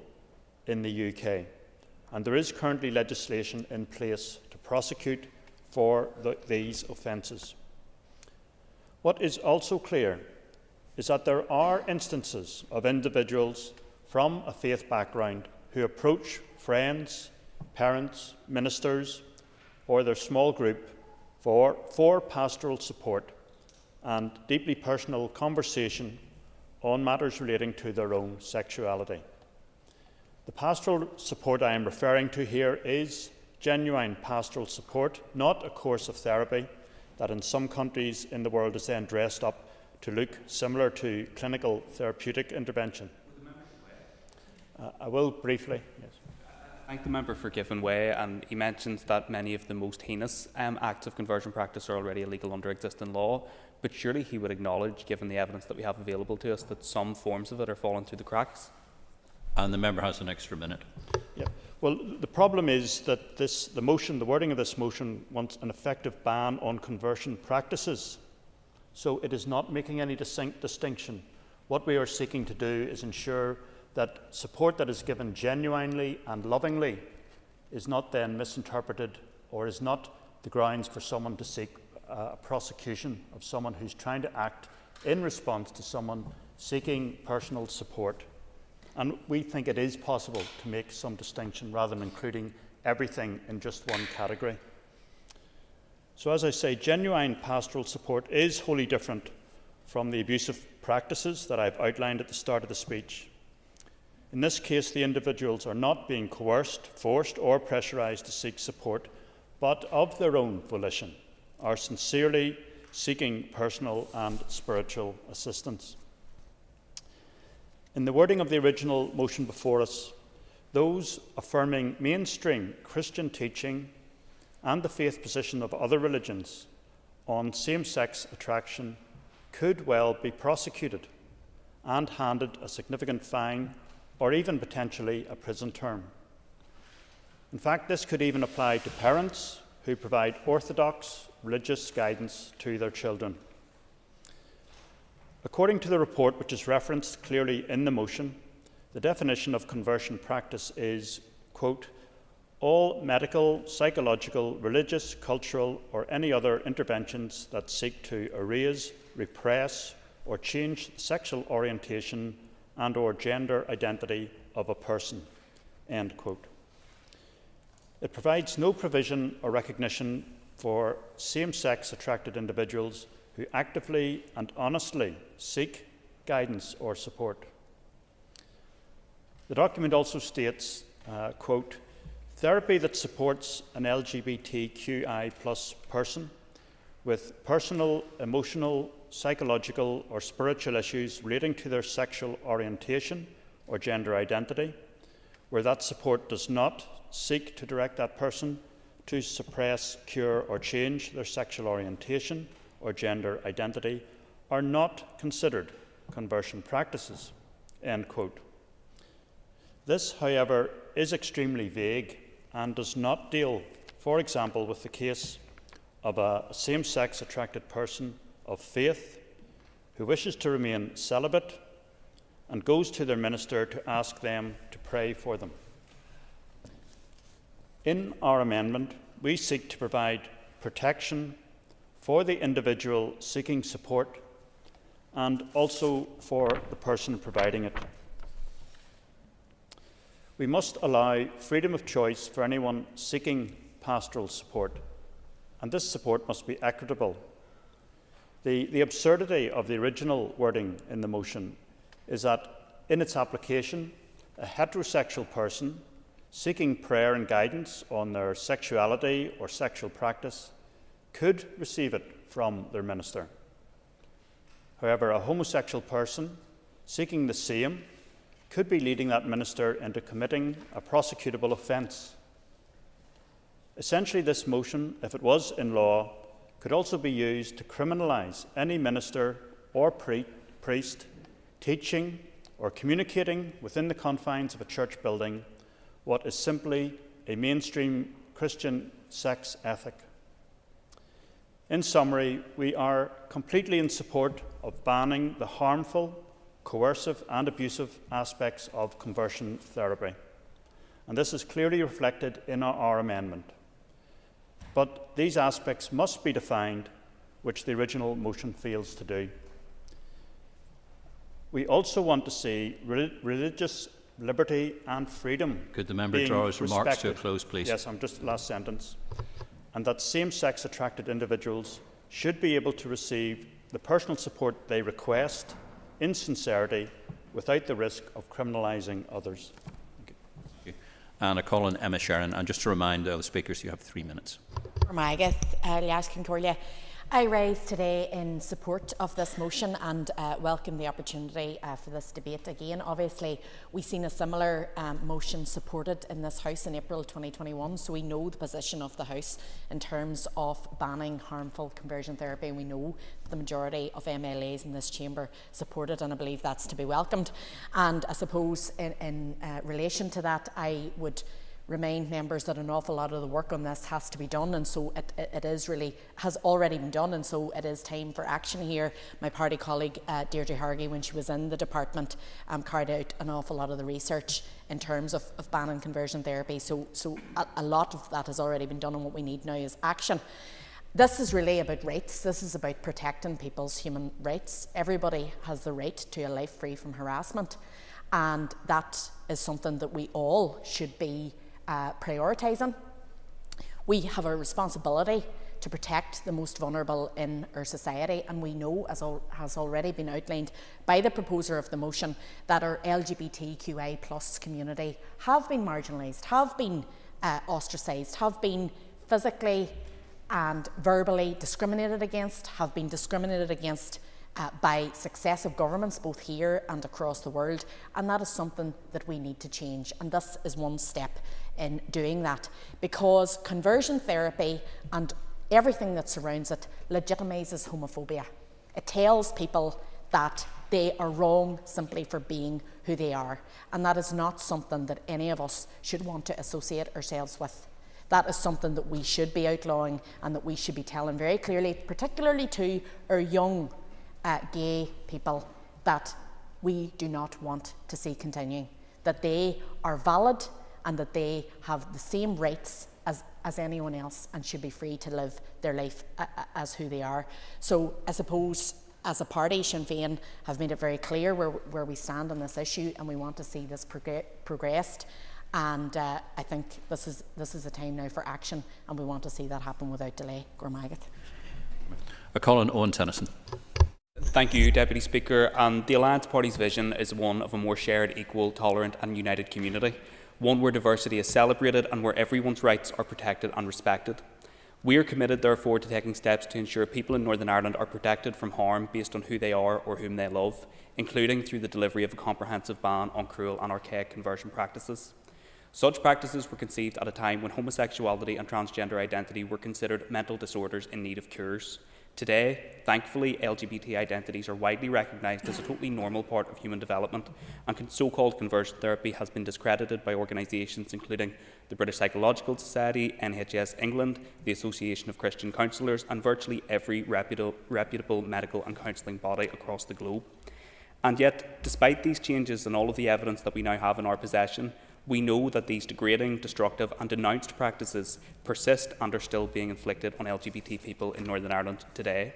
in the UK, and there is currently legislation in place to prosecute for these offences. What is also clear is that there are instances of individuals from a faith background who approach friends, parents, ministers, or their small group for pastoral support and deeply personal conversation on matters relating to their own sexuality. The pastoral support I am referring to here is genuine pastoral support, not a course of therapy that in some countries in the world is then dressed up to look similar to clinical therapeutic intervention. I will briefly. Yes. I thank the member for giving way, and he mentions that many of the most heinous acts of conversion practice are already illegal under existing law, but surely he would acknowledge, given the evidence that we have available to us, that some forms of it are falling through the cracks. And the member has an extra minute. Yeah. Well, the problem is that the wording of this motion wants an effective ban on conversion practices. So it is not making any distinction. What we are seeking to do is ensure that support that is given genuinely and lovingly is not then misinterpreted or is not the grounds for someone to seek prosecution of someone who's trying to act in response to someone seeking personal support. And we think it is possible to make some distinction rather than including everything in just one category. So as I say, genuine pastoral support is wholly different from the abusive practices that I've outlined at the start of the speech. In this case, the individuals are not being coerced, forced or pressurised to seek support, but of their own volition are sincerely seeking personal and spiritual assistance. In the wording of the original motion before us, those affirming mainstream Christian teaching and the faith position of other religions on same-sex attraction could well be prosecuted and handed a significant fine or even potentially a prison term. In fact, this could even apply to parents who provide orthodox religious guidance to their children. According to the report, which is referenced clearly in the motion, the definition of conversion practice is, quote, all medical, psychological, religious, cultural, or any other interventions that seek to erase, repress, or change sexual orientation and or gender identity of a person, end quote. It provides no provision or recognition for same-sex attracted individuals who actively and honestly seek guidance or support. The document also states, quote, therapy that supports an LGBTQI+ person with personal, emotional, psychological or spiritual issues relating to their sexual orientation or gender identity, where that support does not seek to direct that person to suppress, cure or change their sexual orientation or gender identity, are not considered conversion practices, end quote. This, however, is extremely vague and does not deal, for example, with the case of a same-sex attracted person of faith who wishes to remain celibate and goes to their minister to ask them to pray for them. In our amendment, we seek to provide protection for the individual seeking support and also for the person providing it. We must allow freedom of choice for anyone seeking pastoral support, and this support must be equitable. The absurdity of the original wording in the motion is that, in its application, a heterosexual person seeking prayer and guidance on their sexuality or sexual practice could receive it from their minister. However, a homosexual person seeking the same could be leading that minister into committing a prosecutable offence. Essentially, this motion, if it was in law, could also be used to criminalise any minister or priest teaching or communicating within the confines of a church building what is simply a mainstream Christian sex ethic. In summary, we are completely in support of banning the harmful, coercive and abusive aspects of conversion therapy, and this is clearly reflected in our amendment. But these aspects must be defined, which the original motion fails to do. We also want to see religious liberty and freedom. Could the member draw his remarks to a close, please? Yes, I'm just last sentence. And that same-sex attracted individuals should be able to receive the personal support they request in sincerity without the risk of criminalising others. Thank you. And I call on Emma Sharon, and just to remind the speakers, you have 3 minutes. I rise today in support of this motion and welcome the opportunity for this debate again. Obviously, we've seen a similar motion supported in this House in April 2021, so we know the position of the House in terms of banning harmful conversion therapy, and we know the majority of MLAs in this chamber support it, and I believe that's to be welcomed. And I suppose in relation to that, I would remind members that an awful lot of the work on this has to be done, and so it is really has already been done, and so it is time for action here. My party colleague Deirdre Hargey, when she was in the department, carried out an awful lot of the research in terms of banning conversion therapy. So a lot of that has already been done, and what we need now is action. This is really about rights. This is about protecting people's human rights. Everybody has the right to a life free from harassment, and that is something that we all should be prioritising. We have a responsibility to protect the most vulnerable in our society, and we know, as has already been outlined by the proposer of the motion, that our LGBTQI+ community have been marginalised, have been ostracised, have been physically and verbally discriminated against, have been discriminated against by successive governments, both here and across the world, and that is something that we need to change. And this is one step in doing that, because conversion therapy and everything that surrounds it legitimises homophobia. It tells people that they are wrong simply for being who they are, and that is not something that any of us should want to associate ourselves with. That is something that we should be outlawing and that we should be telling very clearly, particularly to our young gay people, that we do not want to see continuing, that they are valid and that they have the same rights as anyone else and should be free to live their life as who they are. So I suppose as a party, Sinn Féin have made it very clear where we stand on this issue, and we want to see this progressed. And I think this is a time now for action, and we want to see that happen without delay. Gormagat. Colin Owen Tennyson. Thank you, Deputy Speaker. The Alliance Party's vision is one of a more shared, equal, tolerant and united community, one where diversity is celebrated and where everyone's rights are protected and respected. We are committed, therefore, to taking steps to ensure people in Northern Ireland are protected from harm based on who they are or whom they love, including through the delivery of a comprehensive ban on cruel and archaic conversion practices. Such practices were conceived at a time when homosexuality and transgender identity were considered mental disorders in need of cures. Today, thankfully, LGBT identities are widely recognised as a totally normal part of human development, and so-called conversion therapy has been discredited by organisations including the British Psychological Society, NHS England, the Association of Christian Counsellors, and virtually every reputable medical and counselling body across the globe. And yet, despite these changes and all of the evidence that we now have in our possession, we know that these degrading, destructive and denounced practices persist and are still being inflicted on LGBT people in Northern Ireland today.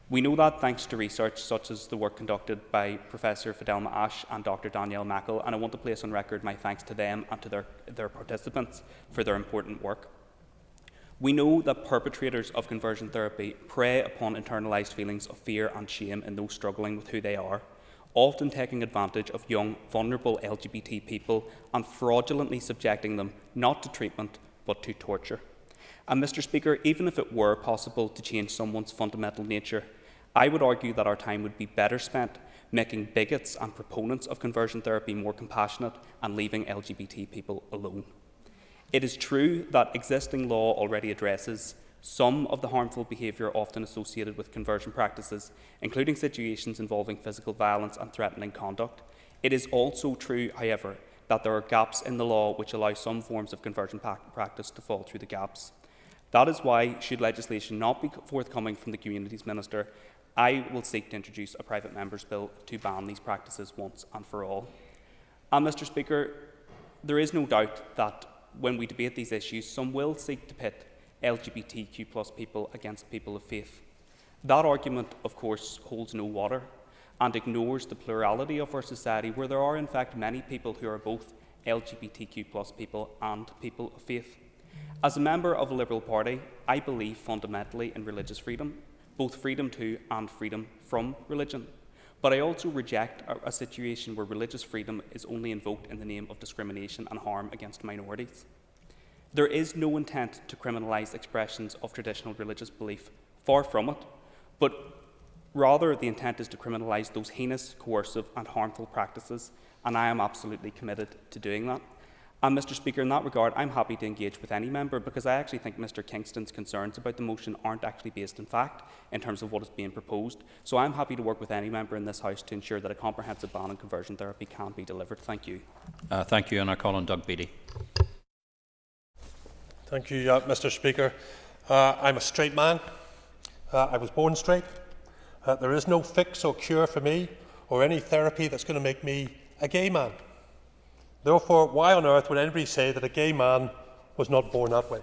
We know that thanks to research such as the work conducted by Professor Fidelma Ash and Dr. Danielle Mackle, and I want to place on record my thanks to them and to their participants for their important work. We know that perpetrators of conversion therapy prey upon internalised feelings of fear and shame in those struggling with who they are, often taking advantage of young, vulnerable LGBT people and fraudulently subjecting them not to treatment but to torture. And Mr. Speaker, even if it were possible to change someone's fundamental nature, I would argue that our time would be better spent making bigots and proponents of conversion therapy more compassionate and leaving LGBT people alone. It is true that existing law already addresses some of the harmful behaviour often associated with conversion practices, including situations involving physical violence and threatening conduct. It is also true, however, that there are gaps in the law which allow some forms of conversion practice to fall through the gaps. That is why, should legislation not be forthcoming from the Communities Minister, I will seek to introduce a private member's bill to ban these practices once and for all. And Mr. Speaker, there is no doubt that when we debate these issues, some will seek to pit LGBTQ+ people against people of faith. That argument, of course, holds no water and ignores the plurality of our society, where there are in fact many people who are both LGBTQ+ people and people of faith. As a member of a Liberal Party, I believe fundamentally in religious freedom, both freedom to and freedom from religion. But I also reject a situation where religious freedom is only invoked in the name of discrimination and harm against minorities. There is no intent to criminalise expressions of traditional religious belief, far from it, but rather the intent is to criminalise those heinous, coercive and harmful practices, and I am absolutely committed to doing that. And Mr. Speaker, in that regard, I'm happy to engage with any member, because I actually think Mr. Kingston's concerns about the motion aren't actually based in fact in terms of what is being proposed. So I'm happy to work with any member in this House to ensure that a comprehensive ban on conversion therapy can be delivered. Thank you. Thank you, and I call on Doug Beattie. Thank you, Mr. Speaker. I'm a straight man. I was born straight. There is no fix or cure for me or any therapy that's going to make me a gay man. Therefore, why on earth would anybody say that a gay man was not born that way?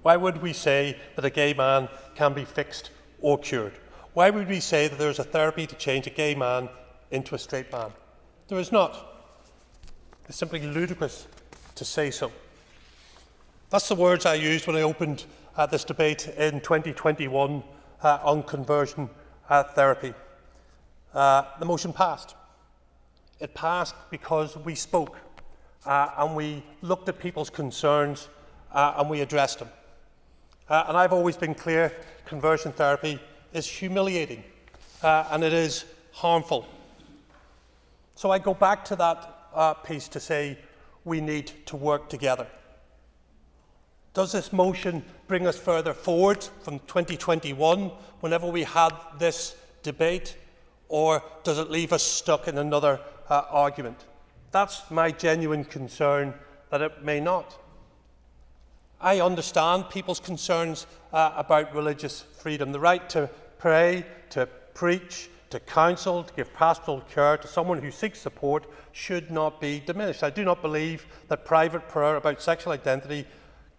Why would we say that a gay man can be fixed or cured? Why would we say that there is a therapy to change a gay man into a straight man? There is not. It's simply ludicrous to say so. That's the words I used when I opened this debate in 2021 on conversion therapy. The motion passed. It passed because we spoke and we looked at people's concerns and we addressed them. And I've always been clear, conversion therapy is humiliating and it is harmful. So I go back to that piece to say we need to work together. Does this motion bring us further forward from 2021 whenever we had this debate, or does it leave us stuck in another argument? That's my genuine concern, that it may not. I understand people's concerns about religious freedom. The right to pray, to preach, to counsel, to give pastoral care to someone who seeks support should not be diminished. I do not believe that private prayer about sexual identity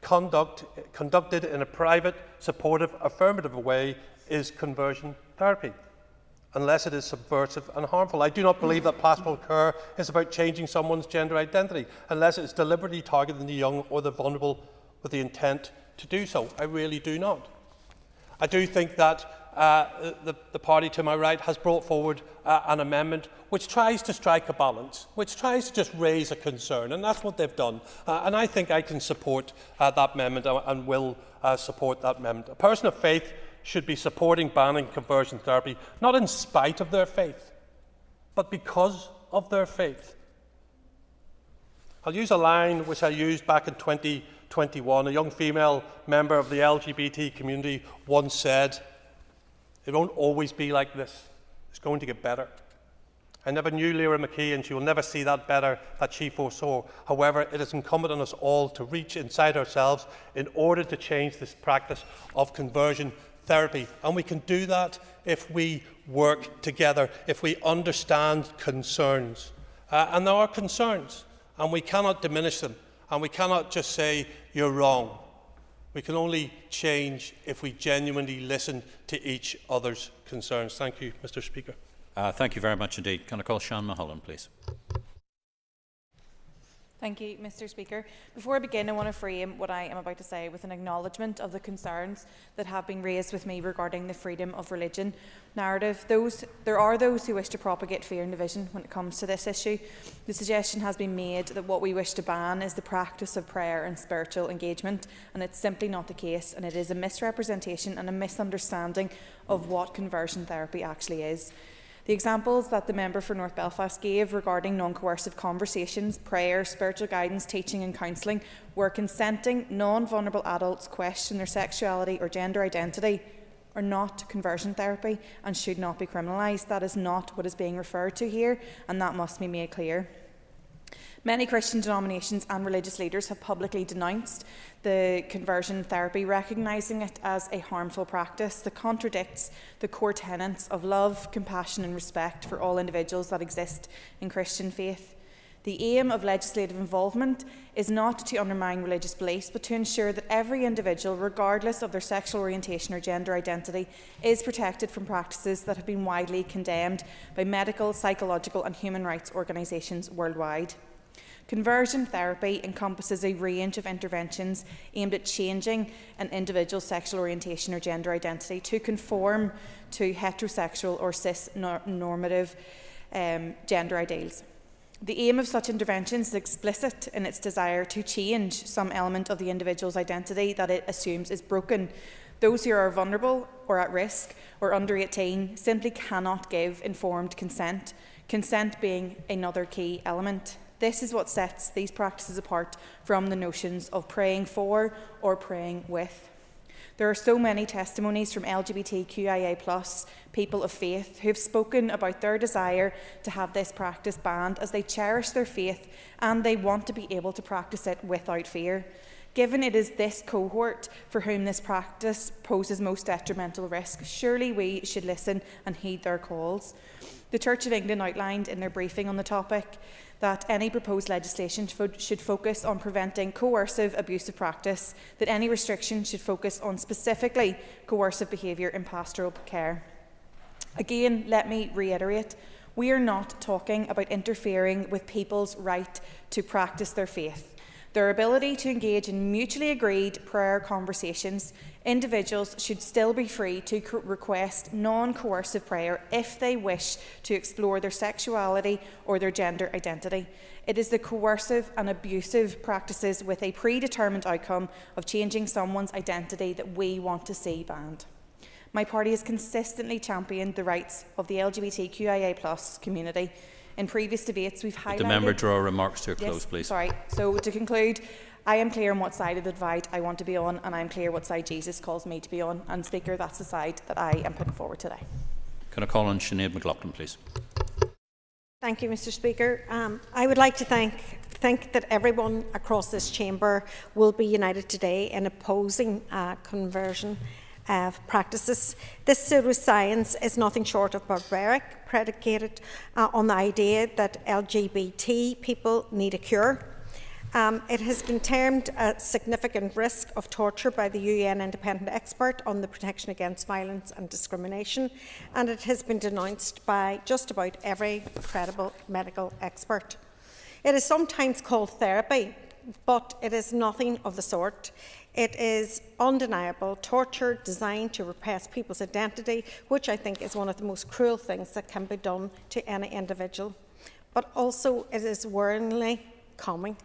conducted in a private, supportive, affirmative way is conversion therapy, unless it is subversive and harmful. I do not believe that pastoral care is about changing someone's gender identity, unless it is deliberately targeting the young or the vulnerable with the intent to do so. I really do not. I do think that the party to my right has brought forward an amendment which tries to strike a balance, which tries to just raise a concern, and that's what they've done. And I think I can support that amendment and will support that amendment. A person of faith should be supporting banning conversion therapy, not in spite of their faith, but because of their faith. I'll use a line which I used back in 2021. A young female member of the LGBT community once said, "It won't always be like this. It's going to get better." I never knew Lyra McKee, and she will never see that better that she foresaw. However, it is incumbent on us all to reach inside ourselves in order to change this practice of conversion therapy. And we can do that if we work together, if we understand concerns. And there are concerns, and we cannot diminish them, and we cannot just say, "You're wrong." We can only change if we genuinely listen to each other's concerns. Thank you, Mr. Speaker. Thank you very much indeed. Can I call Sean Mulholland, please? Thank you, Mr. Speaker. Before I begin, I want to frame what I am about to say with an acknowledgement of the concerns that have been raised with me regarding the freedom of religion narrative. There are those who wish to propagate fear and division when it comes to this issue. The suggestion has been made that what we wish to ban is the practice of prayer and spiritual engagement, and it's simply not the case, and it is a misrepresentation and a misunderstanding of what conversion therapy actually is. The examples that the member for North Belfast gave regarding non-coercive conversations, prayer, spiritual guidance, teaching and counselling, where consenting, non-vulnerable adults question their sexuality or gender identity, are not conversion therapy and should not be criminalised. That is not what is being referred to here, and that must be made clear. Many Christian denominations and religious leaders have publicly denounced the conversion therapy, recognising it as a harmful practice that contradicts the core tenets of love, compassion and respect for all individuals that exist in Christian faith. The aim of legislative involvement is not to undermine religious beliefs, but to ensure that every individual, regardless of their sexual orientation or gender identity, is protected from practices that have been widely condemned by medical, psychological and human rights organisations worldwide. Conversion therapy encompasses a range of interventions aimed at changing an individual's sexual orientation or gender identity to conform to heterosexual or cis-normative gender ideals. The aim of such interventions is explicit in its desire to change some element of the individual's identity that it assumes is broken. Those who are vulnerable or at risk or under 18 simply cannot give informed consent, consent being another key element. This is what sets these practices apart from the notions of praying for or praying with. There are so many testimonies from LGBTQIA+ people of faith who have spoken about their desire to have this practice banned as they cherish their faith and they want to be able to practice it without fear. Given it is this cohort for whom this practice poses most detrimental risk, surely we should listen and heed their calls. The Church of England outlined in their briefing on the topic that any proposed legislation should focus on preventing coercive abusive practice, that any restriction should focus on specifically coercive behaviour in pastoral care. Again, let me reiterate, we are not talking about interfering with people's right to practice their faith. Their ability to engage in mutually agreed prayer conversations, individuals should still be free to request non-coercive prayer if they wish to explore their sexuality or their gender identity. It is the coercive and abusive practices with a predetermined outcome of changing someone's identity that we want to see banned. My party has consistently championed the rights of the LGBTQIA+ community. In previous debates, we've highlighted... Would the member draw remarks to a close, yes, please? Sorry. So to conclude, I am clear on what side of the divide I want to be on, and I am clear what side Jesus calls me to be on. And Speaker, that's the side that I am putting forward today. Can I call on Sinead McLaughlin, please? Thank you, Mr. Speaker. I would like to think that everyone across this chamber will be united today in opposing conversion practices. This pseudoscience is nothing short of barbaric, predicated on the idea that LGBT people need a cure. It has been termed a significant risk of torture by the UN independent expert on the protection against violence and discrimination, and it has been denounced by just about every credible medical expert. It is sometimes called therapy, but it is nothing of the sort. It is undeniable torture designed to repress people's identity, which I think is one of the most cruel things that can be done to any individual. But also it is worryingly common.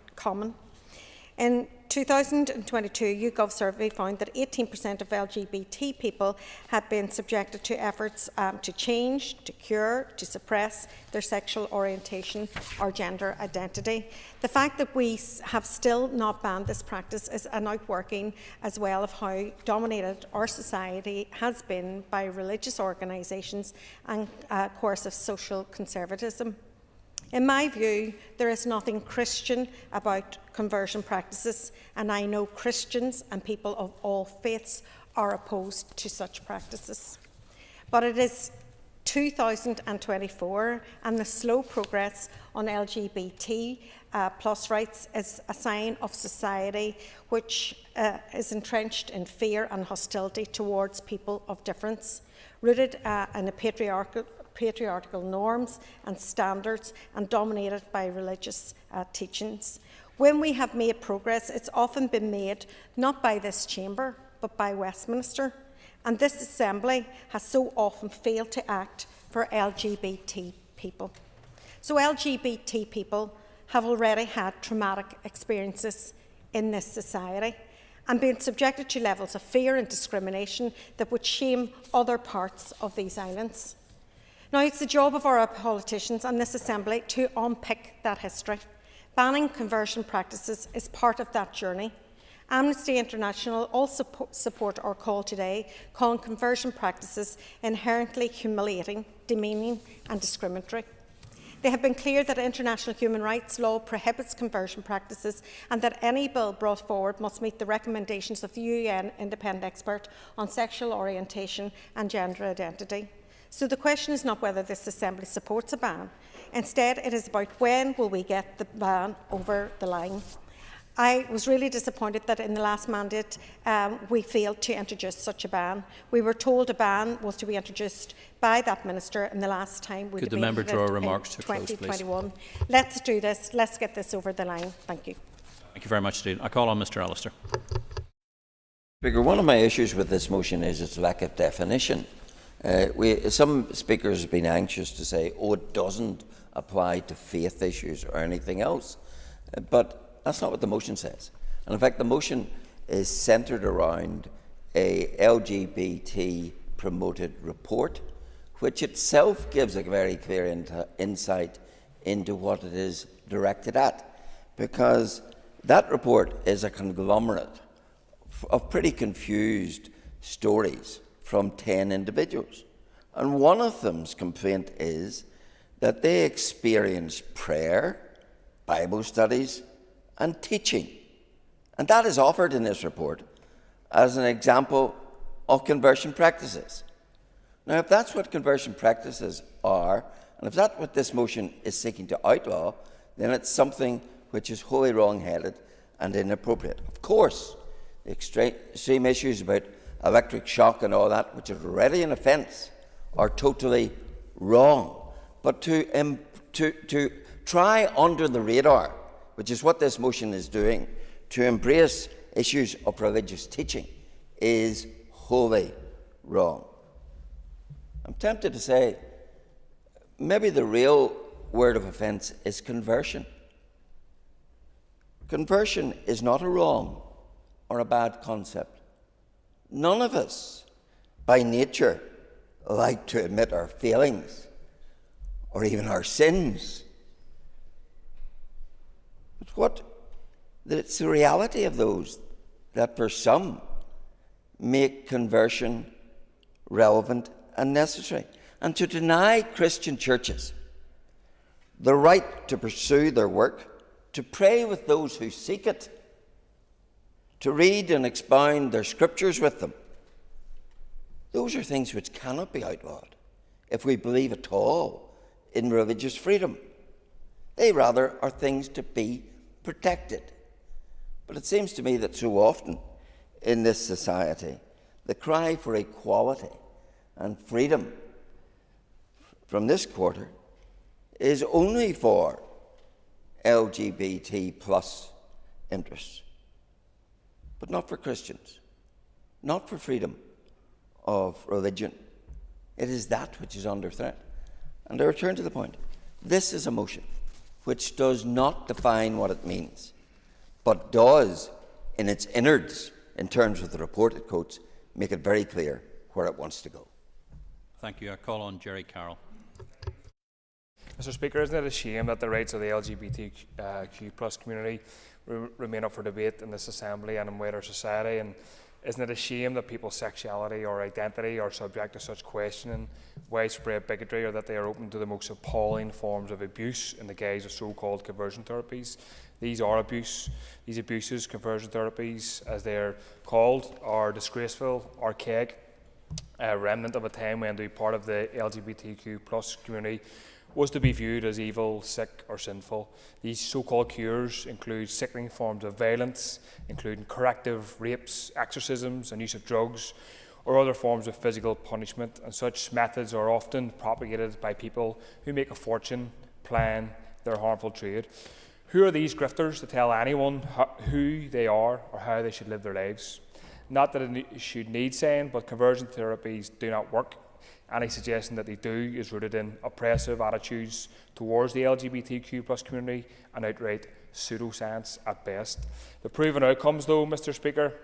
In 2022, YouGov survey found that 18% of LGBT people had been subjected to efforts to change, to cure, to suppress their sexual orientation or gender identity. The fact that we have still not banned this practice is an outworking as well of how dominated our society has been by religious organisations and coercive social conservatism. In my view, there is nothing Christian about conversion practices, and I know Christians and people of all faiths are opposed to such practices. But it is 2024, and the slow progress on LGBT plus rights is a sign of society which is entrenched in fear and hostility towards people of difference, rooted in a patriarchal norms and standards and dominated by religious teachings. When we have made progress, it's often been made not by this chamber but by Westminster, and this Assembly has so often failed to act for LGBT people. So LGBT people have already had traumatic experiences in this society and been subjected to levels of fear and discrimination that would shame other parts of these islands. Now, it's the job of our politicians and this Assembly to unpick that history. Banning conversion practices is part of that journey. Amnesty International also support our call today, calling conversion practices inherently humiliating, demeaning and discriminatory. They have been clear that international human rights law prohibits conversion practices and that any bill brought forward must meet the recommendations of the UN independent expert on sexual orientation and gender identity. So the question is not whether this Assembly supports a ban. Instead, it is about when will we get the ban over the line. I was really disappointed that in the last mandate we failed to introduce such a ban. We were told a ban was to be introduced by that minister in the last time we debated it. Could the member draw remarks to close, please? 2021. Let's do this. Let's get this over the line. Thank you. Thank you very much indeed. I call on Mr. Allister. Speaker, one of my issues with this motion is its lack of definition. Some speakers have been anxious to say, oh, it doesn't apply to faith issues or anything else. But that's not what the motion says. And in fact, the motion is centred around a LGBT promoted report, which itself gives a very clear insight into what it is directed at. Because that report is a conglomerate of pretty confused stories from 10 individuals. And one of them's complaint is that they experience prayer, Bible studies, and teaching And that is offered in this report as an example of conversion practices. Now, if that's what conversion practices are, and if that's what this motion is seeking to outlaw, then it's something which is wholly wrong-headed and inappropriate. Of course, the extreme issues about electric shock and all that, which is already an offence, are totally wrong. But to try under the radar, which is what this motion is doing, to embrace issues of religious teaching is wholly wrong. I'm tempted to say maybe the real word of offence is conversion. Conversion is not a wrong or a bad concept. None of us, by nature, like to admit our failings or even our sins. But it's the reality of those that for some make conversion relevant and necessary. And to deny Christian churches the right to pursue their work, to pray with those who seek it, to read and expound their scriptures with them, those are things which cannot be outlawed if we believe at all in religious freedom. They rather are things to be protected. But it seems to me that so often in this society, the cry for equality and freedom from this quarter is only for LGBT plus interests, but not for Christians, not for freedom of religion. It is that which is under threat. And I return to the point. This is a motion which does not define what it means, but does, in its innards, in terms of the report it quotes, make it very clear where it wants to go. Thank you. I call on Jerry Carroll. Mr. Speaker, isn't it a shame that the rights of the LGBTQ plus community remain up for debate in this Assembly and in wider society? And isn't it a shame that people's sexuality or identity are subject to such questioning, widespread bigotry, or that they are open to the most appalling forms of abuse in the guise of so-called conversion therapies? These are abuse. These abuses, conversion therapies, as they are called, are disgraceful, archaic, a remnant of a time when to be part of the LGBTQ plus community was to be viewed as evil, sick or sinful. These so-called cures include sickening forms of violence, including corrective rapes, exorcisms and use of drugs, or other forms of physical punishment, and such methods are often propagated by people who make a fortune plying their harmful trade. Who are these grifters to tell anyone who they are or how they should live their lives? Not that it should need saying, but conversion therapies do not work. Any suggestion that they do is rooted in oppressive attitudes towards the LGBTQ plus community and outright pseudoscience at best. The proven outcomes, though, Mr. Speaker,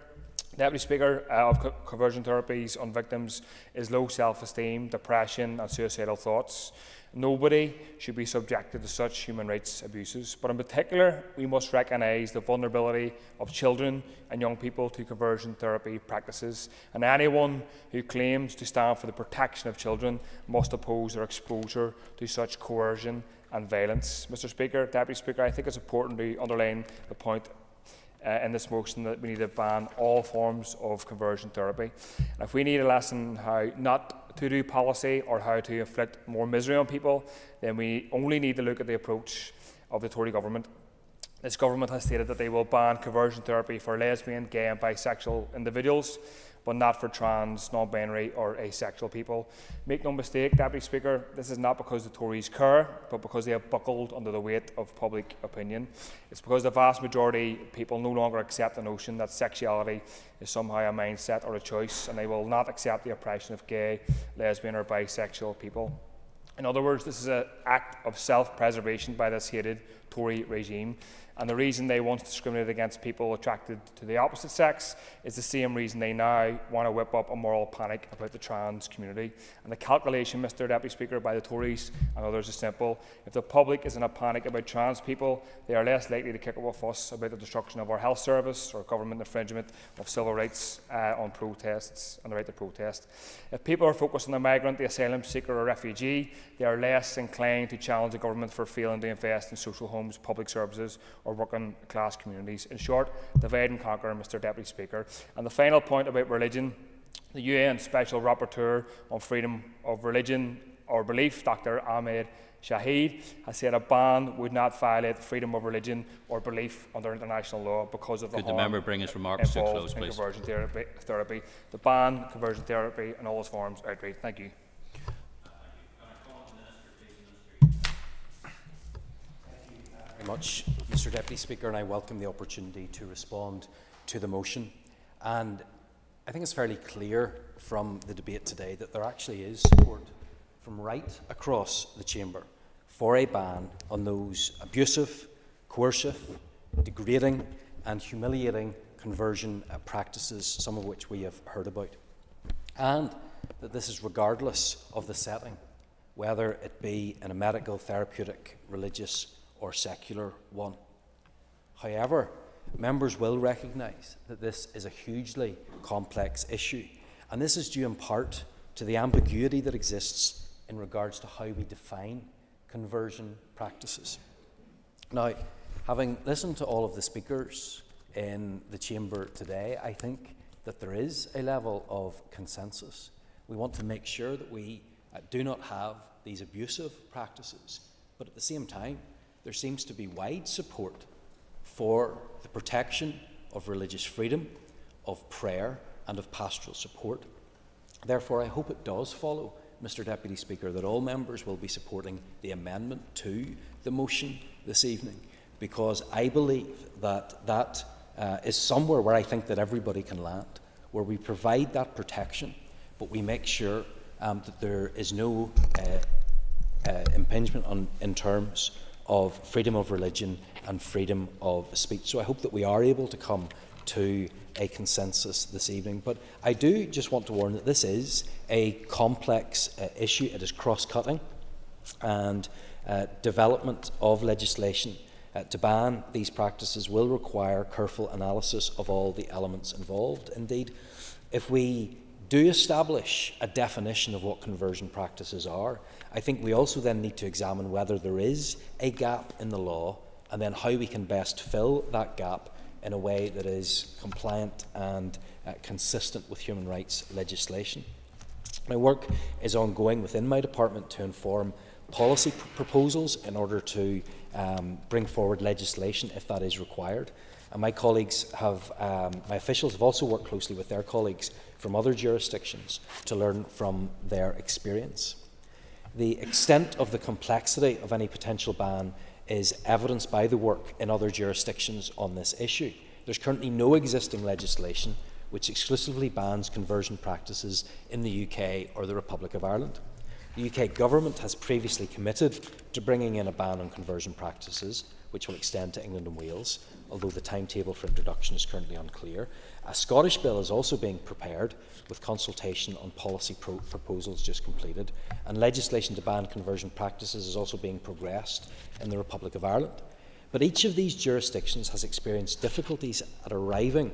Deputy Speaker, of conversion therapies on victims is low self-esteem, depression and suicidal thoughts. Nobody should be subjected to such human rights abuses, but in particular, we must recognise the vulnerability of children and young people to conversion therapy practices, and anyone who claims to stand for the protection of children must oppose their exposure to such coercion and violence. Mr. Speaker, Deputy Speaker, I think it's important to underline the point in this motion that we need to ban all forms of conversion therapy. And if we need a lesson how not to do policy or how to inflict more misery on people, then we only need to look at the approach of the Tory government. This government has stated that they will ban conversion therapy for lesbian, gay and bisexual individuals, but not for trans, non-binary or asexual people. Make no mistake, Deputy Speaker, this is not because the Tories care, but because they have buckled under the weight of public opinion. It's because the vast majority of people no longer accept the notion that sexuality is somehow a mindset or a choice, and they will not accept the oppression of gay, lesbian or bisexual people. In other words, this is an act of self-preservation by this hated Tory regime. And the reason they once discriminated against people attracted to the opposite sex is the same reason they now want to whip up a moral panic about the trans community. And the calculation, Mr. Deputy Speaker, by the Tories and others is simple. If the public is in a panic about trans people, they are less likely to kick up a fuss about the destruction of our health service or government infringement of civil rights on protests and the right to protest. If people are focused on the migrant, the asylum seeker or refugee, they are less inclined to challenge the government for failing to invest in social homes, public services or working class communities. In short, divide and conquer, Mr Deputy Speaker. And the final point about religion, the UN Special Rapporteur on freedom of religion or belief, Dr Ahmed Shahid, has said a ban would not violate freedom of religion or belief under international law because of the Could harm the member bring his remarks to a involved close, in please? conversion therapy. The ban conversion therapy in all its forms outright. Thank you. Very much, Mr Deputy Speaker, and I welcome the opportunity to respond to the motion. And I think it's fairly clear from the debate today that there actually is support from right across the chamber for a ban on those abusive, coercive, degrading and humiliating conversion practices, some of which we have heard about. And that this is regardless of the setting, whether it be in a medical, therapeutic, religious or secular one. However, members will recognise that this is a hugely complex issue, and this is due in part to the ambiguity that exists in regards to how we define conversion practices. Now, having listened to all of the speakers in the chamber today, I think that there is a level of consensus. We want to make sure that we do not have these abusive practices, but at the same time, there seems to be wide support for the protection of religious freedom, of prayer and of pastoral support. Therefore, I hope it does follow, Mr Deputy Speaker, that all members will be supporting the amendment to the motion this evening, because I believe that that is somewhere where I think that everybody can land, where we provide that protection, but we make sure that there is no impingement in terms of freedom of religion and freedom of speech. So I hope that we are able to come to a consensus this evening. But I do just want to warn that this is a complex issue. It is cross-cutting, and development of legislation to ban these practices will require careful analysis of all the elements involved. Indeed, if we do establish a definition of what conversion practices are, I think we also then need to examine whether there is a gap in the law, and then how we can best fill that gap in a way that is compliant and consistent with human rights legislation. My work is ongoing within my department to inform policy proposals in order to bring forward legislation if that is required. And my colleagues have, my officials have also worked closely with their colleagues from other jurisdictions to learn from their experience. The extent of the complexity of any potential ban is evidenced by the work in other jurisdictions on this issue. There's currently no existing legislation which exclusively bans conversion practices in the UK or the Republic of Ireland. The UK Government has previously committed to bringing in a ban on conversion practices, which will extend to England and Wales, although the timetable for introduction is currently unclear. A Scottish bill is also being prepared, with consultation on policy proposals just completed, and legislation to ban conversion practices is also being progressed in the Republic of Ireland. But each of these jurisdictions has experienced difficulties at arriving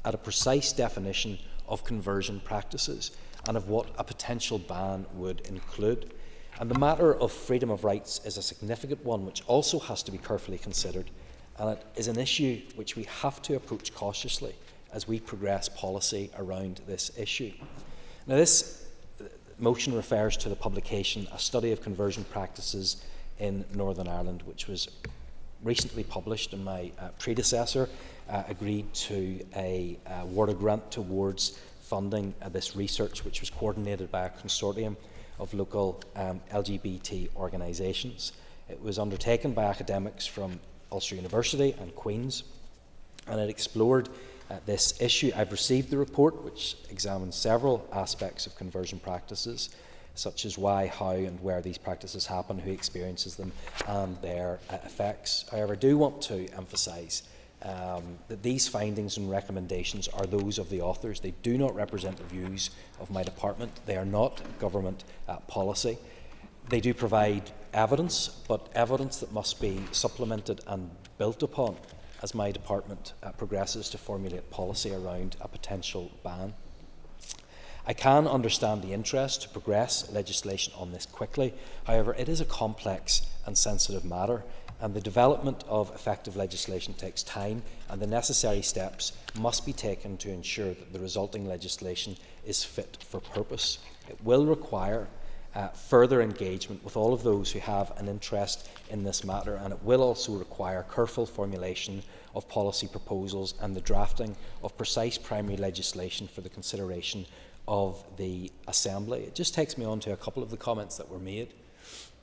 at a precise definition of conversion practices and of what a potential ban would include. And the matter of freedom of rights is a significant one which also has to be carefully considered, and it is an issue which we have to approach cautiously as we progress policy around this issue. Now, this motion refers to the publication, A Study of Conversion Practices in Northern Ireland, which was recently published, and my predecessor agreed to award a grant towards funding this research, which was coordinated by a consortium of local LGBT organisations. It was undertaken by academics from Ulster University and Queen's, and it explored this issue. I've received the report, which examines several aspects of conversion practices, such as why, how and where these practices happen, who experiences them and their effects. However, I do want to emphasise that these findings and recommendations are those of the authors. They do not represent the views of my department. They are not government policy. They do provide evidence, but evidence that must be supplemented and built upon as my department progresses to formulate policy around a potential ban. I can understand the interest to progress legislation on this quickly. However, it is a complex and sensitive matter, and the development of effective legislation takes time, and the necessary steps must be taken to ensure that the resulting legislation is fit for purpose. It will require further engagement with all of those who have an interest in this matter, and it will also require careful formulation of policy proposals and the drafting of precise primary legislation for the consideration of the Assembly. It just takes me on to a couple of the comments that were made.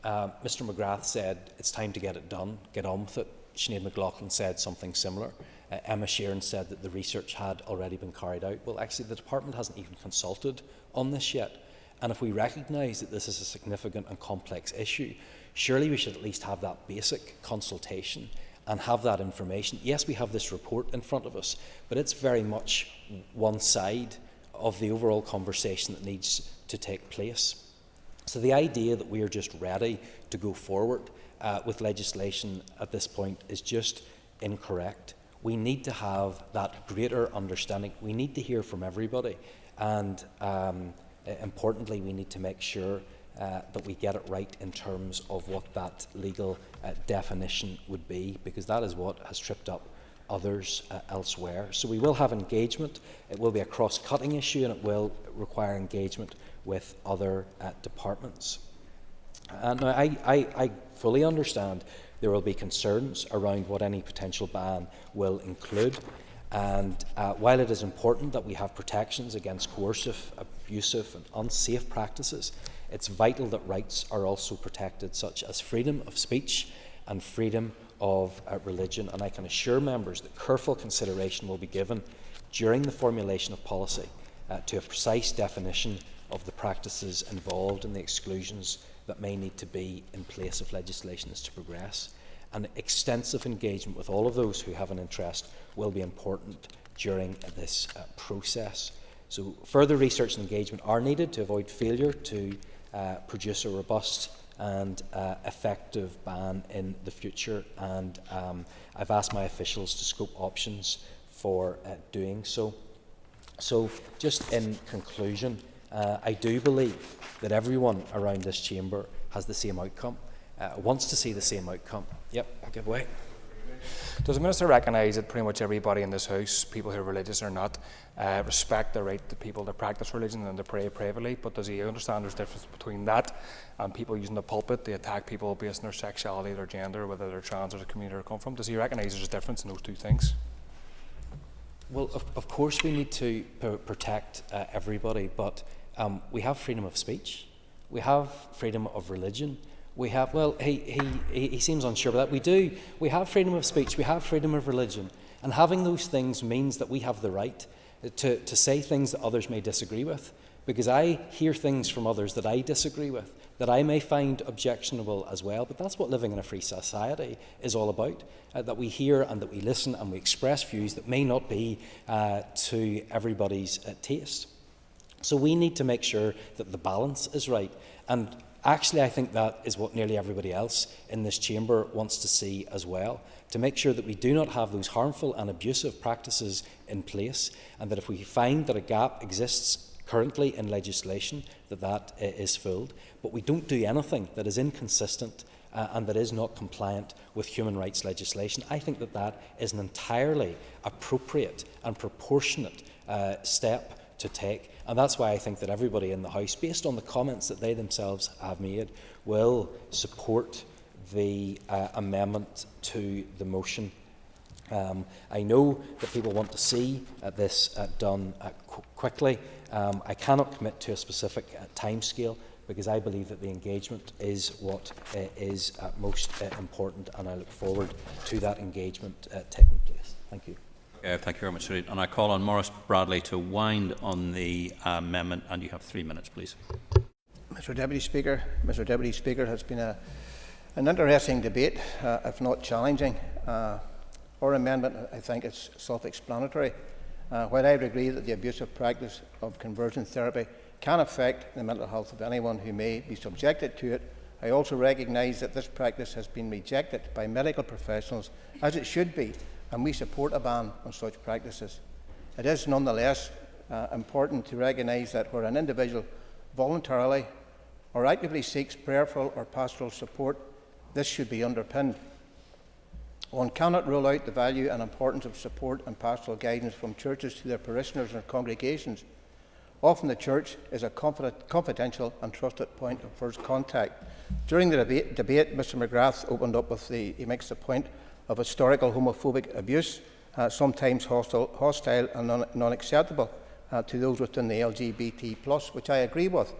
Mr McGrath said it's time to get it done, get on with it. Sinead McLaughlin said something similar. Emma Sheeran said that the research had already been carried out. Well, actually, the Department hasn't even consulted on this yet. And if we recognise that this is a significant and complex issue, surely we should at least have that basic consultation and have that information. Yes, we have this report in front of us, but it's very much one side of the overall conversation that needs to take place. So the idea that we are just ready to go forward with legislation at this point is just incorrect. We need to have that greater understanding. We need to hear from everybody, and importantly, we need to make sure that we get it right in terms of what that legal definition would be, because that is what has tripped up others elsewhere. So we will have engagement. It will be a cross-cutting issue, and it will require engagement with other departments. Now, I fully understand there will be concerns around what any potential ban will include. And while it is important that we have protections against coercive, abusive and unsafe practices, it's vital that rights are also protected, such as freedom of speech and freedom of religion. And I can assure members that careful consideration will be given during the formulation of policy to a precise definition of the practices involved and the exclusions that may need to be in place if legislation is to progress. And extensive engagement with all of those who have an interest will be important during this process. So further research and engagement are needed to avoid failure to produce a robust and effective ban in the future, and I've asked my officials to scope options for doing so. So just in conclusion, I do believe that everyone around this chamber has the same outcome, wants to see the same outcome. Yep, I'll give way. Does the Minister recognise that pretty much everybody in this House, people who are religious or not, respect the right to people to practice religion and to pray privately? But does he understand there's a difference between that and people using the pulpit to attack people based on their sexuality, their gender, whether they're trans or the community they come from? Does he recognise there's a difference in those two things? Well, of course we need to protect everybody, but we have freedom of speech, we have freedom of religion. We have, well, he seems unsure about that. We do. We have freedom of speech, we have freedom of religion. And having those things means that we have the right to say things that others may disagree with. Because I hear things from others that I disagree with, that I may find objectionable as well. But that's what living in a free society is all about. That we hear and that we listen and we express views that may not be to everybody's taste. So we need to make sure that the balance is right. And actually, I think that is what nearly everybody else in this chamber wants to see as well, to make sure that we do not have those harmful and abusive practices in place, and that if we find that a gap exists currently in legislation, that is filled, but we don't do anything that is inconsistent and that is not compliant with human rights legislation. I think that is an entirely appropriate and proportionate step to take. And that's why I think that everybody in the House, based on the comments that they themselves have made, will support the amendment to the motion. I know that people want to see this done quickly. I cannot commit to a specific timescale because I believe that the engagement is what is most important, and I look forward to that engagement taking place. Thank you. Thank you very much, and I call on Maurice Bradley to wind on the amendment, and you have 3 minutes, please. Mr. Deputy Speaker, has been an interesting debate, if not challenging. Our amendment, I think, is self-explanatory. While I would agree that the abusive practice of conversion therapy can affect the mental health of anyone who may be subjected to it, I also recognise that this practice has been rejected by medical professionals, as it should be, and we support a ban on such practices. It is nonetheless important to recognise that where an individual voluntarily or actively seeks prayerful or pastoral support, this should be underpinned. One cannot rule out the value and importance of support and pastoral guidance from churches to their parishioners and congregations. Often the church is a confidential and trusted point of first contact. During the debate, Mr McGrath opened up with he makes the point of historical homophobic abuse, sometimes hostile and unacceptable to those within the LGBT+, which I agree with.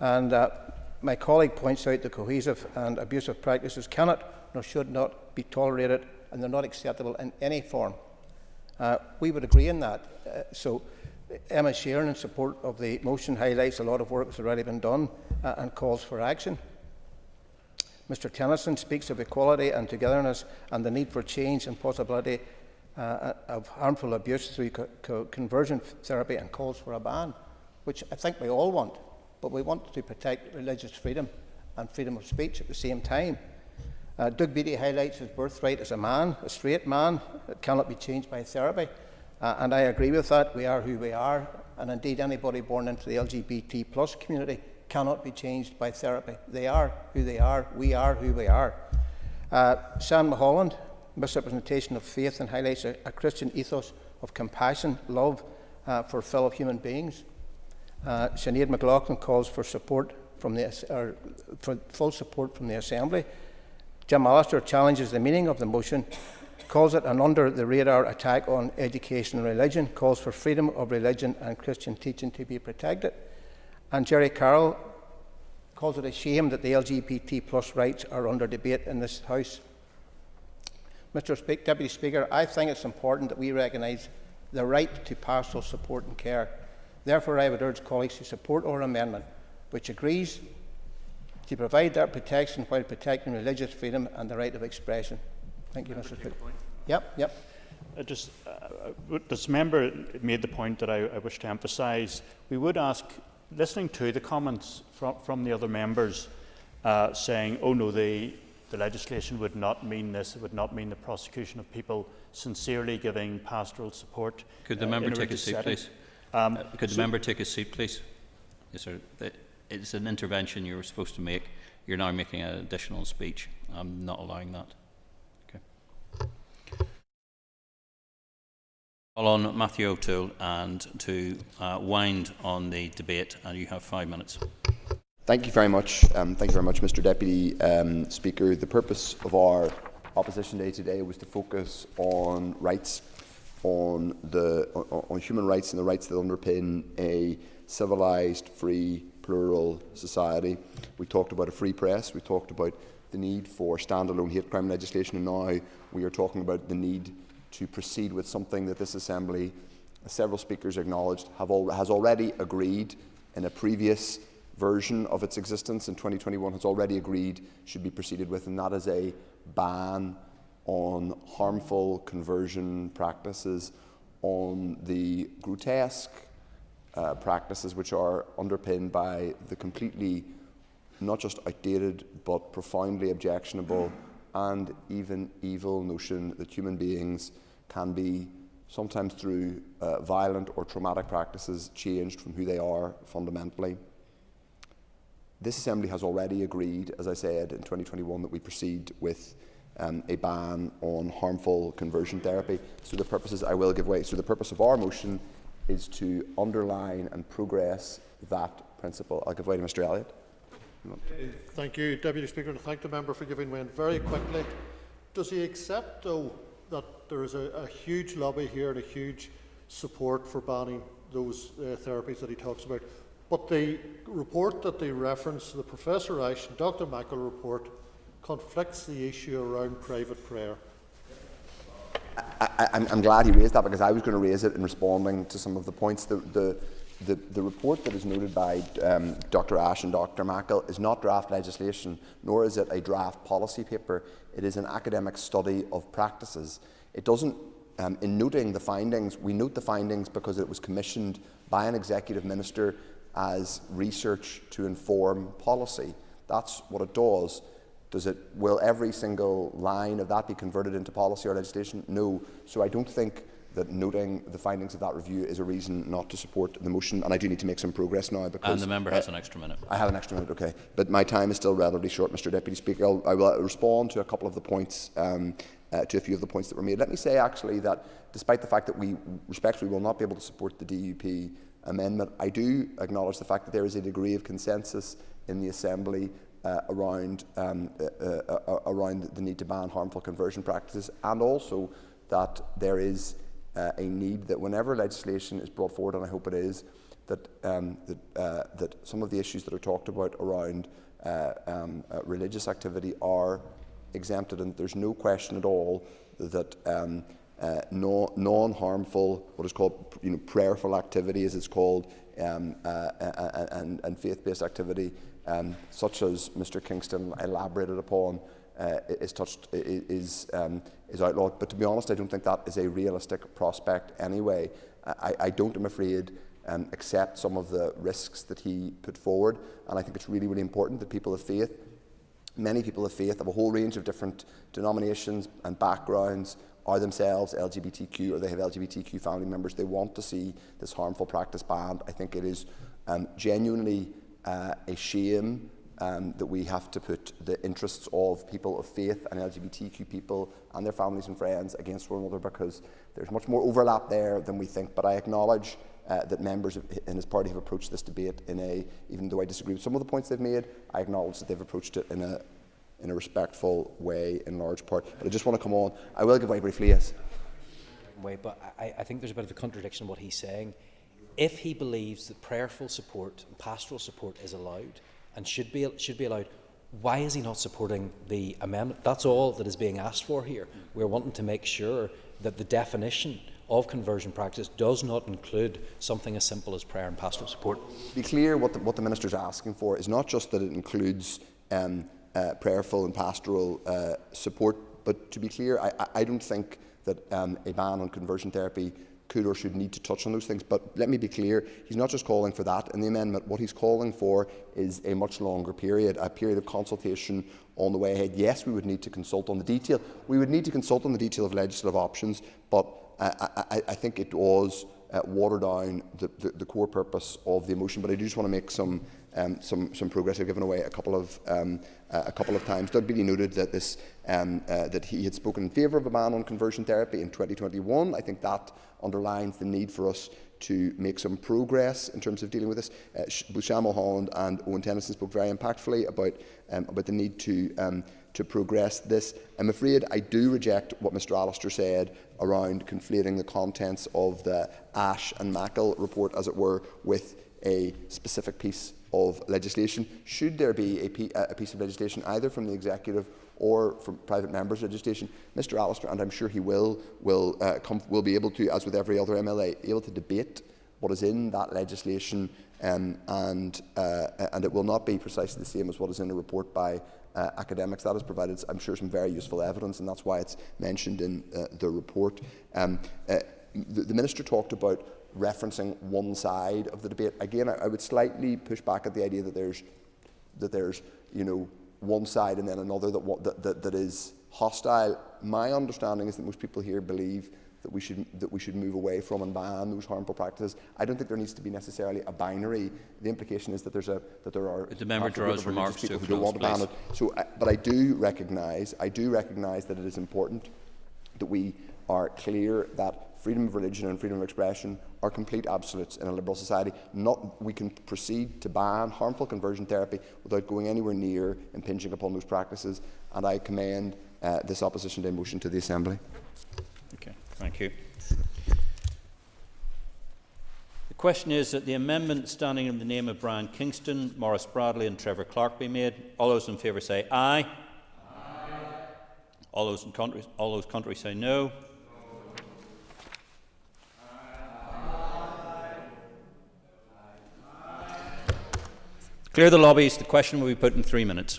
And my colleague points out the cohesive and abusive practices cannot nor should not be tolerated, and they're not acceptable in any form. We would agree in that. So Emma Sheeran, in support of the motion, highlights a lot of work has already been done and calls for action. Mr Tennyson speaks of equality and togetherness and the need for change and possibility of harmful abuse through conversion therapy and calls for a ban, which I think we all want, but we want to protect religious freedom and freedom of speech at the same time. Doug Beattie highlights his birthright as a man, a straight man, that cannot be changed by therapy. And I agree with that. We are who we are, and indeed anybody born into the LGBT+ community cannot be changed by therapy. They are who they are. We are who we are. Sam Mulholland, misrepresentation of faith, and highlights a Christian ethos of compassion, love for fellow human beings. Sinead McLaughlin calls for support from for full support from the Assembly. Jim Allister challenges the meaning of the motion, calls it an under-the-radar attack on education and religion, calls for freedom of religion and Christian teaching to be protected. And Jerry Carroll calls it a shame that the LGBT+ rights are under debate in this House. Mr. Deputy Speaker, I think it's important that we recognise the right to pastoral support and care. Therefore, I would urge colleagues to support our amendment, which agrees to provide that protection while protecting religious freedom and the right of expression. Thank you, Mr. Speaker. Yep. This member made the point that I wish to emphasise. We would ask, listening to the comments from the other members saying, oh no, the legislation would not mean this, it would not mean the prosecution of people sincerely giving pastoral support. Could the member take a seat, please? Could the member take a seat, please? Yes, sir. It's an intervention you were supposed to make. You're now making an additional speech. I'm not allowing that. Okay. Call on Matthew O'Toole and to wind on the debate, and you have 5 minutes. Thank you very much. Thank you very much, Mr. Deputy Speaker. The purpose of our opposition day today was to focus on rights, on human rights and the rights that underpin a civilised, free, plural society. We talked about a free press, we talked about the need for standalone hate crime legislation, and now we are talking about the need to proceed with something that this Assembly, as several speakers acknowledged, has already agreed in a previous version of its existence in 2021, has already agreed should be proceeded with, and that is a ban on harmful conversion practices, on the grotesque practices which are underpinned by the completely not just outdated but profoundly objectionable and even evil notion that human beings can be, sometimes through violent or traumatic practices, changed from who they are fundamentally. This Assembly has already agreed, as I said, in 2021 that we proceed with a ban on harmful conversion therapy. So the purposes I will give way. So the purpose of our motion is to underline and progress that principle. I'll give way to Mr. Elliott. Thank you, Deputy Speaker, and thank the member for giving way. Very quickly, does he accept, though, that there is a huge lobby here and a huge support for banning those therapies that he talks about? But the report that they reference, the Professor Ash and Dr. Michael report, conflicts the issue around private prayer. I'm glad he raised that, because I was going to raise it in responding to some of the points. The report that is noted by Dr. Ash and Dr. Michael is not draft legislation, nor is it a draft policy paper. It is an academic study of practices. It doesn't, in noting the findings, we note the findings because it was commissioned by an executive minister as research to inform policy. That's what it does. Will every single line of that be converted into policy or legislation? No. So I don't think that noting the findings of that review is a reason not to support the motion, and I do need to make some progress now. Because, and the member has an extra minute. I have an extra minute, okay. But my time is still relatively short, Mr Deputy Speaker. I will respond to a couple of the points, to a few of the points that were made. Let me say actually that despite the fact that we respectfully will not be able to support the DUP amendment, I do acknowledge the fact that there is a degree of consensus in the Assembly around the need to ban harmful conversion practices, and also that there is a need that whenever legislation is brought forward, and I hope it is, that some of the issues that are talked about around religious activity are exempted, and there's no question at all that non-harmful, what is called prayerful activity, as it's called, and faith-based activity, such as Mr Kingston elaborated upon, is outlawed. But to be honest, I don't think that is a realistic prospect anyway. I don't, I'm afraid, accept some of the risks that he put forward, and I think it's really, really important that people of faith, many people of faith of a whole range of different denominations and backgrounds, are themselves LGBTQ, or they have LGBTQ family members. They want to see this harmful practice banned. I think it is genuinely a shame that we have to put the interests of people of faith and LGBTQ people and their families and friends against one another, because there's much more overlap there than we think. But I acknowledge that members in his party have approached this debate even though I disagree with some of the points they've made, I acknowledge that they've approached it in a respectful way in large part. But I just want to come on. I will give way briefly, yes. But I think there's a bit of a contradiction in what he's saying. If he believes that prayerful support and pastoral support is allowed and should be allowed, why is he not supporting the amendment? That's all that is being asked for here. We're wanting to make sure that the definition of conversion practice does not include something as simple as prayer and pastoral support. To be clear, what the Minister is asking for is not just that it includes prayerful and pastoral support, but to be clear, I don't think that a ban on conversion therapy could or should need to touch on those things. But let me be clear, he's not just calling for that in the amendment. What he's calling for is a much longer period, a period of consultation on the way ahead. Yes, we would need to consult on the detail. We would need to consult on the detail of legislative options, but I think it was water down the core purpose of the motion. But I do just want to make some progress. I've given away a couple of times. Doug Beattie noted that that he had spoken in favour of a ban on conversion therapy in 2021. I think that underlines the need for us to make some progress in terms of dealing with this. Both Shamil Holland and Owen Tennyson spoke very impactfully about the need to progress this. I'm afraid I do reject what Mr Allister said around conflating the contents of the Ash and Mackle report, as it were, with a specific piece of legislation. Should there be a piece of legislation either from the executive or from private members' legislation, Mr Allister, and I'm sure he will be able to, as with every other MLA, able to debate what is in that legislation, and it will not be precisely the same as what is in a report by academics. That has provided, I'm sure, some very useful evidence, and that's why it's mentioned in the report. The Minister talked about referencing one side of the debate. Again, I would slightly push back at the idea that there's one side and then another that is hostile. My understanding is that most people here believe that we should move away from and ban those harmful practices. I don't think there needs to be necessarily a binary. The implication is that there are the member draws remarks people to who don't want to ban close, it. So, but I do recognise that it is important that we are clear that freedom of religion and freedom of expression are complete absolutes in a liberal society. We can proceed to ban harmful conversion therapy without going anywhere near impinging upon those practices, and I commend this opposition to a motion to the Assembly. Okay, thank you. The question is that the amendment standing in the name of Brian Kingston, Maurice Bradley and Trevor Clark be made. All those in favour say aye. Aye. All those contrary say no. Clear the lobbies. The question will be put in 3 minutes.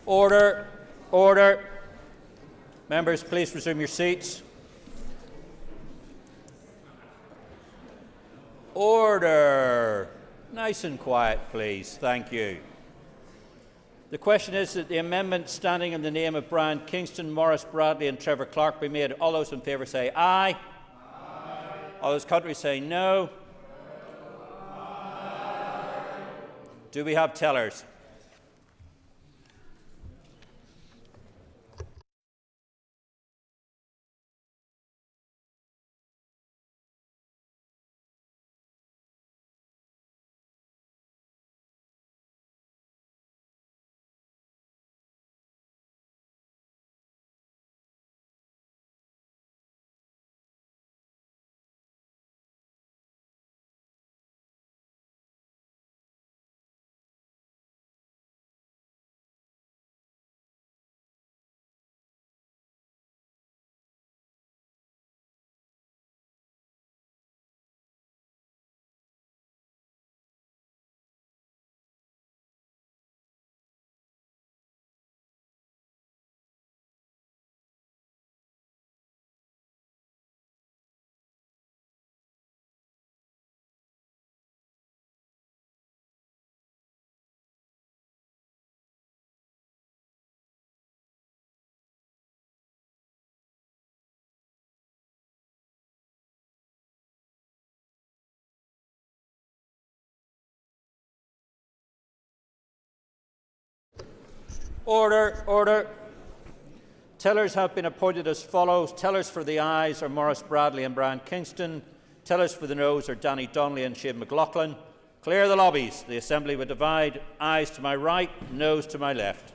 Order. Order. Members, please resume your seats. Order. Nice and quiet, please. Thank you. The question is that the amendment standing in the name of Brian Kingston, Maurice Bradley and Trevor Clark be made. All those in favour say aye. Aye. All those contrary say no. Do we have tellers? Order. Order. Tellers have been appointed as follows. Tellers for the ayes are Maurice Bradley and Brian Kingston. Tellers for the noes are Danny Donnelly and Shane McLaughlin. Clear the lobbies. The Assembly will divide. Ayes to my right, noes to my left.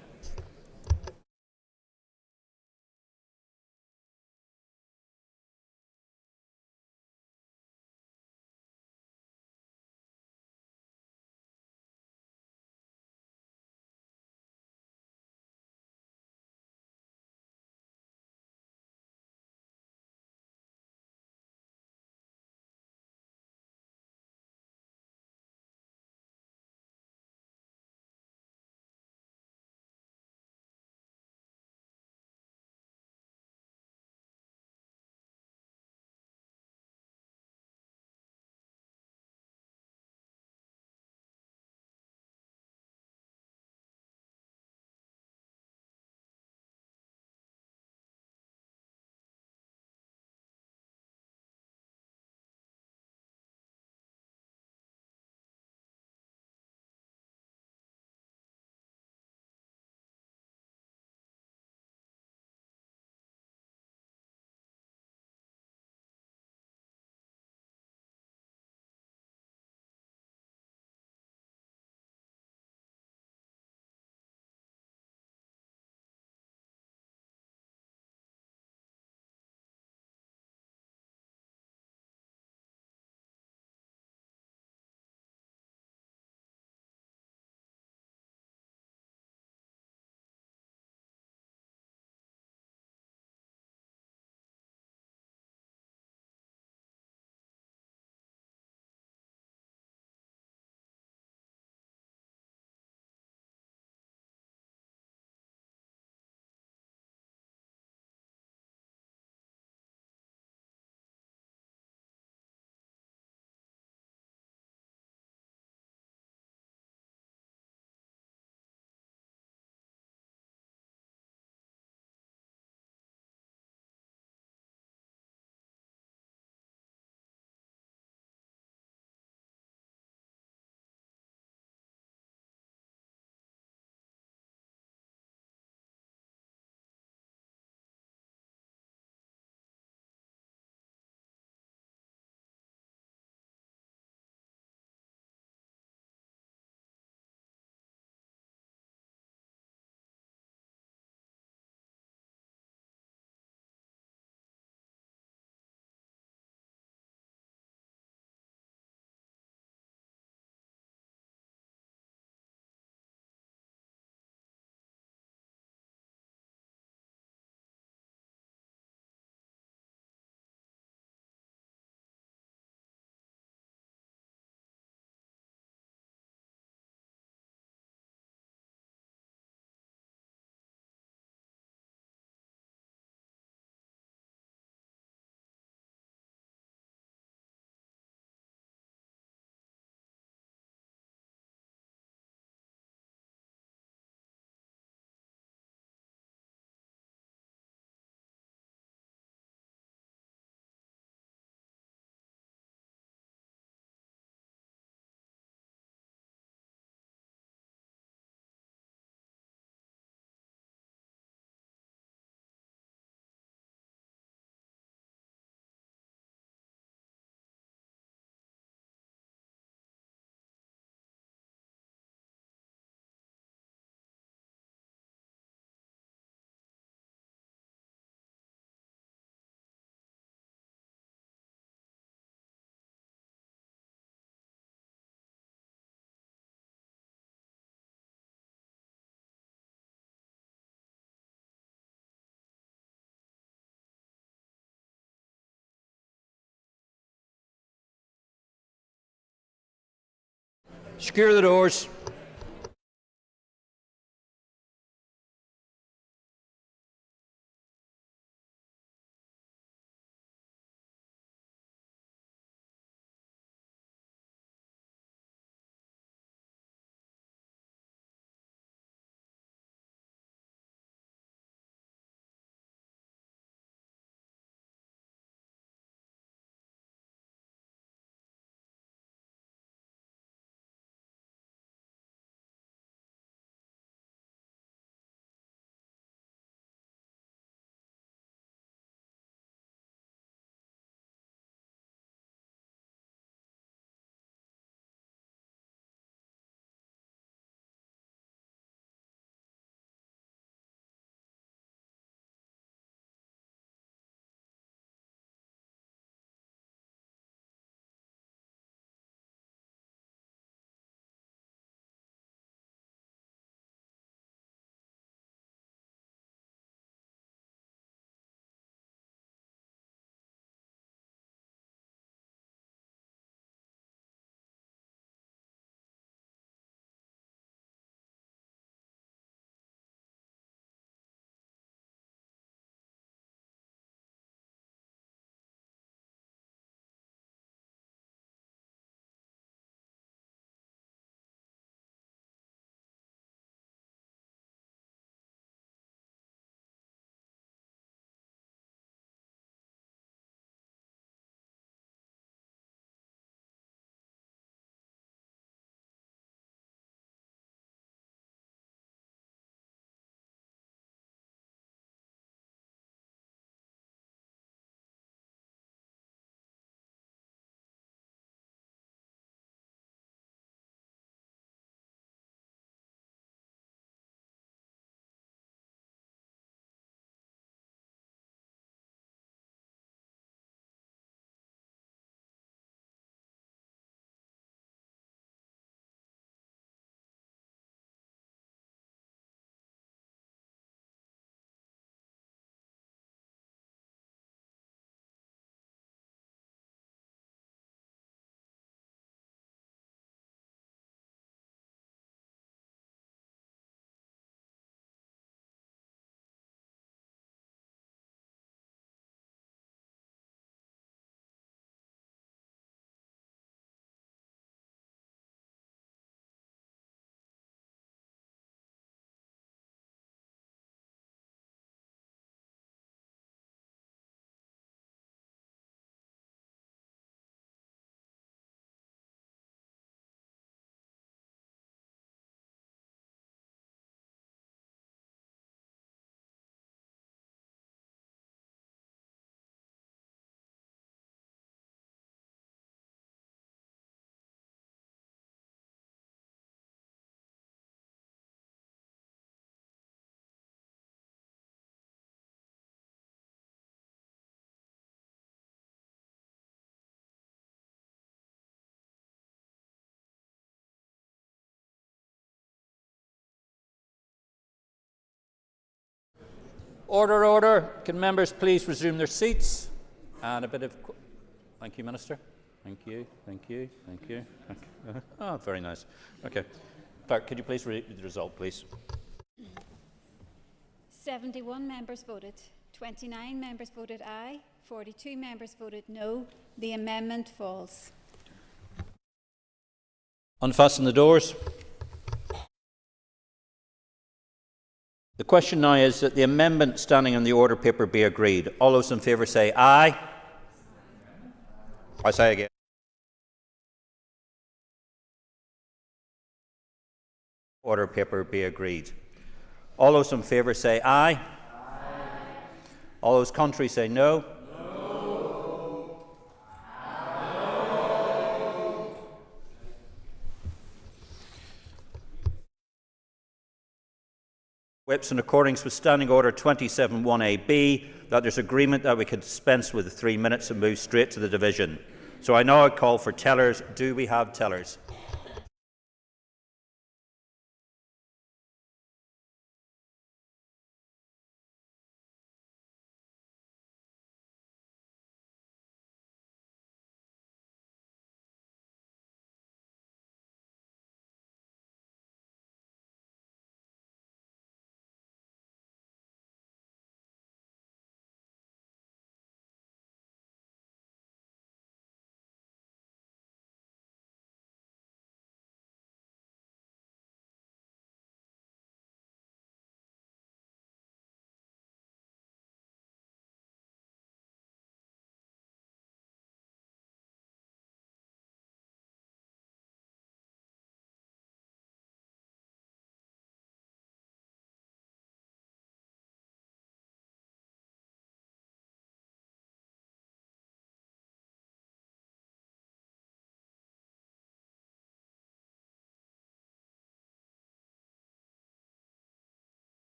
Secure the doors. Order, order. Can members please resume their seats? And a bit of... Thank you, Minister. Thank you, thank you, thank you. Oh, very nice. Okay. Clerk, could you please read the result, please? 71 members voted. 29 members voted aye. 42 members voted no. The amendment falls. Unfasten the doors. The question now is that the amendment standing on the order paper be agreed. All those in favour say aye. I say again. Order paper be agreed. All those in favour say aye. Aye. All those contrary say no. No. No. Whips in accordance with Standing Order 27(1)AB that there's agreement that we can dispense with the 3 minutes and move straight to the division. So I now call for tellers. Do we have tellers?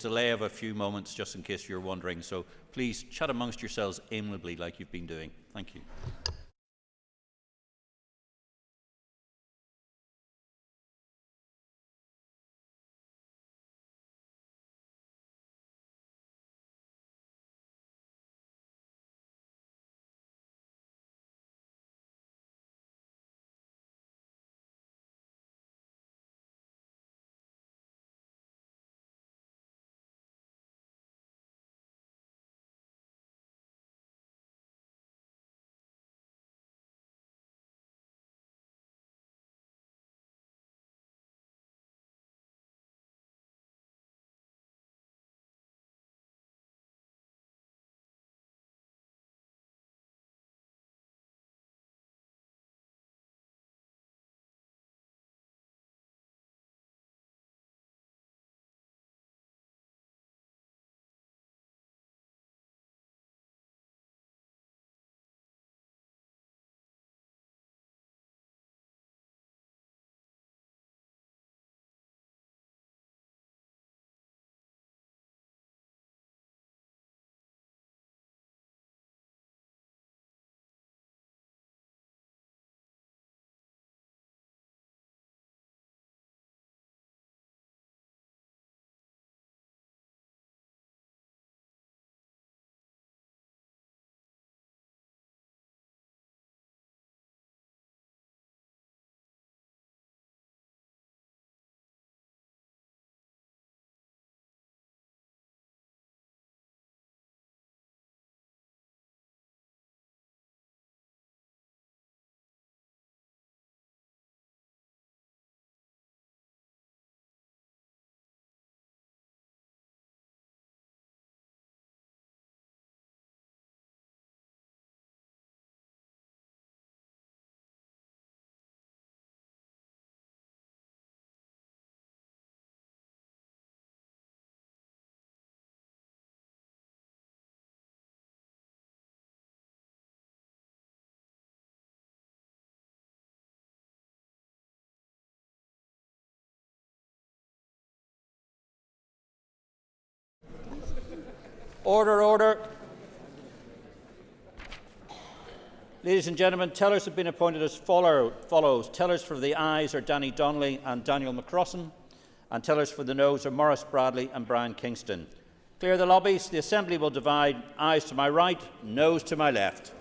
delay of a few moments, just in case you're wondering. So please chat amongst yourselves amiably like you've been doing. Thank you. Order, order. Ladies and gentlemen, tellers have been appointed as follows. Tellers for the ayes are Danny Donnelly and Daniel McCrossan, and tellers for the noes are Maurice Bradley and Brian Kingston. Clear the lobbies. The Assembly will divide ayes to my right, noes to my left.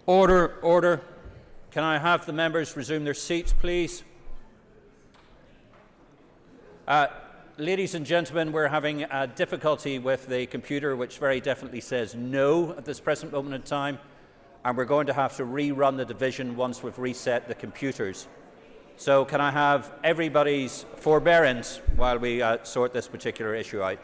Order, order. Can I have the members resume their seats, please? Ladies and gentlemen, we're having difficulty with the computer, which very definitely says no at this present moment in time, and we're going to have to rerun the division once we've reset the computers. So can I have everybody's forbearance while we sort this particular issue out?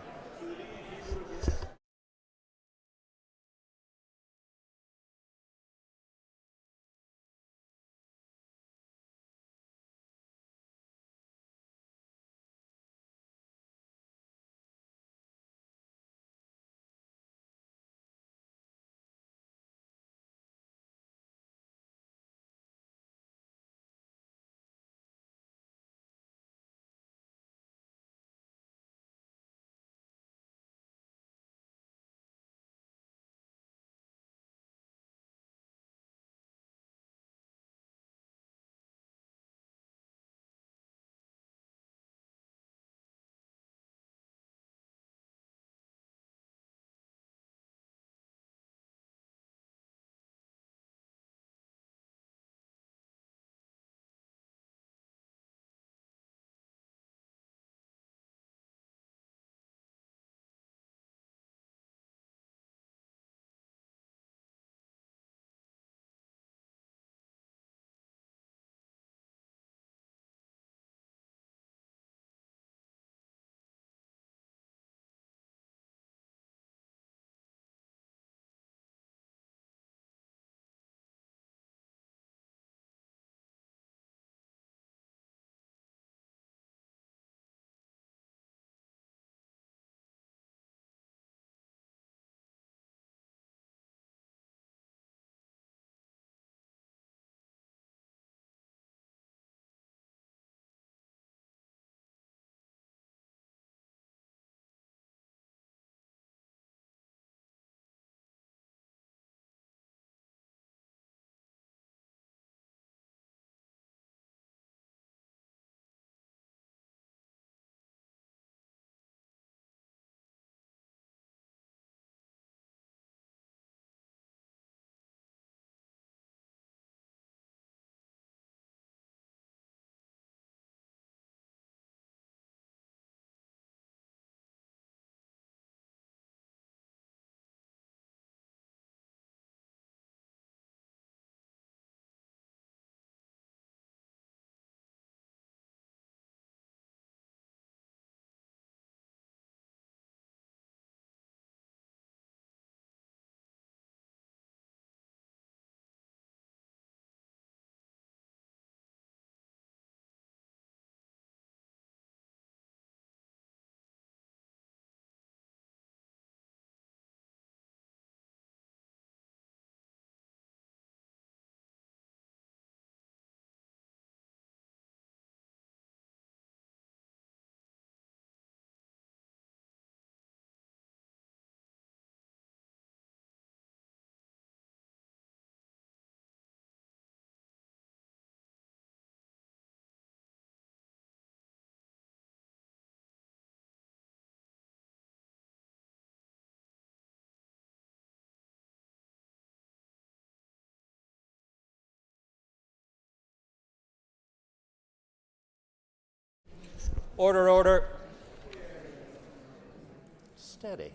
Order, order. Steady.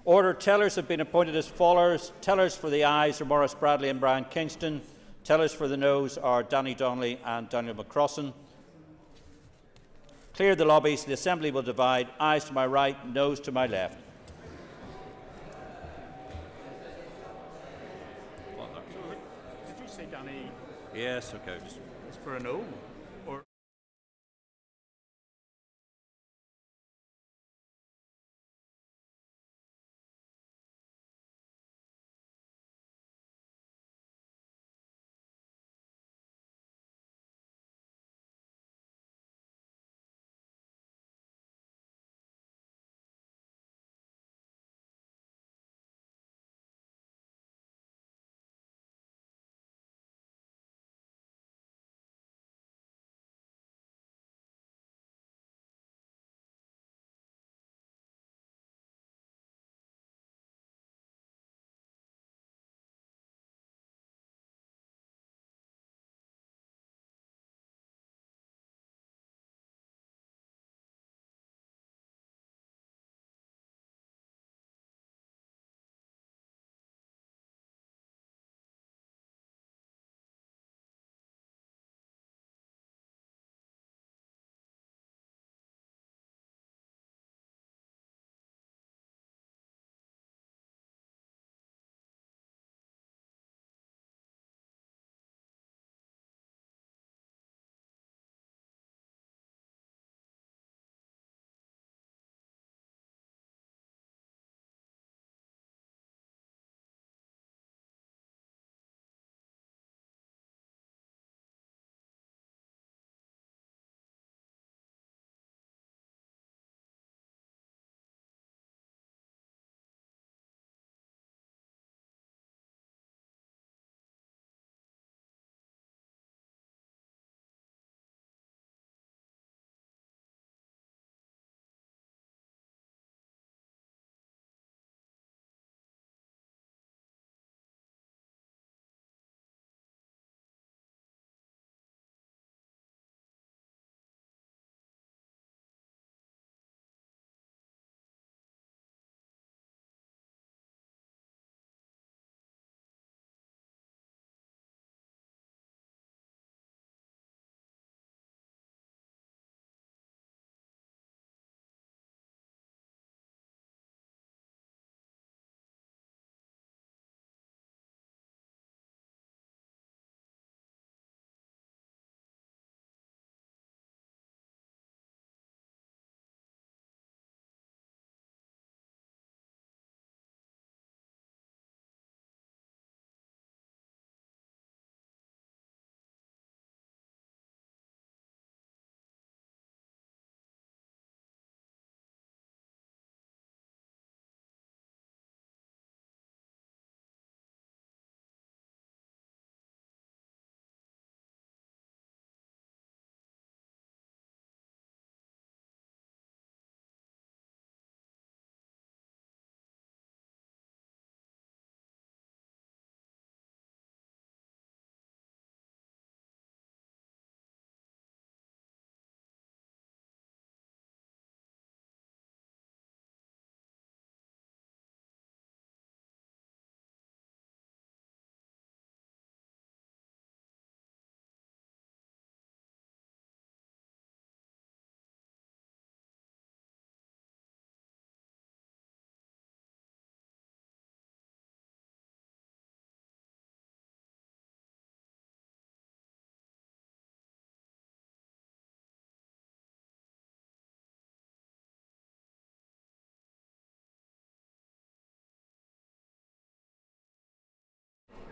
Order. Tellers have been appointed as followers. Tellers for the ayes are Maurice Bradley and Brian Kingston. Tellers for the noes are Danny Donnelly and Daniel McCrossan. Clear the lobbies. The Assembly will divide. Ayes to my right, noes to my left. Did you say Danny? Yes, okay. It's for a no?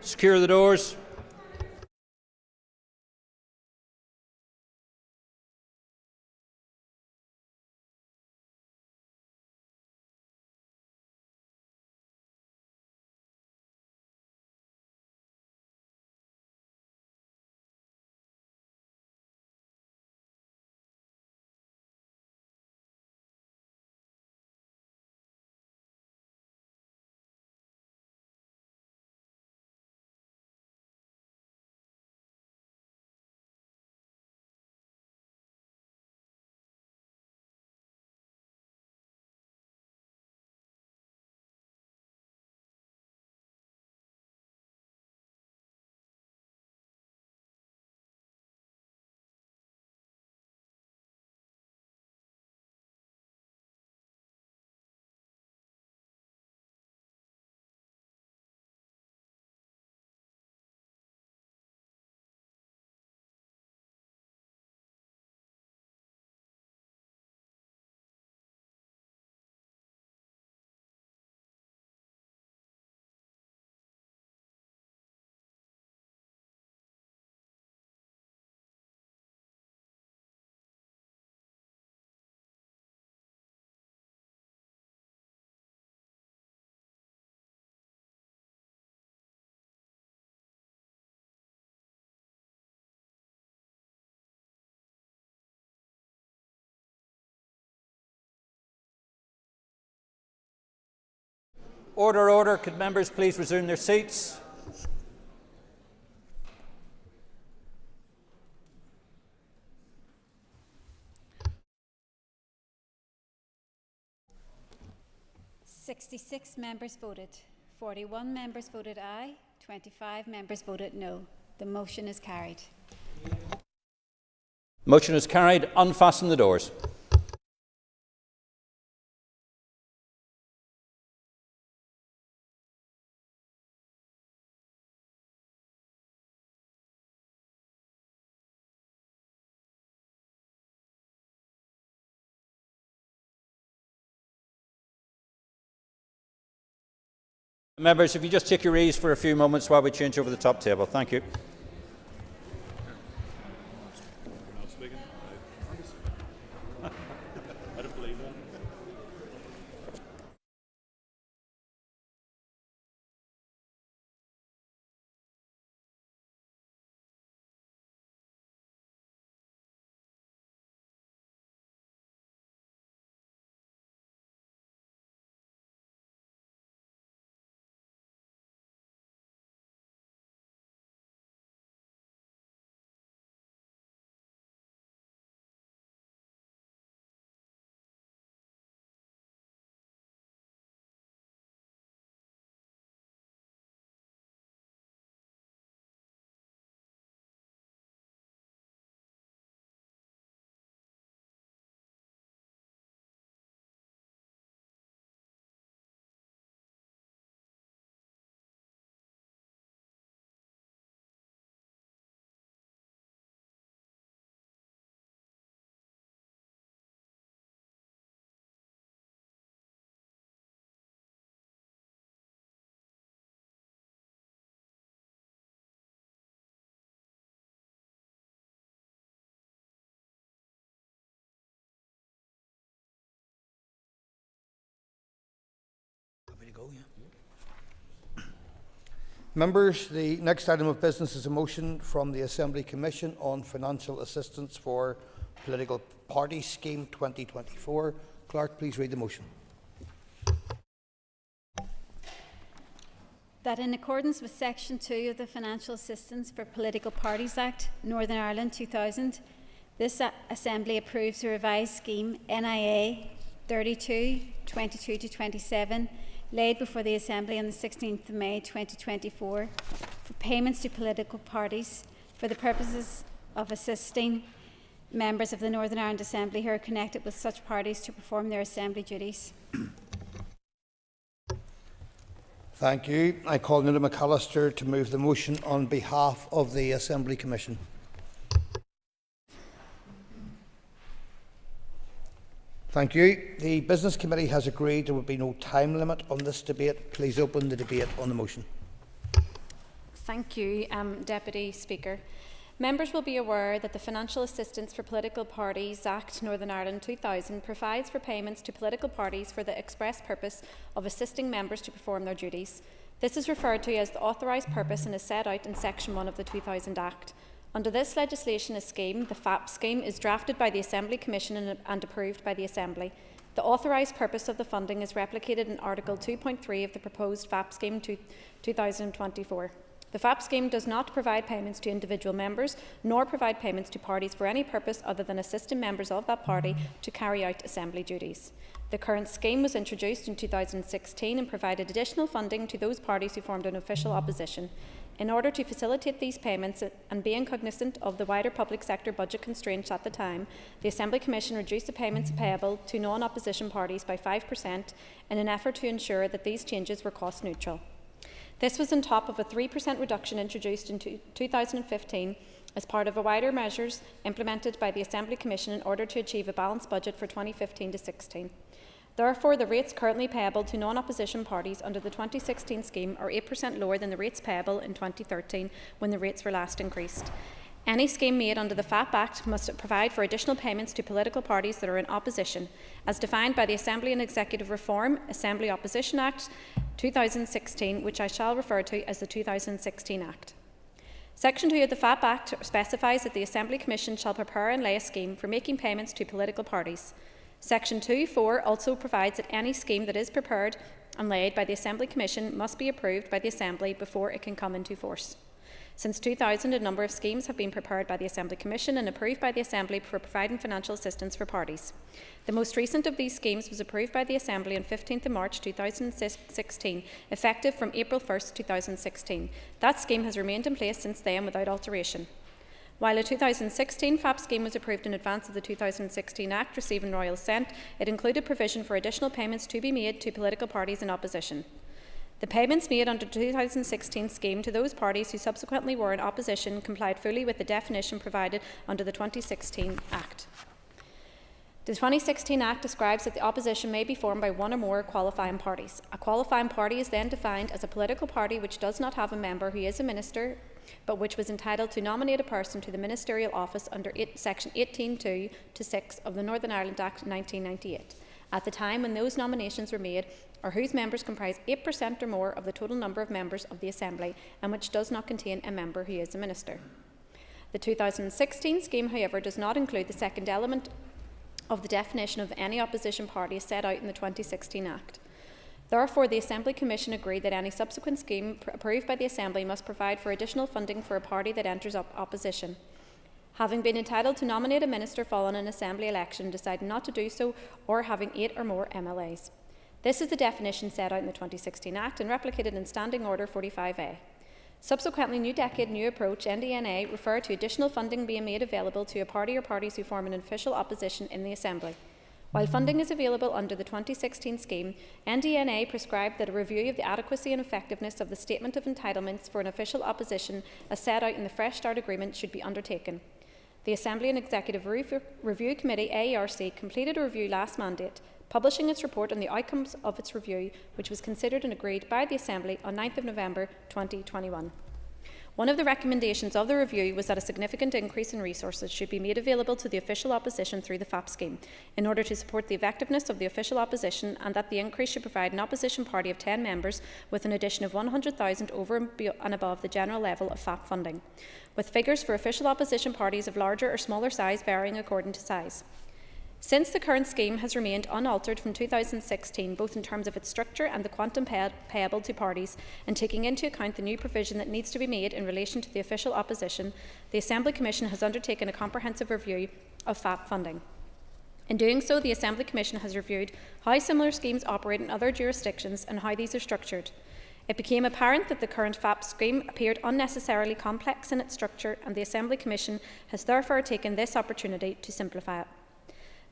Secure the doors. Order, order. Could members please resume their seats? "66 members voted. 41 members voted aye. 25 members voted no. The motion is carried. Motion is carried. Unfasten the doors. Members, if you just take your ease for a few moments while we change over the top table. Thank you. Members, the next item of business is a motion from the Assembly Commission on Financial Assistance for Political Parties Scheme 2024. Clerk, please read the motion. That in accordance with Section 2 of the Financial Assistance for Political Parties Act, Northern Ireland 2000, this Assembly approves a revised scheme NIA 32, 22-27, laid before the Assembly on the 16th of May 2024 for payments to political parties for the purposes of assisting members of the Northern Ireland Assembly who are connected with such parties to perform their Assembly duties. Thank you. I call Nita McAllister to move the motion on behalf of the Assembly Commission. Thank you. The Business Committee has agreed there will be no time limit on this debate. Please open the debate on the motion. Thank you, Deputy Speaker. Members will be aware that the Financial Assistance for Political Parties Act Northern Ireland 2000 provides for payments to political parties for the express purpose of assisting members to perform their duties. This is referred to as the authorised purpose and is set out in Section 1 of the 2000 Act. Under this legislation, a scheme, the FAP scheme, is drafted by the Assembly Commission and approved by the Assembly. The authorised purpose of the funding is replicated in Article 2.3 of the proposed FAP scheme 2024. The FAP scheme does not provide payments to individual members, nor provide payments to parties for any purpose other than assisting members of that party to carry out Assembly duties. The current scheme was introduced in 2016 and provided additional funding to those parties who formed an official opposition. In order to facilitate these payments and being cognizant of the wider public sector budget constraints at the time, the Assembly Commission reduced the payments payable to non-opposition parties by 5% in an effort to ensure that these changes were cost neutral. This was on top of a 3% reduction introduced in 2015 as part of a wider measures implemented by the Assembly Commission in order to achieve a balanced budget for 2015 to 16. Therefore, the rates currently payable to non-opposition parties under the 2016 scheme are 8% lower than the rates payable in 2013 when the rates were last increased. Any scheme made under the FAP Act must provide for additional payments to political parties that are in opposition, as defined by the Assembly and Executive Reform Assembly Opposition Act 2016, which I shall refer to as the 2016 Act. Section 2 of the FAP Act specifies that the Assembly Commission shall prepare and lay a scheme for making payments to political parties. Section 2.4 also provides that any scheme that is prepared and laid by the Assembly Commission must be approved by the Assembly before it can come into force. Since 2000, a number of schemes have been prepared by the Assembly Commission and approved by the Assembly for providing financial assistance for parties. The most recent of these schemes was approved by the Assembly on 15th March 2016, effective from April 1st, 2016. That scheme has remained in place since then without alteration. While a 2016 FAP scheme was approved in advance of the 2016 Act receiving royal assent, it included provision for additional payments to be made to political parties in opposition. The payments made under the 2016 scheme to those parties who subsequently were in opposition complied fully with the definition provided under the 2016 Act. The 2016 Act describes that the opposition may be formed by one or more qualifying parties. A qualifying party is then defined as a political party which does not have a member who is a minister, but which was entitled to nominate a person to the ministerial office under Section 18(2) to 6 of the Northern Ireland Act 1998. At the time when those nominations were made, or whose members comprise 8% or more of the total number of members of the Assembly, and which does not contain a member who is a minister. The 2016 scheme, however, does not include the second element of the definition of any opposition party set out in the 2016 Act. Therefore, the Assembly Commission agreed that any subsequent scheme approved by the Assembly must provide for additional funding for a party that enters opposition. Having been entitled to nominate a minister following an Assembly election, deciding not to do so, or having 8 or more MLAs. This is the definition set out in the 2016 Act and replicated in Standing Order 45A. Subsequently, New Decade, New Approach (NDNA) refer to additional funding being made available to a party or parties who form an official opposition in the Assembly. While funding is available under the 2016 scheme, NDNA prescribed that a review of the adequacy and effectiveness of the Statement of Entitlements for an official opposition as set out in the Fresh Start Agreement should be undertaken. The Assembly and Executive Review Committee (AERC) completed a review last mandate, publishing its report on the outcomes of its review, which was considered and agreed by the Assembly on 9th November 2021. One of the recommendations of the review was that a significant increase in resources should be made available to the official opposition through the FAP scheme, in order to support the effectiveness of the official opposition, and that the increase should provide an opposition party of 10 members with an addition of 100,000 over and above the general level of FAP funding, with figures for official opposition parties of larger or smaller size varying according to size. Since the current scheme has remained unaltered from 2016, both in terms of its structure and the quantum payable to parties, and taking into account the new provision that needs to be made in relation to the official opposition, the Assembly Commission has undertaken a comprehensive review of FAP funding. In doing so, the Assembly Commission has reviewed how similar schemes operate in other jurisdictions and how these are structured. It became apparent that the current FAP scheme appeared unnecessarily complex in its structure, and the Assembly Commission has therefore taken this opportunity to simplify it.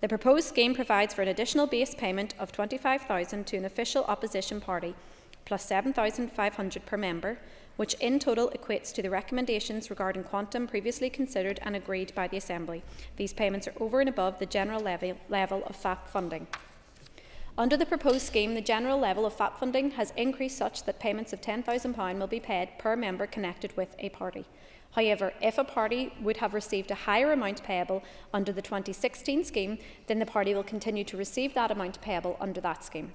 The proposed scheme provides for an additional base payment of $25,000 to an official opposition party, plus $7,500 per member, which in total equates to the recommendations regarding quantum previously considered and agreed by the Assembly. These payments are over and above the general level of FAP funding. Under the proposed scheme, the general level of FAP funding has increased such that payments of £10,000 will be paid per member connected with a party. However, if a party would have received a higher amount payable under the 2016 scheme, then the party will continue to receive that amount payable under that scheme.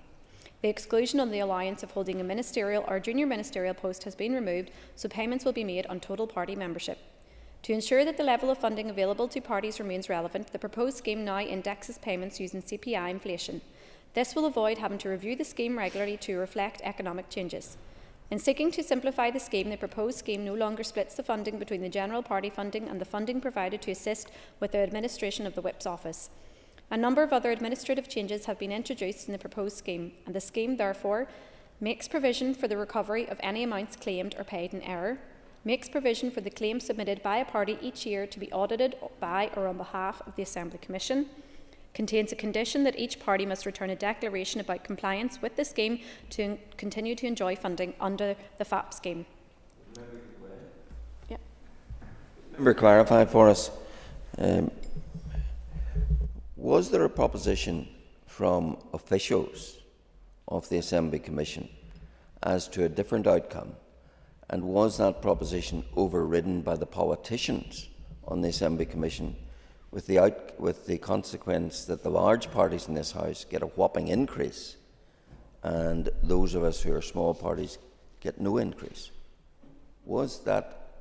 The exclusion on the allowance of holding a ministerial or junior ministerial post has been removed, so payments will be made on total party membership. To ensure that the level of funding available to parties remains relevant, the proposed scheme now indexes payments using CPI inflation. This will avoid having to review the scheme regularly to reflect economic changes. In seeking to simplify the scheme, the proposed scheme no longer splits the funding between the general party funding and the funding provided to assist with the administration of the Whip's office. A number of other administrative changes have been introduced in the proposed scheme, and the scheme therefore makes provision for the recovery of any amounts claimed or paid in error, makes provision for the claim submitted by a party each year to be audited by or on behalf of the Assembly Commission, contains a condition that each party must return a declaration about compliance with the scheme to continue to enjoy funding under the FAP scheme. Yeah. Member, clarify for us. Was there a proposition from officials of the Assembly Commission as to a different outcome, and was that proposition overridden by the politicians on the Assembly Commission with the consequence that the large parties in this House get a whopping increase and those of us who are small parties get no increase? Was that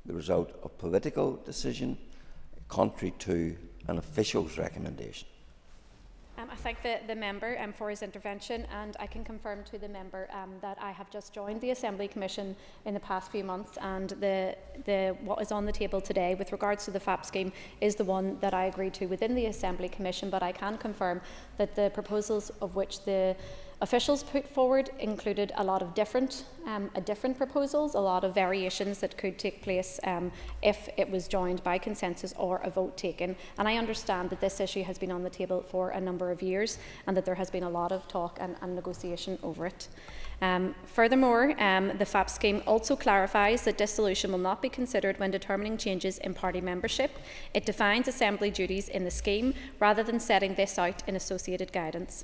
the result of political decision contrary to an official's recommendation? I thank the member for his intervention, and I can confirm to the member that I have just joined the Assembly Commission in the past few months, and what is on the table today with regards to the FAP scheme is the one that I agreed to within the Assembly Commission, but I can confirm that the proposals of which the officials put forward included a lot of different proposals, a lot of variations that could take place if it was joined by consensus or a vote taken. And I understand that this issue has been on the table for a number of years and that there has been a lot of talk and negotiation over it. Furthermore, the FAP scheme also clarifies that dissolution will not be considered when determining changes in party membership. It defines Assembly duties in the scheme rather than setting this out in associated guidance.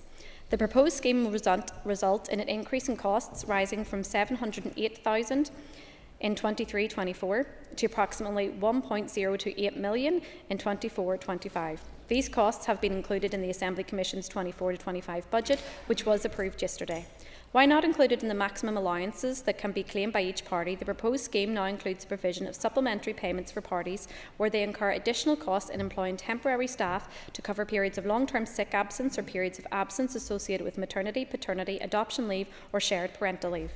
The proposed scheme will result in an increase in costs rising from $708,000 in 23-24 to approximately $1.028 million in 24-25. These costs have been included in the Assembly Commission's 24-25 budget, which was approved yesterday. While not included in the maximum allowances that can be claimed by each party, the proposed scheme now includes the provision of supplementary payments for parties where they incur additional costs in employing temporary staff to cover periods of long-term sick absence or periods of absence associated with maternity, paternity, adoption leave or shared parental leave.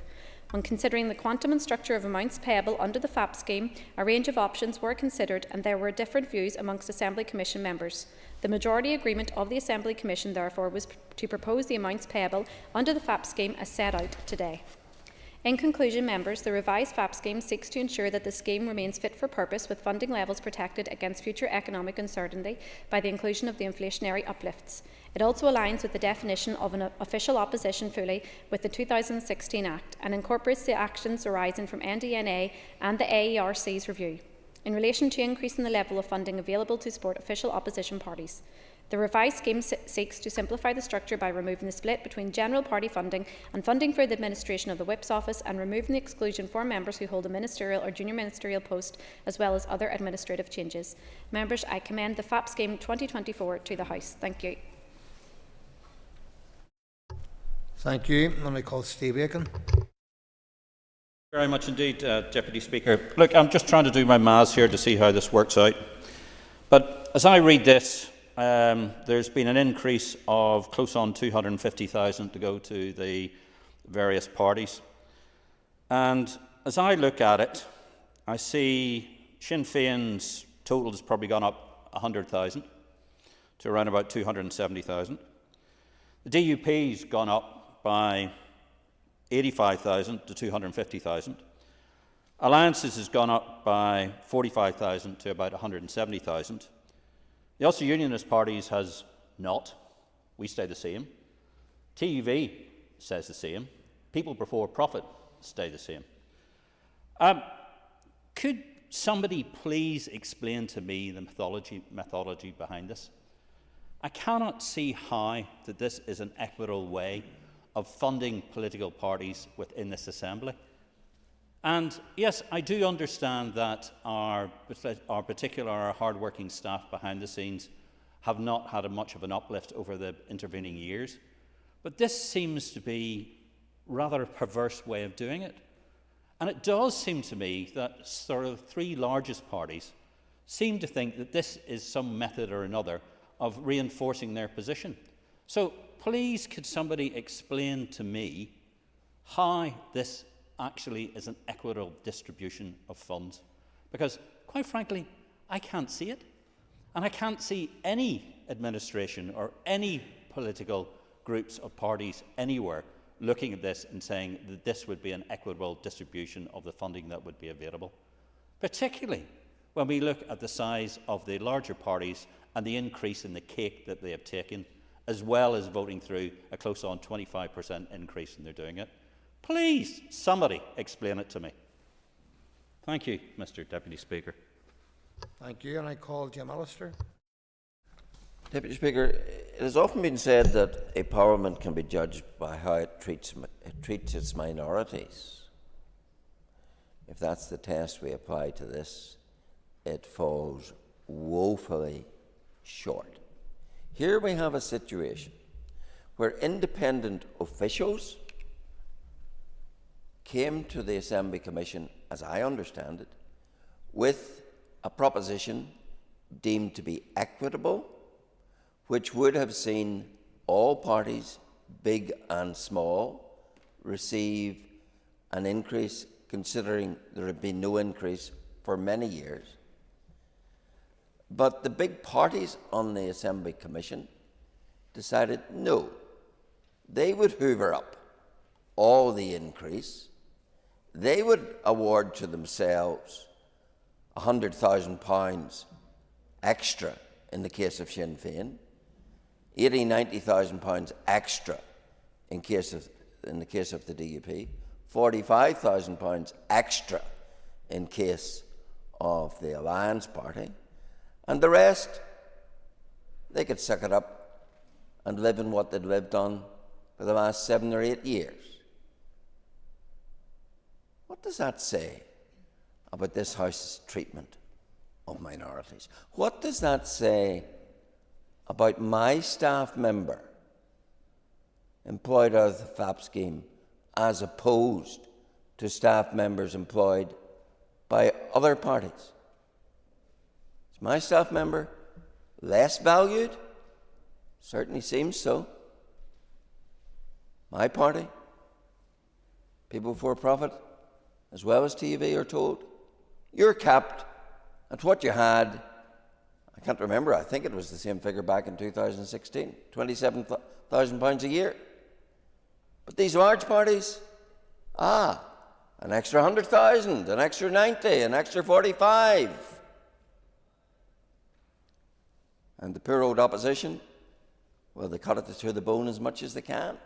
When considering the quantum and structure of amounts payable under the FAP scheme, a range of options were considered and there were different views amongst Assembly Commission members. The majority agreement of the Assembly Commission, therefore, was to propose the amounts payable under the FAP scheme as set out today. In conclusion, members, the revised FAP scheme seeks to ensure that the scheme remains fit for purpose with funding levels protected against future economic uncertainty by the inclusion of the inflationary uplifts. It also aligns with the definition of an official opposition fully with the 2016 Act and incorporates the actions arising from NDNA and the AERC's review in relation to increasing the level of funding available to support official opposition parties. The revised scheme seeks to simplify the structure by removing the split between general party funding and funding for the administration of the Whip's office and removing the exclusion for members who hold a ministerial or junior ministerial post, as well as other administrative changes. Members, I commend the FAP scheme 2024 to the House. Thank you. Thank you. Let me call Steve Aiken. Very much indeed, Deputy Speaker. Look, I'm just trying to do my maths here to see how this works out. But as I read this, there's been an increase of close on 250,000 to go to the various parties. And as I look at it, I see Sinn Féin's total has probably gone up 100,000 to around about 270,000. The DUP's gone up by 85,000 to 250,000. Alliances has gone up by 45,000 to about 170,000. The Ulster Unionist parties has not. We stay the same. TUV says the same. People Before Profit stay the same. Could somebody please explain to me the methodology behind this? I cannot see how that this is an equitable way of funding political parties within this Assembly. And yes, I do understand that our hard-working staff behind the scenes have not had much of an uplift over the intervening years. But this seems to be rather a perverse way of doing it. And it does seem to me that sort of three largest parties seem to think that this is some method or another of reinforcing their position. So please, could somebody explain to me how this actually is an equitable distribution of funds? Because, quite frankly, I can't see it. And I can't see any administration or any political groups or parties anywhere looking at this and saying that this would be an equitable distribution of the funding that would be available. Particularly when we look at the size of the larger parties and the increase in the cake that they have taken, as well as voting through a close on 25% increase and they're doing it. Please, somebody explain it to me. Thank you, Mr. Deputy Speaker. Thank you, and I call Jim Allister. Deputy Speaker, it has often been said that a parliament can be judged by how it treats its minorities. If that's the test we apply to this, it falls woefully short. Here we have a situation where independent officials came to the Assembly Commission, as I understand it, with a proposition deemed to be equitable, which would have seen all parties, big and small, receive an increase, considering there had been no increase for many years. But the big parties on the Assembly Commission decided no, they would hoover up all the increase. They would award to themselves £100,000 extra in the case of Sinn Féin, £80,000–90,000 extra in the case of the DUP, £45,000 extra in case of the Alliance Party, and the rest, they could suck it up and live in what they'd lived on for the last 7 or 8 years. What does that say about this House's treatment of minorities? What does that say about my staff member employed out of the FAP scheme as opposed to staff members employed by other parties? Is my staff member less valued? Certainly seems so. My party, People Before Profit, as well as TV, are told, you're capped at what you had. I can't remember, I think it was the same figure back in 2016, £27,000 a year. But these large parties, an extra 100,000, an extra 90, an extra 45. And the poor old opposition, well, they cut it to the bone as much as they can.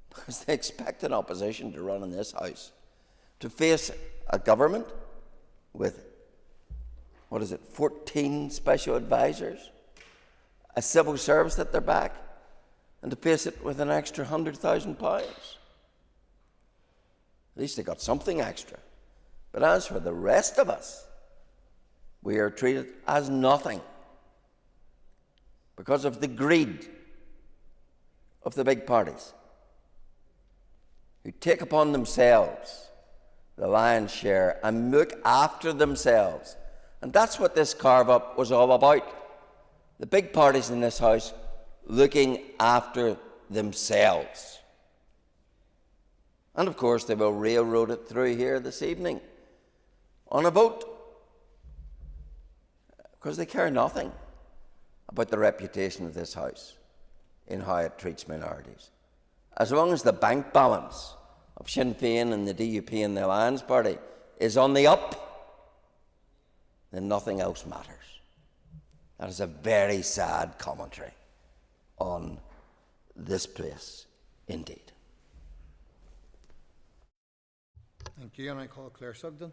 Because they expect an opposition to run in this House, to face a government with, 14 special advisors, a civil service at their back, and to face it with an extra £100,000. At least they got something extra. But as for the rest of us, we are treated as nothing because of the greed of the big parties, who take upon themselves the lion's share and look after themselves. And that's what this carve-up was all about. The big parties in this House looking after themselves. And of course they will railroad it through here this evening on a vote, because they care nothing about the reputation of this House in how it treats minorities. As long as the bank balance of Sinn Féin and the DUP and the Alliance Party is on the up, then nothing else matters. That is a very sad commentary on this place indeed. Thank you, and I call Claire Sugden.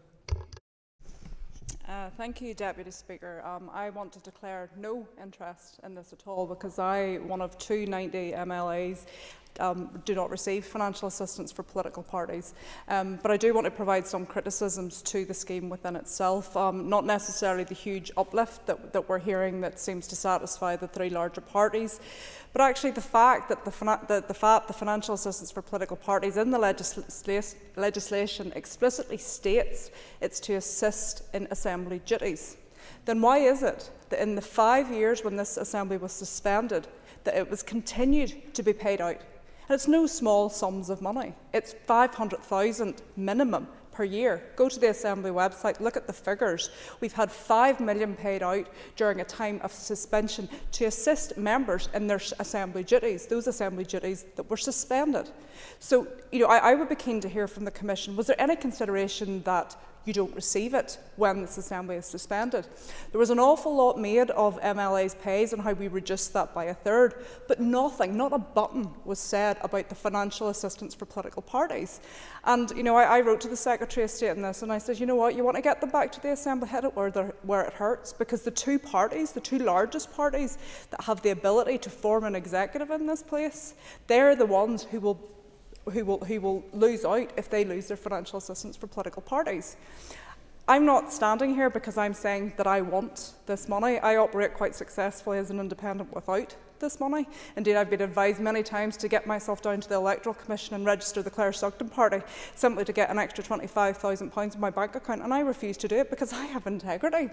Thank you, Deputy Speaker. I want to declare no interest in this at all because I, one of 290 MLAs, do not receive financial assistance for political parties. But I do want to provide some criticisms to the scheme within itself, not necessarily the huge uplift that we're hearing that seems to satisfy the three larger parties, but actually the fact that the financial assistance for political parties in the legislation explicitly states it's to assist in assembly duties. Then why is it that in the 5 years when this assembly was suspended, that it was continued to be paid out? And it's no small sums of money. It's 500,000 minimum per year. Go to the Assembly website, look at the figures. We've had 5 million paid out during a time of suspension to assist members in their Assembly duties, those Assembly duties that were suspended. So, I would be keen to hear from the Commission, was there any consideration that you don't receive it when this Assembly is suspended? There was an awful lot made of MLA's pays and how we reduced that by a third, but nothing, not a button was said about the financial assistance for political parties. And, I wrote to the Secretary of State on this and I said, you know what, you want to get them back to the Assembly, hit it where it hurts, because the two parties, the two largest parties that have the ability to form an executive in this place, they're the ones who will lose out if they lose their financial assistance for political parties. I'm not standing here because I'm saying that I want this money. I operate quite successfully as an independent without this money. Indeed, I've been advised many times to get myself down to the Electoral Commission and register the Clare Sugden Party simply to get an extra £25,000 in my bank account, and I refuse to do it because I have integrity.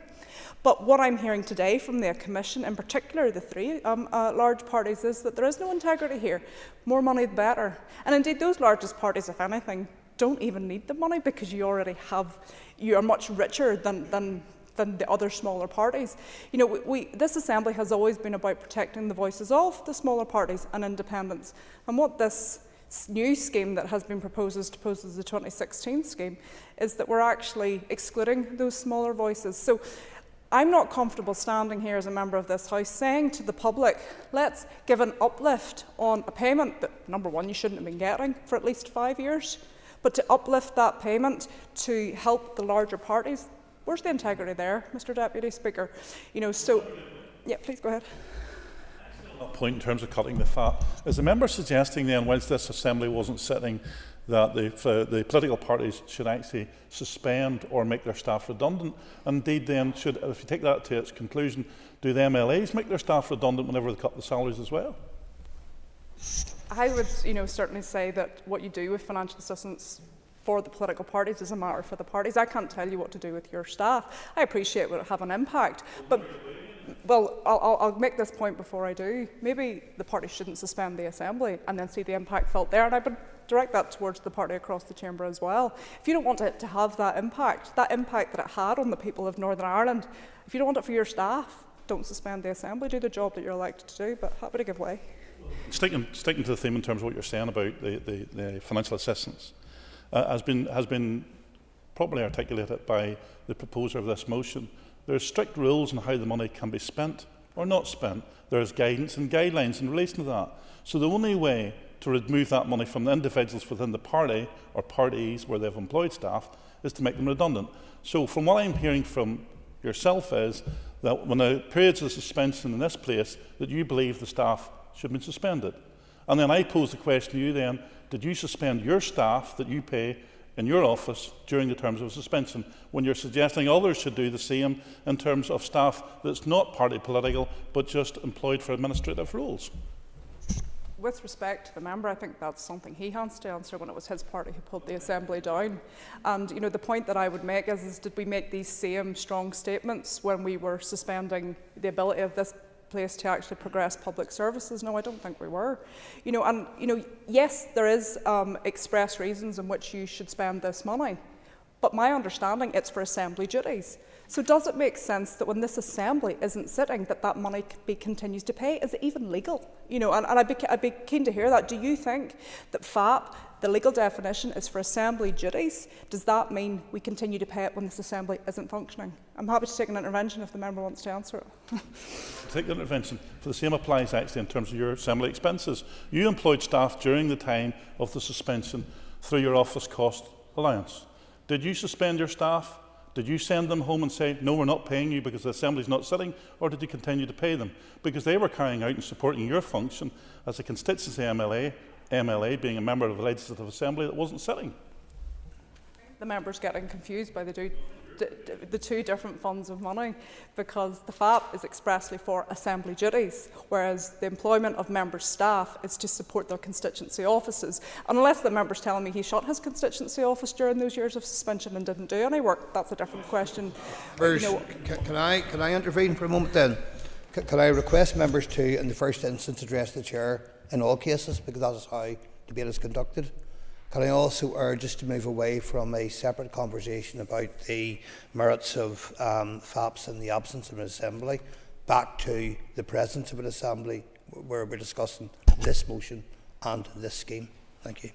But what I'm hearing today from the Commission, in particular the three large parties, is that there is no integrity here. More money the better. And indeed, those largest parties, if anything, don't even need the money because you are much richer than the other smaller parties. This Assembly has always been about protecting the voices of the smaller parties and independents. And what this new scheme that has been proposed as opposed to the 2016 scheme is that we're actually excluding those smaller voices. So I'm not comfortable standing here as a member of this House saying to the public, let's give an uplift on a payment that, number one, you shouldn't have been getting for at least 5 years, but to uplift that payment to help the larger parties. Where's the integrity there, Mr. Deputy Speaker? Yeah, please go ahead. Point in terms of cutting the fat. Is the member suggesting then, whilst this Assembly wasn't sitting, that the political parties should actually suspend or make their staff redundant? And indeed then, if you take that to its conclusion, do the MLAs make their staff redundant whenever they cut the salaries as well? I would certainly say that what you do with financial assistance for the political parties is a matter for the parties. I can't tell you what to do with your staff. I appreciate it will have an impact, but I'll make this point before I do. Maybe the party shouldn't suspend the Assembly and then see the impact felt there, and I would direct that towards the party across the chamber as well. If you don't want it to have that impact that it had on the people of Northern Ireland, if you don't want it for your staff, don't suspend the Assembly, do the job that you're elected to do, but happy to give way. Sticking to the theme in terms of what you're saying about the financial assistance, has been properly articulated by the proposer of this motion. There are strict rules on how the money can be spent or not spent. There is guidance and guidelines in relation to that. So the only way to remove that money from the individuals within the party or parties where they've employed staff is to make them redundant. So from what I'm hearing from yourself is that when the periods of suspension in this place, that you believe the staff should have been suspended. And then I pose the question to you then, did you suspend your staff that you pay in your office during the terms of suspension, when you're suggesting others should do the same in terms of staff that's not party political but just employed for administrative roles? With respect to the member, I think that's something he has to answer when it was his party who pulled the Assembly down. And the point that I would make is did we make these same strong statements when we were suspending the ability of this place to actually progress public services? No, I don't think we were. Yes, there is express reasons in which you should spend this money, but my understanding it's for Assembly duties. So does it make sense that when this Assembly isn't sitting, that money continues to pay? Is it even legal? And I'd be keen to hear that. Do you think that FAP, the legal definition, is for Assembly duties? Does that mean we continue to pay it when this Assembly isn't functioning? I'm happy to take an intervention if the member wants to answer it. Take the intervention. For the same applies actually in terms of your Assembly expenses. You employed staff during the time of the suspension through your office cost allowance. Did you suspend your staff Did you send them home and say, no, we're not paying you because the Assembly's not sitting, or did you continue to pay them? Because they were carrying out and supporting your function as a constituency MLA being a member of the Legislative Assembly that wasn't sitting. The members getting confused by the two different funds of money, because the FAP is expressly for Assembly duties, whereas the employment of members' staff is to support their constituency offices. And unless the member's telling me he shut his constituency office during those years of suspension and didn't do any work, that's a different question. Can I intervene for a moment then? Can I request members to, in the first instance, address the Chair in all cases, because that is how debate is conducted? Can I also urge us to move away from a separate conversation about the merits of FAPs in the absence of an Assembly, back to the presence of an Assembly where we're discussing this motion and this scheme? Thank you.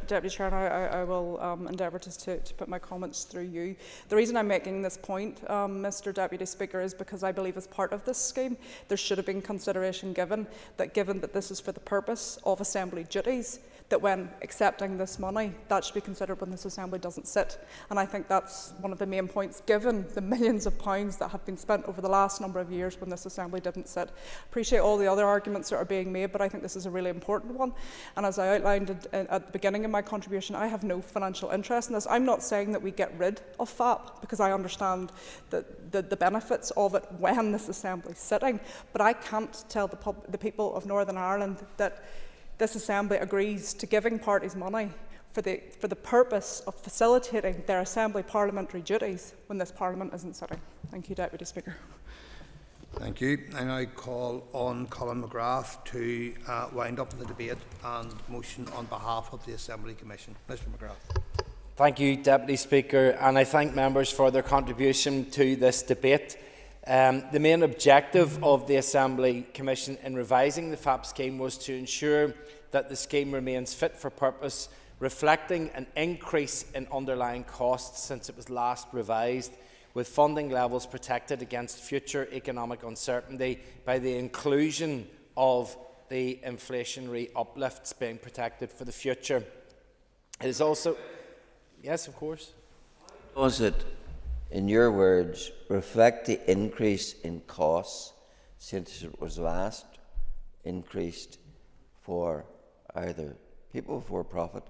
Deputy Chair, I will endeavour to put my comments through you. The reason I'm making this point, Mr Deputy Speaker, is because I believe as part of this scheme there should have been consideration given that this is for the purpose of Assembly duties, that when accepting this money, that should be considered when this Assembly doesn't sit. And I think that's one of the main points, given the millions of pounds that have been spent over the last number of years when this Assembly didn't sit. Appreciate all the other arguments that are being made, but I think this is a really important one. And as I outlined at the beginning of my contribution, I have no financial interest in this. I'm not saying that we get rid of FAP, because I understand the benefits of it when this Assembly is sitting, but I can't tell the people of Northern Ireland that this Assembly agrees to giving parties money for the purpose of facilitating their Assembly parliamentary duties when this Parliament isn't sitting. Thank you, Deputy Speaker. Thank you. I now call on Colin McGrath to wind up the debate and motion on behalf of the Assembly Commission. Mr McGrath. Thank you, Deputy Speaker, and I thank members for their contribution to this debate. The main objective of the Assembly Commission in revising the FAP scheme was to ensure that the scheme remains fit for purpose, reflecting an increase in underlying costs since it was last revised, with funding levels protected against future economic uncertainty by the inclusion of the inflationary uplifts being protected for the future. It is also... Yes, of course. Does it, in your words, reflect the increase in costs since it was last increased for either people for profit,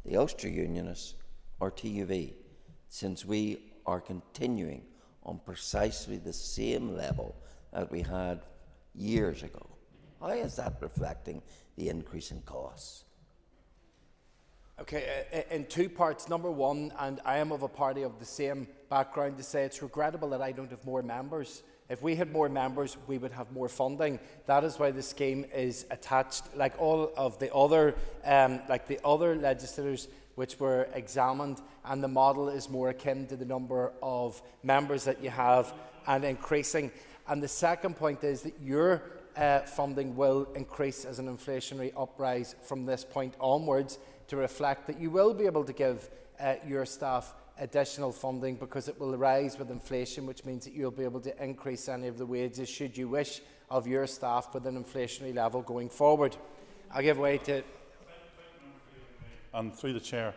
the Ulster Unionists, or TUV, since we are continuing on precisely the same level as we had years ago? How is that reflecting the increase in costs? Okay, in two parts. Number one, and I am of a party of the same background, to say it's regrettable that I don't have more members. If we had more members, we would have more funding. That is why the scheme is attached, like all of the other, legislators which were examined, and the model is more akin to the number of members that you have and increasing. And the second point is that your funding will increase as an inflationary uprise from this point onwards, to reflect that you will be able to give your staff additional funding, because it will rise with inflation, which means that you'll be able to increase any of the wages, should you wish, of your staff with an inflationary level going forward. I'll give way to... And through the Chair,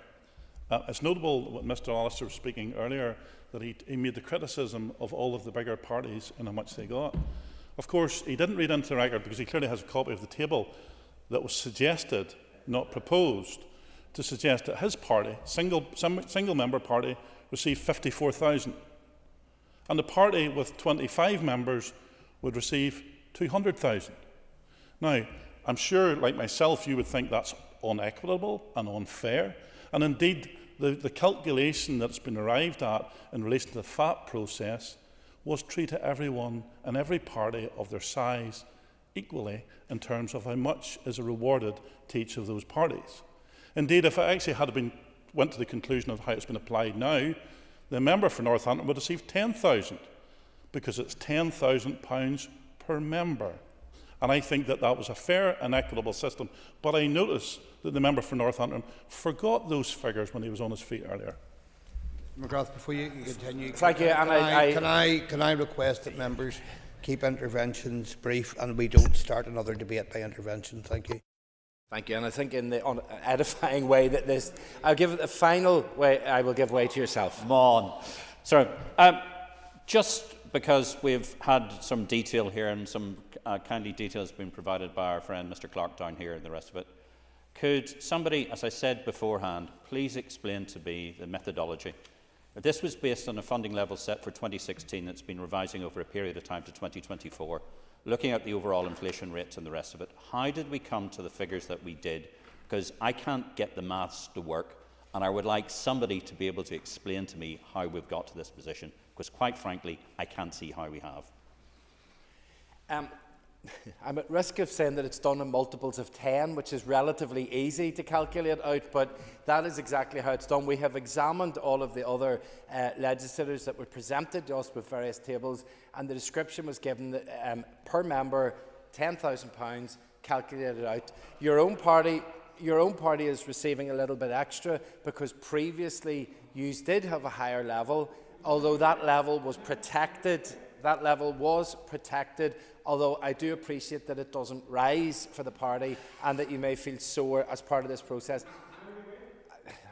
it's notable what Mr Allister was speaking earlier, that he made the criticism of all of the bigger parties and how much they got. Of course, he didn't read into the record, because he clearly has a copy of the table that was suggested, not proposed, to suggest that his party, single-member party, received 54,000, and the party with 25 members would receive 200,000. Now, I'm sure, like myself, you would think that's unequitable and unfair, and indeed the calculation that's been arrived at in relation to the FAP process was treat everyone and every party of their size equally in terms of how much is rewarded to each of those parties. Indeed, if I actually went to the conclusion of how it's been applied now, the member for Northampton would receive 10,000, because it's £10,000 per member. And I think that that was a fair and equitable system. But I notice that the member for Northampton forgot those figures when he was on his feet earlier. McGrath, before you continue, thank you. Can I request that members keep interventions brief and we don't start another debate by intervention? Thank you. Thank you, and I think in the edifying way that this, I'll give it the final way. I will give way to yourself. Come on, sorry. Just because we've had some detail here and some kindly details been provided by our friend Mr. Clark down here and the rest of it, could somebody, as I said beforehand, please explain to me the methodology? If this was based on a funding level set for 2016 that's been revising over a period of time to 2024. Looking at the overall inflation rates and the rest of it, how did we come to the figures that we did? Because I can't get the maths to work, and I would like somebody to be able to explain to me how we've got to this position, because quite frankly, I can't see how we have. I'm at risk of saying that it's done in multiples of 10, which is relatively easy to calculate out, but that is exactly how it's done. We have examined all of the other legislators that were presented to us with various tables, and the description was given that per member, £10,000 calculated out. Your own party is receiving a little bit extra because previously you did have a higher level, although that level was protected. That level was protected, although I do appreciate that it doesn't rise for the party and that you may feel sore as part of this process.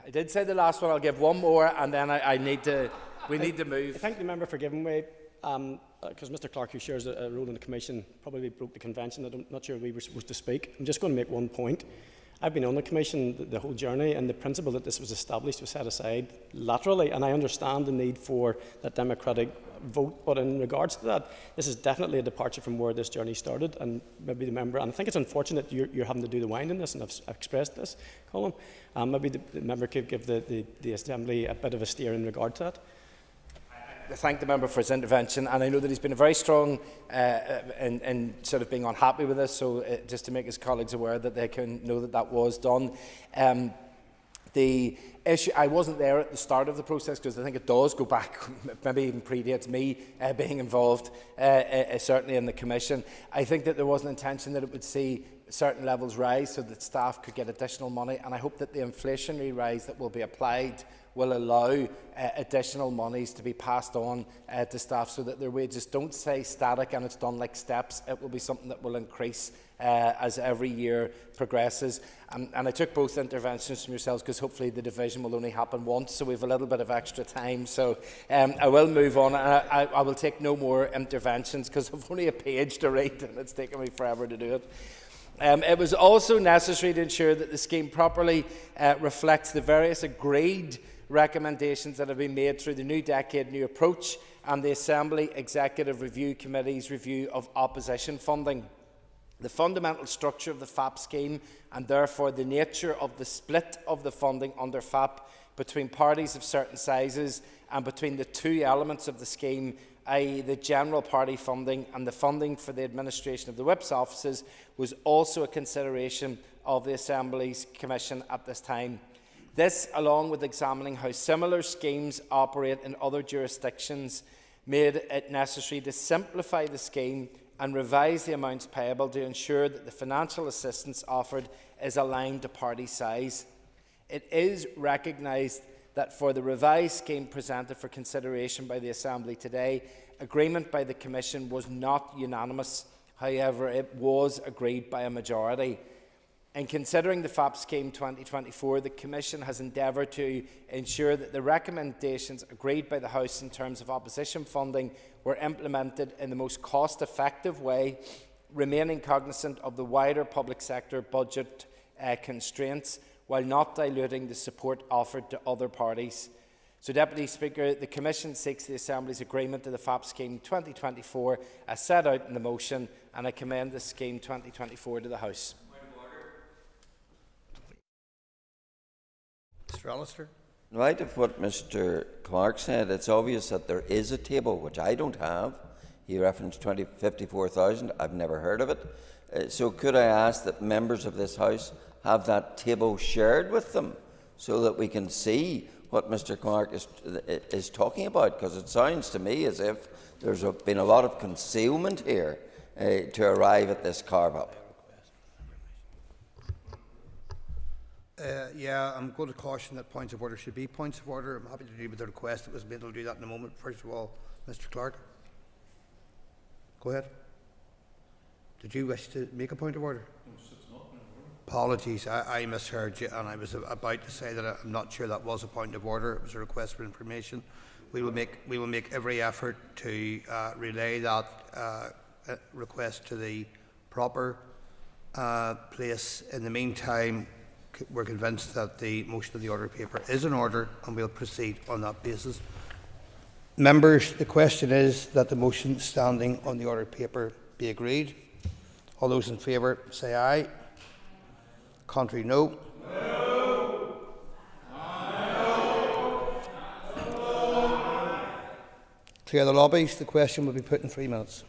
I did say the last one. I'll give one more, and then we need to move. I thank the member for giving way, because Mr. Clark, who shares a role in the Commission, probably broke the convention. I'm not sure we were supposed to speak. I'm just going to make one point. I've been on the Commission the whole journey, and the principle that this was established was set aside laterally, and I understand the need for that democratic vote, but in regards to that, this is definitely a departure from where this journey started, and maybe the member, and I think it's unfortunate you're having to do the winding this, and I've expressed this, Colin. Maybe the member could give the Assembly a bit of a steer in regard to that. I thank the member for his intervention, and I know that he's been very strong in sort of being unhappy with this, so just to make his colleagues aware that they can know that that was done. The issue, I wasn't there at the start of the process because I think it does go back, maybe even predates me being involved, certainly in the Commission. I think that there was an intention that it would see certain levels rise so that staff could get additional money, and I hope that the inflationary rise that will be applied will allow additional monies to be passed on to staff so that their wages don't stay static and it's done like steps. It will be something that will increase as every year progresses. And I took both interventions from yourselves because hopefully the division will only happen once, so we have a little bit of extra time. So I will move on, and I will take no more interventions because I've only a page to read and it's taken me forever to do it. It was also necessary to ensure that the scheme properly reflects the various agreed recommendations that have been made through the New Decade New Approach and the Assembly Executive Review Committee's review of opposition funding. The fundamental structure of the FAP scheme, and therefore the nature of the split of the funding under FAP between parties of certain sizes and between the two elements of the scheme, i.e. the general party funding and the funding for the administration of the Whip's offices, was also a consideration of the Assembly's Commission at this time. This, along with examining how similar schemes operate in other jurisdictions, made it necessary to simplify the scheme and revise the amounts payable to ensure that the financial assistance offered is aligned to party size. It is recognised that for the revised scheme presented for consideration by the Assembly today, agreement by the Commission was not unanimous. However, it was agreed by a majority. In considering the FAP Scheme 2024, the Commission has endeavoured to ensure that the recommendations agreed by the House in terms of opposition funding were implemented in the most cost-effective way, remaining cognisant of the wider public sector budget constraints, while not diluting the support offered to other parties. So, Deputy Speaker, the Commission seeks the Assembly's agreement to the FAP Scheme 2024 as set out in the motion, and I commend the Scheme 2024 to the House. Mr. Allister. In light of what Mr. Clark said, it's obvious that there is a table, which I don't have. He referenced 54,000. I've never heard of it. So could I ask that members of this House have that table shared with them so that we can see what Mr. Clark is talking about? Because it sounds to me as if there's been a lot of concealment here to arrive at this carve-up. Yeah, I'm going to caution that points of order should be points of order. I'm happy to deal with the request that was made. I'll do that in a moment. First of all, Mr. Clark. Go ahead. Did you wish to make a point of order? No, it's not. Apologies, I misheard you, and I was about to say that I'm not sure that was a point of order. It was a request for information. We will make every effort to relay that request to the proper place. In the meantime, we're convinced that the motion of the order paper is in order, and we'll proceed on that basis. Members, the question is that the motion standing on the order paper be agreed. All those in favour say aye. Contrary, no. Clear the lobbies. The question will be put in 3 minutes.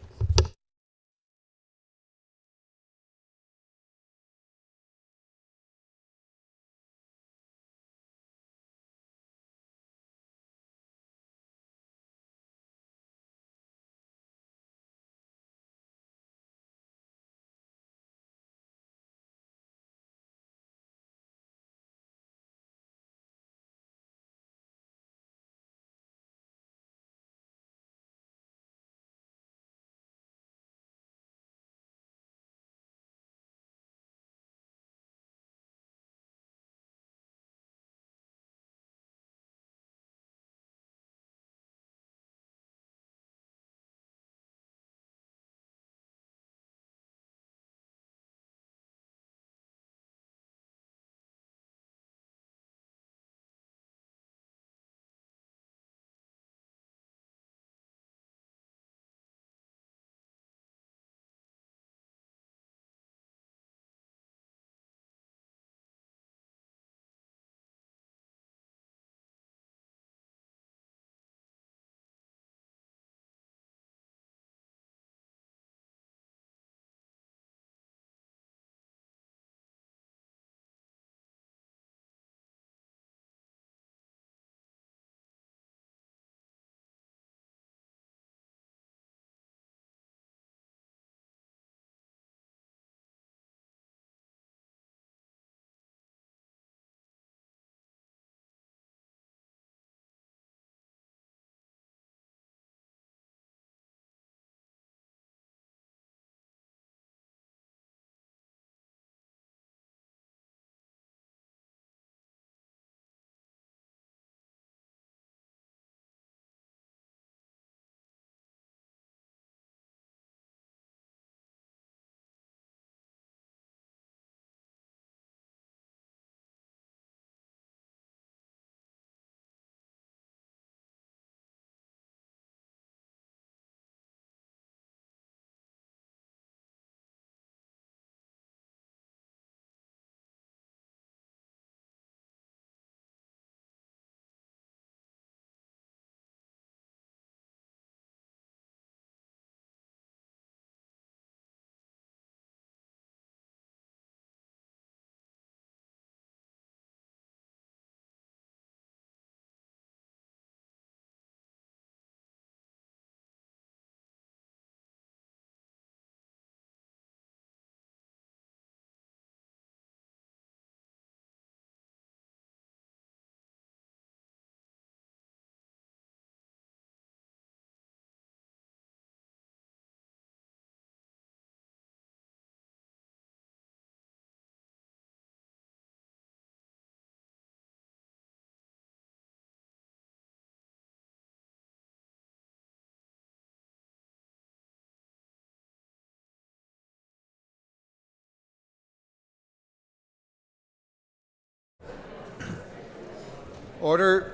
Order.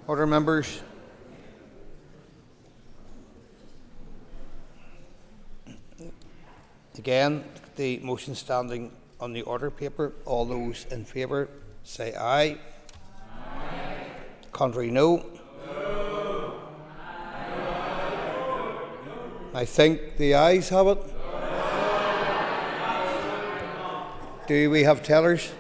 Order, members. Again, the motion standing on the order paper. All those in favour say aye. Aye. Contrary, no. I think the ayes have it. Do we have tellers?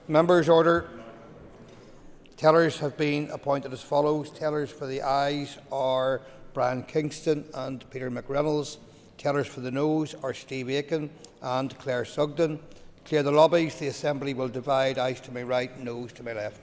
Members, order. Tellers have been appointed as follows. Tellers for the ayes are Brian Kingston and Peter McReynolds. Tellers for the noes are Steve Aiken and Claire Sugden. Clear the lobbies. The Assembly will divide. Ayes to my right, noes to my left.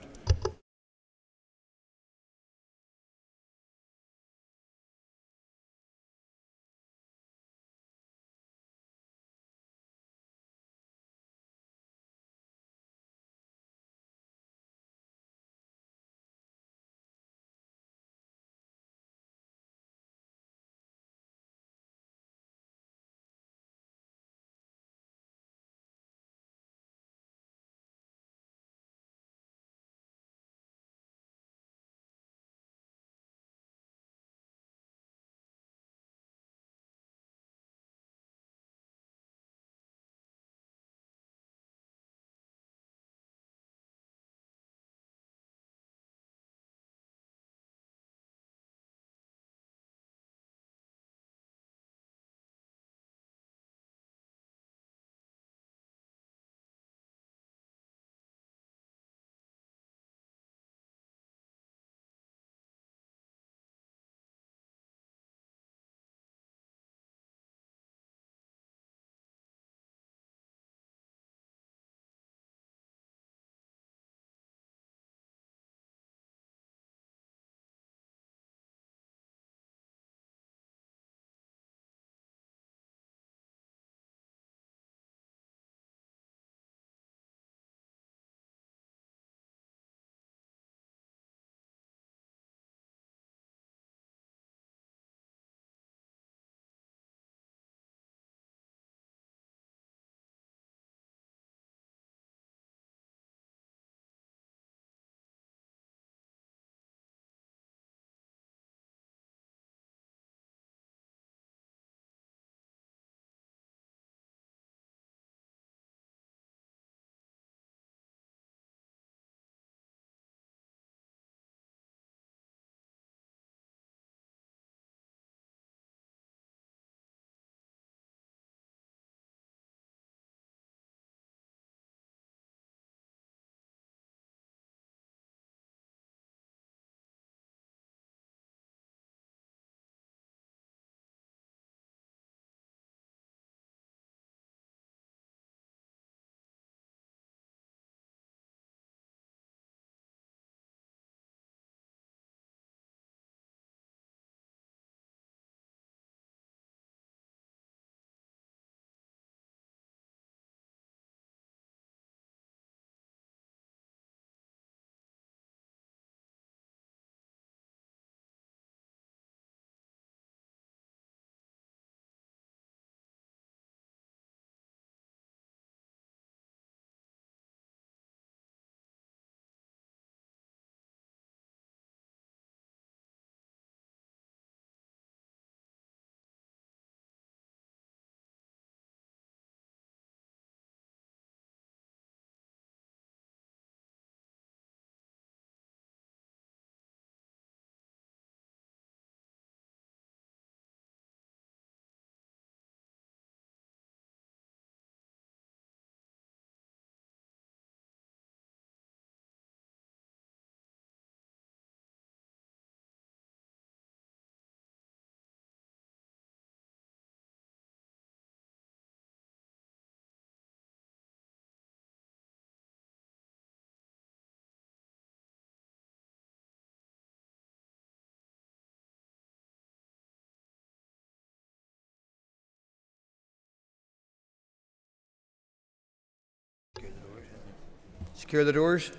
Secure the doors.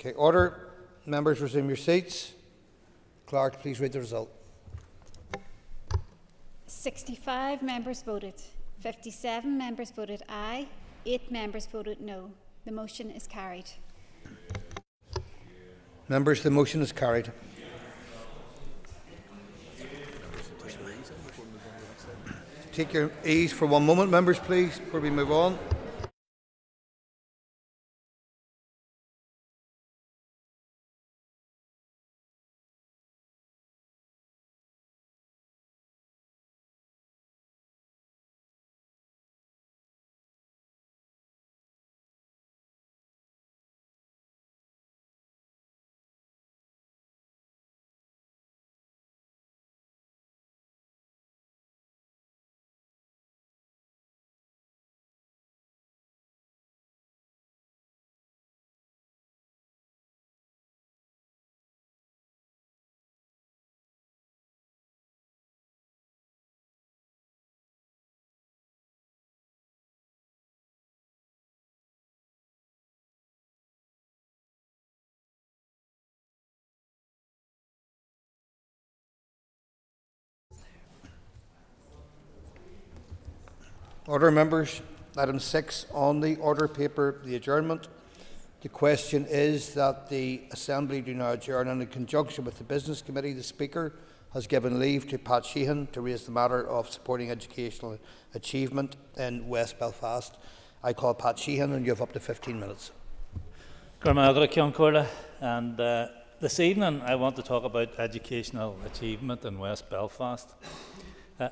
Okay, order. Members, resume your seats. Clerk, please read the result. 65 members voted. 57 members voted aye. 8 members voted no. The motion is carried. Members, the motion is carried. Take your ease for one moment, members, please, before we move on. Order, members. Item 6 on the order paper, the adjournment. The question is that the Assembly do now adjourn, and in conjunction with the Business Committee, the Speaker has given leave to Pat Sheehan to raise the matter of supporting educational achievement in West Belfast. I call Pat Sheehan, and you have up to 15 minutes. And this evening I want to talk about educational achievement in West Belfast.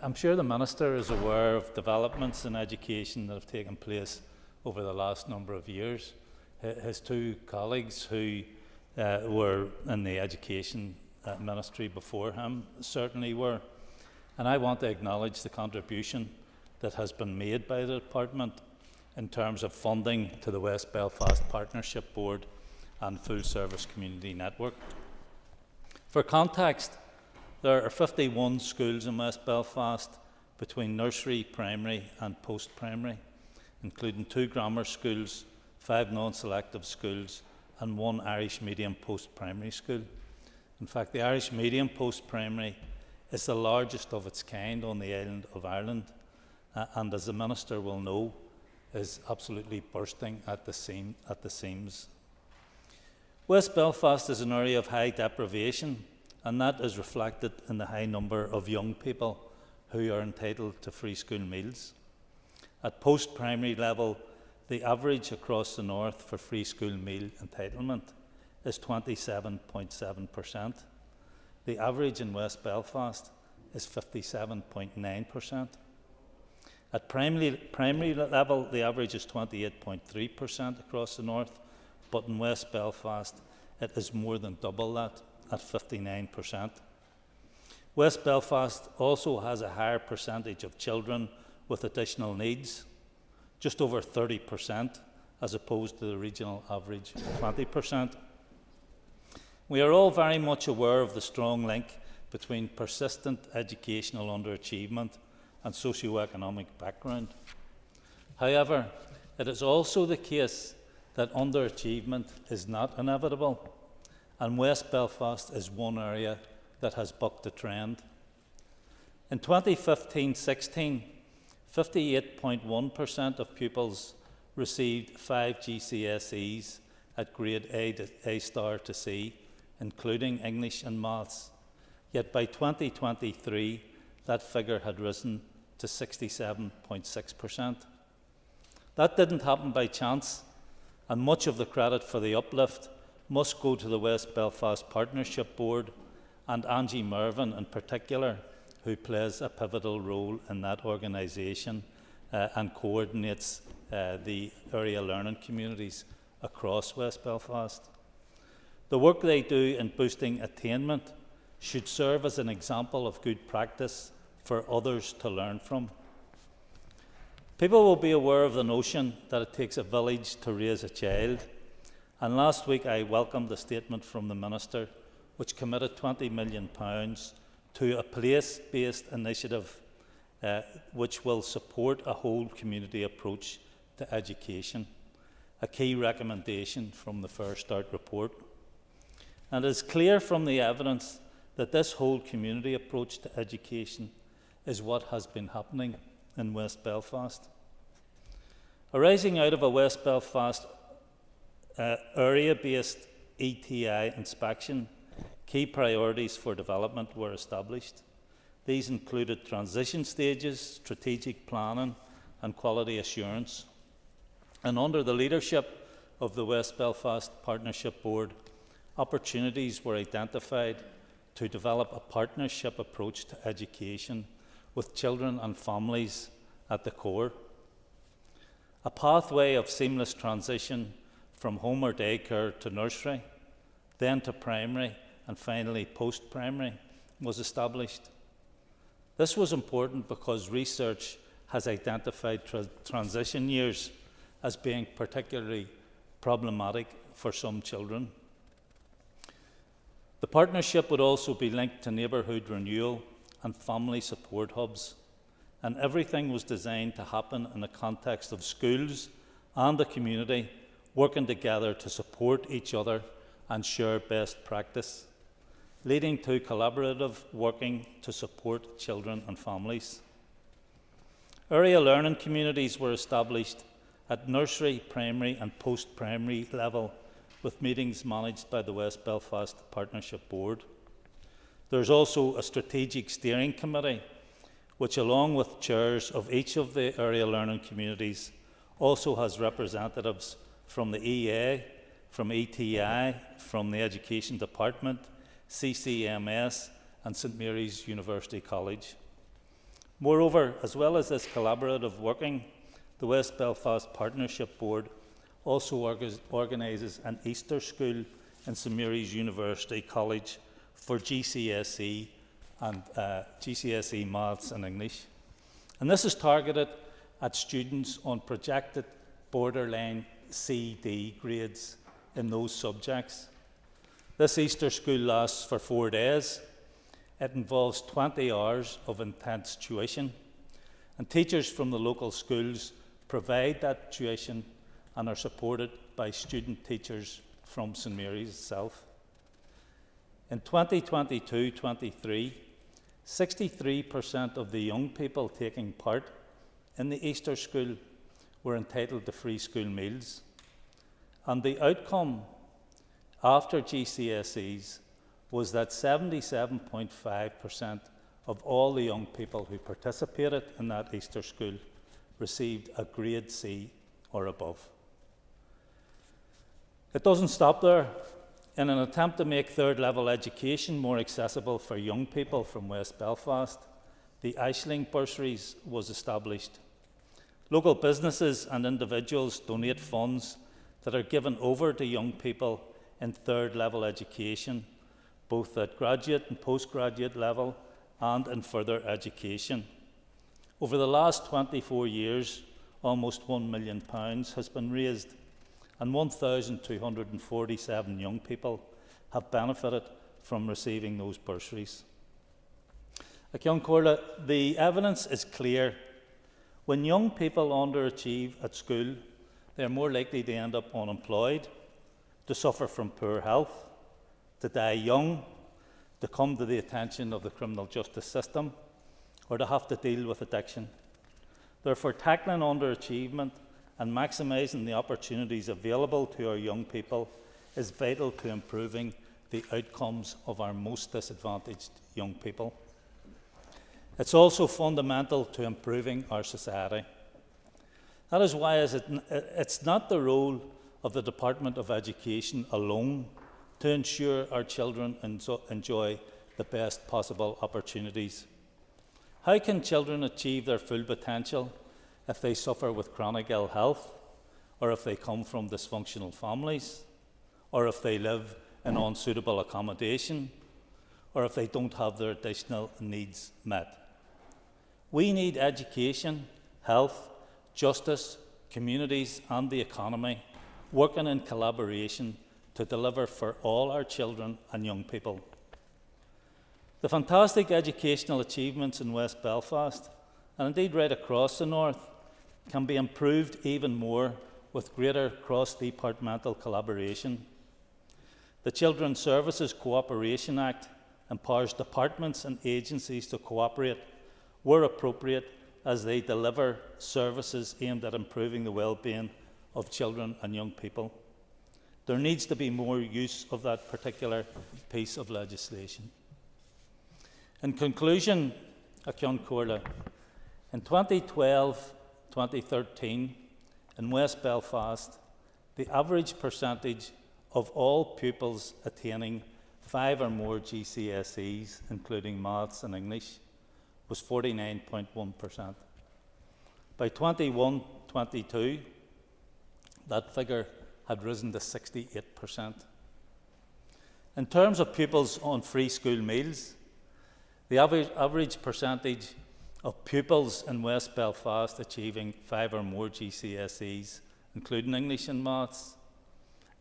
I'm sure the Minister is aware of developments in education that have taken place over the last number of years. His two colleagues who were in the Education Ministry before him certainly were. And I want to acknowledge the contribution that has been made by the Department in terms of funding to the West Belfast Partnership Board and Full Service Community Network. For context, there are 51 schools in West Belfast between nursery, primary and post-primary, including 2 grammar schools, 5 non-selective schools and 1 Irish medium post-primary school. In fact, the Irish medium post-primary is the largest of its kind on the island of Ireland, and as the Minister will know, is absolutely bursting at the seams. West Belfast is an area of high deprivation, and that is reflected in the high number of young people who are entitled to free school meals. At post-primary level, the average across the north for free school meal entitlement is 27.7%. The average in West Belfast is 57.9%. At primary level, the average is 28.3% across the north, but in West Belfast, it is more than double that, at 59%. West Belfast also has a higher percentage of children with additional needs, just over 30%, as opposed to the regional average of 20%. We are all very much aware of the strong link between persistent educational underachievement and socio-economic background. However, it is also the case that underachievement is not inevitable, and West Belfast is one area that has bucked the trend. In 2015-16, 58.1% of pupils received 5 GCSEs at grade A star to C, including English and Maths. Yet by 2023, that figure had risen to 67.6%. That didn't happen by chance, and much of the credit for the uplift must go to the West Belfast Partnership Board and Angie Mervyn in particular, who plays a pivotal role in that organisation and coordinates the area learning communities across West Belfast. The work they do in boosting attainment should serve as an example of good practice for others to learn from. People will be aware of the notion that it takes a village to raise a child, and last week I welcomed a statement from the Minister which committed £20 million to a place-based initiative which will support a whole community approach to education. a key recommendation from the Fair Start report. And it is clear from the evidence that this whole community approach to education is what has been happening in West Belfast. Arising out of a West Belfast area-based ETI inspection, key priorities for development were established. These included transition stages, strategic planning and quality assurance. And under the leadership of the West Belfast Partnership Board, opportunities were identified to develop a partnership approach to education with children and families at the core. A pathway of seamless transition from home or daycare to nursery, then to primary, and finally post-primary was established. This was important because research has identified transition years as being particularly problematic for some children. The partnership would also be linked to neighbourhood renewal and family support hubs, and everything was designed to happen in the context of schools and the community working together to support each other and share best practice, leading to collaborative working to support children and families. Area learning communities were established at nursery, primary and post-primary level, with meetings managed by the West Belfast Partnership Board. There's also a strategic steering committee, which along with chairs of each of the area learning communities also has representatives from the EA, from ETI, from the Education Department, CCMS and St Mary's University College. Moreover, as well as this collaborative working, the West Belfast Partnership Board also organises an Easter School in St Mary's University College for GCSE and GCSE Maths and English. And this is targeted at students on projected borderline CD grades in those subjects. This Easter School lasts for 4 days. It involves 20 hours of intense tuition, and teachers from the local schools provide that tuition and are supported by student teachers from St Mary's itself. In 2022-23, 63% of the young people taking part in the Easter School were entitled to free school meals, and the outcome after GCSEs was that 77.5% of all the young people who participated in that Easter School received a grade C or above. It doesn't stop there. In an attempt to make third-level education more accessible for young people from West Belfast, the Aisling Bursaries was established. Local businesses and individuals donate funds that are given over to young people in third-level education, both at graduate and postgraduate level and in further education. Over the last 24 years, almost £1 million has been raised, and 1,247 young people have benefited from receiving those bursaries. Like young Corla, the evidence is clear. When young people underachieve at school, they are more likely to end up unemployed, to suffer from poor health, to die young, to come to the attention of the criminal justice system, or to have to deal with addiction. Therefore, tackling underachievement and maximising the opportunities available to our young people is vital to improving the outcomes of our most disadvantaged young people. It's also fundamental to improving our society. That is why it's not the role of the Department of Education alone to ensure our children enjoy the best possible opportunities. How can children achieve their full potential if they suffer with chronic ill health, or if they come from dysfunctional families, or if they live in unsuitable accommodation, or if they don't have their additional needs met? We need education, health, justice, communities and the economy working in collaboration to deliver for all our children and young people. The fantastic educational achievements in West Belfast, and indeed right across the north, can be improved even more with greater cross-departmental collaboration. The Children's Services Cooperation Act empowers departments and agencies to cooperate where appropriate as they deliver services aimed at improving the well-being of children and young people. There needs to be more use of that particular piece of legislation. In conclusion, Acción Corla, in 2012-2013 in West Belfast, the average percentage of all pupils attaining 5 or more GCSEs, including maths and English, was 49.1%. By 21-22, that figure had risen to 68%. In terms of pupils on free school meals, the average percentage of pupils in West Belfast achieving 5 or more GCSEs, including English and maths,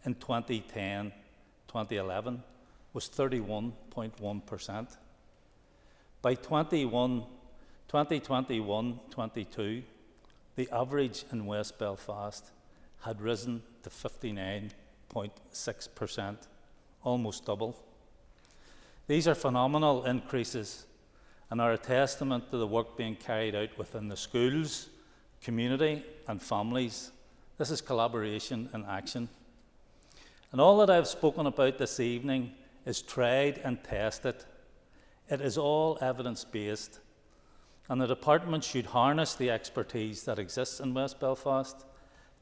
in 2010-2011 was 31.1%. By 2021-22, the average in West Belfast had risen to 59.6%, almost double. These are phenomenal increases and are a testament to the work being carried out within the schools, community and families. This is collaboration in action. And all that I've spoken about this evening is tried and tested. It is all evidence-based, and the department should harness the expertise that exists in West Belfast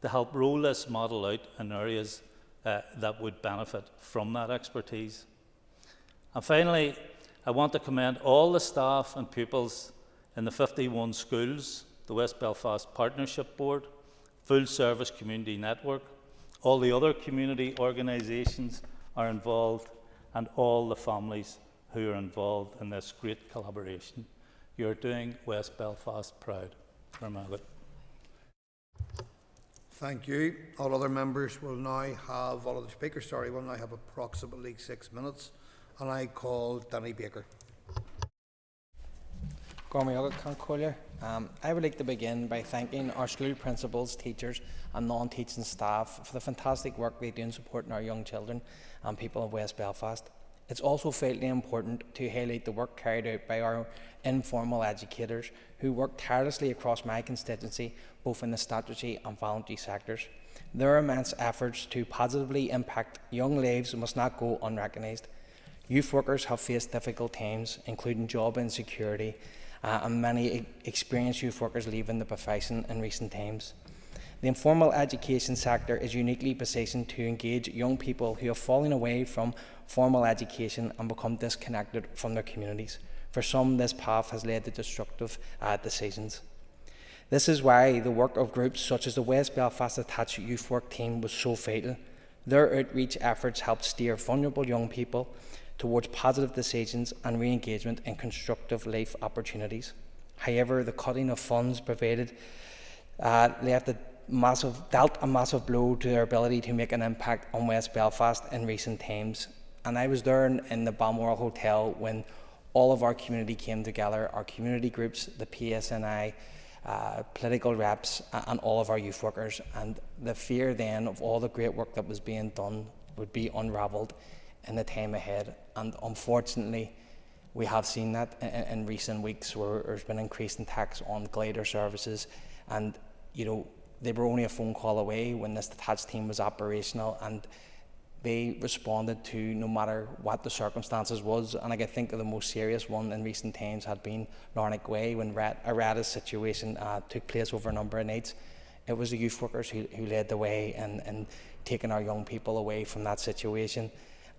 to help roll this model out in areas that would benefit from that expertise. And finally, I want to commend all the staff and pupils in the 51 schools, the West Belfast Partnership Board, Full Service Community Network, all the other community organisations are involved, and all the families who are involved in this great collaboration. You're doing West Belfast proud. Thank you. All other members will now have, all of the speakers, will now have approximately 6 minutes. And I call Danny Baker. I would like to begin by thanking our school principals, teachers and non-teaching staff for the fantastic work they do in supporting our young children and people of West Belfast. It's also vitally important to highlight the work carried out by our informal educators who work tirelessly across my constituency, both in the statutory and voluntary sectors. Their immense efforts to positively impact young lives must not go unrecognised. Youth workers have faced difficult times, including job insecurity, and many experienced youth workers leaving the profession in recent times. The informal education sector is uniquely positioned to engage young people who have fallen away from formal education and become disconnected from their communities. For some, this path has led to destructive decisions. This is why the work of groups such as the West Belfast Attached Youth Work Team was so vital. Their outreach efforts helped steer vulnerable young people towards positive decisions and re-engagement in constructive life opportunities. However, the cutting of funds provided dealt a massive blow to their ability to make an impact on West Belfast in recent times. And I was there in the Balmoral Hotel when all of our community came together, our community groups, the PSNI, political reps and all of our youth workers, and the fear then of all the great work that was being done would be unravelled in the time ahead. And unfortunately, we have seen that in recent weeks where there's been increasing tax on glider services, and they were only a phone call away when this detached team was operational, and they responded to no matter what the circumstances was. And I think the most serious one in recent times had been Larnack Way, when a RADA situation took place over a number of nights. It was the youth workers who led the way in taking our young people away from that situation.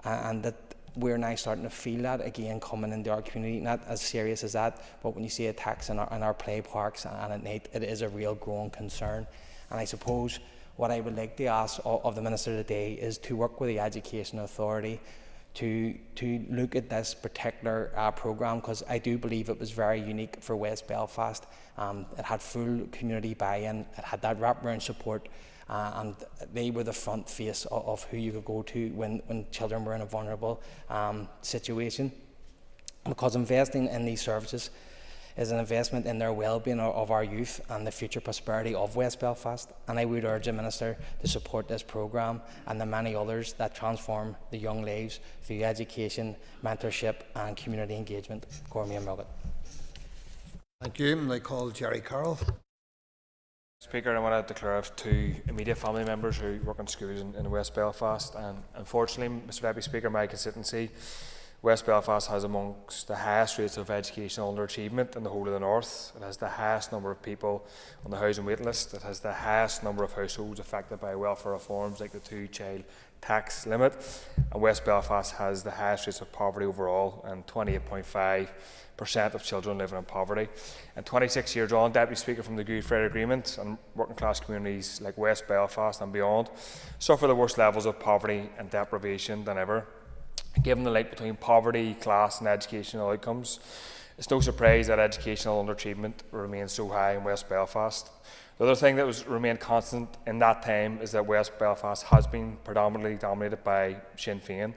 And that we're now starting to feel that again coming into our community. Not as serious as that, but when you see attacks in our play parks and at night, it is a real growing concern. And I suppose what I would like to ask of the Minister today is to work with the Education Authority to look at this particular programme, because I do believe it was very unique for West Belfast. It had full community buy-in, it had that wraparound support, and they were the front face of who you could go to when children were in a vulnerable situation. Because investing in these services is an investment in their well-being of our youth and the future prosperity of West Belfast, and I would urge the Minister to support this programme and the many others that transform the young lives through education, mentorship and community engagement. Gormia Mugget. Thank you. And I call Jerry Carroll. Speaker, I want to declare of 2 immediate family members who work in schools in West Belfast, and unfortunately, Mr Deputy Speaker, my constituency, West Belfast has amongst the highest rates of educational underachievement in the whole of the north. It has the highest number of people on the housing wait list. It has the highest number of households affected by welfare reforms like the 2-child tax limit. And West Belfast has the highest rates of poverty overall, and 28.5% of children living in poverty. And 26 years on, Deputy Speaker, from the Good Friday Agreement, and working class communities like West Belfast and beyond suffer the worst levels of poverty and deprivation than ever. Given the link between poverty, class and educational outcomes, it's no surprise that educational underachievement remains so high in West Belfast. The other thing that was remained constant in that time is that West Belfast has been predominantly dominated by Sinn Féin.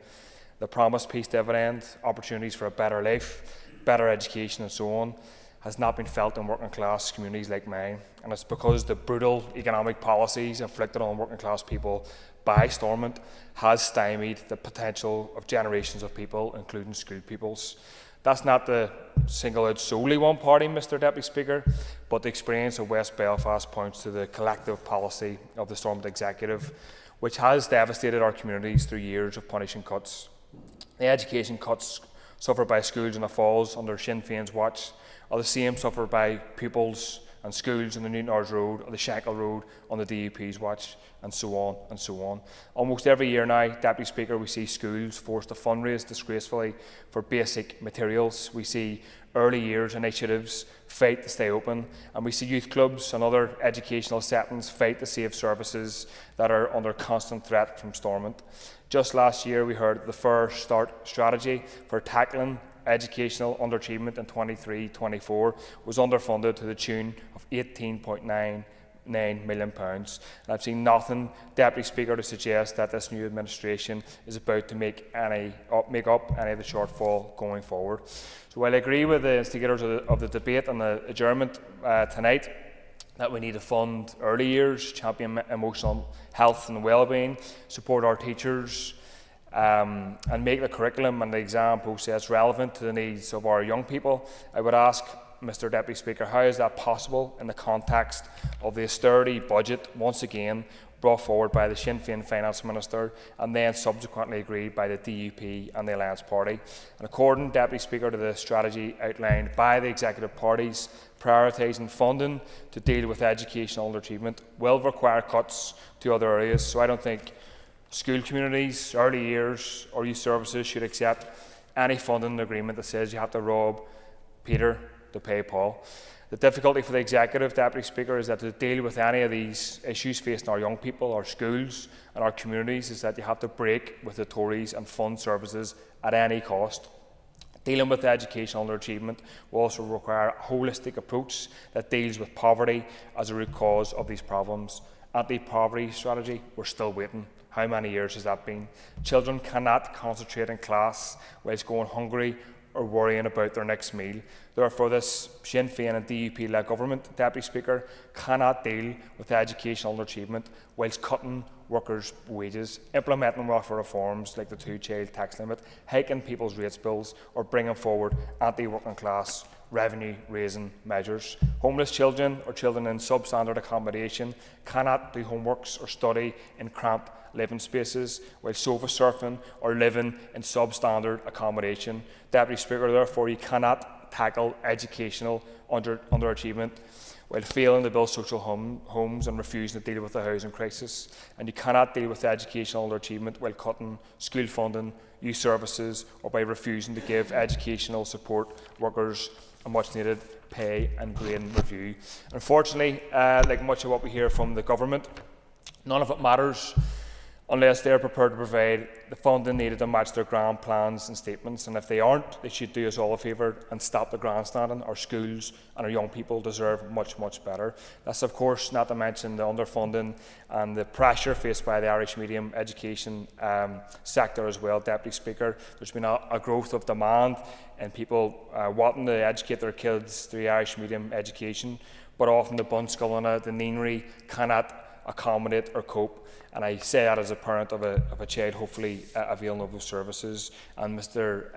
The promised peace dividend, opportunities for a better life, better education and so on, has not been felt in working class communities like mine. And it's because the brutal economic policies inflicted on working class people by Stormont has stymied the potential of generations of people, including school pupils. That's not to single out solely one party, Mr Deputy Speaker, but the experience of West Belfast points to the collective policy of the Stormont Executive, which has devastated our communities through years of punishing cuts. The education cuts suffered by schools in the Falls under Sinn Féin's watch are the same suffered by pupils and schools on the Newton Ards Road or the Shankle Road on the DUP's watch, and so on and so on. Almost every year now, Deputy Speaker, we see schools forced to fundraise disgracefully for basic materials. We see early years initiatives fight to stay open, and we see youth clubs and other educational settings fight to save services that are under constant threat from Stormont. Just last year, we heard the Fair Start strategy for tackling educational underachievement in 23-24 was underfunded to the tune of £18.9 million. And I've seen nothing, Deputy Speaker, to suggest that this new administration is about to make up any of the shortfall going forward. So while I agree with the instigators of the debate on the adjournment tonight, that we need to fund early years, champion emotional health and well-being, support our teachers, and make the curriculum and the exam process relevant to the needs of our young people, I would ask Mr Deputy Speaker, how is that possible in the context of the austerity budget once again brought forward by the Sinn Féin Finance Minister and then subsequently agreed by the DUP and the Alliance Party? And according, Deputy Speaker, to the strategy outlined by the executive parties, prioritising funding to deal with educational underachievement will require cuts to other areas. So I don't think school communities, early years or youth services should accept any funding agreement that says you have to rob Peter to pay Paul. The difficulty for the Executive, Deputy Speaker, is that to deal with any of these issues facing our young people, our schools and our communities is that you have to break with the Tories and fund services at any cost. Dealing with educational underachievement will also require a holistic approach that deals with poverty as a root cause of these problems. Anti-poverty strategy, we're still waiting. How many years has that been? Children cannot concentrate in class whilst going hungry or worrying about their next meal. Therefore, this Sinn Féin and DUP-led government, Deputy Speaker, cannot deal with educational underachievement whilst cutting workers' wages, implementing welfare reforms like the 2-child tax limit, hiking people's rates bills, or bringing forward anti-working class revenue-raising measures. Homeless children or children in substandard accommodation cannot do homeworks or study in cramped living spaces while sofa surfing or living in substandard accommodation. Deputy Speaker, therefore, you cannot tackle educational underachievement while failing to build social homes and refusing to deal with the housing crisis. And you cannot deal with educational underachievement while cutting school funding, youth services, or by refusing to give educational support workers a much-needed pay and grading review. Unfortunately, like much of what we hear from the government, none of it matters unless they're prepared to provide the funding needed to match their grand plans and statements. And if they aren't, they should do us all a favour and stop the grandstanding. Our schools and our young people deserve much, much better. That's of course not to mention the underfunding and the pressure faced by the Irish medium education sector as well, Deputy Speaker. There's been a growth of demand and people wanting to educate their kids through Irish medium education, but often the Bunscoilena, the Neenry cannot accommodate or cope. And I say that as a parent of a child hopefully availing of those services. And Mr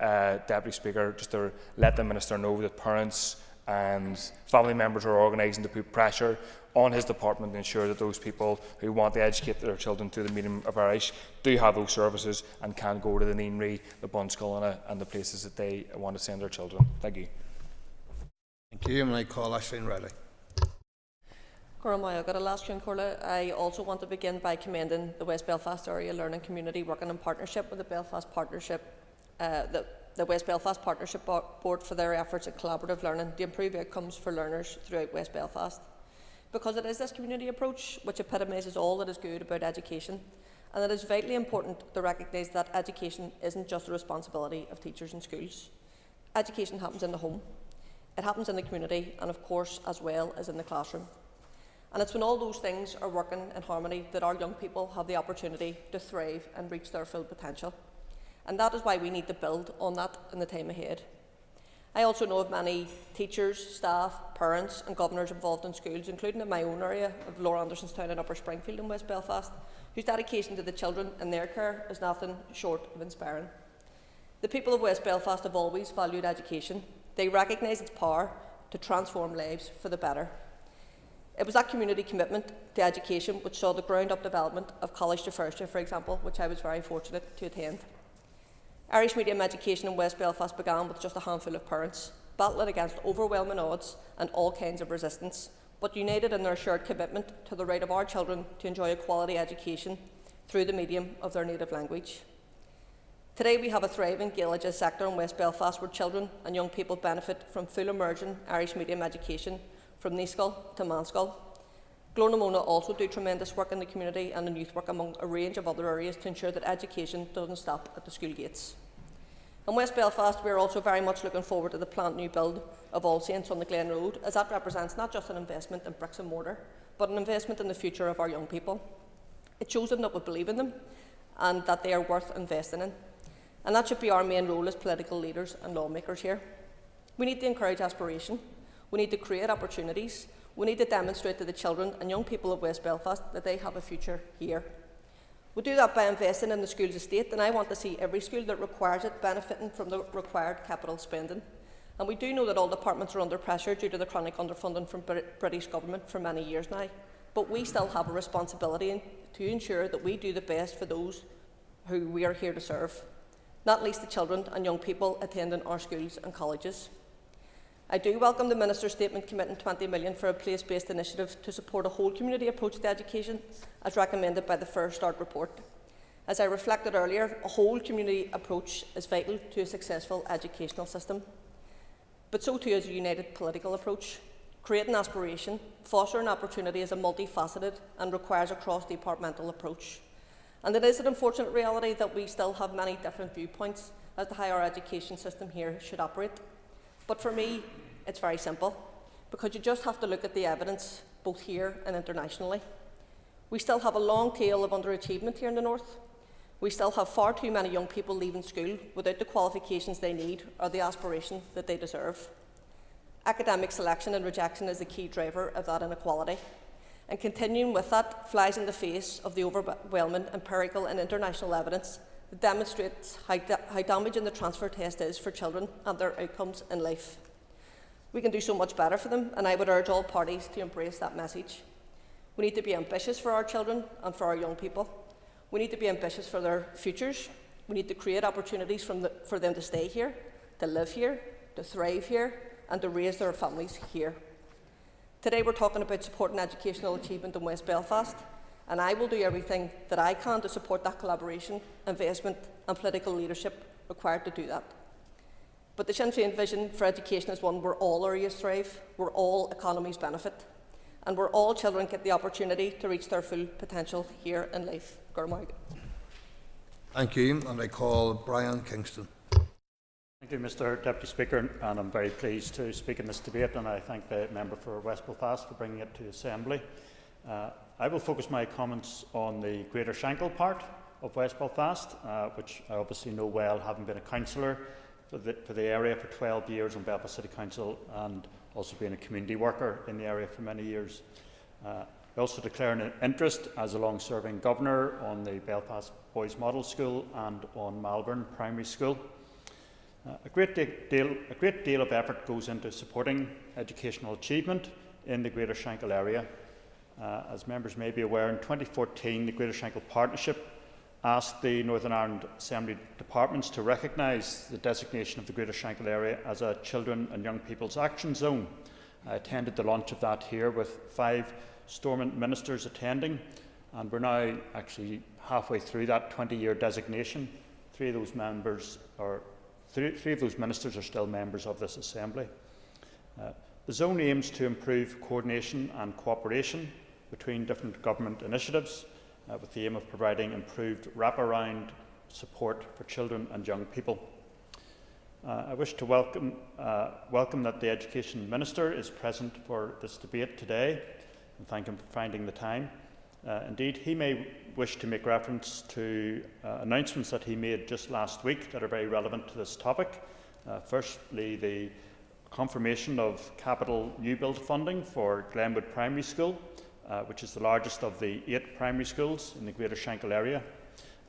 Deputy Speaker, just to let the Minister know that parents and family members are organising to put pressure on his department to ensure that those people who want to educate their children through the medium of Irish do have those services and can go to the Neenry, the Bunscoilena and the places that they want to send their children. Thank you. Thank you. And I call Aisling Riley. I also want to begin by commending the West Belfast Area Learning Community working in partnership with the West Belfast Partnership Board for their efforts at collaborative learning to improve outcomes for learners throughout West Belfast. Because it is this community approach which epitomises all that is good about education, and it is vitally important to recognise that education isn't just the responsibility of teachers and schools. Education happens in the home, it happens in the community, and of course as well as in the classroom. And it's when all those things are working in harmony that our young people have the opportunity to thrive and reach their full potential. And that is why we need to build on that in the time ahead. I also know of many teachers, staff, parents and governors involved in schools, including in my own area of Laura Andersonstown in Upper Springfield in West Belfast, whose dedication to the children and their care is nothing short of inspiring. The people of West Belfast have always valued education. They recognise its power to transform lives for the better. It was that community commitment to education which saw the ground-up development of College to First Year, for example, which I was very fortunate to attend. Irish medium education in West Belfast began with just a handful of parents, battling against overwhelming odds and all kinds of resistance, but united in their shared commitment to the right of our children to enjoy a quality education through the medium of their native language. Today we have a thriving Gaelic sector in West Belfast where children and young people benefit from full immersion Irish medium education from Neeskull to Manskull. Glornamona also do tremendous work in the community and in youth work among a range of other areas to ensure that education doesn't stop at the school gates. In West Belfast, we are also very much looking forward to the planned new build of All Saints on the Glen Road, as that represents not just an investment in bricks and mortar, but an investment in the future of our young people. It shows them that we believe in them and that they are worth investing in. And that should be our main role as political leaders and lawmakers here. We need to encourage aspiration. We need to create opportunities. We need to demonstrate to the children and young people of West Belfast that they have a future here. We do that by investing in the school's estate, and I want to see every school that requires it benefiting from the required capital spending. And we do know that all departments are under pressure due to the chronic underfunding from British Government for many years now. But we still have a responsibility to ensure that we do the best for those who we are here to serve, not least the children and young people attending our schools and colleges. I do welcome the Minister's statement committing 20 million for a place-based initiative to support a whole community approach to education, as recommended by the Fair Start report. As I reflected earlier, a whole community approach is vital to a successful educational system. But so too is a united political approach. Creating aspiration, fostering opportunity is a multifaceted and requires a cross-departmental approach. And it is an unfortunate reality that we still have many different viewpoints as to how our education system here should operate. But for me, it's very simple, because you just have to look at the evidence, both here and internationally. We still have a long tail of underachievement here in the North. We still have far too many young people leaving school without the qualifications they need or the aspiration that they deserve. Academic selection and rejection is the key driver of that inequality. And continuing with that flies in the face of the overwhelming empirical and international evidence that demonstrates how damaging the transfer test is for children and their outcomes in life. We can do so much better for them, and I would urge all parties to embrace that message. We need to be ambitious for our children and for our young people. We need to be ambitious for their futures. We need to create opportunities for them to stay here, to live here, to thrive here, and to raise their families here. Today we're talking about supporting educational achievement in West Belfast, and I will do everything that I can to support that collaboration, investment and political leadership required to do that. But the Sinn Féin vision for education is one where all areas thrive, where all economies benefit, and where all children get the opportunity to reach their full potential here in life. Gurmaig. Thank you, and I call Brian Kingston. Thank you, Mr Deputy Speaker, and I'm very pleased to speak in this debate, and I thank the member for West Belfast for bringing it to Assembly. I will focus my comments on the Greater Shankill part of West Belfast, which I obviously know well, having been a councillor for the area for 12 years on Belfast City Council and also being a community worker in the area for many years. I also declare an interest as a long-serving governor on the Belfast Boys Model School and on Malvern Primary School. A great deal of effort goes into supporting educational achievement in the Greater Shankill area. As members may be aware, in 2014 the Greater Shankill Partnership asked the Northern Ireland Assembly departments to recognise the designation of the Greater Shankill area as a Children and Young People's Action Zone. I attended the launch of that here with 5 Stormont ministers attending, and we're now actually halfway through that 20-year designation. Three of those ministers are still members of this Assembly. The zone aims to improve coordination and cooperation between different government initiatives with the aim of providing improved wraparound support for children and young people. I wish to welcome that the Education Minister is present for this debate today, and thank him for finding the time. Indeed, he may wish to make reference to announcements that he made just last week that are very relevant to this topic. Firstly, the confirmation of capital new build funding for Glenwood Primary School, which is the largest of the 8 primary schools in the Greater Shankill area.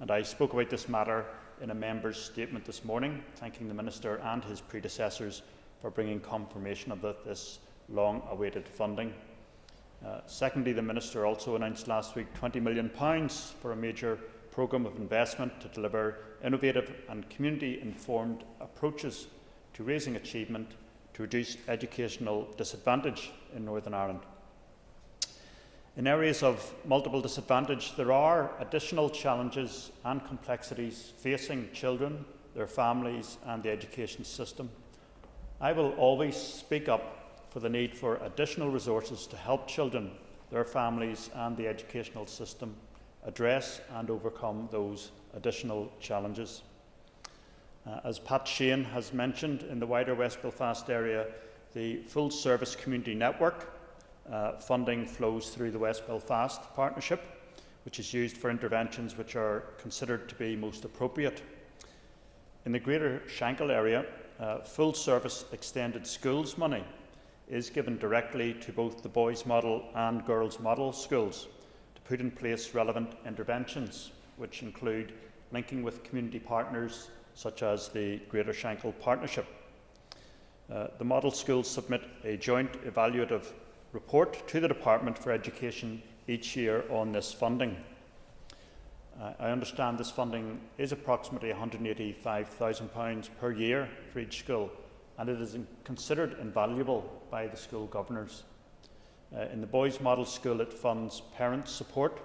And I spoke about this matter in a member's statement this morning, thanking the Minister and his predecessors for bringing confirmation of this long-awaited funding. Secondly, the Minister also announced last week £20 million for a major programme of investment to deliver innovative and community-informed approaches to raising achievement to reduce educational disadvantage in Northern Ireland. In areas of multiple disadvantage, there are additional challenges and complexities facing children, their families and the education system. I will always speak up for the need for additional resources to help children, their families and the educational system address and overcome those additional challenges. As Pat Sheehan has mentioned, in the wider West Belfast area, the full service community network funding flows through the West Belfast Partnership, which is used for interventions which are considered to be most appropriate. In the Greater Shankill area, full service extended schools money is given directly to both the Boys Model and Girls Model schools to put in place relevant interventions, which include linking with community partners such as the Greater Shankill Partnership. The model schools submit a joint evaluative report to the Department for Education each year on this funding. I understand this funding is approximately £185,000 per year for each school, and it is considered invaluable by the school governors. In the Boys Model School, it funds parent support,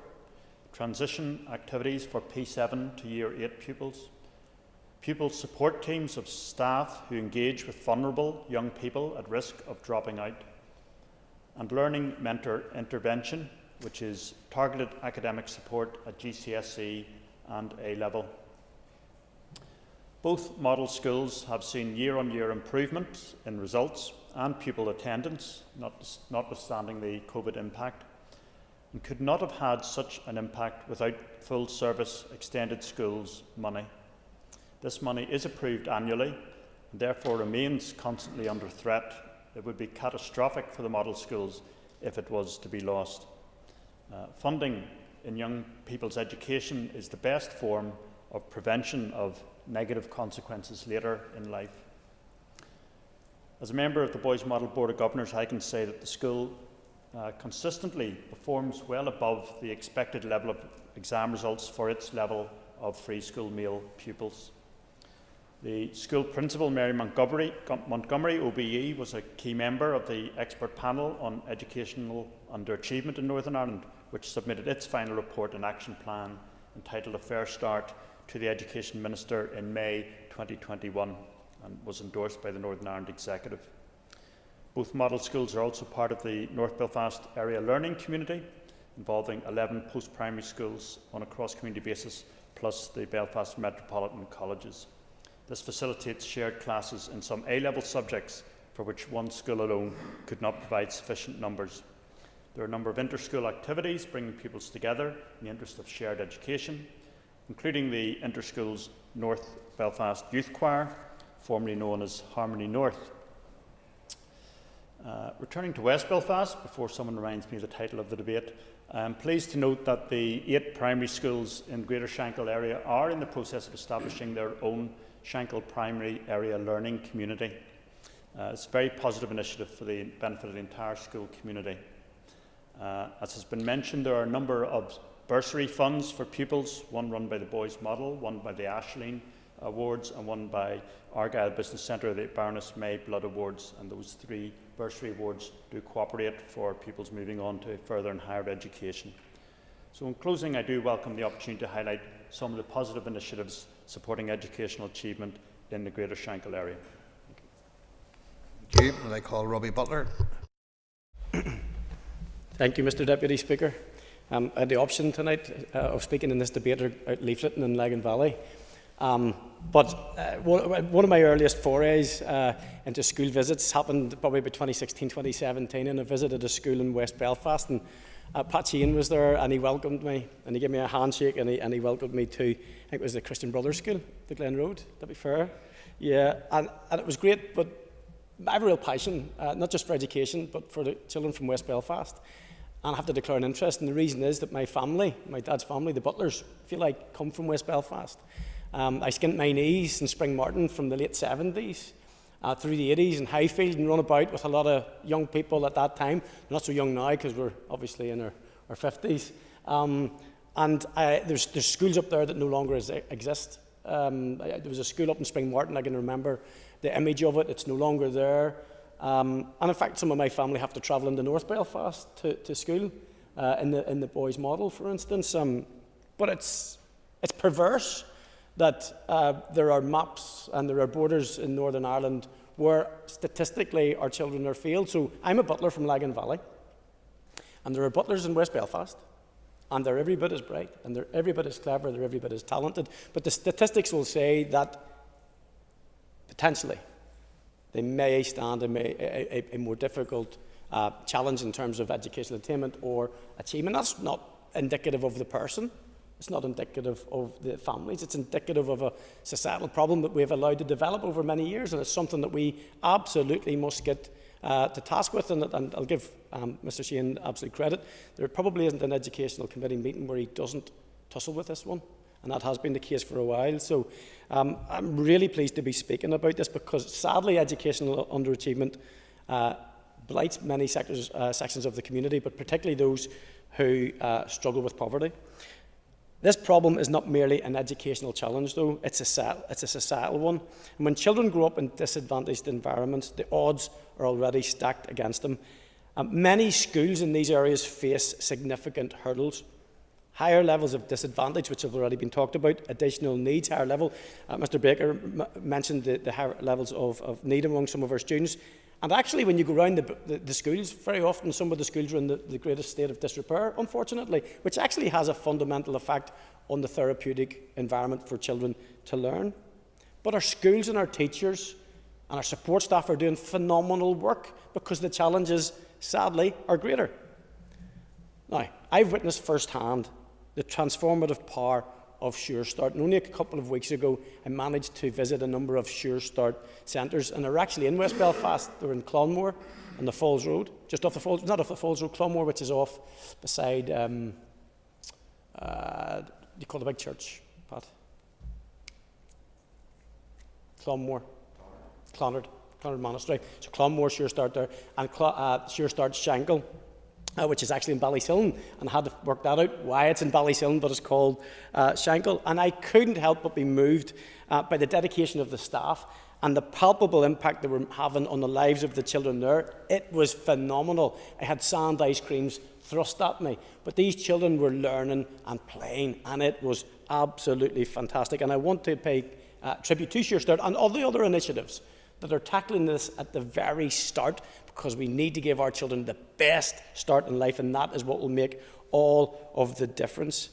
transition activities for P7 to Year 8 pupils, pupil support teams of staff who engage with vulnerable young people at risk of dropping out, and learning mentor intervention, which is targeted academic support at GCSE and A-level. Both model schools have seen year-on-year improvements in results and pupil attendance, notwithstanding the COVID impact, and could not have had such an impact without full service extended schools money. This money is approved annually and therefore remains constantly under threat. It would be catastrophic for the model schools if it was to be lost. Funding in young people's education is the best form of prevention of negative consequences later in life. As a member of the Boys Model Board of Governors, I can say that the school consistently performs well above the expected level of exam results for its level of free school meal pupils. The school principal, Mary Montgomery OBE, was a key member of the expert panel on educational underachievement in Northern Ireland, which submitted its final report and action plan entitled A Fair Start to the Education Minister in May 2021 and was endorsed by the Northern Ireland Executive. Both model schools are also part of the North Belfast Area Learning Community, involving 11 post-primary schools on a cross-community basis plus the Belfast Metropolitan Colleges. This facilitates shared classes in some A-level subjects for which one school alone could not provide sufficient numbers. There are a number of inter-school activities bringing pupils together in the interest of shared education, including the Inter-Schools North Belfast Youth Choir, formerly known as Harmony North. Returning to West Belfast, before someone reminds me of the title of the debate, I am pleased to note that the 8 primary schools in Greater Shankill area are in the process of establishing their own Shankill Primary Area Learning Community. It's a very positive initiative for the benefit of the entire school community. As has been mentioned, there are a number of bursary funds for pupils, one run by the Boys Model, one by the Ashleen Awards, and one by Argyll Business Centre, the Baroness May Blood Awards, and those 3 bursary awards do cooperate for pupils moving on to further and higher education. So in closing, I do welcome the opportunity to highlight some of the positive initiatives supporting educational achievement in the Greater Shankill area. Thank you. And I call Robbie Butler. Thank you, Mr. Deputy Speaker. I had the option tonight of speaking in this debate out leafleting in Lagan Valley. But one of my earliest forays into school visits happened probably about 2016, 2017, and I visited a school in West Belfast, and Pat Sheehan was there, and he welcomed me, and he gave me a handshake, and he welcomed me to, I think it was the Christian Brothers School, the Glen Road, that'd be fair. Yeah, and it was great, but I have a real passion, not just for education, but for the children from West Belfast. And I have to declare an interest, and the reason is that my family, my dad's family, the Butlers, feel like come from West Belfast. I skinned my knees in Spring Martin from the late 70s through the 80s in Highfield, and run about with a lot of young people at that time. Not so young now because we're obviously in our 50s. There's schools up there that no longer exist. There was a school up in Spring Martin, I can remember the image of it, it's no longer there. And in fact, some of my family have to travel into North Belfast to school in the Boys Model, for instance. But it's perverse that there are maps and there are borders in Northern Ireland where statistically our children are failed. So I'm a butler from Lagan Valley, and there are butlers in West Belfast, and they're every bit as bright, and they're every bit as clever, they're every bit as talented. But the statistics will say that potentially they may stand a more difficult challenge in terms of educational attainment or achievement. That's not indicative of the person. It's not indicative of the families. It's indicative of a societal problem that we've allowed to develop over many years, and it's something that we absolutely must get to task with. And I'll give Mr. Sheehan absolute credit. There probably isn't an educational committee meeting where he doesn't tussle with this one, and that has been the case for a while. So I'm really pleased to be speaking about this, because sadly educational underachievement blights many sections of the community, but particularly those who struggle with poverty. This problem is not merely an educational challenge, though, it's a societal one. And when children grow up in disadvantaged environments, the odds are already stacked against them. Many schools in these areas face significant hurdles. Higher levels of disadvantage, which have already been talked about, additional needs, higher level. Mr. Baker mentioned the higher levels of need among some of our students. And actually, when you go around the schools, very often some of the schools are in the greatest state of disrepair, unfortunately, which actually has a fundamental effect on the therapeutic environment for children to learn. But our schools and our teachers and our support staff are doing phenomenal work, because the challenges, sadly, are greater. Now, I've witnessed firsthand the transformative power of Sure Start. And only a couple of weeks ago, I managed to visit a number of Sure Start centres, and they're actually in West Belfast. They're in Clonmore on the Falls Road, just off the Falls, not off the Falls Road, Clonmore, which is off beside, you call the big church, Pat? Clonmore, Clonard Monastery. So Clonmore, Sure Start there, and Sure Start Shankill, which is actually in Ballysillen, and I had to work that out, why it's in Ballysillen, but it's called Shankill. And I couldn't help but be moved by the dedication of the staff and the palpable impact they were having on the lives of the children there. It was phenomenal. I had sand ice creams thrust at me, but these children were learning and playing, and it was absolutely fantastic. And I want to pay tribute to Sure Start and all the other initiatives that are tackling this at the very start, because we need to give our children the best start in life, and that is what will make all of the difference.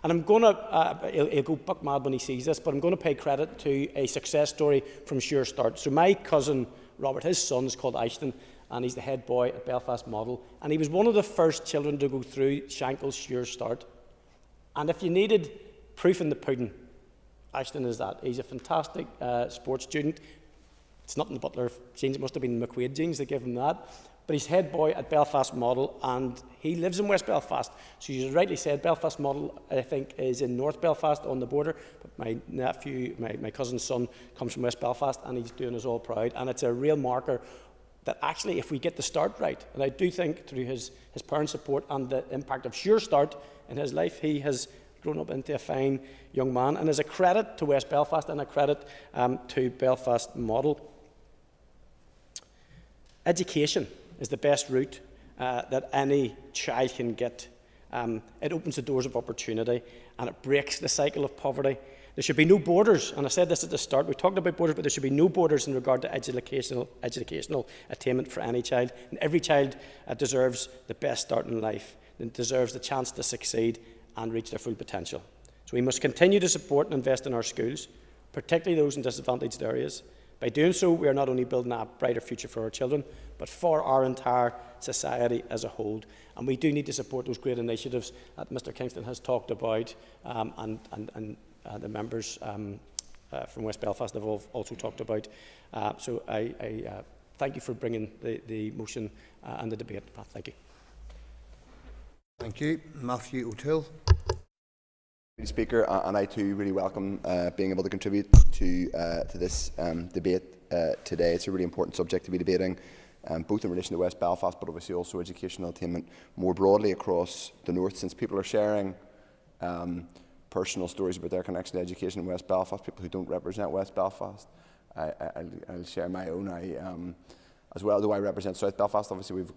And I'm going to, he'll go buck mad when he sees this, but I'm going to pay credit to a success story from Sure Start. So my cousin Robert, his son is called Ashton, and he's the head boy at Belfast Model. And he was one of the first children to go through Shankel's Sure Start. And if you needed proof in the pudding, Ashton is that. He's a fantastic sports student. It's not in the Butler genes, it must have been the McQuaid genes that gave him that. But he's head boy at Belfast Model, and he lives in West Belfast. So you rightly said, Belfast Model, I think, is in North Belfast on the border. But my nephew, my cousin's son, comes from West Belfast, and he's doing us all proud. And it's a real marker that actually, if we get the start right, and I do think through his parents' support and the impact of Sure Start in his life, he has grown up into a fine young man, and is a credit to West Belfast and a credit to Belfast Model. Education is the best route that any child can get. It opens the doors of opportunity, and it breaks the cycle of poverty. There should be no borders, and I said this at the start, we talked about borders, but there should be no borders in regard to educational attainment for any child. And every child deserves the best start in life, and deserves the chance to succeed and reach their full potential. So we must continue to support and invest in our schools, particularly those in disadvantaged areas. By doing so, we are not only building a brighter future for our children, but for our entire society as a whole. And we do need to support those great initiatives that Mr. Kingston has talked about, and the members from West Belfast have also talked about. So I thank you for bringing the motion and the debate. Thank you. Thank you. Matthew O'Toole. Speaker, and I too really welcome being able to contribute to this debate today. It's a really important subject to be debating, both in relation to West Belfast, but obviously also educational attainment more broadly across the north, since people are sharing personal stories about their connection to education in West Belfast, people who don't represent West Belfast. I'll share my own. As well, though I represent South Belfast, obviously we've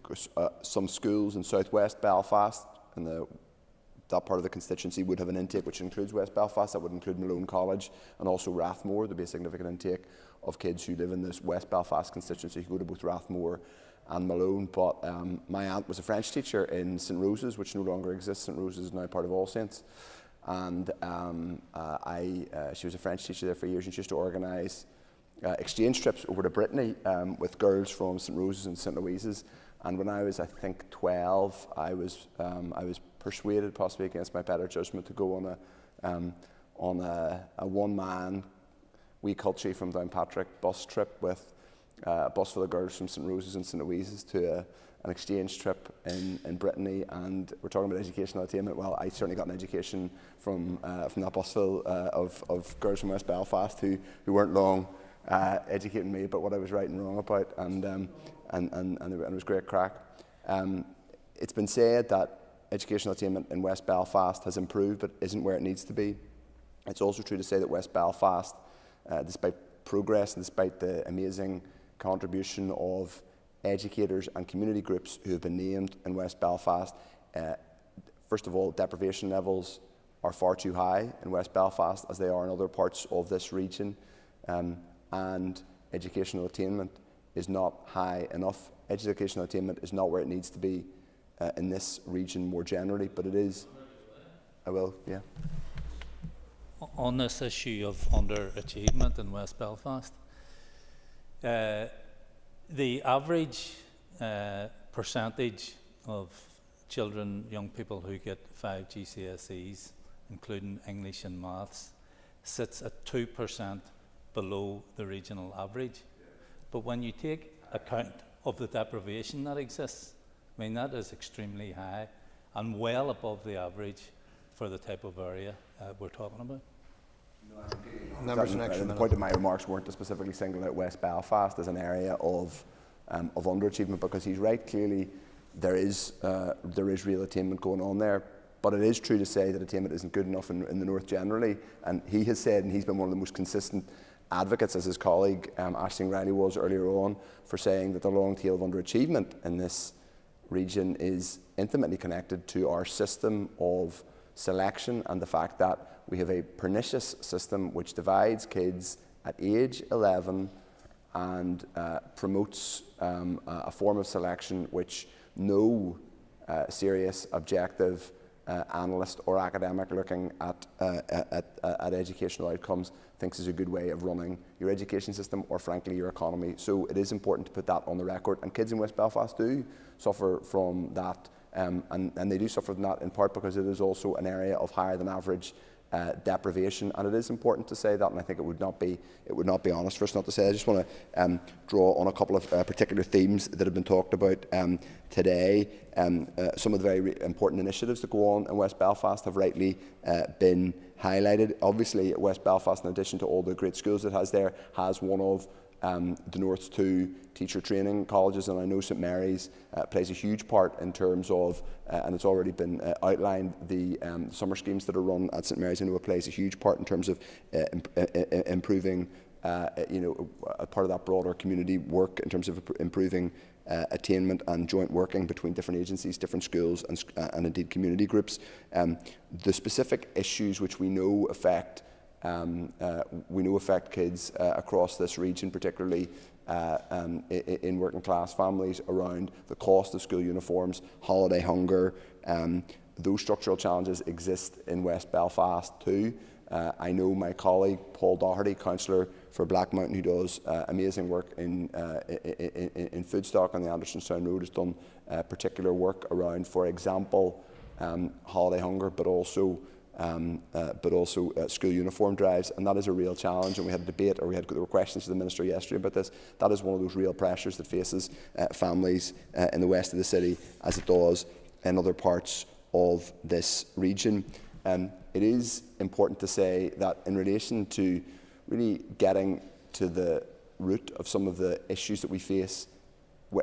some schools in South West Belfast, and that part of the constituency would have an intake which includes West Belfast. That would include Malone College and also Rathmore. There'd be a significant intake of kids who live in this West Belfast constituency who go to both Rathmore and Malone. But my aunt was a French teacher in St Rose's, which no longer exists. St Rose's is now part of All Saints. And she was a French teacher there for years, and she used to organise exchange trips over to Brittany with girls from St Rose's and St Louise's. And when I was, I think, 12, I was persuaded, possibly against my better judgment, to go on a one-man wee culture from Downpatrick bus trip with a bus full of girls from St Rose's and St Louise's to an exchange trip in Brittany. And we're talking about educational attainment. Well, I certainly got an education from that bus full of girls from West Belfast who weren't long educating me about what I was right and wrong about, and it was great crack. It's been said that educational attainment in West Belfast has improved but isn't where it needs to be. It's also true to say that West Belfast, despite progress and despite the amazing contribution of educators and community groups who have been named in West Belfast, first of all, deprivation levels are far too high in West Belfast, as they are in other parts of this region, and educational attainment is not high enough. Educational attainment is not where it needs to be in this region more generally, but it is. I will, yeah. On this issue of underachievement in West Belfast, the average percentage of children, young people who get 5 GCSEs, including English and Maths, sits at 2% below the regional average. But when you take account of the deprivation that exists, I mean, that is extremely high and well above the average for the type of area we're talking about. The point of my remarks weren't to specifically single out West Belfast as an area of underachievement, because he's right. Clearly, there is real attainment going on there, but it is true to say that attainment isn't good enough in the north generally. And he has said, and he's been one of the most consistent advocates, as his colleague Aisling Riley was earlier on, for saying that the long tail of underachievement in this region is intimately connected to our system of selection and the fact that we have a pernicious system which divides kids at age 11 and promotes a form of selection which no serious, objective analyst or academic looking at educational outcomes thinks is a good way of running your education system or frankly your economy. So it is important to put that on the record, and kids in West Belfast do suffer from that, and they do suffer from that in part because it is also an area of higher than average deprivation, and it is important to say that, and I think it would not be honest for us not to say. I just want to draw on a couple of particular themes that have been talked about today. Some of the very important initiatives that go on in West Belfast have rightly been highlighted. Obviously, West Belfast, in addition to all the great schools it has there, has one of the North's 2 teacher training colleges, and I know St Mary's plays a huge part in terms of, and it's already been outlined, the summer schemes that are run at St Mary's. I know it plays a huge part in terms of improving, a part of that broader community work in terms of improving attainment and joint working between different agencies, different schools, and indeed community groups. The specific issues which we know affect kids across this region, particularly in working class families, around the cost of school uniforms, holiday hunger. Those structural challenges exist in West Belfast too. I know my colleague Paul Doherty, councillor for Black Mountain, who does amazing work in Foodstock on the Andersonstown Road, has done particular work around, for example, holiday hunger, but also school uniform drives, and that is a real challenge. And we had a debate, or there were questions to the Minister yesterday about this. That is one of those real pressures that faces families in the west of the city, as it does in other parts of this region. It is important to say that in relation to really getting to the root of some of the issues that we face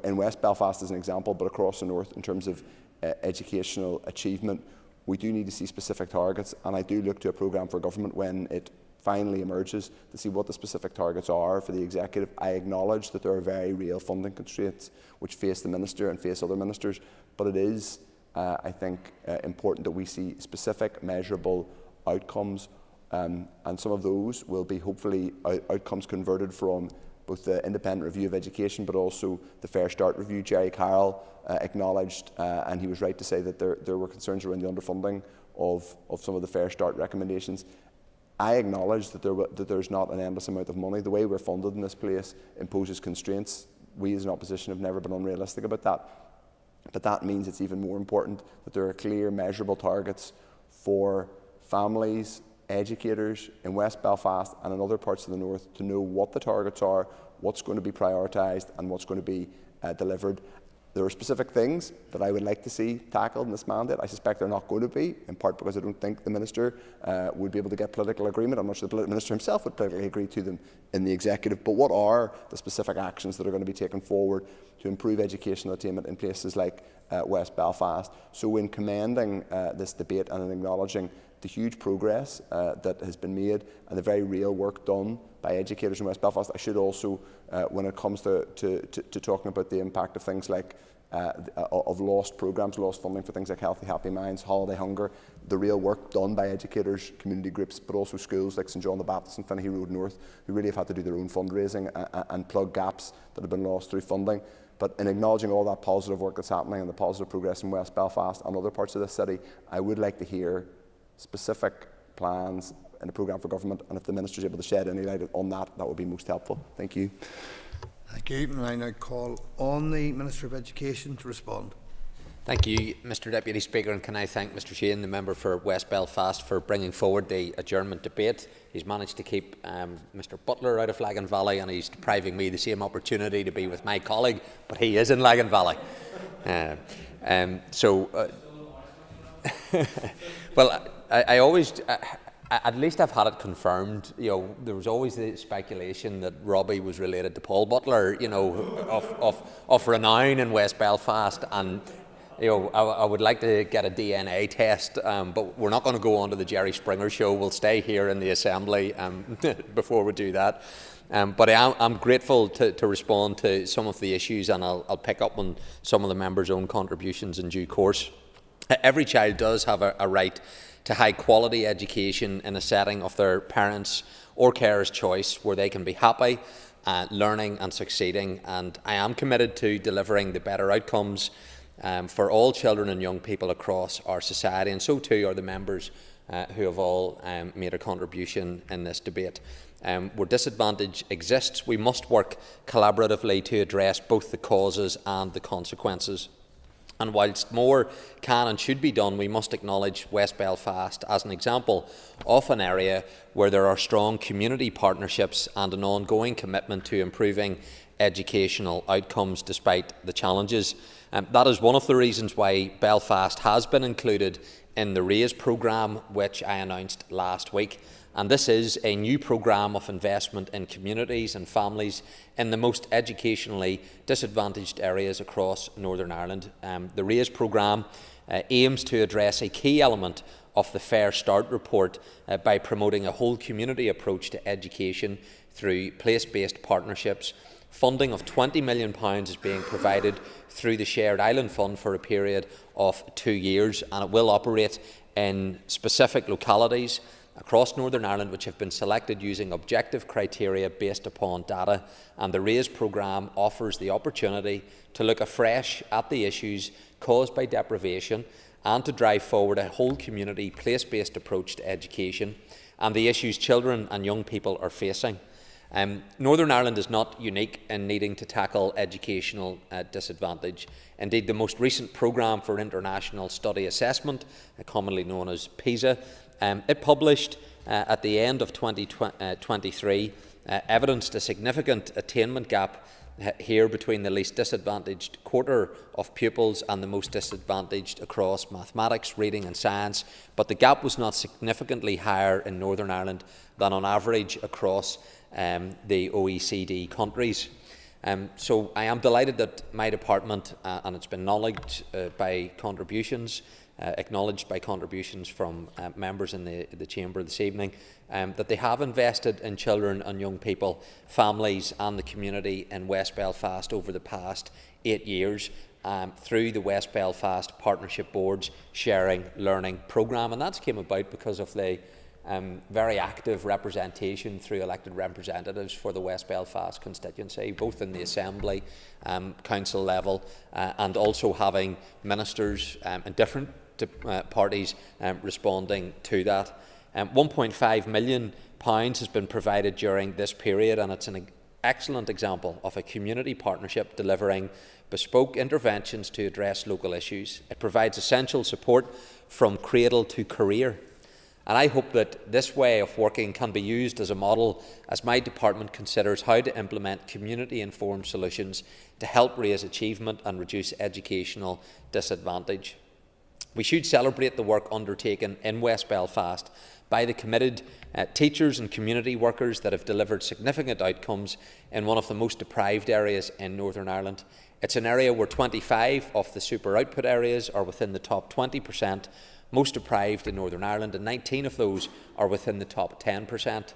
in West Belfast as an example, but across the north in terms of educational achievement, we do need to see specific targets, and I do look to a programme for government when it finally emerges to see what the specific targets are for the executive. I acknowledge that there are very real funding constraints which face the minister and face other ministers, but it is, I think, important that we see specific, measurable outcomes, and some of those will be hopefully outcomes converted from both the independent review of education but also the Fair Start review. Jerry Carroll acknowledged, and he was right to say that there were concerns around the underfunding of some of the Fair Start recommendations. I acknowledge that there's not an endless amount of money. The way we're funded in this place imposes constraints. We as an opposition have never been unrealistic about that. But that means it's even more important that there are clear, measurable targets for families, educators in West Belfast and in other parts of the north to know what the targets are, what's going to be prioritised and what's going to be delivered. There are specific things that I would like to see tackled in this mandate. I suspect they're not going to be, in part because I don't think the Minister would be able to get political agreement. I'm not sure the Minister himself would politically agree to them in the executive. But what are the specific actions that are going to be taken forward to improve educational attainment in places like West Belfast? So in commending this debate and in acknowledging the huge progress that has been made and the very real work done by educators in West Belfast, I should also, when it comes to talking about the impact of things like of lost programmes, lost funding for things like Healthy Happy Minds, holiday hunger, the real work done by educators, community groups, but also schools like St John the Baptist and Finnehy Road North, who really have had to do their own fundraising and plug gaps that have been lost through funding. But in acknowledging all that positive work that's happening and the positive progress in West Belfast and other parts of the city, I would like to hear specific plans in a programme for government, and if the Minister is able to shed any light on that, that would be most helpful. Thank you. Thank you. And I now call on the Minister of Education to respond. Thank you, Mr Deputy Speaker, and can I thank Mr Shane, the member for West Belfast, for bringing forward the adjournment debate. He's managed to keep Mr Butler out of Lagan Valley, and he's depriving me the same opportunity to be with my colleague, but he is in Lagan Valley. Well, I always... at least I've had it confirmed. You know, there was always the speculation that Robbie was related to Paul Butler, you know, of renown in West Belfast, and you know, I would like to get a DNA test, but we're not going to go on to the Jerry Springer show. We'll stay here in the Assembly before we do that. But I'm grateful to respond to some of the issues, and I'll pick up on some of the members' own contributions in due course. Every child does have a right to high quality education in a setting of their parents' or carers' choice, where they can be happy, learning and succeeding, and I am committed to delivering the better outcomes for all children and young people across our society, and so too are the members who have all made a contribution in this debate. Where disadvantage exists, we must work collaboratively to address both the causes and the consequences. And whilst more can and should be done, we must acknowledge West Belfast as an example of an area where there are strong community partnerships and an ongoing commitment to improving educational outcomes despite the challenges. That is one of the reasons why Belfast has been included in the RAISE programme, which I announced last week. And this is a new programme of investment in communities and families in the most educationally disadvantaged areas across Northern Ireland. The RAISE programme aims to address a key element of the Fair Start report by promoting a whole community approach to education through place-based partnerships. Funding of £20 million is being provided through the Shared Island Fund for a period of 2 years, and it will operate in specific localities across Northern Ireland which have been selected using objective criteria based upon data. And the RAISE programme offers the opportunity to look afresh at the issues caused by deprivation and to drive forward a whole community place-based approach to education and the issues children and young people are facing. Northern Ireland is not unique in needing to tackle educational disadvantage. Indeed, the most recent programme for international study assessment, commonly known as PISA, it published at the end of 2023 evidenced a significant attainment gap here between the least disadvantaged quarter of pupils and the most disadvantaged across mathematics, reading and science, but the gap was not significantly higher in Northern Ireland than on average across the OECD countries. So I am delighted that my department, and it's been acknowledged by contributions from members in the Chamber this evening, that they have invested in children and young people, families and the community in West Belfast over the past 8 years through the West Belfast Partnership Board's Sharing Learning programme. And that's came about because of the very active representation through elected representatives for the West Belfast constituency, both in the Assembly, council level, and also having ministers in different parties responding to that. £1.5 million has been provided during this period, and it's an excellent example of a community partnership delivering bespoke interventions to address local issues. It provides essential support from cradle to career. And I hope that this way of working can be used as a model as my department considers how to implement community-informed solutions to help raise achievement and reduce educational disadvantage. We should celebrate the work undertaken in West Belfast by the committed teachers and community workers that have delivered significant outcomes in one of the most deprived areas in Northern Ireland. It's an area where 25 of the super output areas are within the top 20%, most deprived in Northern Ireland, and 19 of those are within the top 10%.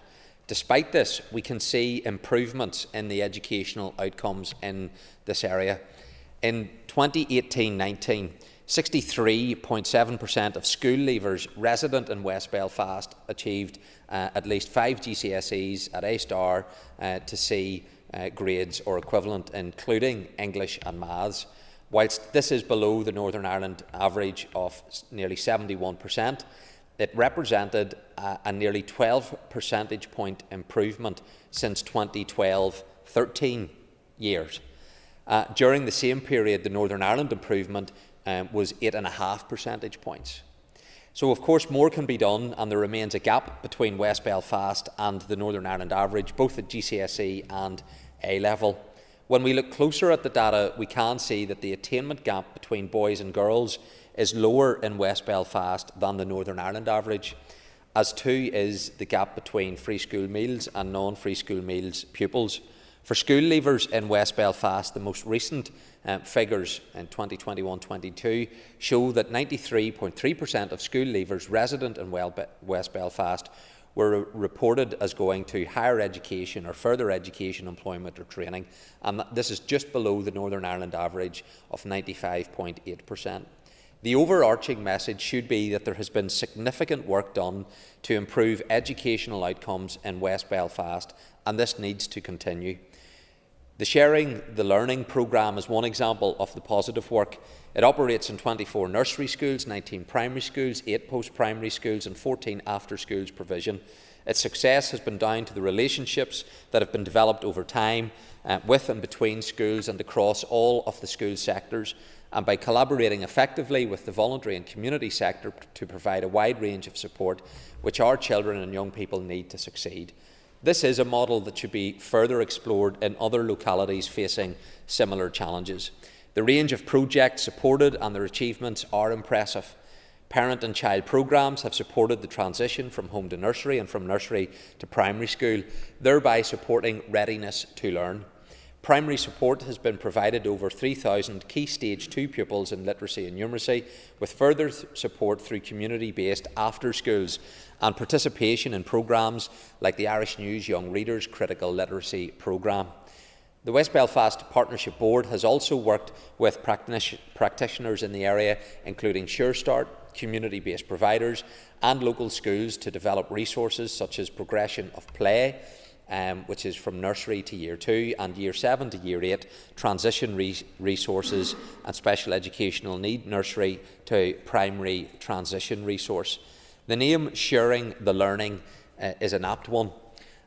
Despite this, we can see improvements in the educational outcomes in this area. In 2018-19, 63.7% of school leavers resident in West Belfast achieved at least 5 GCSEs at A star to C grades or equivalent, including English and Maths. Whilst this is below the Northern Ireland average of nearly 71%, it represented a nearly 12 percentage point improvement since 2012-13 years. During the same period, the Northern Ireland improvement was 8.5 percentage points. So of course more can be done, and there remains a gap between West Belfast and the Northern Ireland average, both at GCSE and A level. When we look closer at the data, we can see that the attainment gap between boys and girls is lower in West Belfast than the Northern Ireland average, as too is the gap between free school meals and non-free school meals pupils. For school leavers in West Belfast, the most recent figures in 2021-22 show that 93.3% of school leavers resident in West Belfast were reported as going to higher education or further education, employment or training, and this is just below the Northern Ireland average of 95.8%. The overarching message should be that there has been significant work done to improve educational outcomes in West Belfast, and this needs to continue. The Sharing the Learning programme is one example of the positive work. It operates in 24 nursery schools, 19 primary schools, 8 post-primary schools and 14 after-schools provision. Its success has been down to the relationships that have been developed over time with and between schools and across all of the school sectors, and by collaborating effectively with the voluntary and community sector to provide a wide range of support which our children and young people need to succeed. This is a model that should be further explored in other localities facing similar challenges. The range of projects supported and their achievements are impressive. Parent and child programmes have supported the transition from home to nursery and from nursery to primary school, thereby supporting readiness to learn. Primary support has been provided to over 3,000 Key Stage 2 pupils in literacy and numeracy, with further support through community-based after-schools and participation in programmes like the Irish News Young Readers Critical Literacy Programme. The West Belfast Partnership Board has also worked with practitioners in the area, including Sure Start, community-based providers and local schools to develop resources such as progression of play, which is from nursery to year 2 and year 7 to year 8, transition resources and special educational need nursery to primary transition resource. The name Sharing the Learning is an apt one.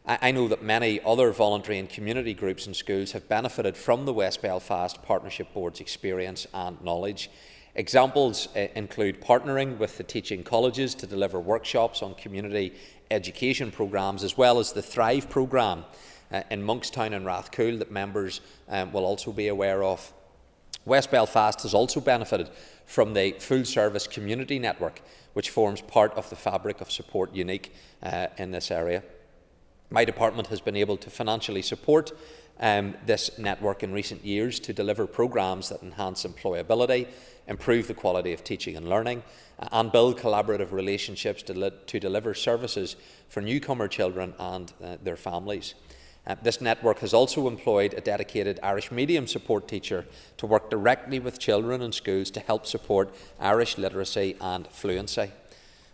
I know that many other voluntary and community groups and schools have benefited from the West Belfast Partnership Board's experience and knowledge. Examples include partnering with the teaching colleges to deliver workshops on community education programmes, as well as the Thrive programme in Monkstown and Rathcoole that members will also be aware of. West Belfast has also benefited from the Full Service Community Network, which forms part of the fabric of support unique in this area. My department has been able to financially support this network in recent years to deliver programmes that enhance employability, improve the quality of teaching and learning, and build collaborative relationships to deliver services for newcomer children and their families. This network has also employed a dedicated Irish medium support teacher to work directly with children in schools to help support Irish literacy and fluency.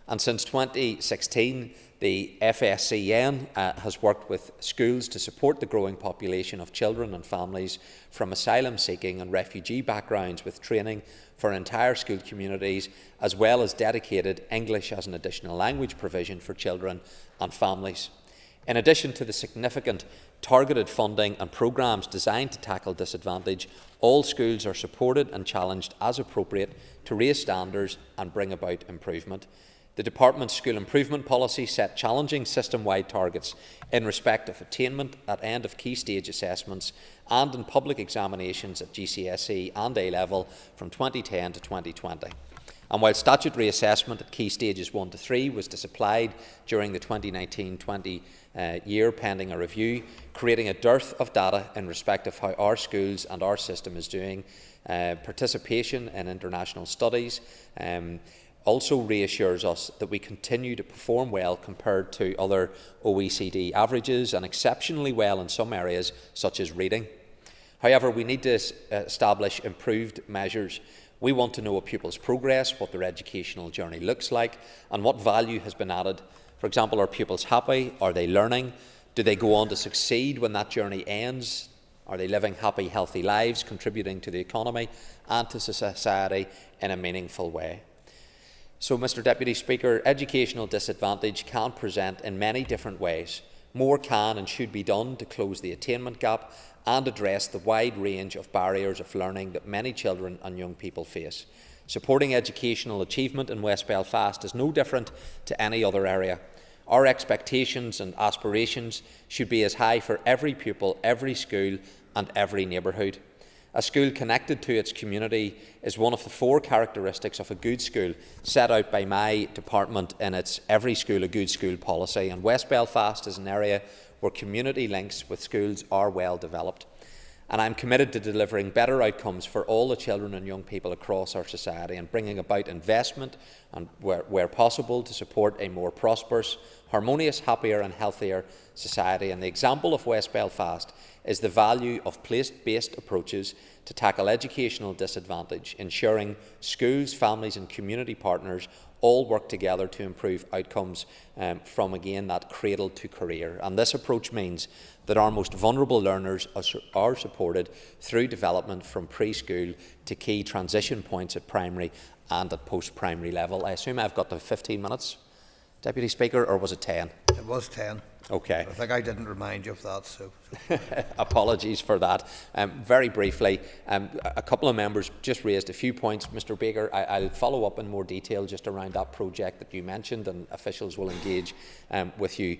And since 2016, the FSCN has worked with schools to support the growing population of children and families from asylum-seeking and refugee backgrounds with training for entire school communities, as well as dedicated English as an additional language provision for children and families. In addition to the significant targeted funding and programmes designed to tackle disadvantage, all schools are supported and challenged as appropriate to raise standards and bring about improvement. The Department's School Improvement Policy set challenging system-wide targets in respect of attainment at end of key stage assessments and in public examinations at GCSE and A-level from 2010 to 2020. And while statutory assessment at key stages 1 to 3 was disapplied during the 2019-20 year pending a review, creating a dearth of data in respect of how our schools and our system is doing, participation in international studies, also reassures us that we continue to perform well compared to other OECD averages and exceptionally well in some areas such as reading. However, we need to establish improved measures. We want to know a pupil's progress, what their educational journey looks like and what value has been added. For example, are pupils happy? Are they learning? Do they go on to succeed when that journey ends? Are they living happy, healthy lives, contributing to the economy and to society in a meaningful way? So, Mr. Deputy Speaker, educational disadvantage can present in many different ways. More can and should be done to close the attainment gap and address the wide range of barriers of learning that many children and young people face. Supporting educational achievement in West Belfast is no different to any other area. Our expectations and aspirations should be as high for every pupil, every school and every neighbourhood. A school connected to its community is one of the 4 characteristics of a good school set out by my department in its Every School a Good School policy, and West Belfast is an area where community links with schools are well developed. And I'm committed to delivering better outcomes for all the children and young people across our society and bringing about investment and where possible to support a more prosperous, harmonious, happier and healthier society. And the example of West Belfast is the value of place-based approaches to tackle educational disadvantage, ensuring schools, families and community partners all work together to improve outcomes from, again, that cradle to career. And this approach means that our most vulnerable learners are supported through development from preschool to key transition points at primary and at post-primary level. I assume I've got the 15 minutes, Deputy Speaker, or was it 10? It was 10. Okay. I think I didn't remind you of that, so. Apologies for that. Very briefly, a couple of members just raised a few points. Mr. Baker, I'll follow up in more detail just around that project that you mentioned, and officials will engage with you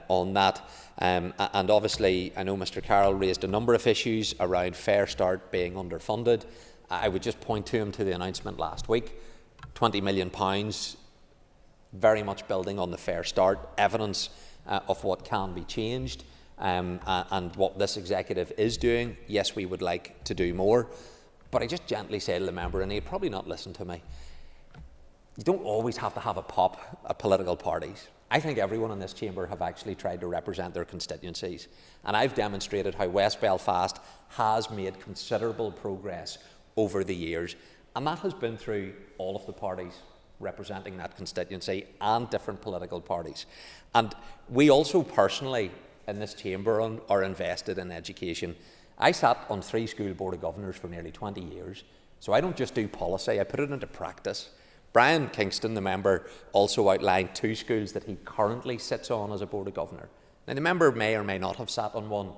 on that. And obviously, I know Mr. Carroll raised a number of issues around Fair Start being underfunded. I would just point to him to the announcement last week, £20 million, very much building on the Fair Start, evidence of what can be changed and what this executive is doing. Yes, we would like to do more, but I just gently say to the member, and he'd probably not listen to me, you don't always have to have a pop at political parties. I think everyone in this chamber have actually tried to represent their constituencies, and I've demonstrated how West Belfast has made considerable progress over the years, and that has been through all of the parties representing that constituency and different political parties. And we also personally in this chamber are invested in education. I sat on 3 school board of governors for nearly 20 years, so I don't just do policy, I put it into practice. Brian Kingston, the member, also outlined 2 schools that he currently sits on as a board of governor. Now, the member may or may not have sat on one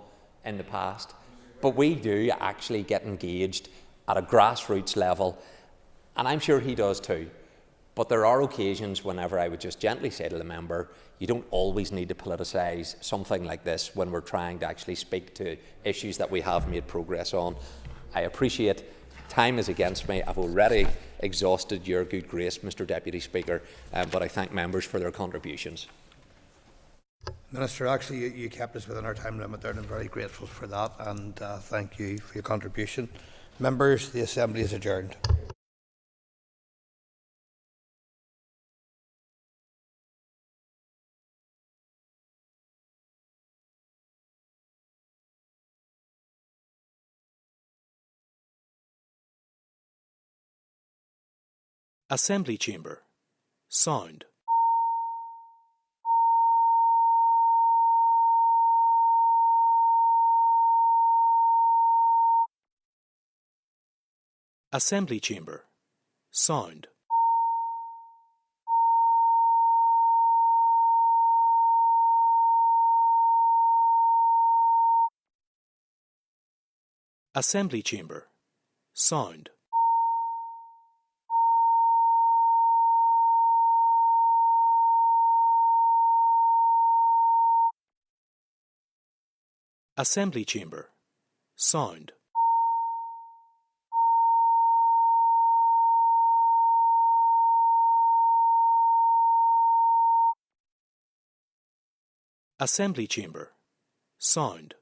in the past, but we do actually get engaged at a grassroots level, and I'm sure he does too. But there are occasions whenever I would just gently say to the member, you don't always need to politicise something like this when we're trying to actually speak to issues that we have made progress on. I appreciate time is against me. I've already exhausted your good grace, Mr. Deputy Speaker, but I thank members for their contributions. Minister, actually you kept us within our time limit there, and I'm very grateful for that, and thank you for your contribution. Members, the Assembly is adjourned. Assembly Chamber. Sound. Assembly Chamber. Sound. Assembly Chamber. Sound. Assembly Chamber. Sound. Assembly Chamber. Sound.